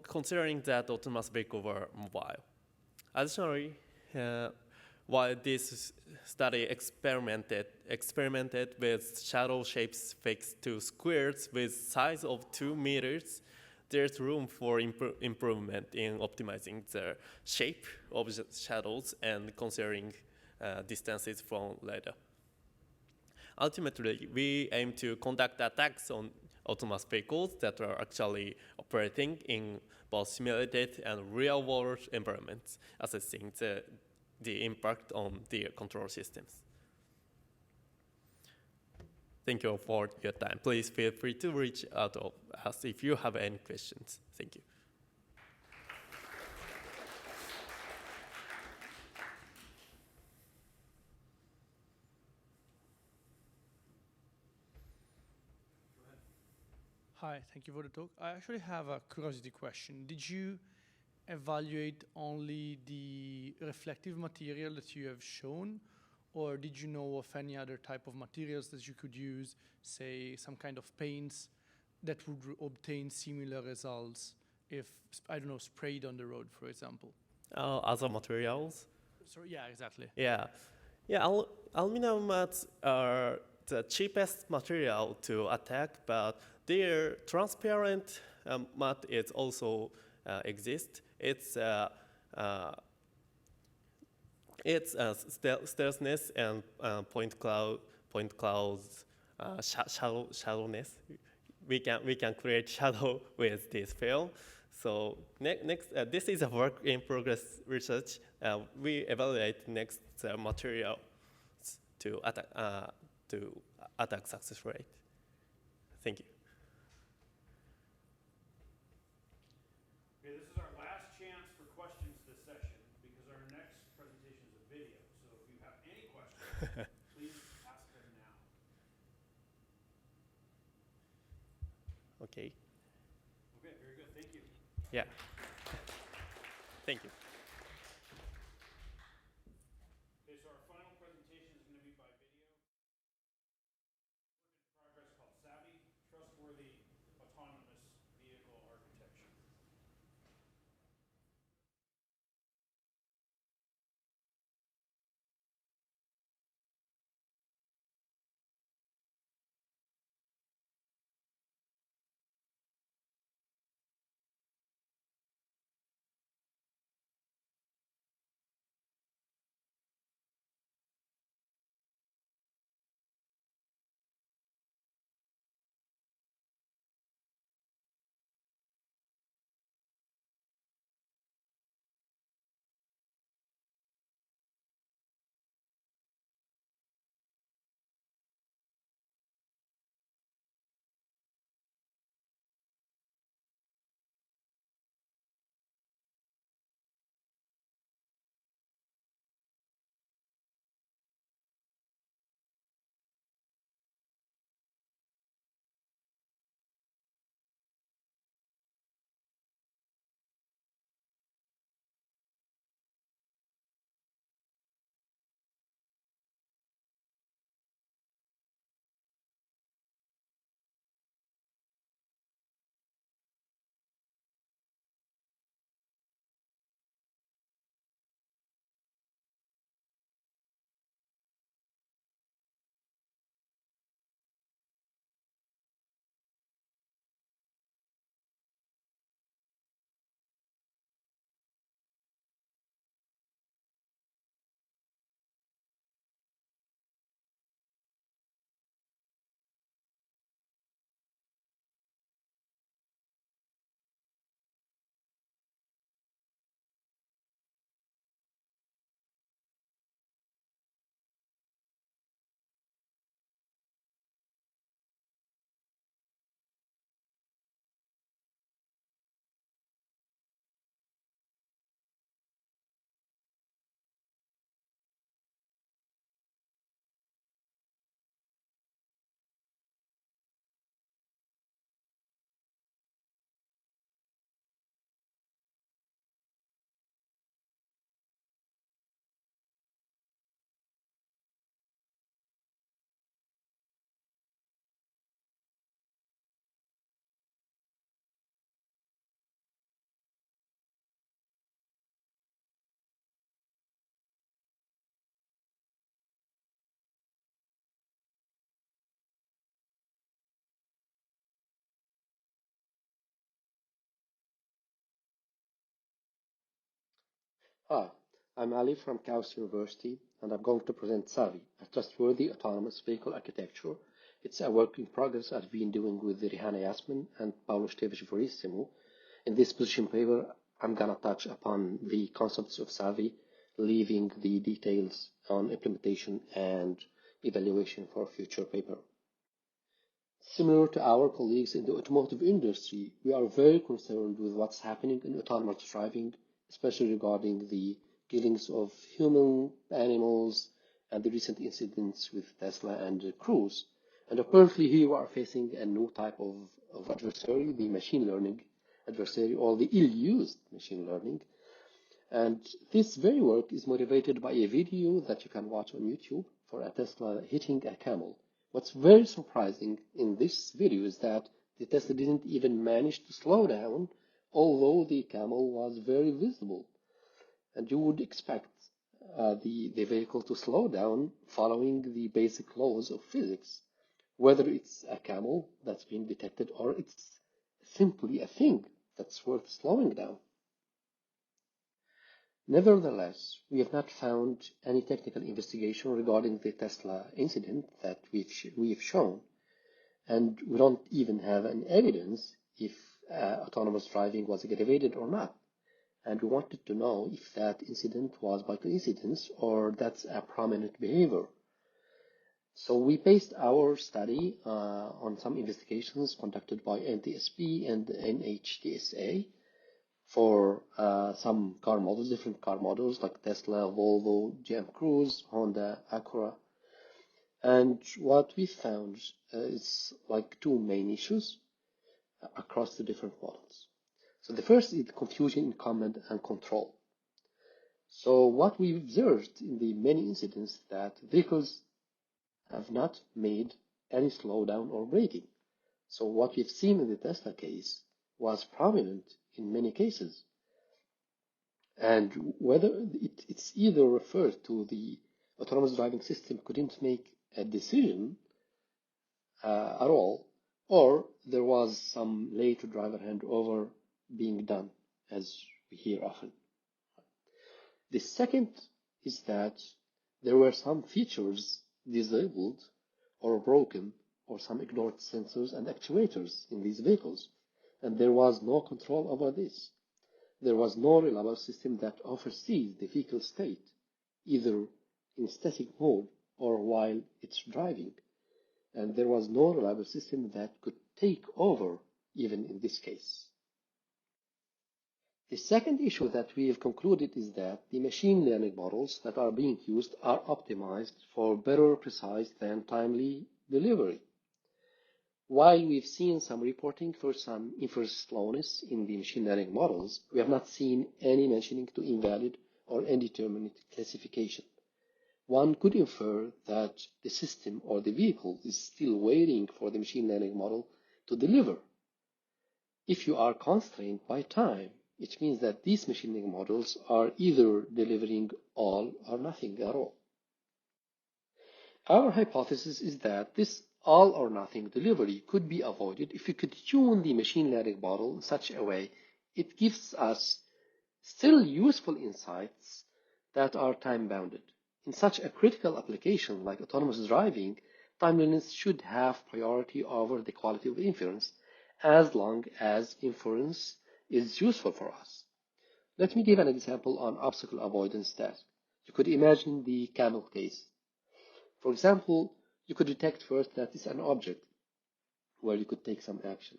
considering that autonomous vehicles were mobile. Additionally, while this study experimented with shadow shapes fixed to squares with size of 2 meters, there's room for improvement in optimizing the shape of the shadows and considering distances from LiDAR. Ultimately, we aim to conduct attacks on autonomous vehicles that are actually operating in both simulated and real-world environments, assessing the impact on the control systems. Thank you for your time. Please feel free to reach out to us if you have any questions. Thank you. Hi, thank you for the talk. I actually have a curiosity question. Did you evaluate only the reflective material that you have shown, or did you know of any other type of materials that you could use, say some kind of paints that would obtain similar results if, I don't know, sprayed on the road, for example? Other materials? So yeah, exactly. Yeah, aluminum mats are the cheapest material to attack, but their transparent mat is also exists. It's stealthiness and point clouds shallowness. We can create shadow with this film. So next, this is a work in progress research. We evaluate next material to attack success rate. Thank you. Okay, this is our last chance for questions this session because our next presentation is a video. So if you have any questions, please ask them now. Okay. Okay, very good. Thank you. Yeah. Thank you. Hi, I'm Ali from Chaos University, and I'm going to present Savi, a trustworthy autonomous vehicle architecture. It's a work in progress I've been doing with Rihanna Yasmin and Paolo Esteves Verissimo. In this position paper, I'm gonna touch upon the concepts of Savi, leaving the details on implementation and evaluation for a future paper. Similar to our colleagues in the automotive industry, we are very concerned with what's happening in autonomous driving, especially regarding the killings of human animals and the recent incidents with Tesla and Cruise. And apparently here we are facing a new type of adversary, the machine learning adversary, or the ill-used machine learning. And this very work is motivated by a video that you can watch on YouTube for a Tesla hitting a camel. What's very surprising in this video is that the Tesla didn't even manage to slow down, although the camel was very visible. And you would expect the vehicle to slow down following the basic laws of physics, whether it's a camel that's being detected or it's simply a thing that's worth slowing down. Nevertheless, we have not found any technical investigation regarding the Tesla incident that we've shown, and we don't even have an evidence if autonomous driving was aggravated or not. And we wanted to know if that incident was by coincidence or that's a prominent behavior. So we based our study on some investigations conducted by NTSB and NHTSA for some car models, different car models like Tesla, Volvo, GM Cruise, Honda, Acura. And what we found is like two main issues across the different models. So the first is confusion in command and control. So what we observed in the many incidents that vehicles have not made any slowdown or braking. So what we've seen in the Tesla case was prominent in many cases. And whether it's either referred to the autonomous driving system couldn't make a decision at all, or there was some late driver handover being done, as we hear often. The second is that there were some features disabled or broken, or some ignored sensors and actuators in these vehicles, and there was no control over this. There was no reliable system that oversees the vehicle state, either in static mode or while it's driving. And there was no reliable system that could take over, even in this case. The second issue that we have concluded is that the machine learning models that are being used are optimized for better precise than timely delivery. While we've seen some reporting for some inference slowness in the machine learning models, we have not seen any mentioning to invalid or indeterminate classification. One could infer that the system or the vehicle is still waiting for the machine learning model to deliver. If you are constrained by time, it means that these machine learning models are either delivering all or nothing at all. Our hypothesis is that this all or nothing delivery could be avoided if we could tune the machine learning model in such a way it gives us still useful insights that are time-bounded. In such a critical application like autonomous driving, timeliness should have priority over the quality of inference as long as inference is useful for us. Let me give an example on obstacle avoidance task. You could imagine the camel case. For example, you could detect first that it's an object where you could take some action.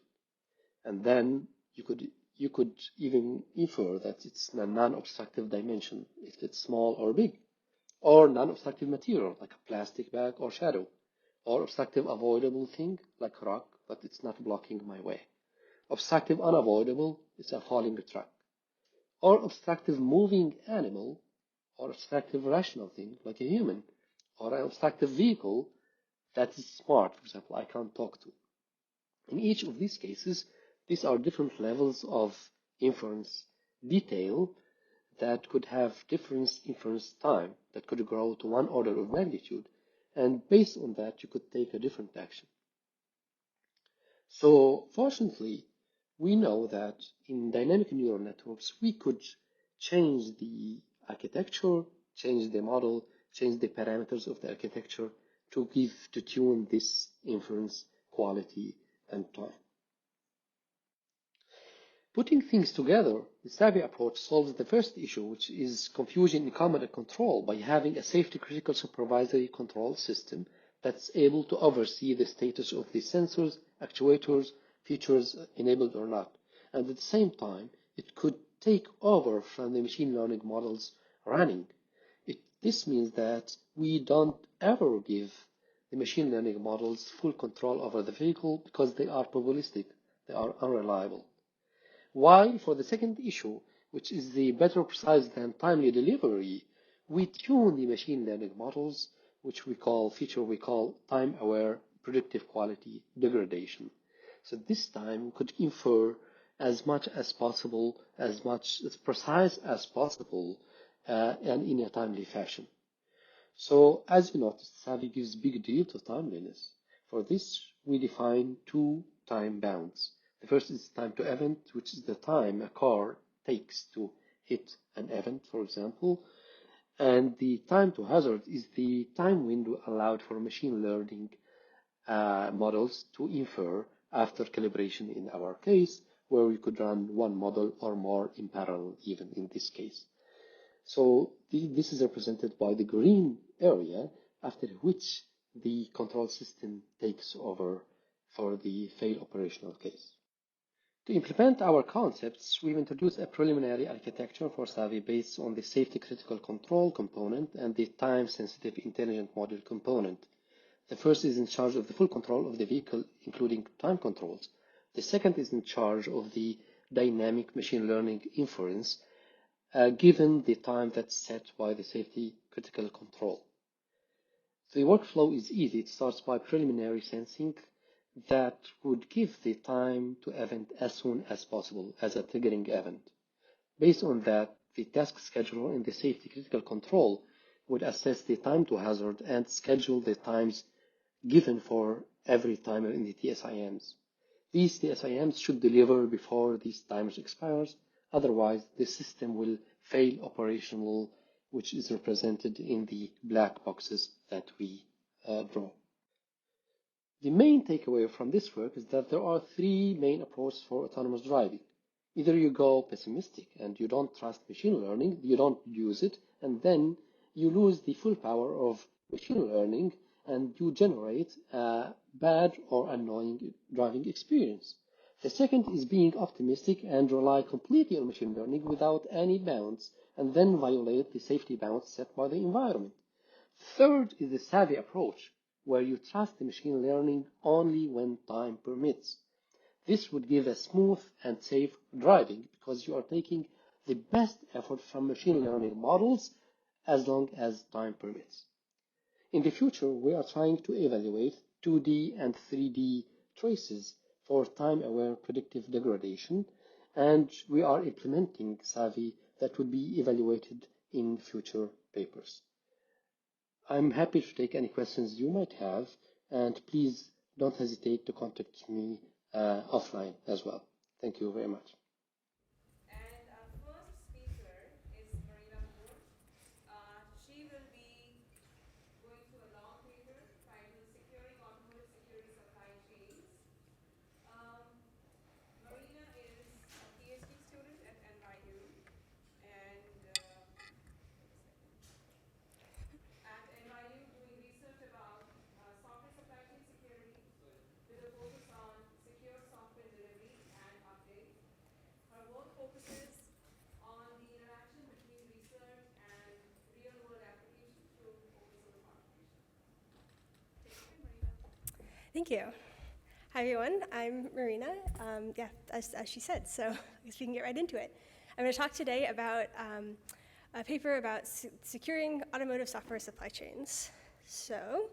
And then you could even infer that it's a non-obstructive dimension, if it's small or big, or non-obstructive material like a plastic bag or shadow, or obstructive avoidable thing like rock, but it's not blocking my way. Obstructive unavoidable is a falling truck, or obstructive moving animal, or obstructive rational thing like a human, or an obstructive vehicle that is smart, for example, I can't talk to. In each of these cases, these are different levels of inference detail that could have different inference time that could grow to one order of magnitude, and based on that, you could take a different action. So, fortunately, we know that in dynamic neural networks, we could change the architecture, change the model, change the parameters of the architecture to tune this inference quality and time. Putting things together, the Savvy approach solves the first issue, which is confusion in command and control, by having a safety-critical supervisory control system that's able to oversee the status of the sensors, actuators, features enabled or not. And at the same time, it could take over from the machine learning models running. This means that we don't ever give the machine learning models full control over the vehicle because they are probabilistic, they are unreliable. While for the second issue, which is the better, precise than timely delivery, we tune the machine learning models, which we call time-aware predictive quality degradation. So this time we could infer as much as possible, as precise as possible, and in a timely fashion. So as you noticed, Savvy gives big deal to timeliness. For this, we define two time bounds. The first is time to event, which is the time a car takes to hit an event, for example. And the time to hazard is the time window allowed for machine learning models to infer after calibration in our case, where we could run one model or more in parallel, even in this case. So this is represented by the green area, after which the control system takes over for the fail operational case. To implement our concepts, we've introduced a preliminary architecture for Savvy based on the safety critical control component and the time-sensitive intelligent module component. The first is in charge of the full control of the vehicle, including time controls. The second is in charge of the dynamic machine learning inference, given the time that's set by the safety critical control. The workflow is easy. It starts by preliminary sensing that would give the time to event as soon as possible as a triggering event. Based on that, the task scheduler in the safety critical control would assess the time to hazard and schedule the times given for every timer in the TSIMs. These TSIMs should deliver before these timers expires, otherwise the system will fail operational, which is represented in the black boxes that we draw. The main takeaway from this work is that there are three main approaches for autonomous driving. Either you go pessimistic and you don't trust machine learning, you don't use it, and then you lose the full power of machine learning and you generate a bad or annoying driving experience. The second is being optimistic and rely completely on machine learning without any bounds, and then violate the safety bounds set by the environment. Third is the savvy approach, where you trust the machine learning only when time permits. This would give a smooth and safe driving because you are taking the best effort from machine learning models as long as time permits. In the future, we are trying to evaluate 2D and 3D traces for time-aware predictive degradation, and we are implementing Savvy that would be evaluated in future papers. I'm happy to take any questions you might have, and please don't hesitate to contact me offline as well. Thank you very much. She will be going through a long paper titled Securing Automotive Security Supply Chains. Marina is a PhD student at NYU, and at NYU doing research about software supply chain security with a focus on secure software delivery and update. Her work focuses on the interaction between research and real-world application through open source automation. Thank you. Hi, everyone. I'm Marina. As she said, so I guess we can get right into it. I'm going to talk today about a paper about securing automotive software supply chains. So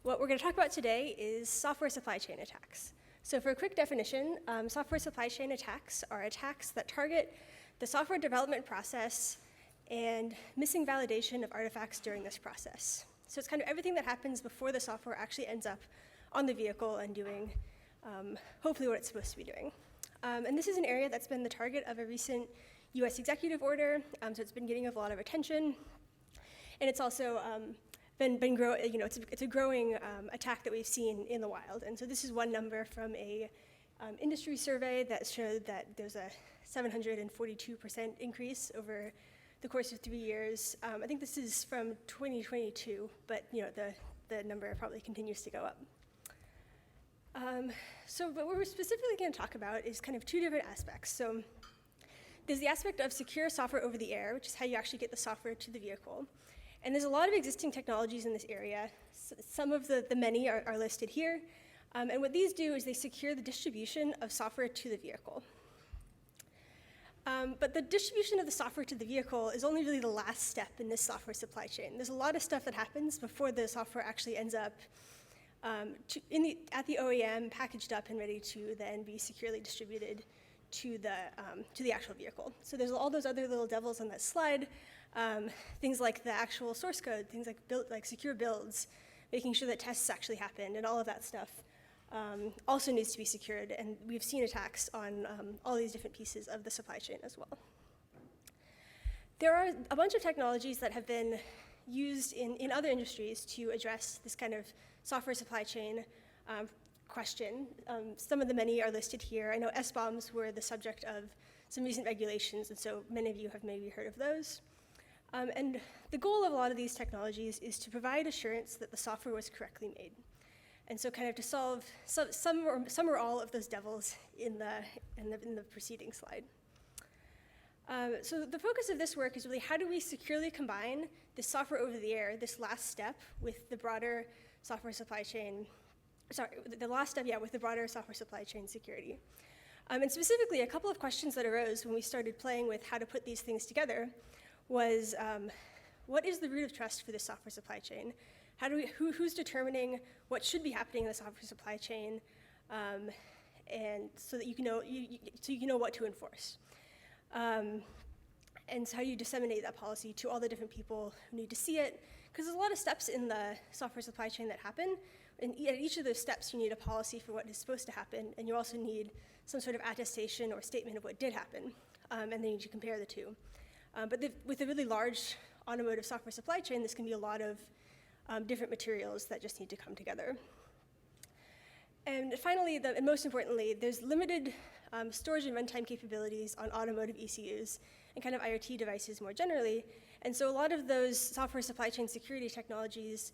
what we're going to talk about today is software supply chain attacks. So for a quick definition, software supply chain attacks are attacks that target the software development process and missing validation of artifacts during this process. So it's kind of everything that happens before the software actually ends up on the vehicle and doing hopefully what it's supposed to be doing. And this is an area that's been the target of a recent US executive order, so it's been getting a lot of attention. And it's also it's a growing attack that we've seen in the wild. And so this is one number from a industry survey that showed that there's a 742% increase over the course of 3 years. I think this is from 2022, but the number probably continues to go up. So what we're specifically going to talk about is kind of two different aspects. So there's the aspect of secure software over the air, which is how you actually get the software to the vehicle. And there's a lot of existing technologies in this area. Some of the many are listed here. And what these do is they secure the distribution of software to the vehicle. But the distribution of the software to the vehicle is only really the last step in this software supply chain. There's a lot of stuff that happens before the software actually ends up at the OEM, packaged up and ready to then be securely distributed to the actual vehicle. So there's all those other little devils on that slide, things like the actual source code, things like secure builds, making sure that tests actually happened, and all of that stuff also needs to be secured. And we've seen attacks on all these different pieces of the supply chain as well. There are a bunch of technologies that have been used in other industries to address this kind of software supply chain question. Some of the many are listed here. I know SBOMs were the subject of some recent regulations, and so many of you have maybe heard of those. And the goal of a lot of these technologies is to provide assurance that the software was correctly made. And so kind of to solve some or all of those devils in the preceding slide. So the focus of this work is really how do we securely combine the software over the air, this last step, with the broader software supply chain, with the broader software supply chain security. And specifically, a couple of questions that arose when we started playing with how to put these things together was, what is the root of trust for this software supply chain? Who's determining what should be happening in the software supply chain, and so that you can know what to enforce. And so how do you disseminate that policy to all the different people who need to see it? Because there's a lot of steps in the software supply chain that happen, and at each of those steps you need a policy for what is supposed to happen, and you also need some sort of attestation or statement of what did happen, and then you need to compare the two. But with a really large automotive software supply chain, this can be a lot of different materials that just need to come together. And finally, and most importantly, there's limited storage and runtime capabilities on automotive ECUs and kind of IoT devices more generally. And so a lot of those software supply chain security technologies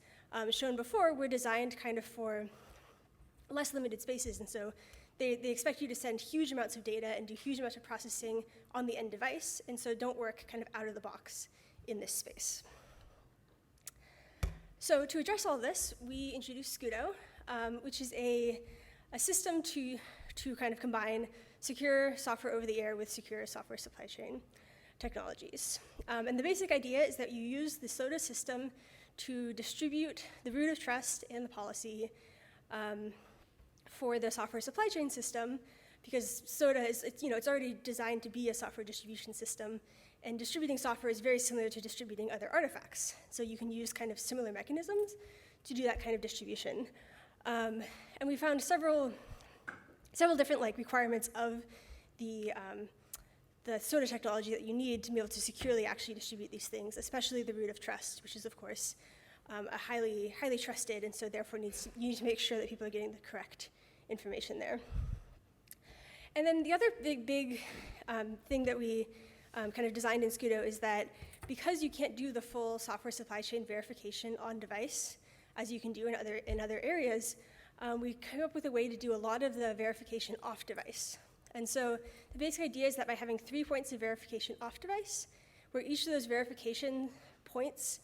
shown before were designed kind of for less limited spaces. And so they expect you to send huge amounts of data and do huge amounts of processing on the end device, and so don't work kind of out of the box in this space. So to address all this, we introduced Scudo, which is a system to kind of combine secure software over the air with secure software supply chain technologies. And the basic idea is that you use the SOTA system to distribute the root of trust and the policy for the software supply chain system, because SOTA it's already designed to be a software distribution system, and distributing software is very similar to distributing other artifacts. So you can use kind of similar mechanisms to do that kind of distribution. And we found several different requirements of the SOTA technology that you need to be able to securely actually distribute these things, especially the root of trust, which is of course a highly trusted, and so therefore you need to make sure that people are getting the correct information there. And then the other big thing that we kind of designed in Scudo is that because you can't do the full software supply chain verification on device, as you can do in other areas, we came up with a way to do a lot of the verification off device. And so the basic idea is that by having 3 points of verification off device, where each of those verification points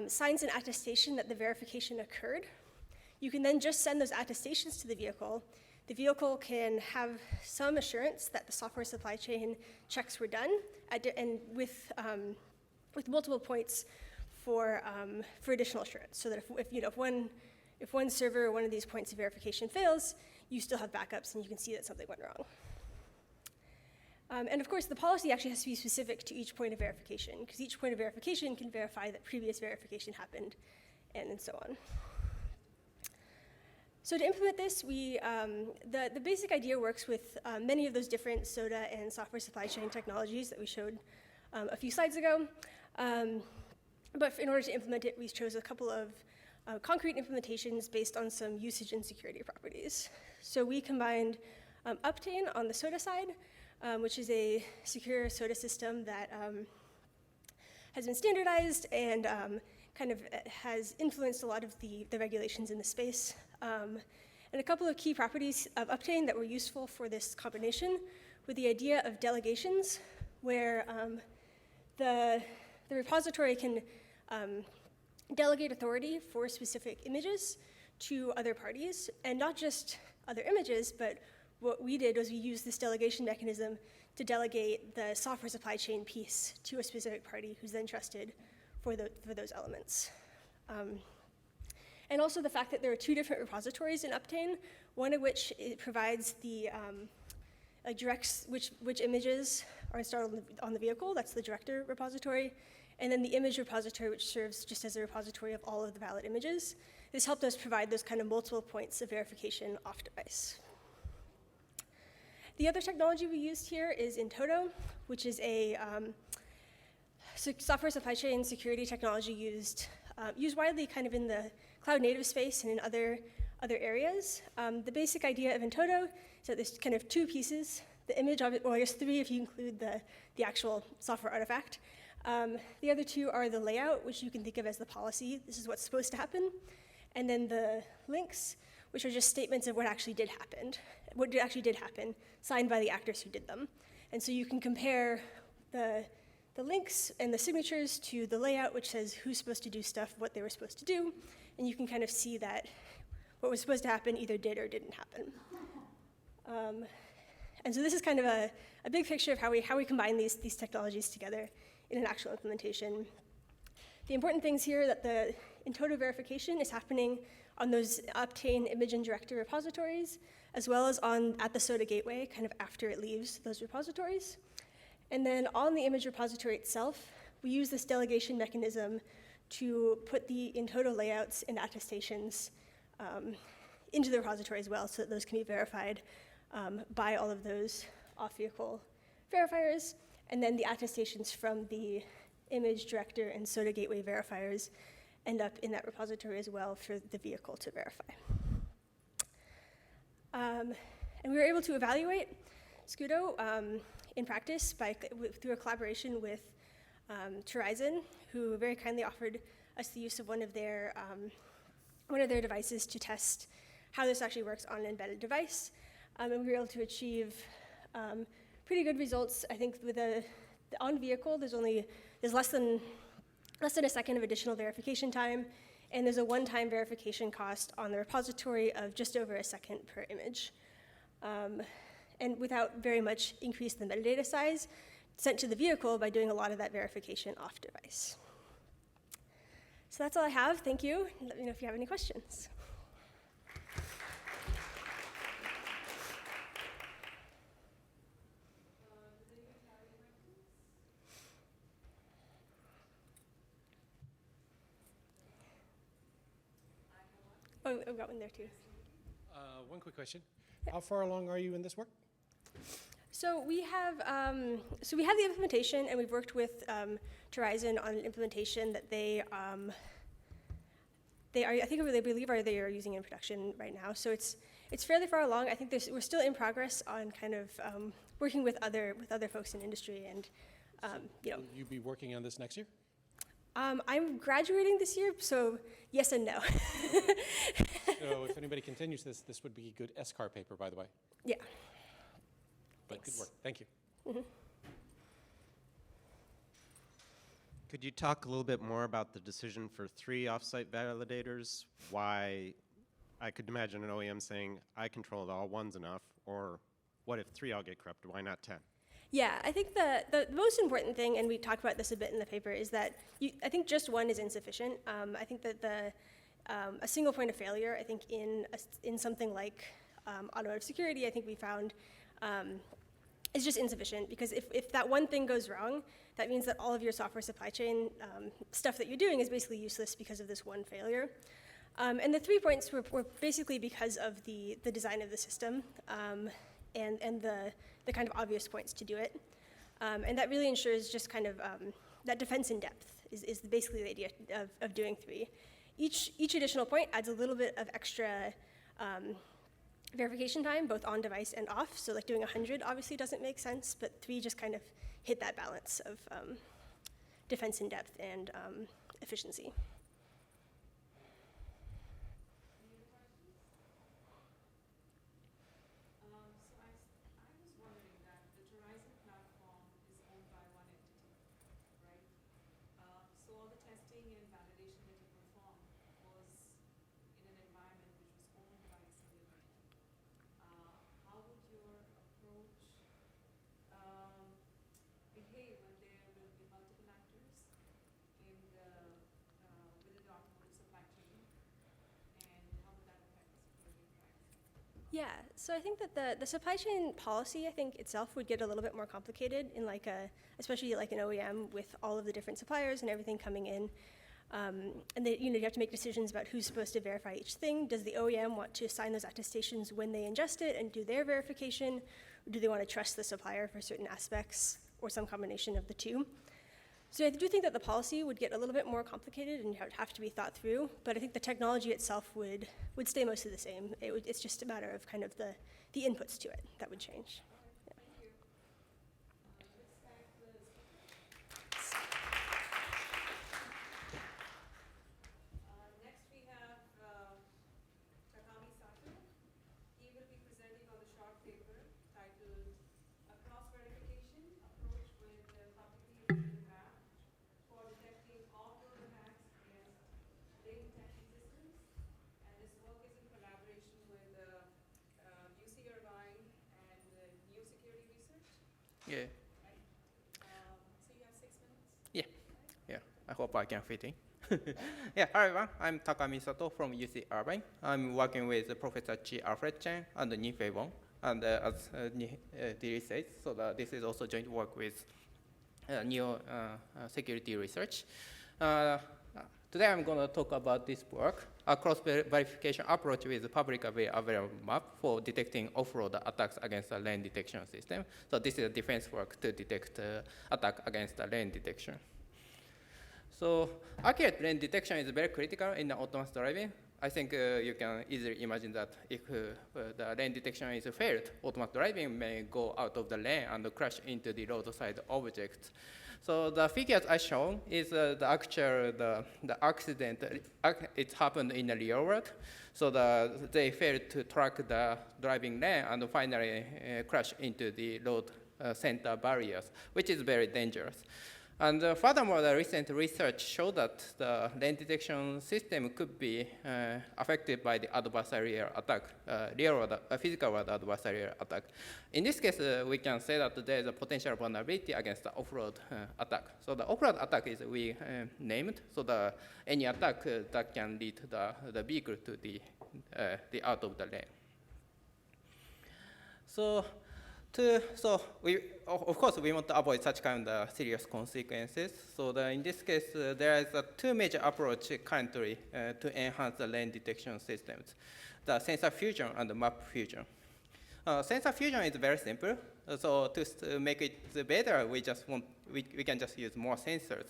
signs an attestation that the verification occurred, you can then just send those attestations to the vehicle. The vehicle can have some assurance that the software supply chain checks were done, and with multiple points for additional assurance, so that if one server or one of these points of verification fails, you still have backups and you can see that something went wrong. And of course, the policy actually has to be specific to each point of verification, because each point of verification can verify that previous verification happened, and so on. So to implement this, the basic idea works with many of those different SOTA and software supply chain technologies that we showed a few slides ago. But in order to implement it, we chose a couple of concrete implementations based on some usage and security properties. So we combined Uptane on the SOTA side, which is a secure SOTA system that has been standardized and kind of has influenced a lot of the regulations in the space. And a couple of key properties of Uptane that were useful for this combination were the idea of delegations, where the repository can delegate authority for specific images to other parties, and not just other images, but what we did was we used this delegation mechanism to delegate the software supply chain piece to a specific party who's then trusted for those elements. And also the fact that there are two different repositories in Uptane, one of which it provides the directs which images are installed on the vehicle, that's the director repository, and then the image repository, which serves just as a repository of all of the valid images. This helped us provide those kind of multiple points of verification off device. The other technology we used here is Intoto, which is a software supply chain security technology used widely kind of in the cloud native space and in other areas. The basic idea of Intoto is that there's kind of two pieces, the image of it, well I guess three if you include the actual software artifact. The other two are the layout, which you can think of as the policy. This is what's supposed to happen. And then the links, which are just statements of what actually did happen, signed by the actors who did them. And so you can compare the links and the signatures to the layout, which says who's supposed to do stuff, what they were supposed to do, and you can kind of see that what was supposed to happen either did or didn't happen. And so this is kind of a big picture of how we combine these technologies together in an actual implementation. The important things here are that the Intoto verification is happening on those Uptane image and director repositories, as well as at the SOTA gateway, kind of after it leaves those repositories. And then on the image repository itself, we use this delegation mechanism to put the Intoto layouts and attestations into the repository as well, so that those can be verified by all of those off-vehicle verifiers. And then the attestations from the image director and SOTA gateway verifiers end up in that repository as well for the vehicle to verify. And we were able to evaluate Scudo in practice through a collaboration with Verizon, who very kindly offered us the use of one of their devices to test how this actually works on an embedded device. And we were able to achieve pretty good results. I think with on vehicle, there's less than a second of additional verification time, and there's a one-time verification cost on the repository of just over a second per image. And without very much increase in the metadata size sent to the vehicle by doing a lot of that verification off device. So that's all I have. Thank you. Let me know if you have any questions. Oh, I've got one there too. One quick question. How far along are you in this work? So we have the implementation, and we've worked with Verizon on an implementation that they believe they are using in production right now. So it's fairly far along. I think we're still in progress on kind of working with other folks in industry, and Will you be working on this next year? I'm graduating this year, so yes and no. So if anybody continues this would be a good SCAR paper, by the way. Yeah. But good work. Thank you. Mm-hmm. Could you talk a little bit more about the decision for 3 offsite validators? Why, I could imagine an OEM saying, I control it all, 1's enough, or what if 3 all get corrupted, why not 10? Yeah, I think the most important thing, and we talk about this a bit in the paper, is that I think just 1 is insufficient. I think that a single point of failure, I think in something like automotive security, I think we found is just insufficient, because if that one thing goes wrong, that means that all of your software supply chain stuff that you're doing is basically useless because of this one failure. And the 3 points were basically because of the design of the system and the kind of obvious points to do it. And that really ensures just kind of that defense in depth is basically the idea of doing 3. Each additional point adds a little bit of extra verification time, both on device and off. So like doing 100 obviously doesn't make sense, but 3 just kind of hit that balance of defense in depth and efficiency. Yeah, so I think that the supply chain policy, I think itself would get a little bit more complicated in especially like an OEM with all of the different suppliers and everything coming in. And you have to make decisions about who's supposed to verify each thing. Does the OEM want to sign those attestations when they ingest it and do their verification? Or do they want to trust the supplier for certain aspects or some combination of the two? So I do think that the policy would get a little bit more complicated and have to be thought through, but I think the technology itself would stay mostly the same. It's just a matter of kind of the inputs to it that would change. Yeah. Next we have Takami Sato. He will be presenting on the short paper titled A Cross-Verification Approach with Publicly Available Map for Detecting Off-Road Attacks Against Lane Detection Systems. And this work is in collaboration with UC Irvine and New Security Research. Yeah. Right? So you have 6 minutes. Yeah. Yeah. I hope I can fit in. Yeah. Hi everyone. I'm Takami Sato from UC Irvine. I'm working with Professor Chi Alfred Chen and Nifei Wong. And as Diri says, so this is also joint work with New Security Research. Today I'm going to talk about this work, a cross-verification approach with publicly available map for detecting off-road attacks against the lane detection system. So this is a defense work to detect attack against the lane detection. So accurate lane detection is very critical in autonomous driving. I think you can easily imagine that if the lane detection is failed, autonomous driving may go out of the lane and crash into the roadside object. So the figures I shown is the accident. It happened in the real world. So they failed to track the driving lane and finally crash into the road center barriers, which is very dangerous. And furthermore, the recent research showed that the lane detection system could be affected by the adversarial attack, real-world, physical world adversarial attack. In this case, we can say that there is a potential vulnerability against the off-road attack. So the off-road attack is we named, so any attack that can lead the vehicle to the out of the lane. So of course, we want to avoid such kind of serious consequences. So in this case, there is two major approaches currently to enhance the lane detection systems: the sensor fusion and the map fusion. Sensor fusion is very simple. So to make it better, we can just use more sensors.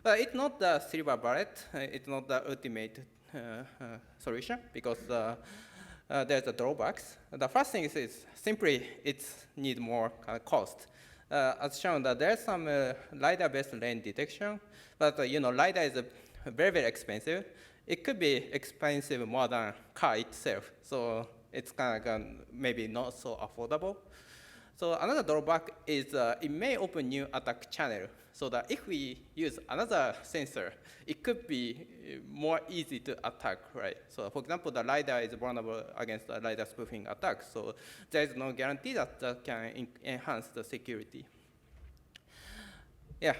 But it's not the silver bullet. It's not the ultimate solution because there's a drawbacks. The first thing is simply it needs more cost. As shown, that there's some LiDAR-based lane detection, but LiDAR is very, very expensive. It could be expensive more than car itself, so it's kind of maybe not so affordable. So another drawback is it may open new attack channel, so that if we use another sensor, it could be more easy to attack, right? So for example, the LiDAR is vulnerable against the LiDAR spoofing attack, so there is no guarantee that can enhance the security. Yeah,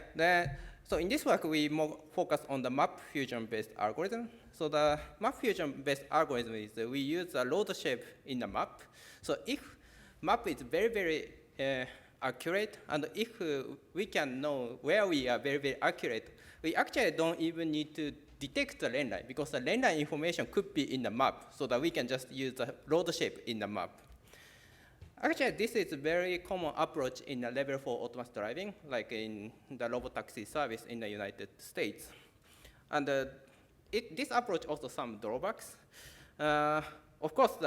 so in this work, we more focus on the map fusion-based algorithm. So the map fusion-based algorithm is we use a road shape in the map. So if map is very, very accurate, and if we can know where we are very, very accurate, we actually don't even need to detect the lane line, because the lane line information could be in the map, so that we can just use the road shape in the map. Actually, this is a very common approach in the level 4 autonomous driving, like in the robotaxi service in the United States. And this approach also some drawbacks. Of course,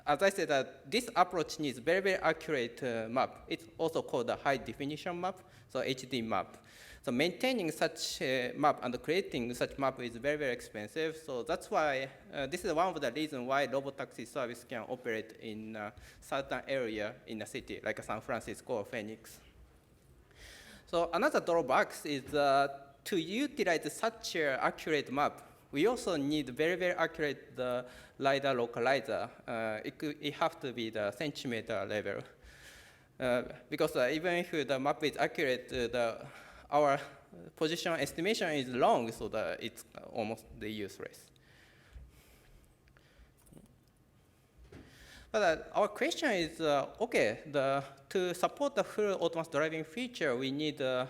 as I said, this approach needs very, very accurate map. It's also called a high definition map, so HD map. So maintaining such a map and creating such map is very, very expensive. So that's why this is one of the reasons why robotaxi service can operate in a certain area in the city, like San Francisco or Phoenix. So another drawback is to utilize such an accurate map, we also need very, very accurate LiDAR localizer. It has to be the centimeter level. Because even if the map is accurate, our position estimation is long, so that it's almost useless. But our question is, okay, to support the full autonomous driving feature, we need a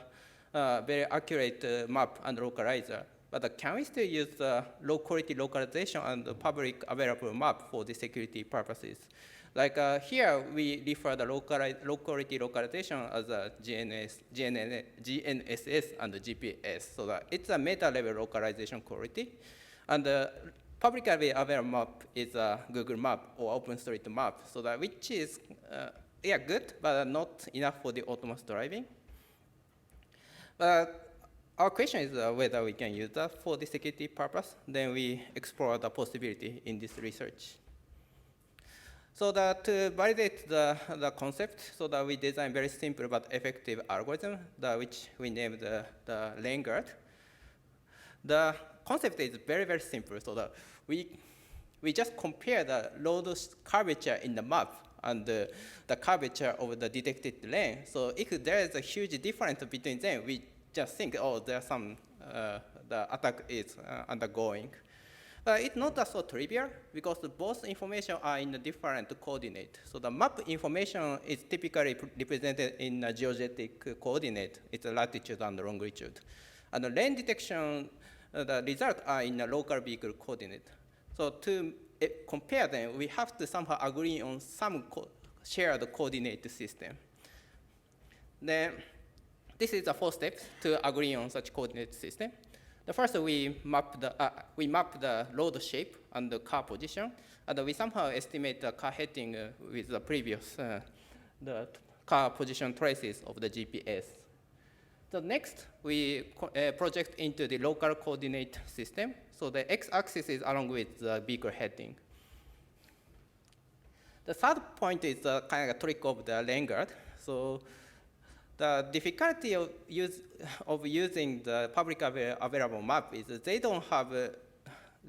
very accurate map and localizer. But can we still use low-quality localization and public available map for the security purposes? Like here, we refer the low-quality localization as a GNSS and GPS, so that it's a meta-level localization quality. And the publicly available map is a Google map or OpenStreetMap, so that which is good, but not enough for the autonomous driving. But our question is whether we can use that for the security purpose. Then we explore the possibility in this research. So that to validate the concept, so that we design very simple but effective algorithm, which we named the lane guard. The concept is very, very simple, so that we just compare the road curvature in the map and the curvature of the detected lane. So if there is a huge difference between them, we just think, oh, there's some, the attack is undergoing. But it's not so trivial, because both information are in a different coordinate. So the map information is typically represented in a geodetic coordinate. It's a latitude and longitude. And the lane detection, the results are in a local vehicle coordinate. So to compare them, we have to somehow agree on some shared coordinate system. Then this is the 4 steps to agree on such coordinate system. The first, we map the road shape and the car position, and we somehow estimate the car heading with the previous the car position traces of the GPS. So next, we project into the local coordinate system. So the x-axis is along with the vehicle heading. The third point is kind of a trick of the lane guard. So the difficulty of using the public available map is that they don't have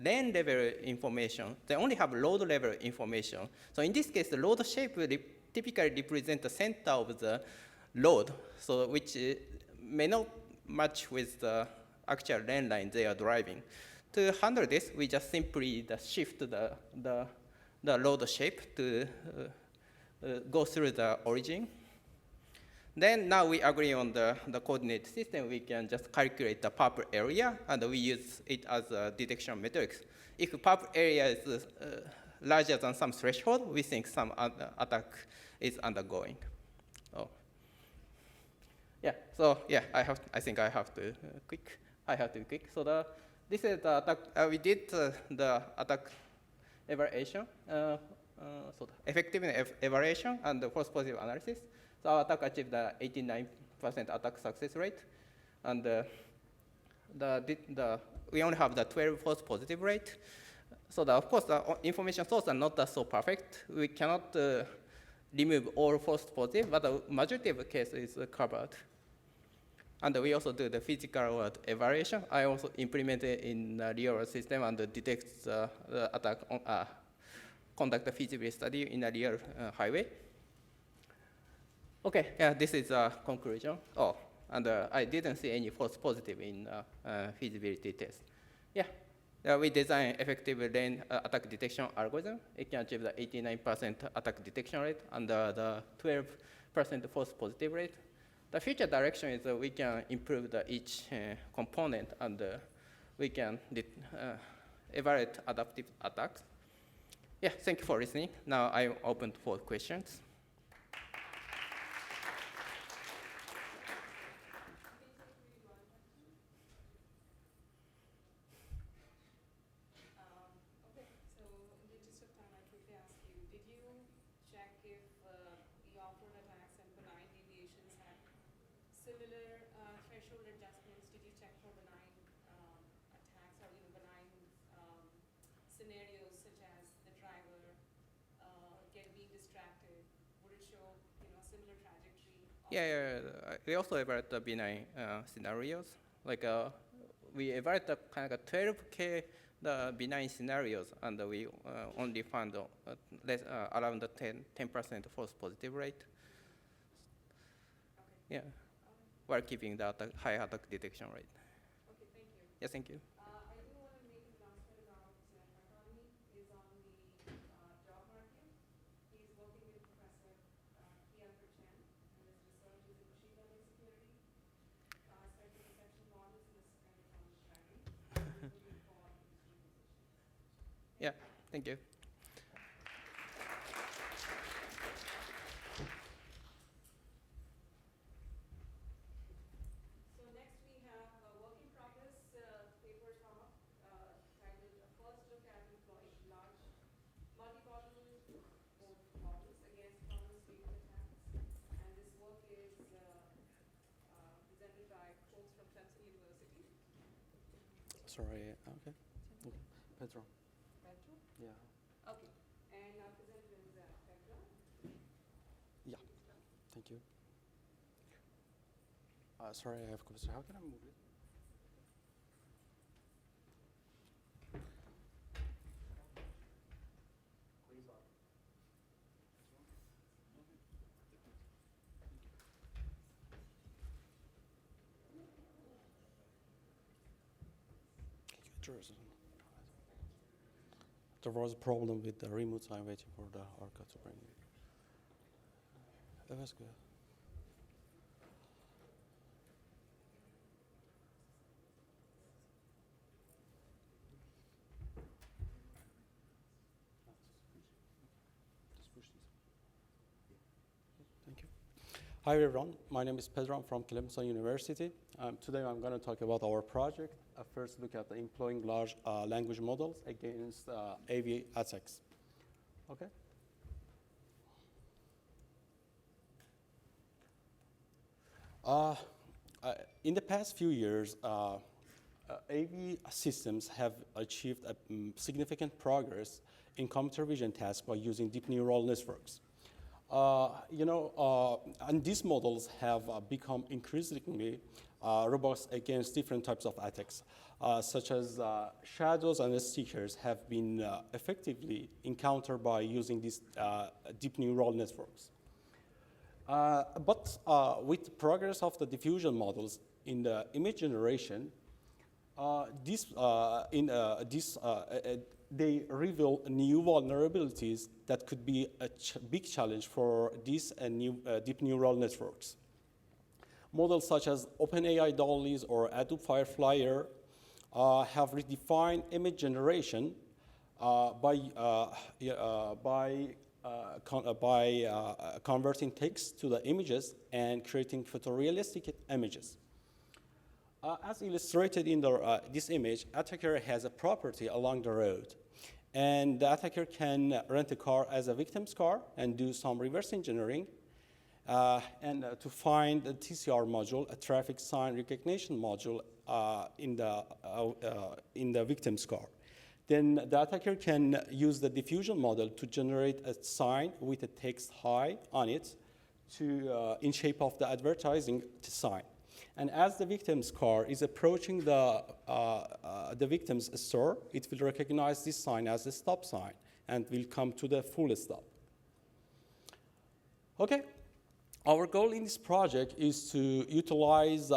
lane level information. They only have road level information. So in this case, the road shape will typically represent the center of the road, so which may not match with the actual lane line they are driving. To handle this, we just simply shift the road shape to go through the origin. Then now we agree on the coordinate system. We can just calculate the purple area, and we use it as a detection metrics. If purple area is larger than some threshold, we think some attack is undergoing. Oh, yeah. So yeah, I think I have to quick. So this is the attack. We did the attack evaluation, so effectiveness evaluation and the false positive analysis. So our attack achieved the 89% attack success rate, and we only have the 12 false positive rate. So of course, the information sources are not so perfect. We cannot remove all false positive, but the majority of the case is covered. And we also do the physical world evaluation. I also implemented in the real system and detect the attack, conduct the feasibility study in a real highway. Okay, yeah, this is a conclusion. Oh, and I didn't see any false positive in feasibility test. Yeah, we design effective lane attack detection algorithm. It can achieve the 89% attack detection rate and the 12 false positive rate. The future direction is we can improve each component, and we can evaluate adaptive attacks. Yeah, thank you for listening. Now I'm open for questions. Okay, so in the interest of time, I quickly ask you, did you check if the off-road attacks and benign deviations had similar threshold adjustments? Did you check for benign attacks or benign scenarios such as the driver being distracted? Would it show a similar trajectory? We also evaluate the benign scenarios. Like we evaluate the kind of 12K the benign scenarios, and we only found around the 10% false positive rate. Okay. Yeah, while keeping the high attack detection rate. Okay, thank you. Yeah, thank you. I do want to make an announcement about autonomy is on the job market. He's working with Professor Chen, and his research is in machine learning security, special perception models, and autonomous driving. Yeah, thank you. So next we have a work in progress paper talk titled First Look at Employing Large Multi-Model Models Against Autonomous Vehicle Attacks. And this work is presented by folks from Clemson University. Sorry, okay. Pedro. Pedro? Yeah. Okay. And our presenter is Pedro. Yeah. Thank you. Sorry, I have a question. How can I move it? There was a problem with the remote, so I'm waiting for the ARCA to bring it. That was good. Thank you. Hi everyone, my name is Pedro. I'm from Clemson University. Today I'm going to talk about our project. First look at the employing large language models against AV attacks. Okay. In the past few years, AV systems have achieved significant progress in computer vision tasks by using deep neural networks. And these models have become increasingly robust against different types of attacks, such as shadows and stickers have been effectively encountered by using these deep neural networks. But with the progress of the diffusion models in the image generation, they reveal new vulnerabilities that could be a big challenge for these new deep neural networks. Models such as OpenAI DALL-Es or Adobe Firefly have redefined image generation by converting text to the images and creating photorealistic images. As illustrated in this image, attacker has a property along the road, and the attacker can rent a car as a victim's car and do some reverse engineering and to find a TCR module, a traffic sign recognition module in the victim's car. Then the attacker can use the diffusion model to generate a sign with a text "hi" on it in shape of the advertising sign. And as the victim's car is approaching the victim's store, it will recognize this sign as a stop sign and will come to the full stop. Okay, our goal in this project is to utilize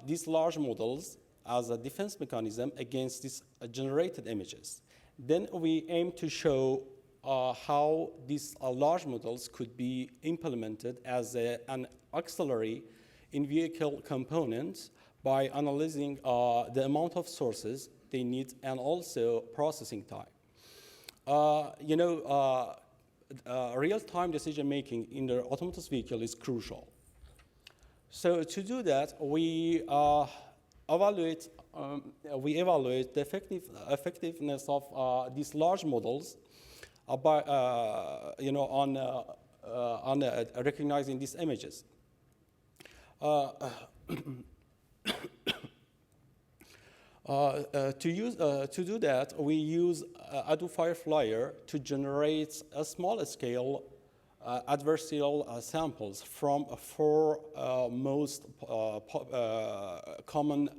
these large models as a defense mechanism against these generated images. Then we aim to show how these large models could be implemented as an auxiliary in vehicle components by analyzing the amount of sources they need and also processing time. Real-time decision-making in the autonomous vehicle is crucial. So to do that, we evaluate the effectiveness of these large models by, on recognizing these images. To do that, we use Adobe Firefly to generate a small-scale adversarial samples from 4 most common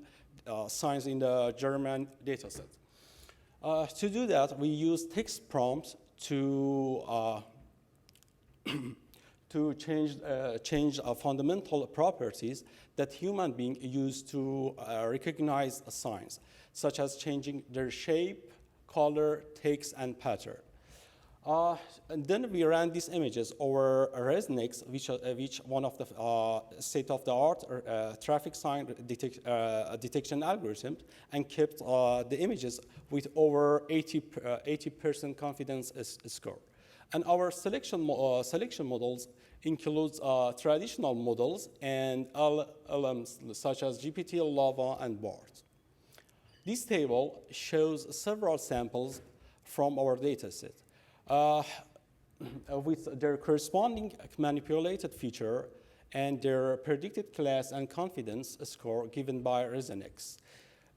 signs in the German dataset. To do that, we use text prompts to change fundamental properties that human beings use to recognize signs, such as changing their shape, color, text, and pattern. And then we ran these images over Resnix, which one of the state-of-the-art traffic sign detection algorithms, and kept the images with over 80% confidence score. And our selection models includes traditional models and LLMs such as GPT, Lava, and BART. This table shows several samples from our dataset with their corresponding manipulated feature and their predicted class and confidence score given by Resnix.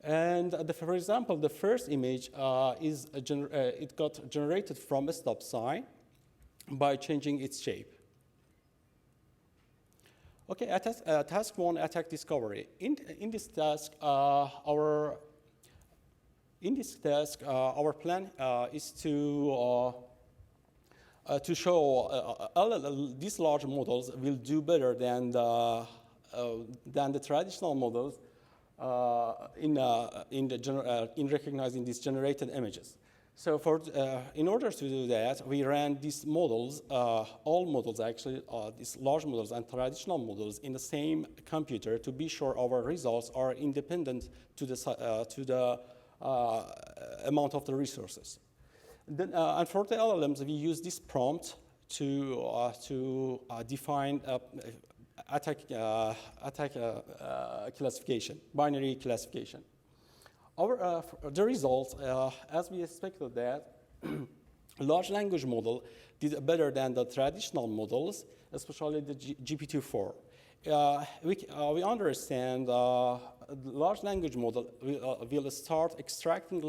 And for example, the first image it got generated from a stop sign by changing its shape. Okay, task 1, attack discovery. In this task, our plan is to show these large models will do better than the traditional models in recognizing these generated images. So in order to do that, we ran these models, all models actually, these large models and traditional models in the same computer to be sure our results are independent to the amount of the resources. Then, and for the LLMs, we use this prompt to define attack classification, binary classification. The results, as we expected that, large language model did better than the traditional models, especially the GPT-4. We understand large language model will start extracting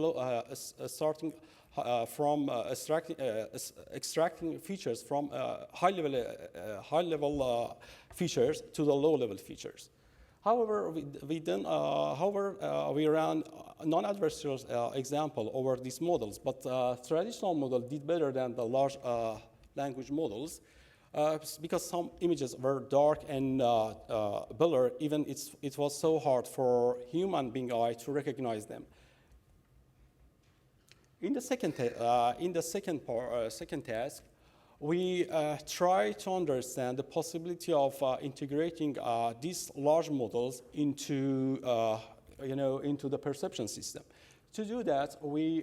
extracting features from high-level features to the low-level features. However, we ran non-adversarial example over these models, but traditional model did better than the large language models because some images were dark and blurred. Even it was so hard for human being eye to recognize them. In the second task, we try to understand the possibility of integrating these large models into, into the perception system. To do that, we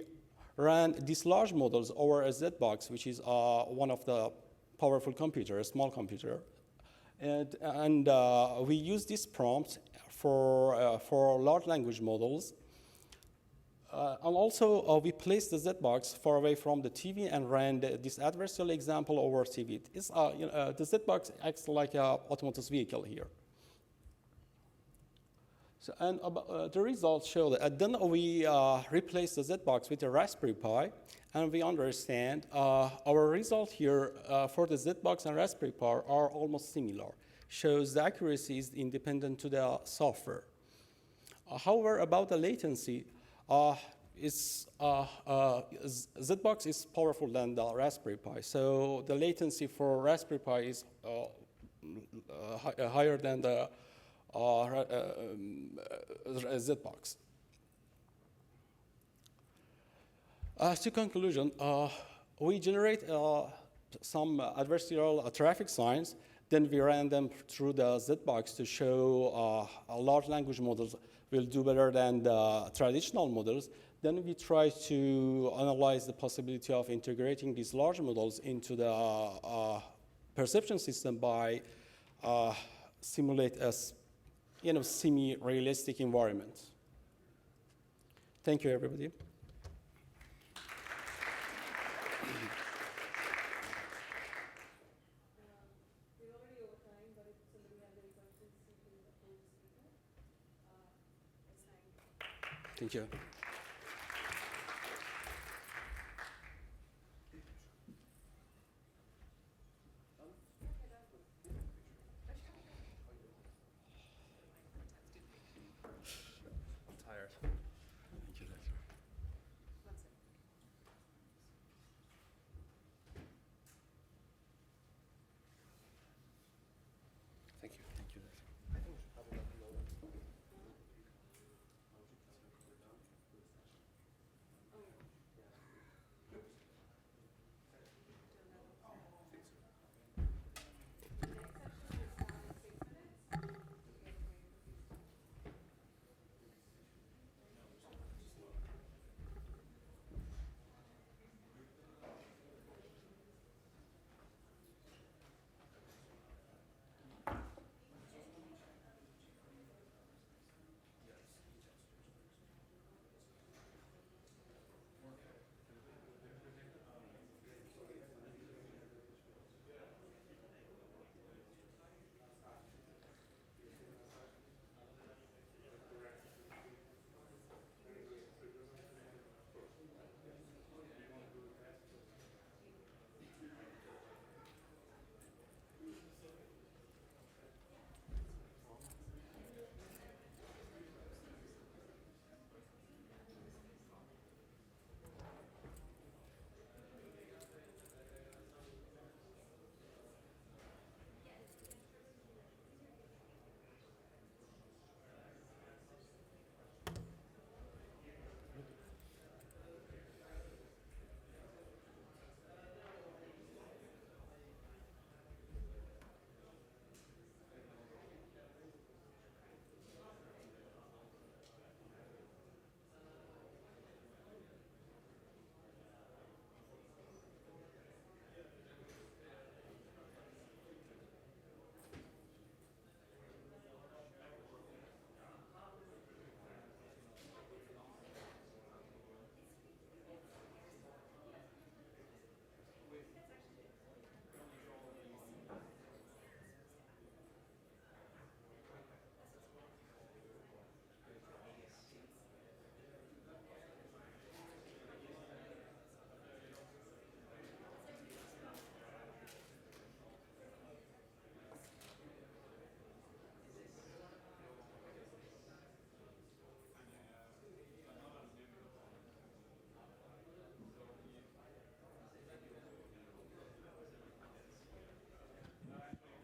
ran these large models over a Z-Box, which is one of the powerful computers, a small computer, and we use this prompt for large language models. And also, we placed the Z-Box far away from the TV and ran this adversarial example over TV. The Z-Box acts like an autonomous vehicle here. So, and the results show that then we replaced the Z-Box with a Raspberry Pi, and we understand our result here for the Z-Box and Raspberry Pi are almost similar. Shows the accuracy is independent to the software. However, about the latency, Z-Box is powerful than the Raspberry Pi. So the latency for Raspberry Pi is higher than the Z-Box. To conclusion, we generate some adversarial traffic signs, then we ran them through the Z-box to show large language models will do better than the traditional models. Then we try to analyze the possibility of integrating these large models into the perception system by simulate a semi-realistic environment. Thank you, everybody. Thank you. Tired. Thank you, Doctor. Thank you. Thank you, Doctor.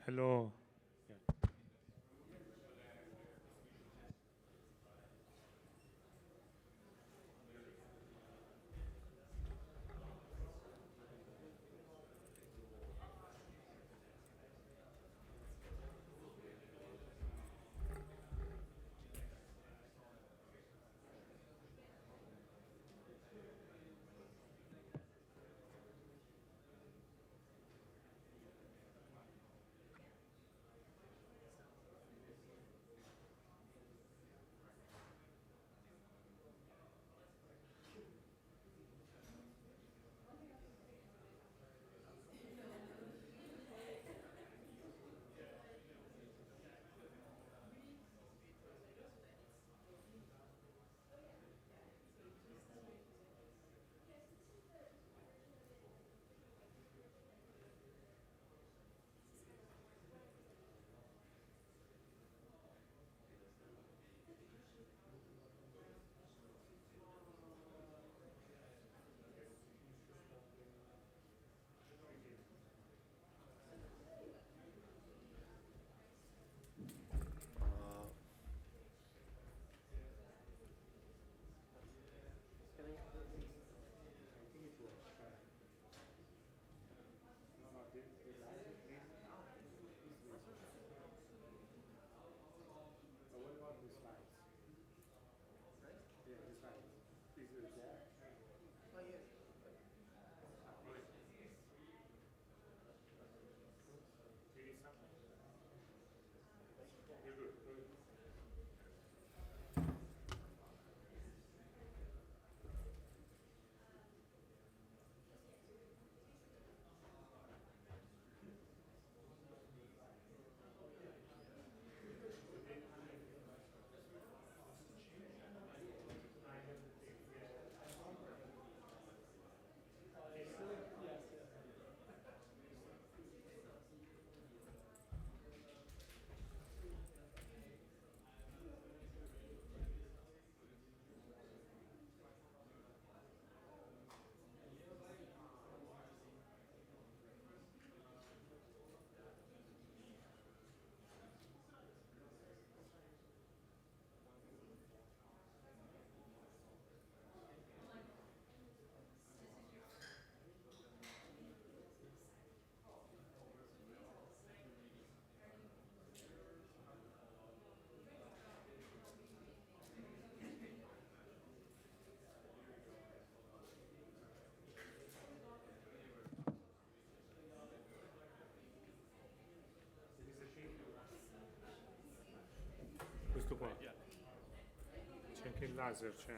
Hello. anche il laser c'è.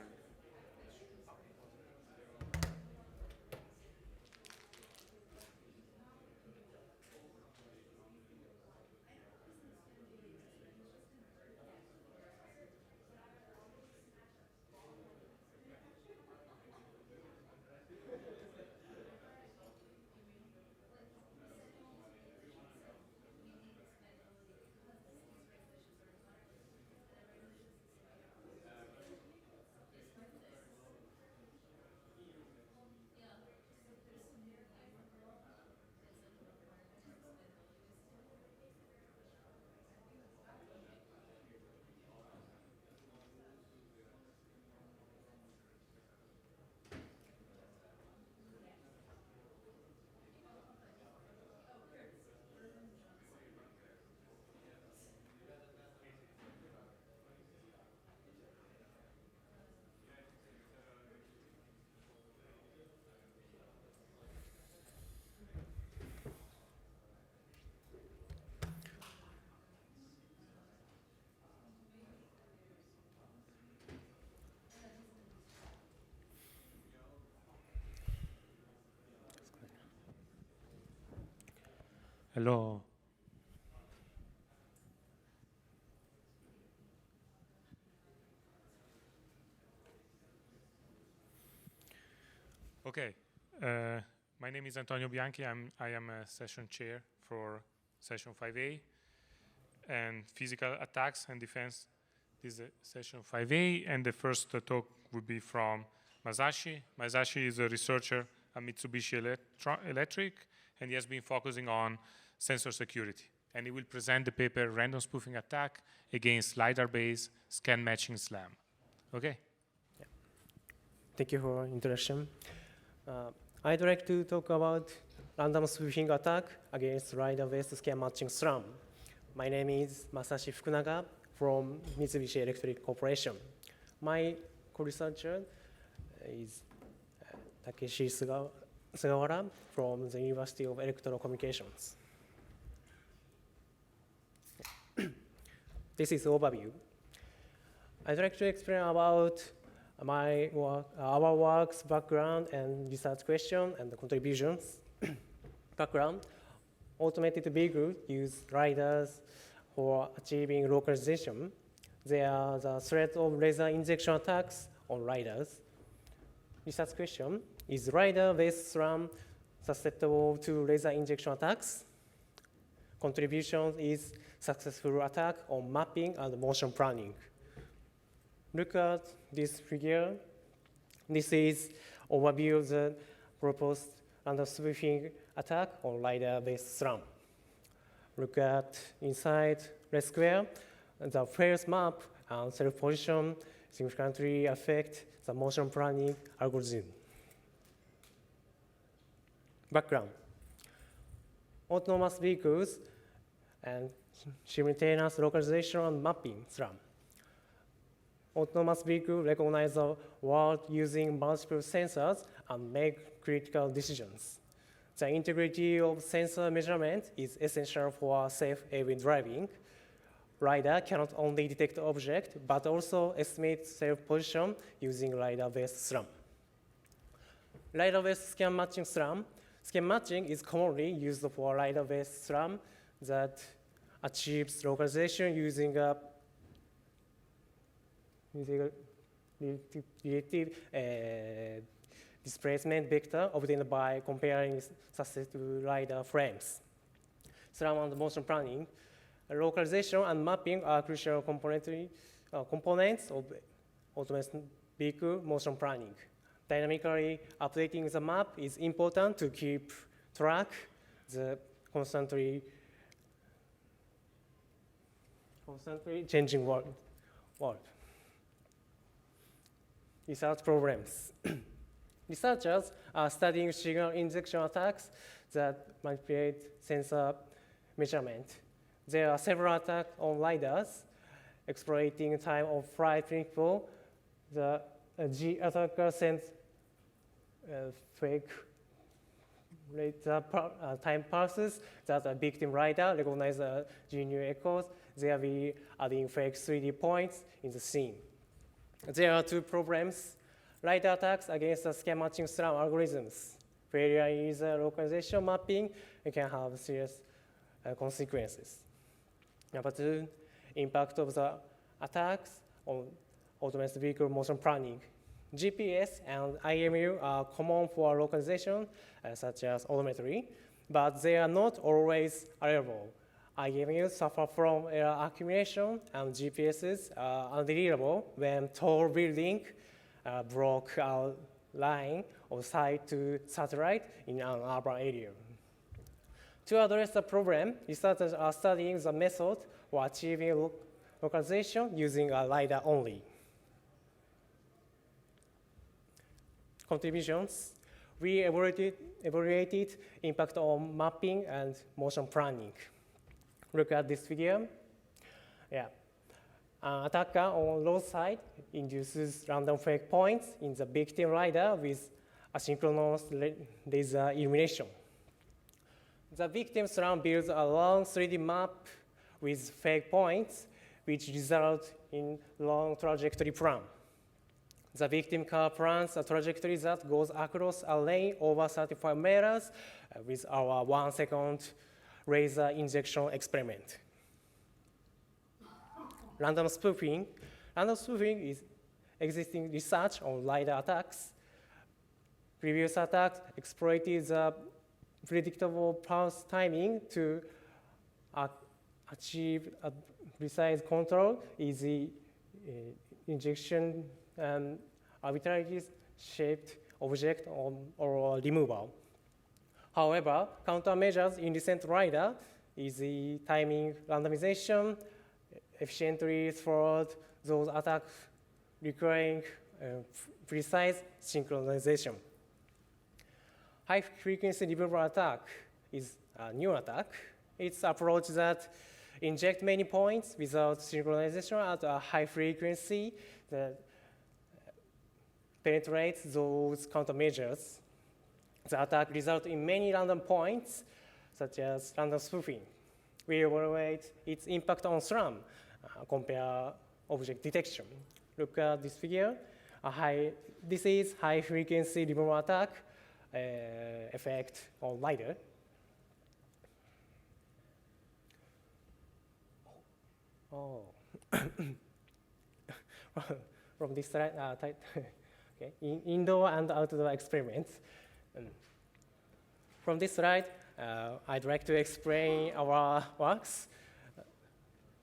Hello. Okay. My name is Antonio Bianchi. I am a session chair for session 5A and physical attacks and defense. This is session 5A, and the first talk would be from Masashi. Masashi is a researcher at Mitsubishi Electric, and he has been focusing on sensor security. And he will present the paper Random Spoofing Attack Against LiDAR-Based Scan Matching SLAM. Okay? Yeah. Thank you for introduction. I'd like to talk about random spoofing attack against LiDAR-based scan matching SLAM. My name is Masashi Fukunaga from Mitsubishi Electric Corporation. My co-researcher is Takeshi Sugawara from the University of Electrocommunications. This is overview. I'd like to explain about my work, our work's background and research question and the contributions. Background: automated vehicles use LiDARs for achieving localization. There are the threat of laser injection attacks on LiDARs. Research question: is LiDAR-based SLAM susceptible to laser injection attacks? Contribution is successful attack on mapping and motion planning. Look at this figure. This is overview of the proposed random spoofing attack on LiDAR-based SLAM. Look at inside red square. The fails map and self-position significantly affect the motion planning algorithm. Background: autonomous vehicles and simultaneous localization and mapping SLAM. Autonomous vehicles recognize the world using multiple sensors and make critical decisions. The integrity of sensor measurement is essential for safe AV driving. LiDAR cannot only detect objects, but also estimate self-position using LiDAR-based SLAM. LiDAR-based scan matching SLAM. Scan matching is commonly used for LiDAR-based SLAM that achieves localization using a relative displacement vector obtained by comparing successive LiDAR frames. SLAM and motion planning. Localization and mapping are crucial components of autonomous vehicle motion planning. Dynamically updating the map is important to keep track the constantly changing world. Research programs. Researchers are studying signal injection attacks that manipulate sensor measurement. There are several attacks on LiDARs, exploiting time of flight principle. The G attacker sends fake time pulses that a victim LiDAR recognizes G new echoes, thereby adding fake 3D points in the scene. There are two problems. LiDAR attacks against the scan matching SRAM algorithms. Failure in user localization mapping can have serious consequences. Number two, impact of the attacks on autonomous vehicle motion planning. GPS and IMU are common for localization, such as odometry, but they are not always reliable. IMUs suffer from error accumulation, and GPSs are unreliable when tall building block a line of sight to satellite in an urban area. To address the problem, researchers are studying the method for achieving localization using a LiDAR only. Contributions. We evaluated impact on mapping and motion planning. Look at this figure. Yeah. An attacker on roadside induces random fake points in the victim LiDAR with asynchronous laser illumination. The victim SRAM builds a long 3D map with fake points, which result in long trajectory plan. The victim car plans a trajectory that goes across a lane over 35 meters with our 1 second laser injection experiment. Random spoofing. Random spoofing is existing research on LiDAR attacks. Previous attacks exploited the predictable pulse timing to achieve a precise control, easy injection, and arbitrarily shaped object or removal. However, countermeasures in recent LiDAR easy timing randomization, efficiently thwart those attacks requiring precise synchronization. High-frequency removal attack is a new attack. It's an approach that injects many points without synchronization at a high frequency that penetrates those countermeasures. The attack results in many random points, such as random spoofing. We evaluate its impact on SRAM, compare object detection. Look at this figure. This is high-frequency removal attack effect on LiDAR. Oh. From this slide, okay. Indoor and outdoor experiments. From this slide, I'd like to explain our works.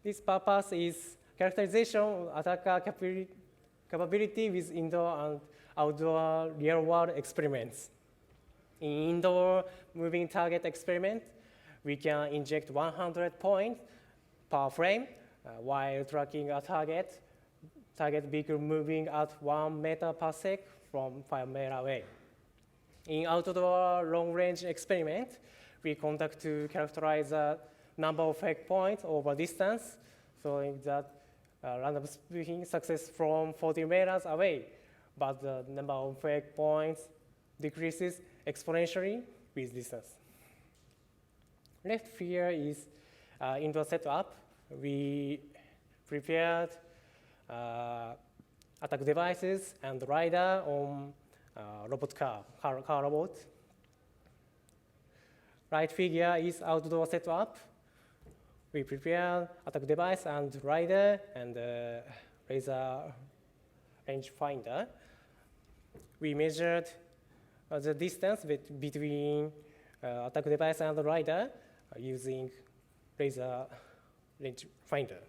This purpose is characterization of attacker capability with indoor and outdoor real-world experiments. In indoor moving target experiment, we can inject 100 points per frame while tracking a target vehicle moving at 1 meter per sec from 5 meters away. In outdoor long-range experiment, we conduct to characterize the number of fake points over distance, showing that random spoofing success from 40 meters away, but the number of fake points decreases exponentially with distance. Left here is indoor setup. We prepared attack devices and LiDAR on car robot. Right figure is outdoor setup. We prepared attack device and LiDAR and laser range finder. We measured the distance between attack device and LiDAR using laser range finder.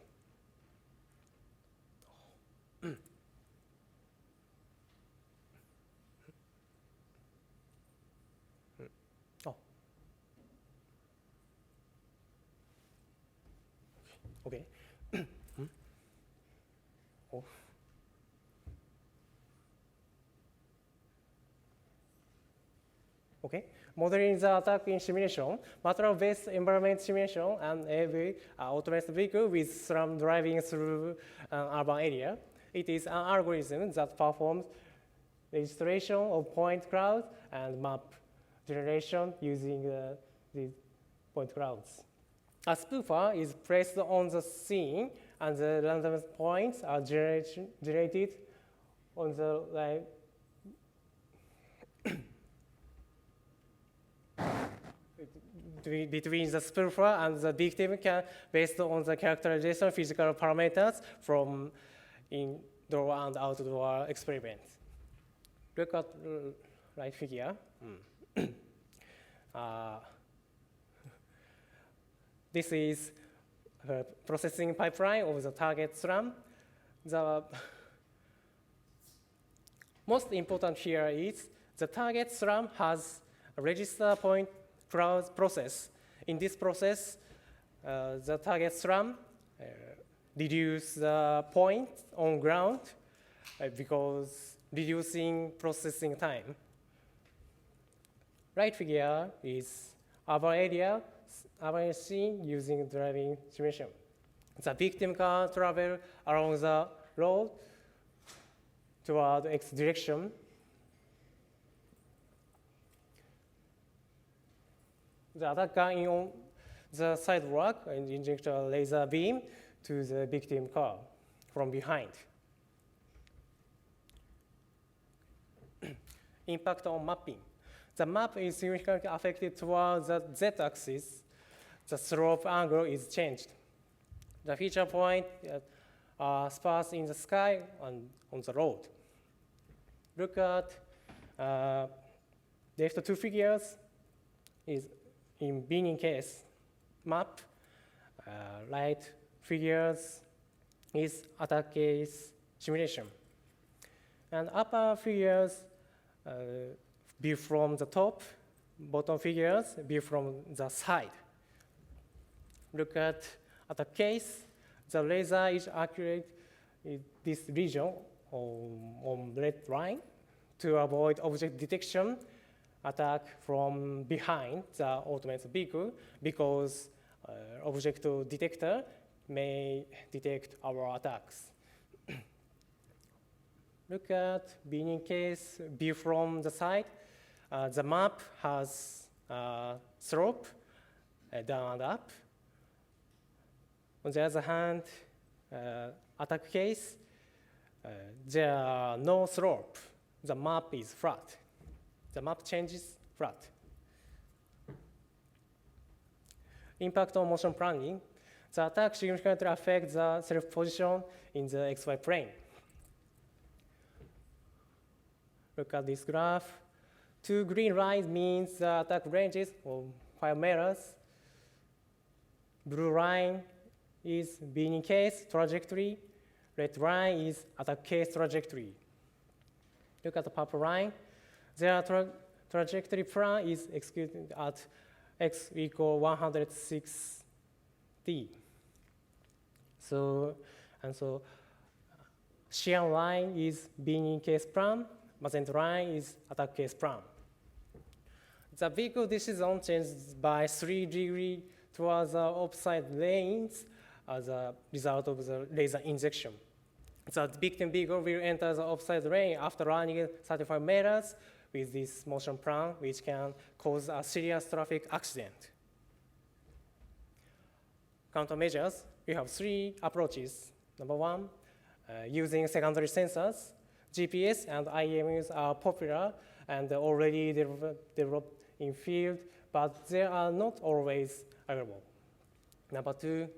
Okay. Oh. Okay. Modeling the attack in simulation, material-based environment simulation, and AV autonomous vehicle with SRAM driving through an urban area. It is an algorithm that performs registration of point clouds and map generation using these point clouds. A spoofer is placed on the scene, and the random points are generated on the line between the spoofer and the victim can, based on the characterization physical parameters from indoor and outdoor experiments. Look at right figure. This is a processing pipeline of the target SRAM. The most important here is the target SRAM has a register point process. In this process, the target SRAM reduce the point on ground because reducing processing time. Right figure is urban area scene using driving simulation. The victim can travel along the road toward X direction. The attacker on the sidewalk and inject a laser beam to the victim car from behind. Impact on mapping. The map is significantly affected towards the z-axis. The slope angle is changed. The feature point are sparse in the sky and on the road. Look at left two figures is in beginning case map. Right figures is attack case simulation. And upper figures view from the top, bottom figures view from the side. Look at a case, the laser is accurate in this region on red line to avoid object detection attack from behind the automated vehicle because object detector may detect our attacks. Look at beginning case view from the side. The map has slope down and up. On the other hand, attack case, there are no slope. The map is flat. The map changes flat. Impact on motion planning. The attack significantly affects the self-position in the XY plane. Look at this graph. Two green lines means the attack ranges of 5 meters. Blue line is beginning case trajectory. Red line is attack case trajectory. Look at the purple line. Their trajectory plan is executed at x equal 106t. So shear line is beginning case plan. Magenta line is attack case plan. The vehicle decision changes by 3 degrees towards the opposite lanes as a result of the laser injection. The victim vehicle will enter the opposite lane after running 35 meters with this motion plan, which can cause a serious traffic accident. Countermeasures, we have 3 approaches. Number 1, using secondary sensors. GPS and IMUs are popular and already developed in field, but they are not always available. Number 2,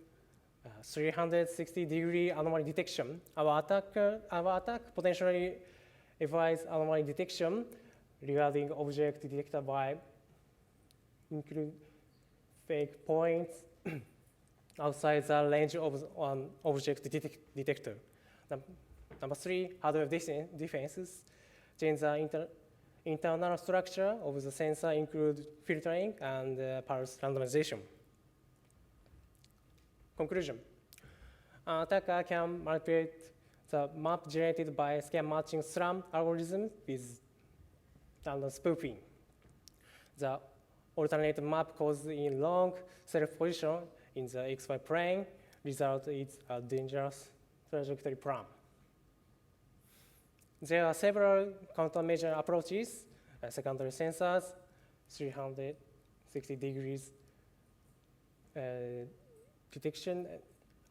360-degree anomaly detection. Our attack potentially avoids anomaly detection regarding object detected by include fake points outside the range of an object detector. Number 3, hardware defenses. Change the internal structure of the sensor include filtering and pulse randomization. Conclusion. An attacker can manipulate the map generated by scan matching SRAM algorithm with random spoofing. The alternate map causes in long self-position in the XY plane. Result is a dangerous trajectory plan. There are several countermeasure approaches, secondary sensors, 360 degrees detection,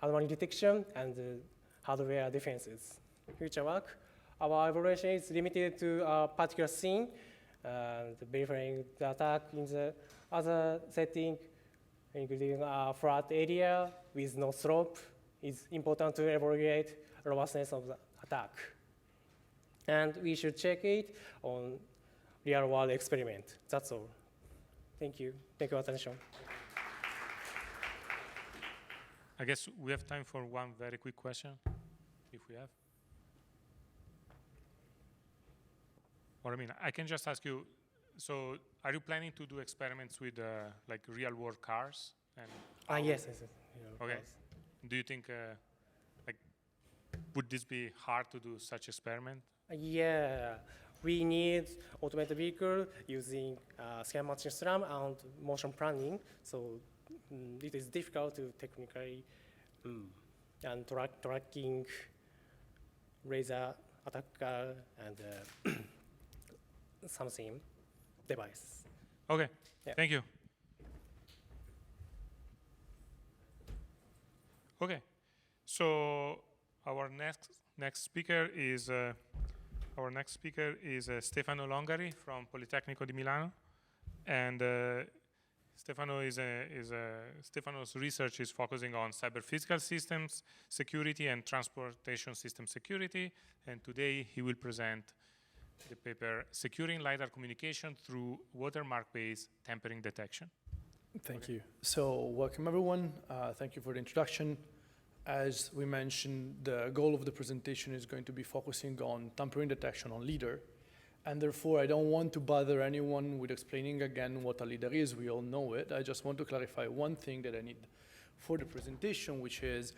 anomaly detection, and hardware defenses. Future work, our evaluation is limited to a particular scene, verifying the attack in the other setting, including a flat area with no slope. It's important to evaluate robustness of the attack. And we should check it on real-world experiment. That's all. Thank you. Thank you for attention. I guess we have time for one very quick question, if we have. Or I mean, I can just ask you, so are you planning to do experiments with like real-world cars? And Yes. Okay. Cars. Do you think, like, would this be hard to do such experiment? Yeah, we need automated vehicle using scan matching SRAM and motion planning. So it is difficult to technically and tracking laser attacker and something device. Okay, Yeah. thank you. Okay, so our next speaker is Stefano Longari from Politecnico di Milano, and Stefano's research is focusing on cyber physical systems security and transportation system security, and today he will present the paper Securing LiDAR Communication Through Watermark-Based Tampering Detection. Thank you. So welcome everyone. Thank you for the introduction. As we mentioned, the goal of the presentation is going to be focusing on tampering detection on LiDAR. And therefore, I don't want to bother anyone with explaining again what a LiDAR is. We all know it. I just want to clarify one thing that I need for the presentation, which is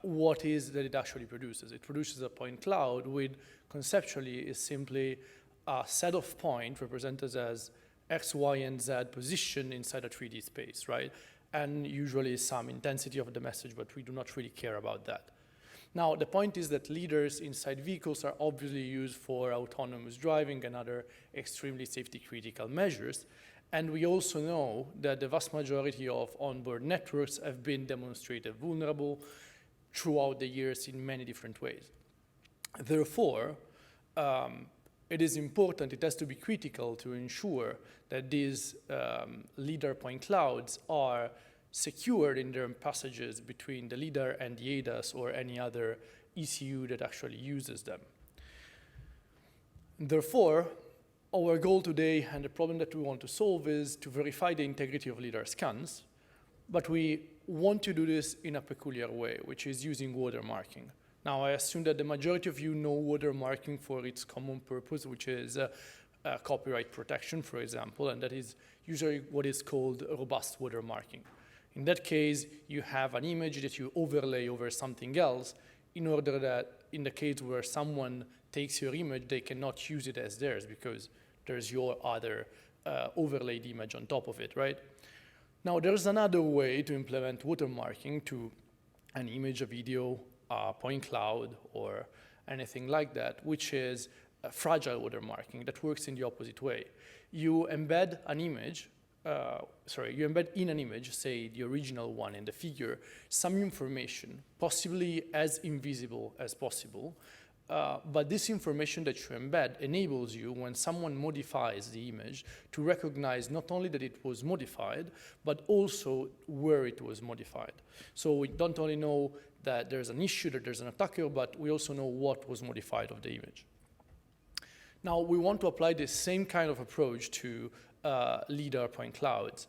what is that it actually produces. It produces a point cloud, which conceptually is simply a set of points represented as X, Y, and Z position inside a 3D space, right? And usually some intensity of the message, but we do not really care about that. Now, the point is that LiDARs inside vehicles are obviously used for autonomous driving and other extremely safety critical measures. And we also know that the vast majority of onboard networks have been demonstrated vulnerable throughout the years in many different ways. Therefore, it is important, it has to be critical to ensure that these LiDAR point clouds are secured in their passages between the LiDAR and the ADAS or any other ECU that actually uses them. Therefore, our goal today and the problem that we want to solve is to verify the integrity of LiDAR scans, but we want to do this in a peculiar way, which is using watermarking. Now, I assume that the majority of you know watermarking for its common purpose, which is copyright protection, for example, and that is usually what is called robust watermarking. In that case, you have an image that you overlay over something else in order that in the case where someone takes your image, they cannot use it as theirs because there's your other overlaid image on top of it, right? Now, there's another way to implement watermarking to an image, a video, a point cloud, or anything like that, which is fragile watermarking that works in the opposite way. You embed an image, you embed in an image, say the original one in the figure, some information, possibly as invisible as possible, but this information that you embed enables you, when someone modifies the image, to recognize not only that it was modified, but also where it was modified. So we don't only know that there's an issue, that there's an attacker, but we also know what was modified of the image. Now, we want to apply the same kind of approach to LiDAR point clouds.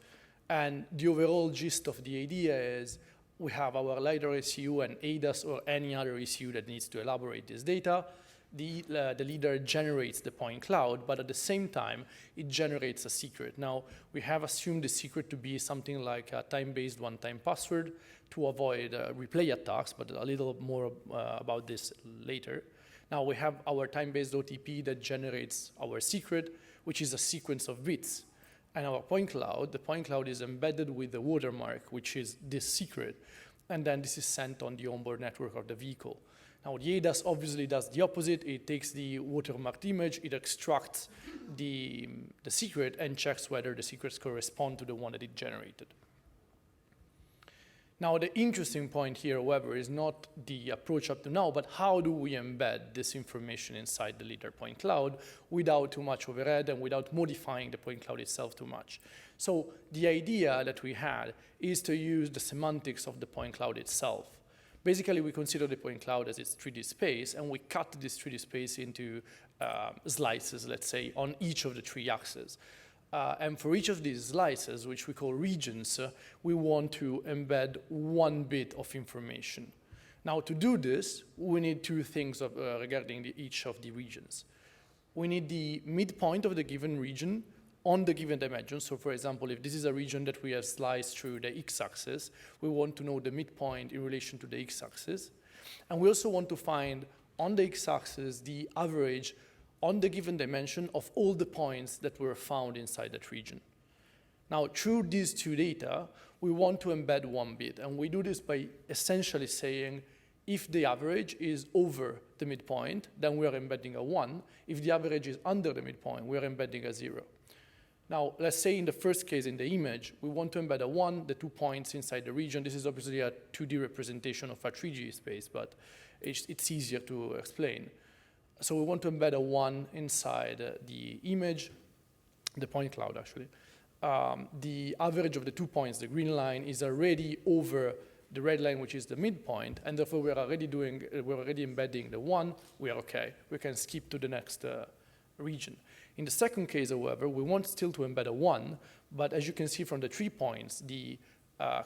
And the overall gist of the idea is we have our LiDAR ECU and ADAS or any other ECU that needs to elaborate this data. The LiDAR generates the point cloud, but at the same time, it generates a secret. Now, we have assumed the secret to be something like a time-based one-time password to avoid replay attacks, but a little more about this later. Now, we have our time-based OTP that generates our secret, which is a sequence of bits. And our point cloud, the point cloud is embedded with the watermark, which is this secret. And then this is sent on the onboard network of the vehicle. Now, the ADAS obviously does the opposite. It takes the watermarked image, it extracts the secret, and checks whether the secrets correspond to the one that it generated. Now, the interesting point here, however, is not the approach up to now, but how do we embed this information inside the leader point cloud without too much overhead and without modifying the point cloud itself too much? So the idea that we had is to use the semantics of the point cloud itself. Basically, we consider the point cloud as its 3D space, and we cut this 3D space into slices, let's say, on each of the 3 axes. And for each of these slices, which we call regions, we want to embed 1 bit of information. Now, to do this, we need 2 things regarding each of the regions. We need the midpoint of the given region on the given dimension. So, for example, if this is a region that we have sliced through the x-axis, we want to know the midpoint in relation to the x-axis. And we also want to find on the x-axis the average on the given dimension of all the points that were found inside that region. Now, through these 2 data, we want to embed 1 bit, and we do this by essentially saying if the average is over the midpoint, then we are embedding a 1. If the average is under the midpoint, we are embedding a 0. Now, let's say in the first case in the image, we want to embed a 1, the 2 points inside the region. This is obviously a 2D representation of a 3D space, but it's easier to explain. So we want to embed a 1 inside the image, the point cloud actually. The average of the 2 points, the green line, is already over the red line, which is the midpoint, and therefore we're already embedding the 1. We are okay. We can skip to the next region. In the second case, however, we want still to embed a 1, but as you can see from the 3 points, the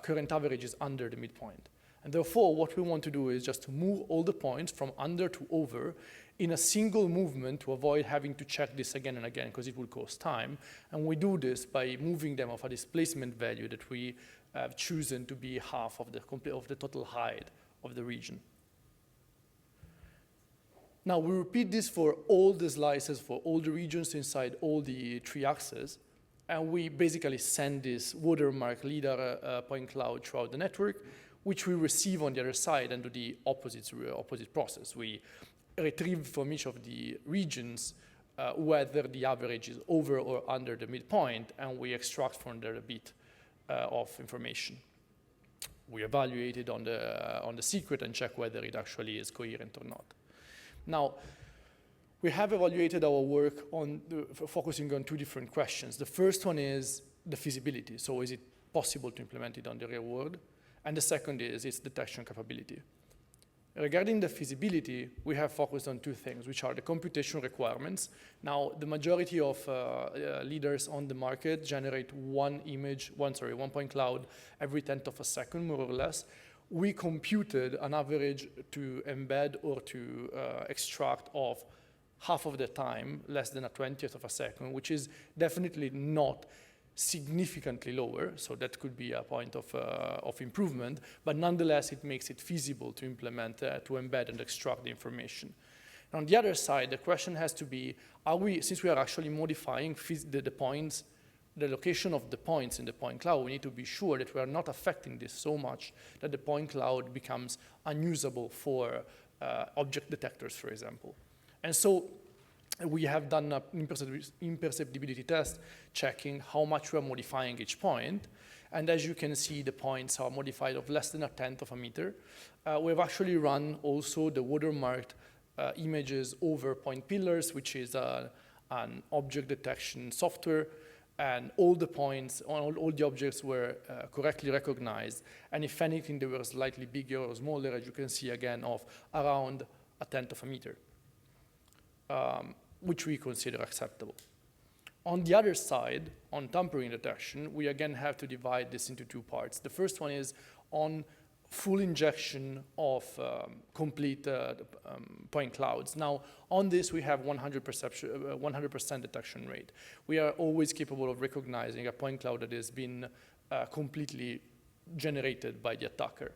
current average is under the midpoint. And therefore, what we want to do is just to move all the points from under to over in a single movement to avoid having to check this again and again, because it will cost time. And we do this by moving them of a displacement value that we have chosen to be half of the total height of the region. Now, we repeat this for all the slices, for all the regions inside all the 3 axes, and we basically send this watermark leader point cloud throughout the network, which we receive on the other side and do the opposite process. We retrieve from each of the regions whether the average is over or under the midpoint, and we extract from there a bit of information. We evaluate it on the secret and check whether it actually is coherent or not. Now, we have evaluated our work on focusing on 2 different questions. The first one is the feasibility. So is it possible to implement it on the real world? And the second is its detection capability. Regarding the feasibility, we have focused on 2 things, which are the computation requirements. Now, the majority of leaders on the market generate one point cloud every 1/10 of a second, more or less. We computed an average to embed or to extract of half of the time, less than a 20th of a second, which is definitely not significantly lower, so that could be a point of improvement, but nonetheless it makes it feasible to implement, to embed and extract the information. On the other side, the question has to be, since we are actually modifying the points, the location of the points in the point cloud, we need to be sure that we are not affecting this so much that the point cloud becomes unusable for object detectors, for example. And so we have done an imperceptibility test checking how much we are modifying each point. And as you can see, the points are modified of less than a 1/10 of a meter. We've actually run also the watermarked images over point pillars, which is an object detection software. And all the points, all the objects were correctly recognized. And if anything, they were slightly bigger or smaller, as you can see again, of around a 1/10 of a meter. Which we consider acceptable. On the other side, on tampering detection, we again have to divide this into 2 parts. The first one is on full injection of complete point clouds. Now, on this, we have 100% detection rate. We are always capable of recognizing a point cloud that has been completely generated by the attacker.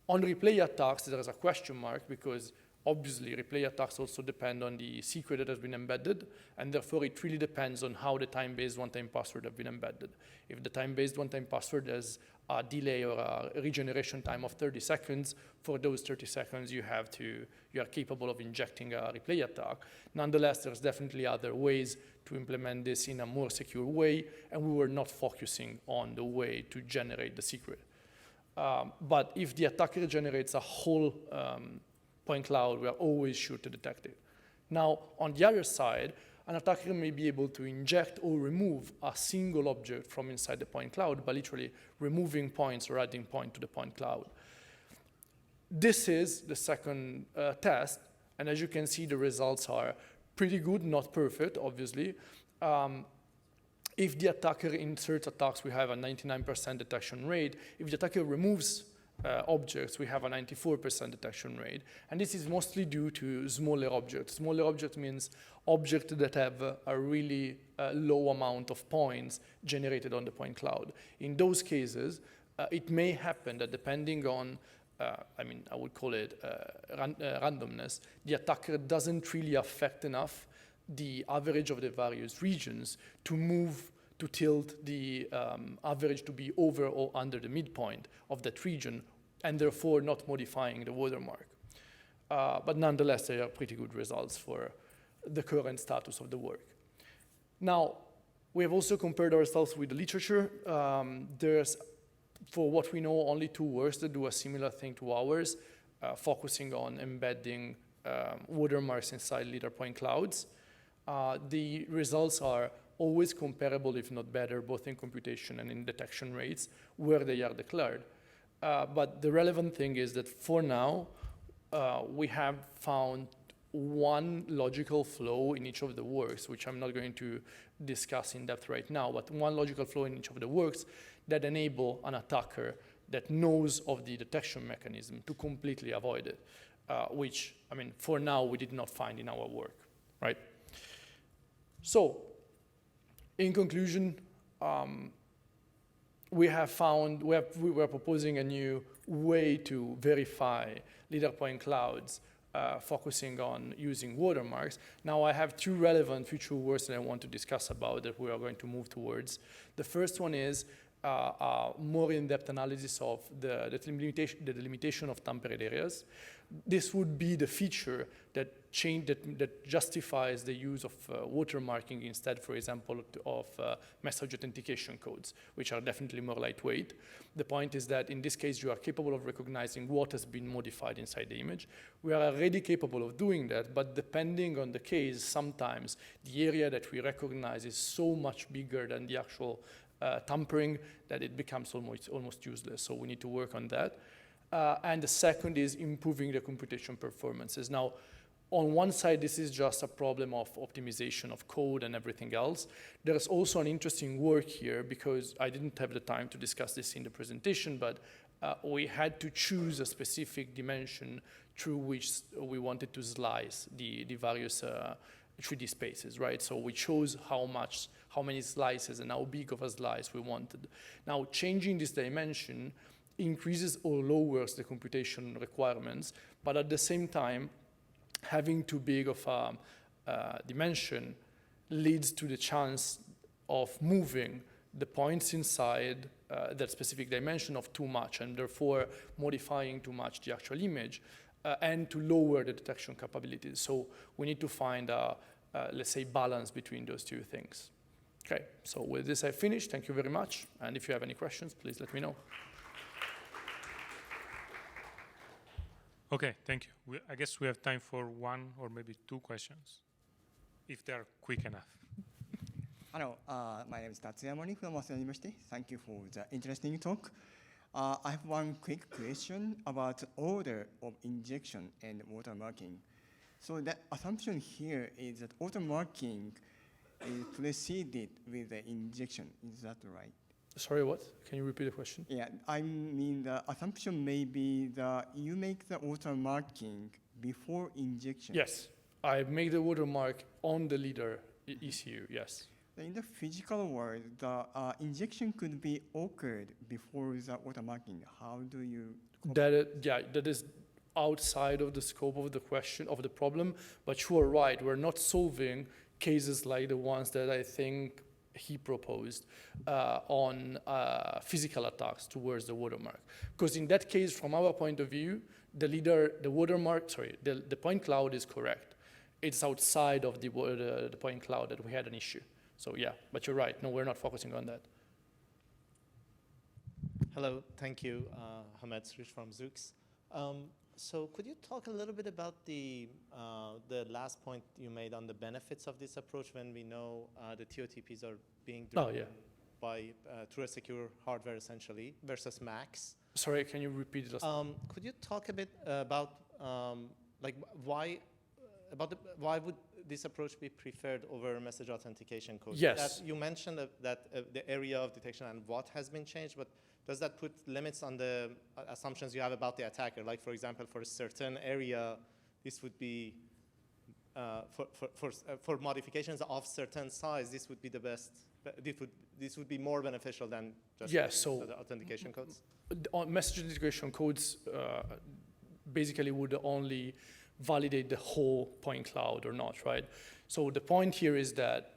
On replay attacks, there is a question mark because obviously, replay attacks also depend on the secret that has been embedded, and therefore it really depends on how the time-based one-time password have been embedded. If the time-based one-time password has a delay or a regeneration time of 30 seconds, for those 30 seconds you are capable of injecting a replay attack. Nonetheless, there's definitely other ways to implement this in a more secure way, and we were not focusing on the way to generate the secret. But if the attacker generates a whole point cloud, we are always sure to detect it. Now, on the other side, an attacker may be able to inject or remove a single object from inside the point cloud by literally removing points or adding point to the point cloud. This is the second test, and as you can see, the results are pretty good, not perfect, obviously. If the attacker inserts attacks, we have a 99% detection rate. If the attacker removes objects, we have a 94% detection rate. And this is mostly due to smaller objects. Smaller objects means objects that have a really low amount of points generated on the point cloud. In those cases, it may happen that depending on, I would call it randomness, the attacker doesn't really affect enough the average of the various regions to tilt the average to be over or under the midpoint of that region, and therefore not modifying the watermark. But nonetheless, they are pretty good results for the current status of the work. Now, we have also compared ourselves with the literature. There's, for what we know, only 2 works that do a similar thing to ours, focusing on embedding watermarks inside leader point clouds. The results are always comparable, if not better, both in computation and in detection rates, where they are declared. But the relevant thing is that for now, we have found one logical flow in each of the works, which I'm not going to discuss in depth right now, but one logical flow in each of the works that enable an attacker that knows of the detection mechanism to completely avoid it, which, for now, we did not find in our work, right? So, in conclusion, we are proposing a new way to verify leader point clouds, focusing on using watermarks. Now, I have 2 relevant future works that I want to discuss about that we are going to move towards. The first one is a more in-depth analysis of the delimitation of tampered areas. This would be the feature that justifies the use of watermarking instead, for example, of message authentication codes, which are definitely more lightweight. The point is that in this case, you are capable of recognizing what has been modified inside the image. We are already capable of doing that, but depending on the case, sometimes the area that we recognize is so much bigger than the actual tampering that it becomes almost useless. So we need to work on that. And the second is improving the computation performances. Now, on one side, this is just a problem of optimization of code and everything else. There's also an interesting work here, because I didn't have the time to discuss this in the presentation, but we had to choose a specific dimension through which we wanted to slice the various 3D spaces, right? So we chose how many slices and how big of a slice we wanted. Now, changing this dimension increases or lowers the computation requirements, but at the same time, having too big of a dimension leads to the chance of moving the points inside that specific dimension of too much, and therefore modifying too much the actual image, and to lower the detection capabilities. So we need to find a, let's say, balance between those 2 things. Okay, so with this I finished. Thank you very much. And if you have any questions, please let me know. Okay, thank you. I guess we have time for 1 or maybe 2 questions, if they are quick enough. Hello, my name is Tatsuya Mori from Waseda University. Thank you for the interesting talk. I have 1 quick question about order of injection and watermarking. So the assumption here is that watermarking is preceded with the injection. Is that right? Sorry, what? Can you repeat the question? Yeah, I mean the assumption may be that you make the watermarking before injection. Yes, I make the watermark on the leader ECU, yes. In the physical world, the injection could be occurred before the watermarking. How do you? That is outside of the scope of the question, of the problem, but you are right, we're not solving cases like the ones that I think he proposed on physical attacks towards the watermark. Because in that case, from our point of view, the point cloud is correct. It's outside of the point cloud that we had an issue. So yeah, but you're right. No, we're not focusing on that. Hello, thank you. Hamed Srish from Zoox. So could you talk a little bit about the last point you made on the benefits of this approach when we know the TOTPs are being driven by through a secure hardware essentially versus Macs? Sorry, can you repeat it? Could you talk a bit about like why would this approach be preferred over message authentication code? Yes. You mentioned that the area of detection and what has been changed, but does that put limits on the assumptions you have about the attacker? Like, for example, for a certain area, this would be, for modifications of certain size, this would be the best, this would be more beneficial than just the authentication codes? Message authentication codes basically would only validate the whole point cloud or not, right? So the point here is that,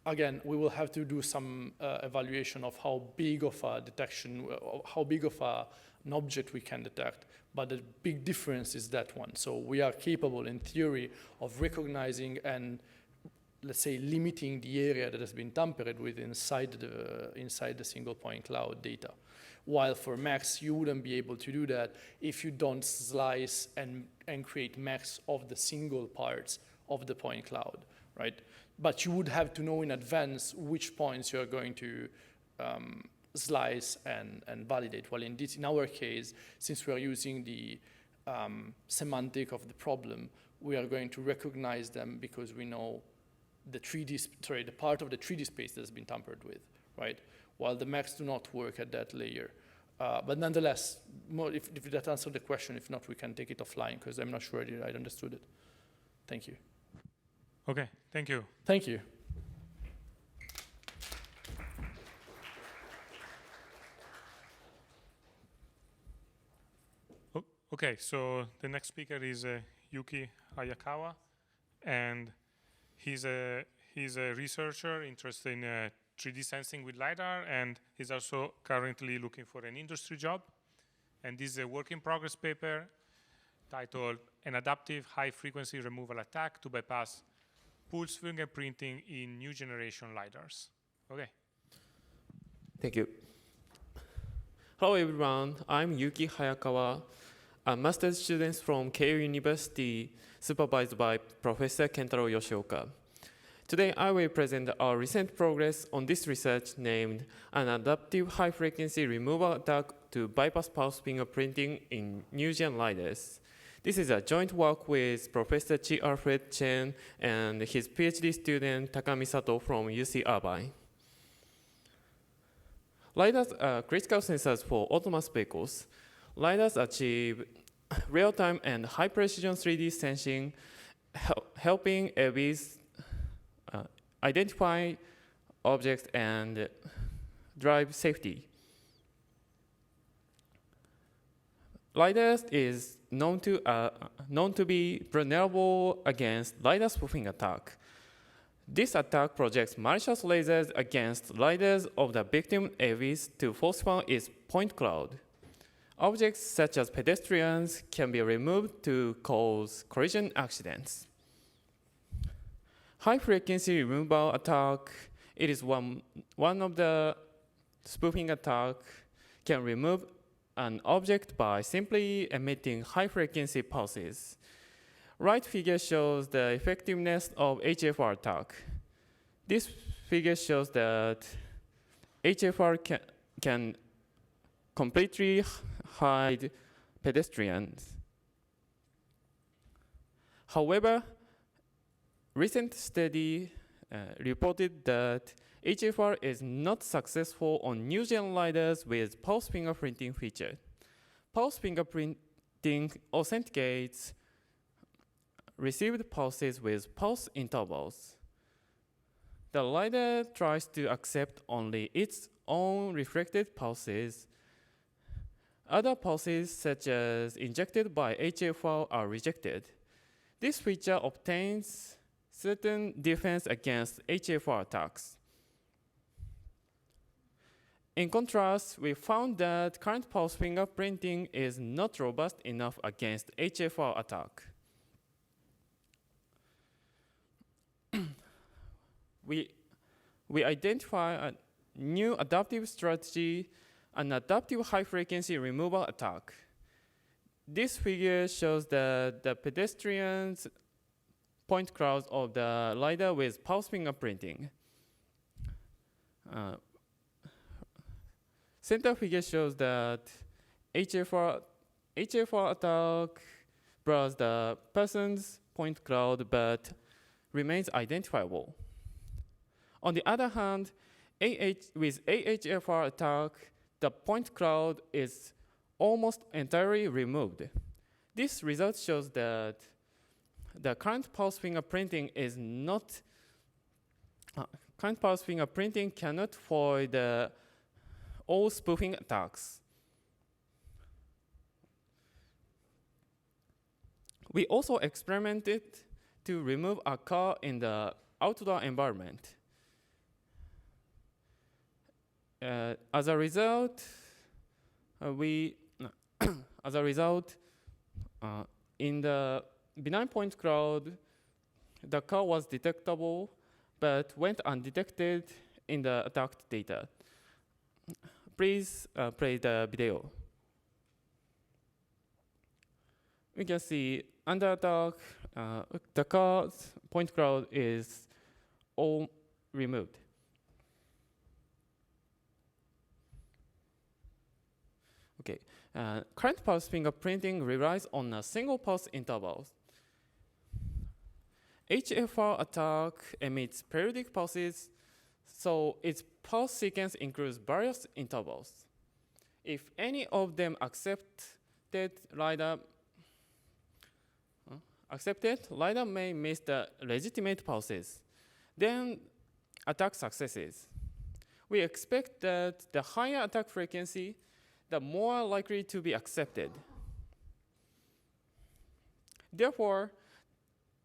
again, we will have to do some evaluation of how big of a detection, how big of an object we can detect. But the big difference is that one. So we are capable, in theory, of recognizing and, let's say, limiting the area that has been tampered with inside the single point cloud data. While for Macs, you wouldn't be able to do that if you don't slice and create Macs of the single parts of the point cloud, right? But you would have to know in advance which points you're going to slice and validate. Well, in our case, since we're using the semantic of the problem, we are going to recognize them because we know the part of the 3D space that has been tampered with, right? While the Macs do not work at that layer. But nonetheless, if that answered the question, if not, we can take it offline because I'm not sure I understood it. Thank you. Okay, thank you. Thank you. Okay, so the next speaker is Yuki Hayakawa, and he's a researcher interested in 3D sensing with LiDAR, and he's also currently looking for an industry job. And this is a work in progress paper titled An Adaptive High-Frequency Removal Attack to Bypass Pulse Fingerprinting in New Generation LiDARs. Okay. Thank you. Hello everyone, I'm Yuki Hayakawa, a master's student from Keio University, supervised by Professor Kentaro Yoshioka. Today, I will present our recent progress on this research named An Adaptive High-Frequency Removal Attack to Bypass Pulse Fingerprinting in New-Gen LiDARs. This is a joint work with Professor Chi Alfred Chen and his PhD student Takami Sato from UC Irvine. LiDARs are critical sensors for autonomous vehicles. LiDARs achieve real-time and high-precision 3D sensing, helping AVs identify objects and drive safety. LiDAR is known to be vulnerable against LiDAR spoofing attack. This attack projects malicious lasers against LiDARs of the victim AVs to falsify its point cloud. Objects such as pedestrians can be removed to cause collision accidents. High-frequency removal attack, it is one of the spoofing attack can remove an object by simply emitting high-frequency pulses. Right figure shows the effectiveness of HFR attack. This figure shows that HFR can completely hide pedestrians. However, recent study reported that HFR is not successful on new-gen LiDARs with pulse fingerprinting feature. Pulse fingerprinting authenticates received pulses with pulse intervals. The LiDAR tries to accept only its own reflected pulses. Other pulses, such as injected by HFR, are rejected. This feature obtains certain defense against HFR attacks. In contrast, we found that current pulse fingerprinting is not robust enough against HFR attack. We identify a new adaptive strategy an adaptive high-frequency removal attack. This figure shows the pedestrian's point clouds of the LiDAR with pulse fingerprinting. Center figure shows that HFR attack blurs the person's point cloud but remains identifiable. On the other hand, with AHFR attack, the point cloud is almost entirely removed. This result shows that the current pulse fingerprinting is not current pulse fingerprinting cannot foil all spoofing attacks. We also experimented to remove a car in the outdoor environment. As a result, in the benign point cloud, the car was detectable, but went undetected in the attacked data. Please play the video. We can see under attack, the car's point cloud is all removed. Okay, current pulse fingerprinting relies on a single pulse interval. HFR attack emits periodic pulses, so its pulse sequence includes various intervals. If any of them accepted, LiDAR may miss the legitimate pulses. Then attack successes. We expect that the higher attack frequency, the more likely to be accepted. Therefore,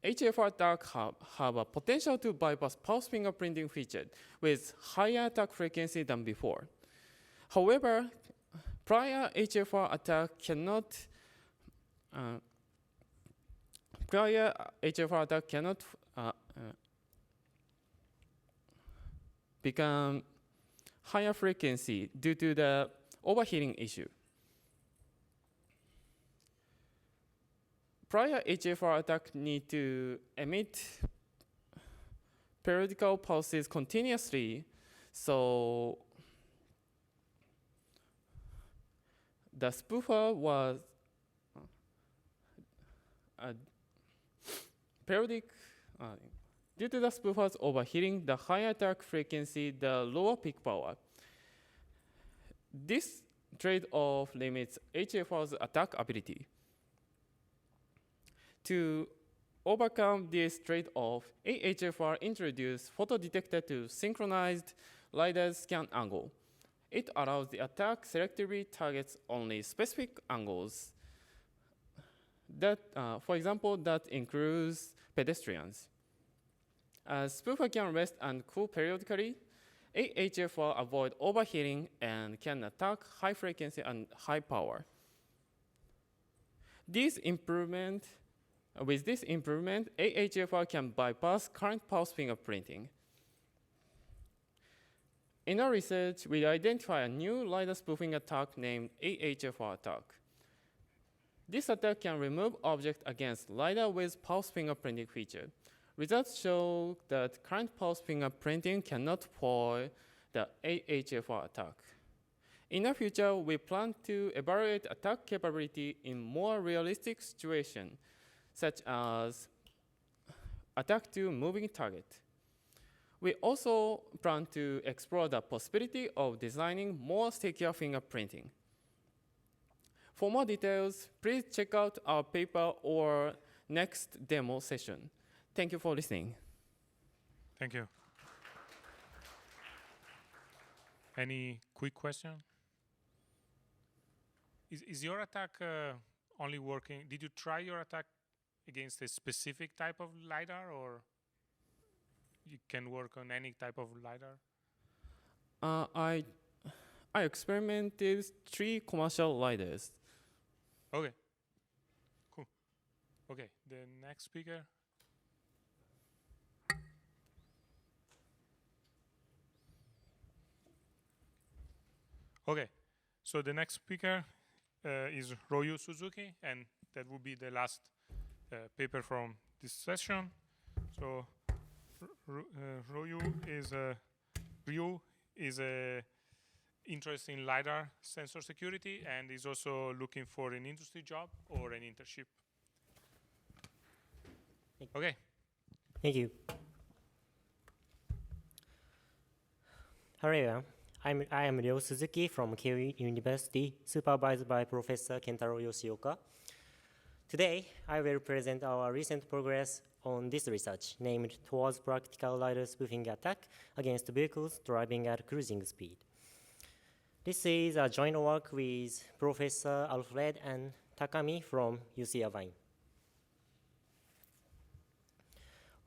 HFR attacks have a potential to bypass pulse fingerprinting feature with higher attack frequency than before. However, prior HFR attack cannot become higher frequency due to the overheating issue. Prior HFR attack need to emit periodical pulses continuously, so the spoofer was periodic. Due to the spoofer's overheating, the higher attack frequency, the lower peak power. This trade-off limits HFR's attack ability. To overcome this trade-off, AHFR introduced photodetector to synchronized LiDAR scan angle. It allows the attack selectively targets only specific angles. That, for example, that includes pedestrians. As spoofer can rest and cool periodically, AHFR avoid overheating and can attack high frequency and high power. With this improvement, AHFR can bypass current pulse fingerprinting. In our research, we identify a new LiDAR spoofing attack named AHFR attack. This attack can remove objects against LiDAR with pulse fingerprinting feature. Results show that current pulse fingerprinting cannot foil the AHFR attack. In the future, we plan to evaluate attack capability in more realistic situations, such as attack to moving target. We also plan to explore the possibility of designing more secure fingerprinting. For more details, please check out our paper or next demo session. Thank you for listening. Thank you. Any quick question? Is your attack only working? Did you try your attack against a specific type of LiDAR, or you can work on any type of LiDAR? I experimented 3 commercial LiDARs. Okay, cool. Okay, the next speaker. Okay, So the next speaker is Ryu Suzuki, and that will be the last paper from this session. So Ryu is a interest in LiDAR sensor security and is also looking for an industry job or an internship. Okay. Thank you. Hello everyone. I am Ryo Suzuki from Keio University, supervised by Professor Kentaro Yoshioka. Today, I will present our recent progress on this research, named Towards Practical LiDAR Spoofing Attack Against Vehicles Driving at Cruising Speed. This is a joint work with Professor Alfred and Takami from UC Irvine.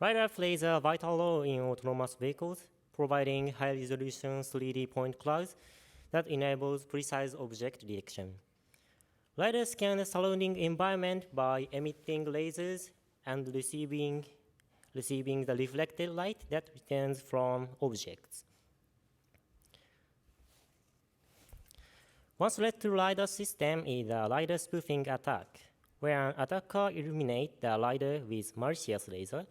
LiDAR plays a vital role in autonomous vehicles, providing high-resolution 3D point clouds that enables precise object detection. LiDAR scan the surrounding environment by emitting lasers and receiving the reflected light that returns from objects. One threat to LiDAR system is the LiDAR spoofing attack, where an attacker illuminates the LiDAR with malicious laser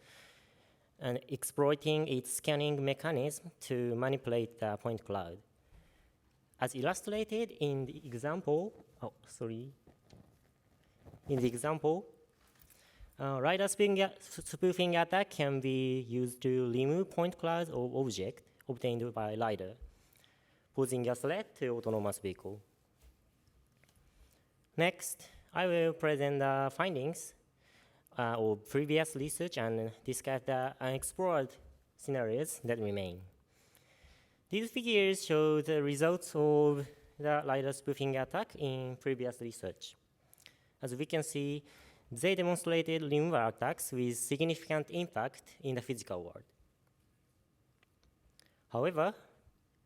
and exploiting its scanning mechanism to manipulate the point cloud. As illustrated in the example, LiDAR spoofing attack can be used to remove point clouds of objects obtained by LiDAR, posing a threat to autonomous vehicle. Next, I will present the findings of previous research and discuss the unexplored scenarios that remain. These figures show the results of the LiDAR spoofing attack in previous research. As we can see, they demonstrated removal attacks with significant impact in the physical world. However,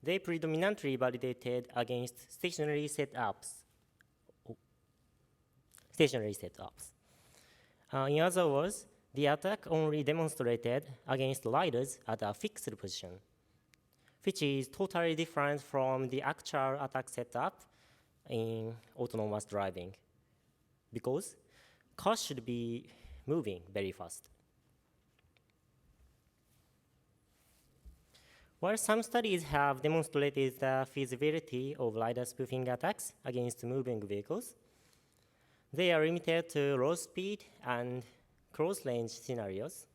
they predominantly validated against stationary setups. In other words, the attack only demonstrated against LiDARs at a fixed position, which is totally different from the actual attack setup in autonomous driving, because cars should be moving very fast. While some studies have demonstrated the feasibility of LiDAR spoofing attacks against moving vehicles, they are limited to low speed and close-range scenarios.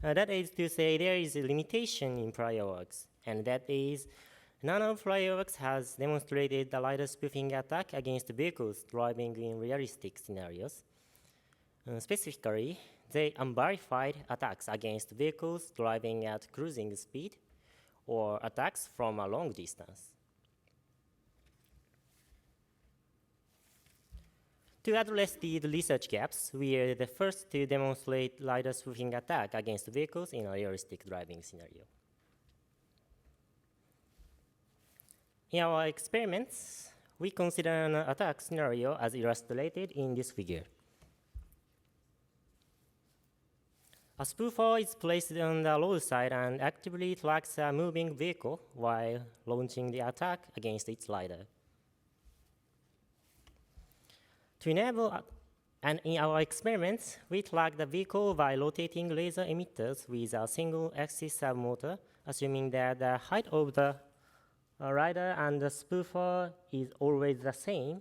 That is to say, there is a limitation in prior works, and that is, none of prior works has demonstrated the LiDAR spoofing attack against vehicles driving in realistic scenarios. Specifically, they unverified attacks against vehicles driving at cruising speed or attacks from a long distance. To address these research gaps, we are the first to demonstrate LiDAR spoofing attack against vehicles in a realistic driving scenario. In our experiments, we consider an attack scenario as illustrated in this figure. A spoofer is placed on the roadside and actively tracks a moving vehicle while launching the attack against its LiDAR. To enable, and in our experiments, we track the vehicle by rotating laser emitters with a single axis submotor, assuming that the height of the LiDAR and the spoofer is always the same.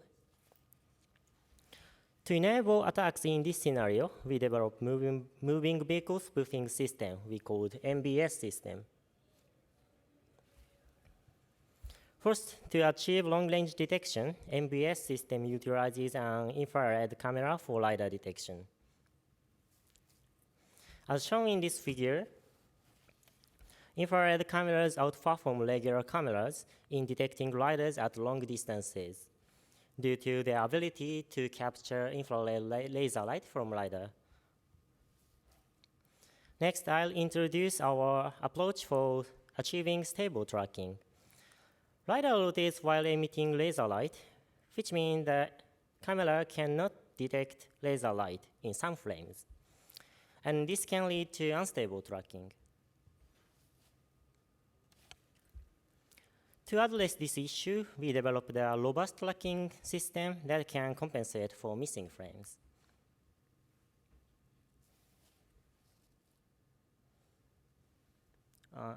To enable attacks in this scenario, we developed moving vehicle spoofing system we called NDSS system. First, to achieve long-range detection, NDSS system utilizes an infrared camera for LiDAR detection. As shown in this figure, infrared cameras outperform regular cameras in detecting LiDARs at long distances due to their ability to capture infrared laser light from LiDAR. Next, I'll introduce our approach for achieving stable tracking. LiDAR rotates while emitting laser light, which means the camera cannot detect laser light in some frames. And this can lead to unstable tracking. to address this issue, we developed a robust tracking system that can compensate for missing frames.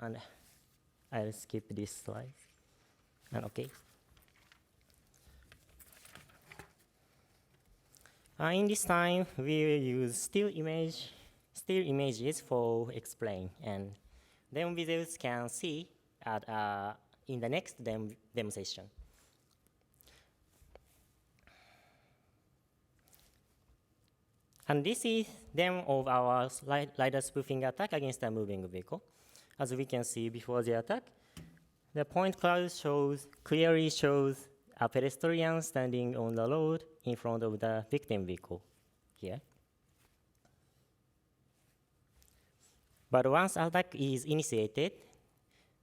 And I'll skip this slide. And okay. In this time, we will use still images for explain, and then visitors can see in the next demo session. And this is demo of our LiDAR spoofing attack against a moving vehicle. As we can see before the attack, the point cloud clearly shows a pedestrian standing on the road in front of the victim vehicle here. But once attack is initiated,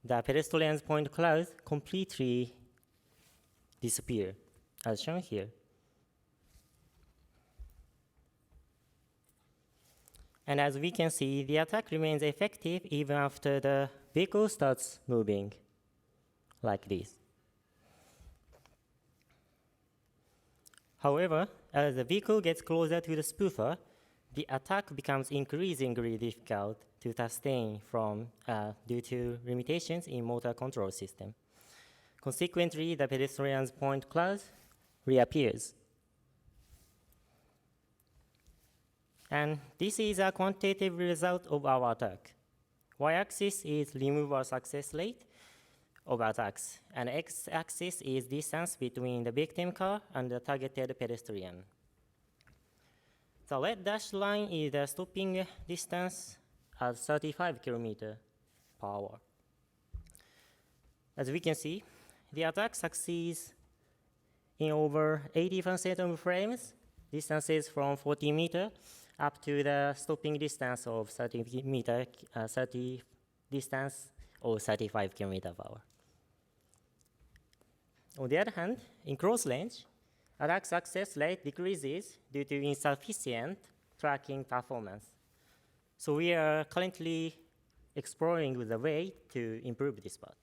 the pedestrian's point cloud completely disappear, as shown here. And as we can see, the attack remains effective even after the vehicle starts moving, like this. However, as the vehicle gets closer to the spoofer, the attack becomes increasingly difficult to sustain due to limitations in motor control system. Consequently, the pedestrian's point cloud reappears. And this is a quantitative result of our attack. Y-axis is removal success rate of attacks, and x-axis is distance between the victim car and the targeted pedestrian. The red dashed line is the stopping distance at 35 km/h. As we can see, the attack succeeds in over 80% of frames, distances from 40 meters up to the stopping distance of 30 distance or 35 km/h. On the other hand, in close range, attack success rate decreases due to insufficient tracking performance. So we are currently exploring the way to improve this part.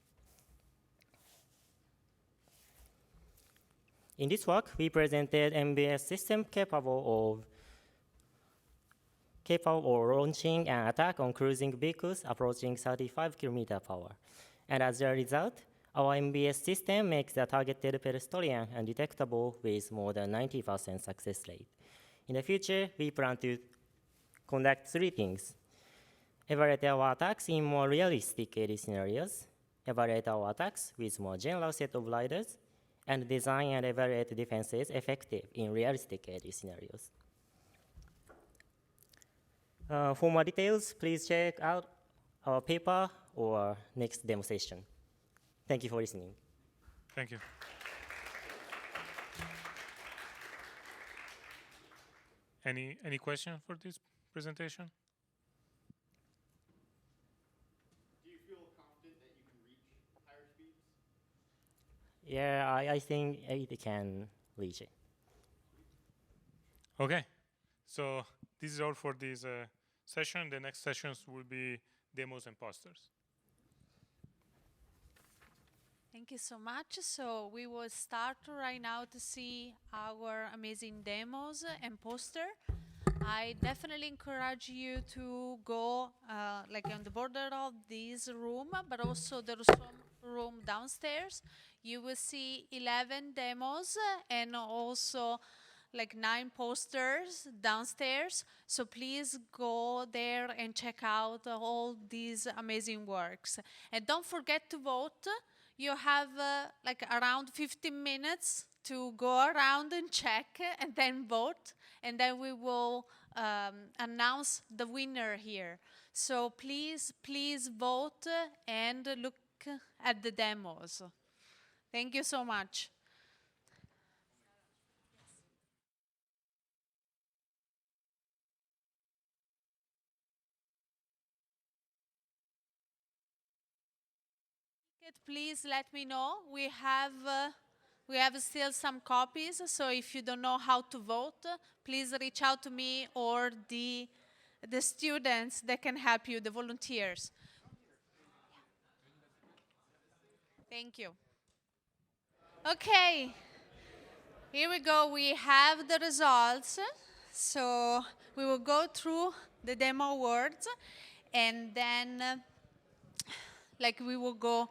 In this work, we presented NDSS system capable of launching an attack on cruising vehicles approaching 35 km/h. And as a result, our NBS system makes the targeted pedestrian undetectable with more than 90% success rate. In the future, we plan to conduct three things: evaluate our attacks in more realistic AD scenarios, evaluate our attacks with more general set of LiDARs, and design and evaluate defenses effective in realistic AD scenarios. For more details, please check out our paper or next demo session. Thank you for listening. Thank you. Any question for this presentation? Do you feel confident that you can reach higher speeds? Yeah, I think it can reach it. Okay, so this is all for this session. The next sessions will be demos and posters. Thank you so much. So we will start right now to see our amazing demos and poster. I definitely encourage you to go like on the border of this room, but also there's some room downstairs. You will see 11 demos and also like 9 posters downstairs. So please go there and check out all these amazing works. And don't forget to vote. You have like around 15 minutes to go around and check and then vote. And then we will announce the winner here. So please vote and look at the demos. Thank you so much. Please let me know. We have still some copies, so if you don't know how to vote, please reach out to me or the students that can help you, the volunteers. Thank you. Okay, here we go. We have the results. So we will go through the demo words, and then we will go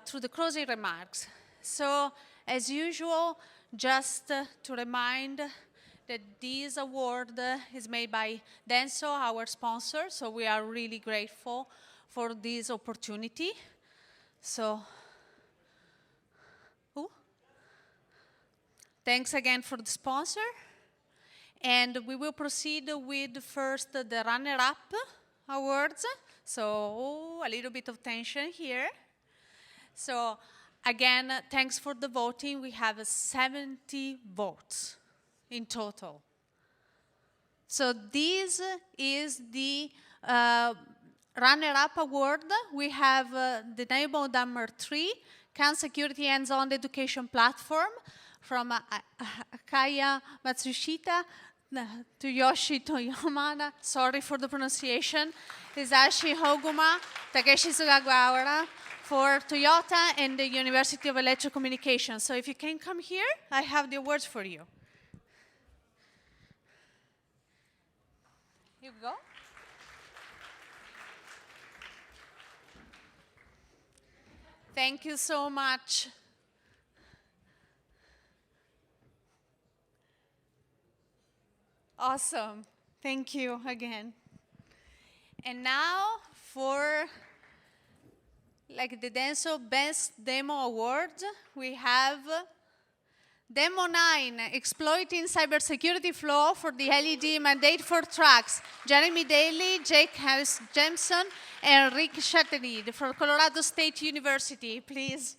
through the closing remarks. So as usual, just to remind that this award is made by Denso, our sponsor, so we are really grateful for this opportunity. So, thanks again for the sponsor. And we will proceed with first the runner-up awards. So, a little bit of tension here. So, again, thanks for the voting. We have 70 votes in total. So this is the runner-up award. We have the demo number 3, CAN Security Hands-On Education Platform from Akaya Matsushita to Yoshi Toyamada. Sorry for the pronunciation. Hisashi Hoguma, Takeshi Sugawara for Toyota and the University of Electrocommunications. So if you can come here, I have the awards for you. Here we go. Thank you so much. Awesome. Thank you again. And now for the Denso Best Demo Award, we have Demo 9, Exploiting Cybersecurity Flaw for the LED Mandate for Trucks. Jeremy Daly, Jake House Jameson, and Rick Shatterid from Colorado State University, please.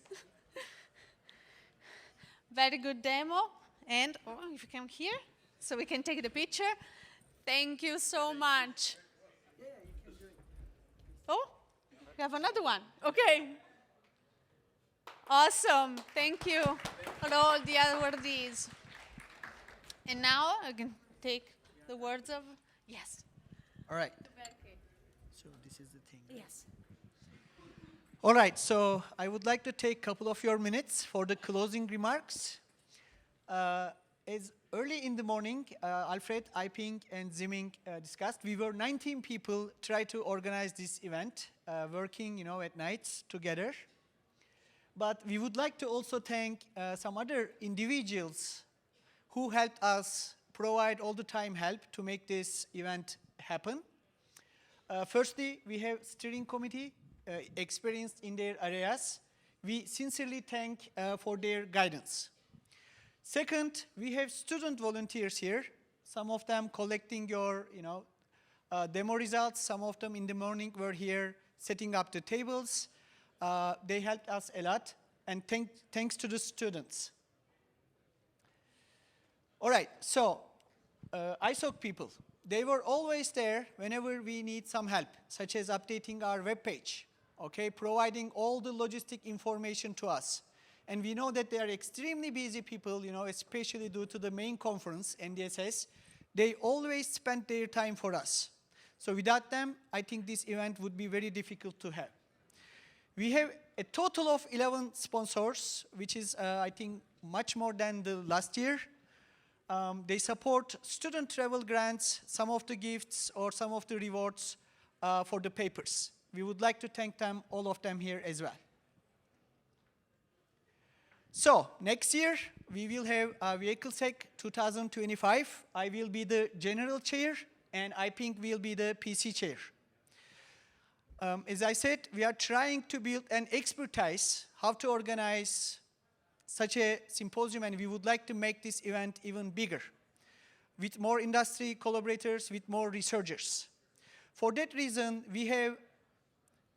Very good demo. And if you come here, so we can take the picture. Thank you so much. Oh, we have another one. Okay. Awesome. Thank you for all the awardees. And now I can take the words of, yes. All right. So this is the thing. Yes. All right, so I would like to take a couple of your minutes for the closing remarks. As early in the morning, Alfred, Iping, and Ziming discussed, we were 19 people try to organize this event, working, at nights together. But we would like to also thank some other individuals who helped us provide all the time help to make this event happen. Firstly, we have steering committee experienced in their areas. We sincerely thank for their guidance. Second, we have student volunteers here, some of them collecting your demo results, some of them in the morning were here setting up the tables. They helped us a lot, and thanks to the students. All right, so ISOC people, they were always there whenever we need some help, such as updating our web page, providing all the logistic information to us. And we know that they are extremely busy people, especially due to the main conference, NDSS. They always spend their time for us. So without them, I think this event would be very difficult to have. We have a total of 11 sponsors, which is, I think, much more than the last year. They support student travel grants, some of the gifts, or some of the rewards for the papers. We would like to thank them, all of them here as well. So, next year, we will have VehicleSec 2025. I will be the general chair, and Iping will be the PC chair. As I said, we are trying to build an expertise how to organize such a symposium, and we would like to make this event even bigger, with more industry collaborators, with more researchers. For that reason, we have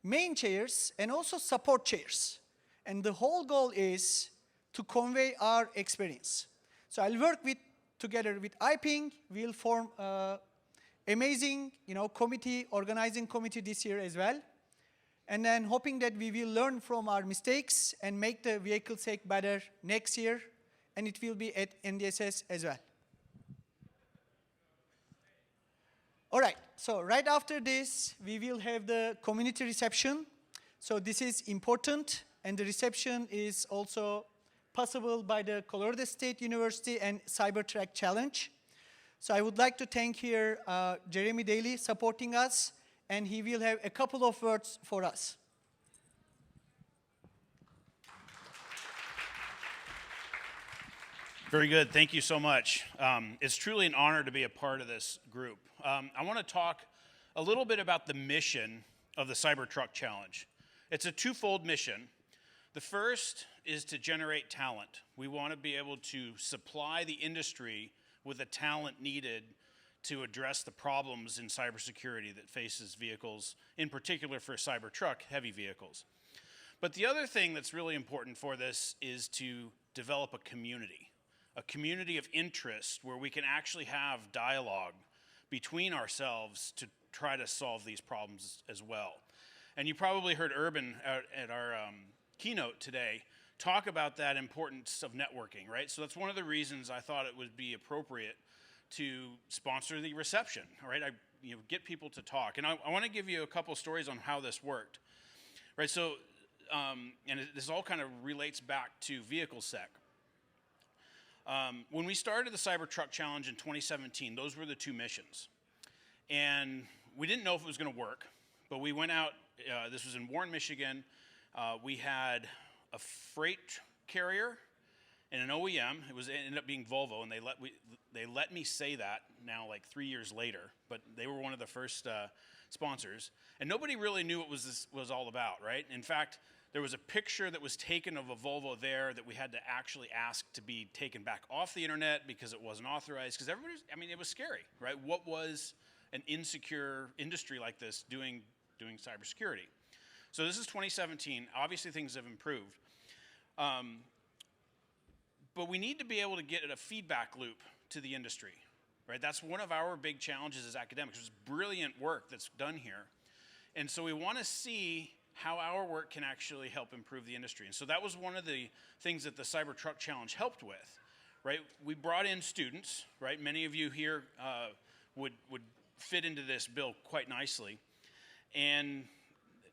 main chairs and also support chairs. And the whole goal is to convey our experience. So I'll work together with Iping. We'll form amazing, organizing committee this year as well. And then hoping that we will learn from our mistakes and make the VehicleSec better next year, and it will be at NDSS as well. All right, so right after this, we will have the community reception. So this is important, and the reception is also possible by the Colorado State University and Cybertrack Challenge. So I would like to thank here Jeremy Daly supporting us, and he will have a couple of words for us. Very good. Thank you so much. It's truly an honor to be a part of this group. I want to talk a little bit about the mission of the Cybertruck Challenge. It's a twofold mission. The first is to generate talent. We want to be able to supply the industry with the talent needed to address the problems in cybersecurity that faces vehicles, in particular for Cybertruck heavy vehicles. But the other thing that's really important for this is to develop a community of interest where we can actually have dialogue between ourselves to try to solve these problems as well. And you probably heard Urban at our keynote today talk about that importance of networking, right? So that's one of the reasons I thought it would be appropriate to sponsor the reception, right? Get people to talk. And I want to give you a couple stories on how this worked, right? So, this all kind of relates back to VehicleSec. When we started the Cybertruck Challenge in 2017, those were the two missions. And we didn't know if it was going to work, but we went out, this was in Warren, Michigan. We had a freight carrier and an OEM. It ended up being Volvo, and they let me say that now like 3 years later, but they were one of the first sponsors. And nobody really knew what this was all about, right? In fact, there was a picture that was taken of a Volvo there that we had to actually ask to be taken back off the internet because it wasn't authorized, because it was scary, right? What was an insecure industry like this doing cybersecurity? So this is 2017. Obviously, things have improved. But we need to be able to get a feedback loop to the industry, right? That's one of our big challenges as academics. There's brilliant work that's done here. And so we want to see how our work can actually help improve the industry. And so that was one of the things that the Cybertruck Challenge helped with, right? We brought in students, right? Many of you here would fit into this bill quite nicely. And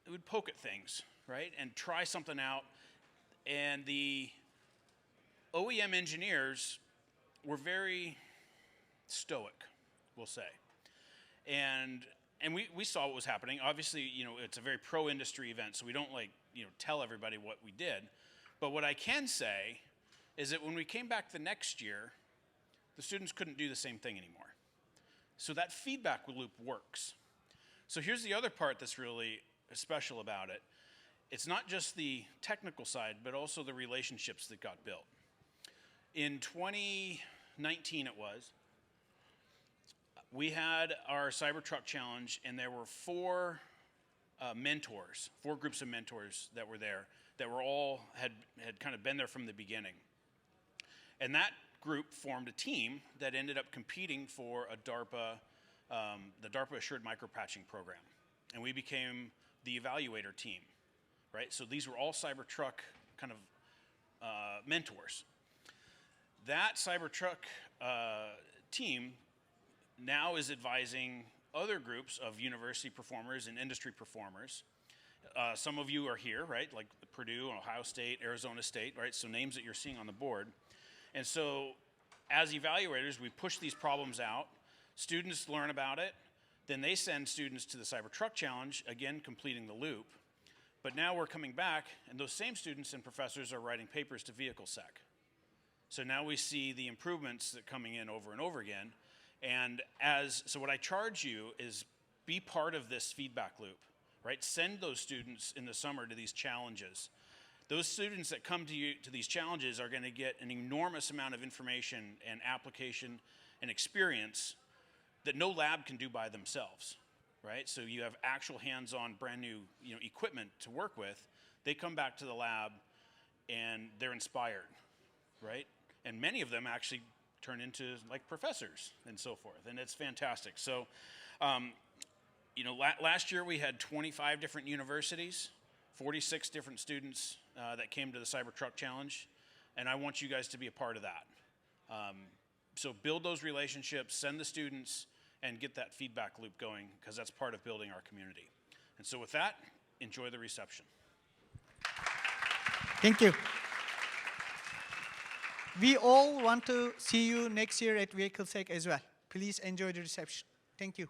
it would poke at things, right? And try something out. And the OEM engineers were very stoic, we'll say. And we saw what was happening. Obviously, it's a very pro-industry event, so we don't tell everybody what we did. But what I can say is that when we came back the next year, the students couldn't do the same thing anymore. So that feedback loop works. So here's the other part that's really special about it. It's not just the technical side, but also the relationships that got built. In 2019 we had our Cybertruck Challenge, and there were four groups of mentors that were there, that were all had kind of been there from the beginning. And that group formed a team that ended up competing for a DARPA, the DARPA Assured Micropatching Program. And we became the evaluator team, right? So these were all Cybertruck kind of mentors. That Cybertruck team now is advising other groups of university performers and industry performers. Some of you are here, right? Like Purdue, Ohio State, Arizona State, right? So names that you're seeing on the board. And so as evaluators, we push these problems out. Students learn about it. Then they send students to the Cybertruck Challenge, again, completing the loop. But now we're coming back, and those same students and professors are writing papers to VehicleSec. So now we see the improvements that are coming in over and over again. And so what I charge you is be part of this feedback loop, right? Send those students in the summer to these challenges. Those students that come to these challenges are going to get an enormous amount of information and application and experience that no lab can do by themselves, right? So you have actual hands-on brand new equipment to work with. They come back to the lab and they're inspired, right? And many of them actually turn into like professors and so forth, and it's fantastic. So, last year we had 25 different universities, 46 different students that came to the Cybertruck Challenge, and I want you guys to be a part of that. So build those relationships, send the students, and get that feedback loop going, because that's part of building our community. And so with that, enjoy the reception. Thank you. we all want to see you next year at VehicleSec as well. Please enjoy the reception. Thank you.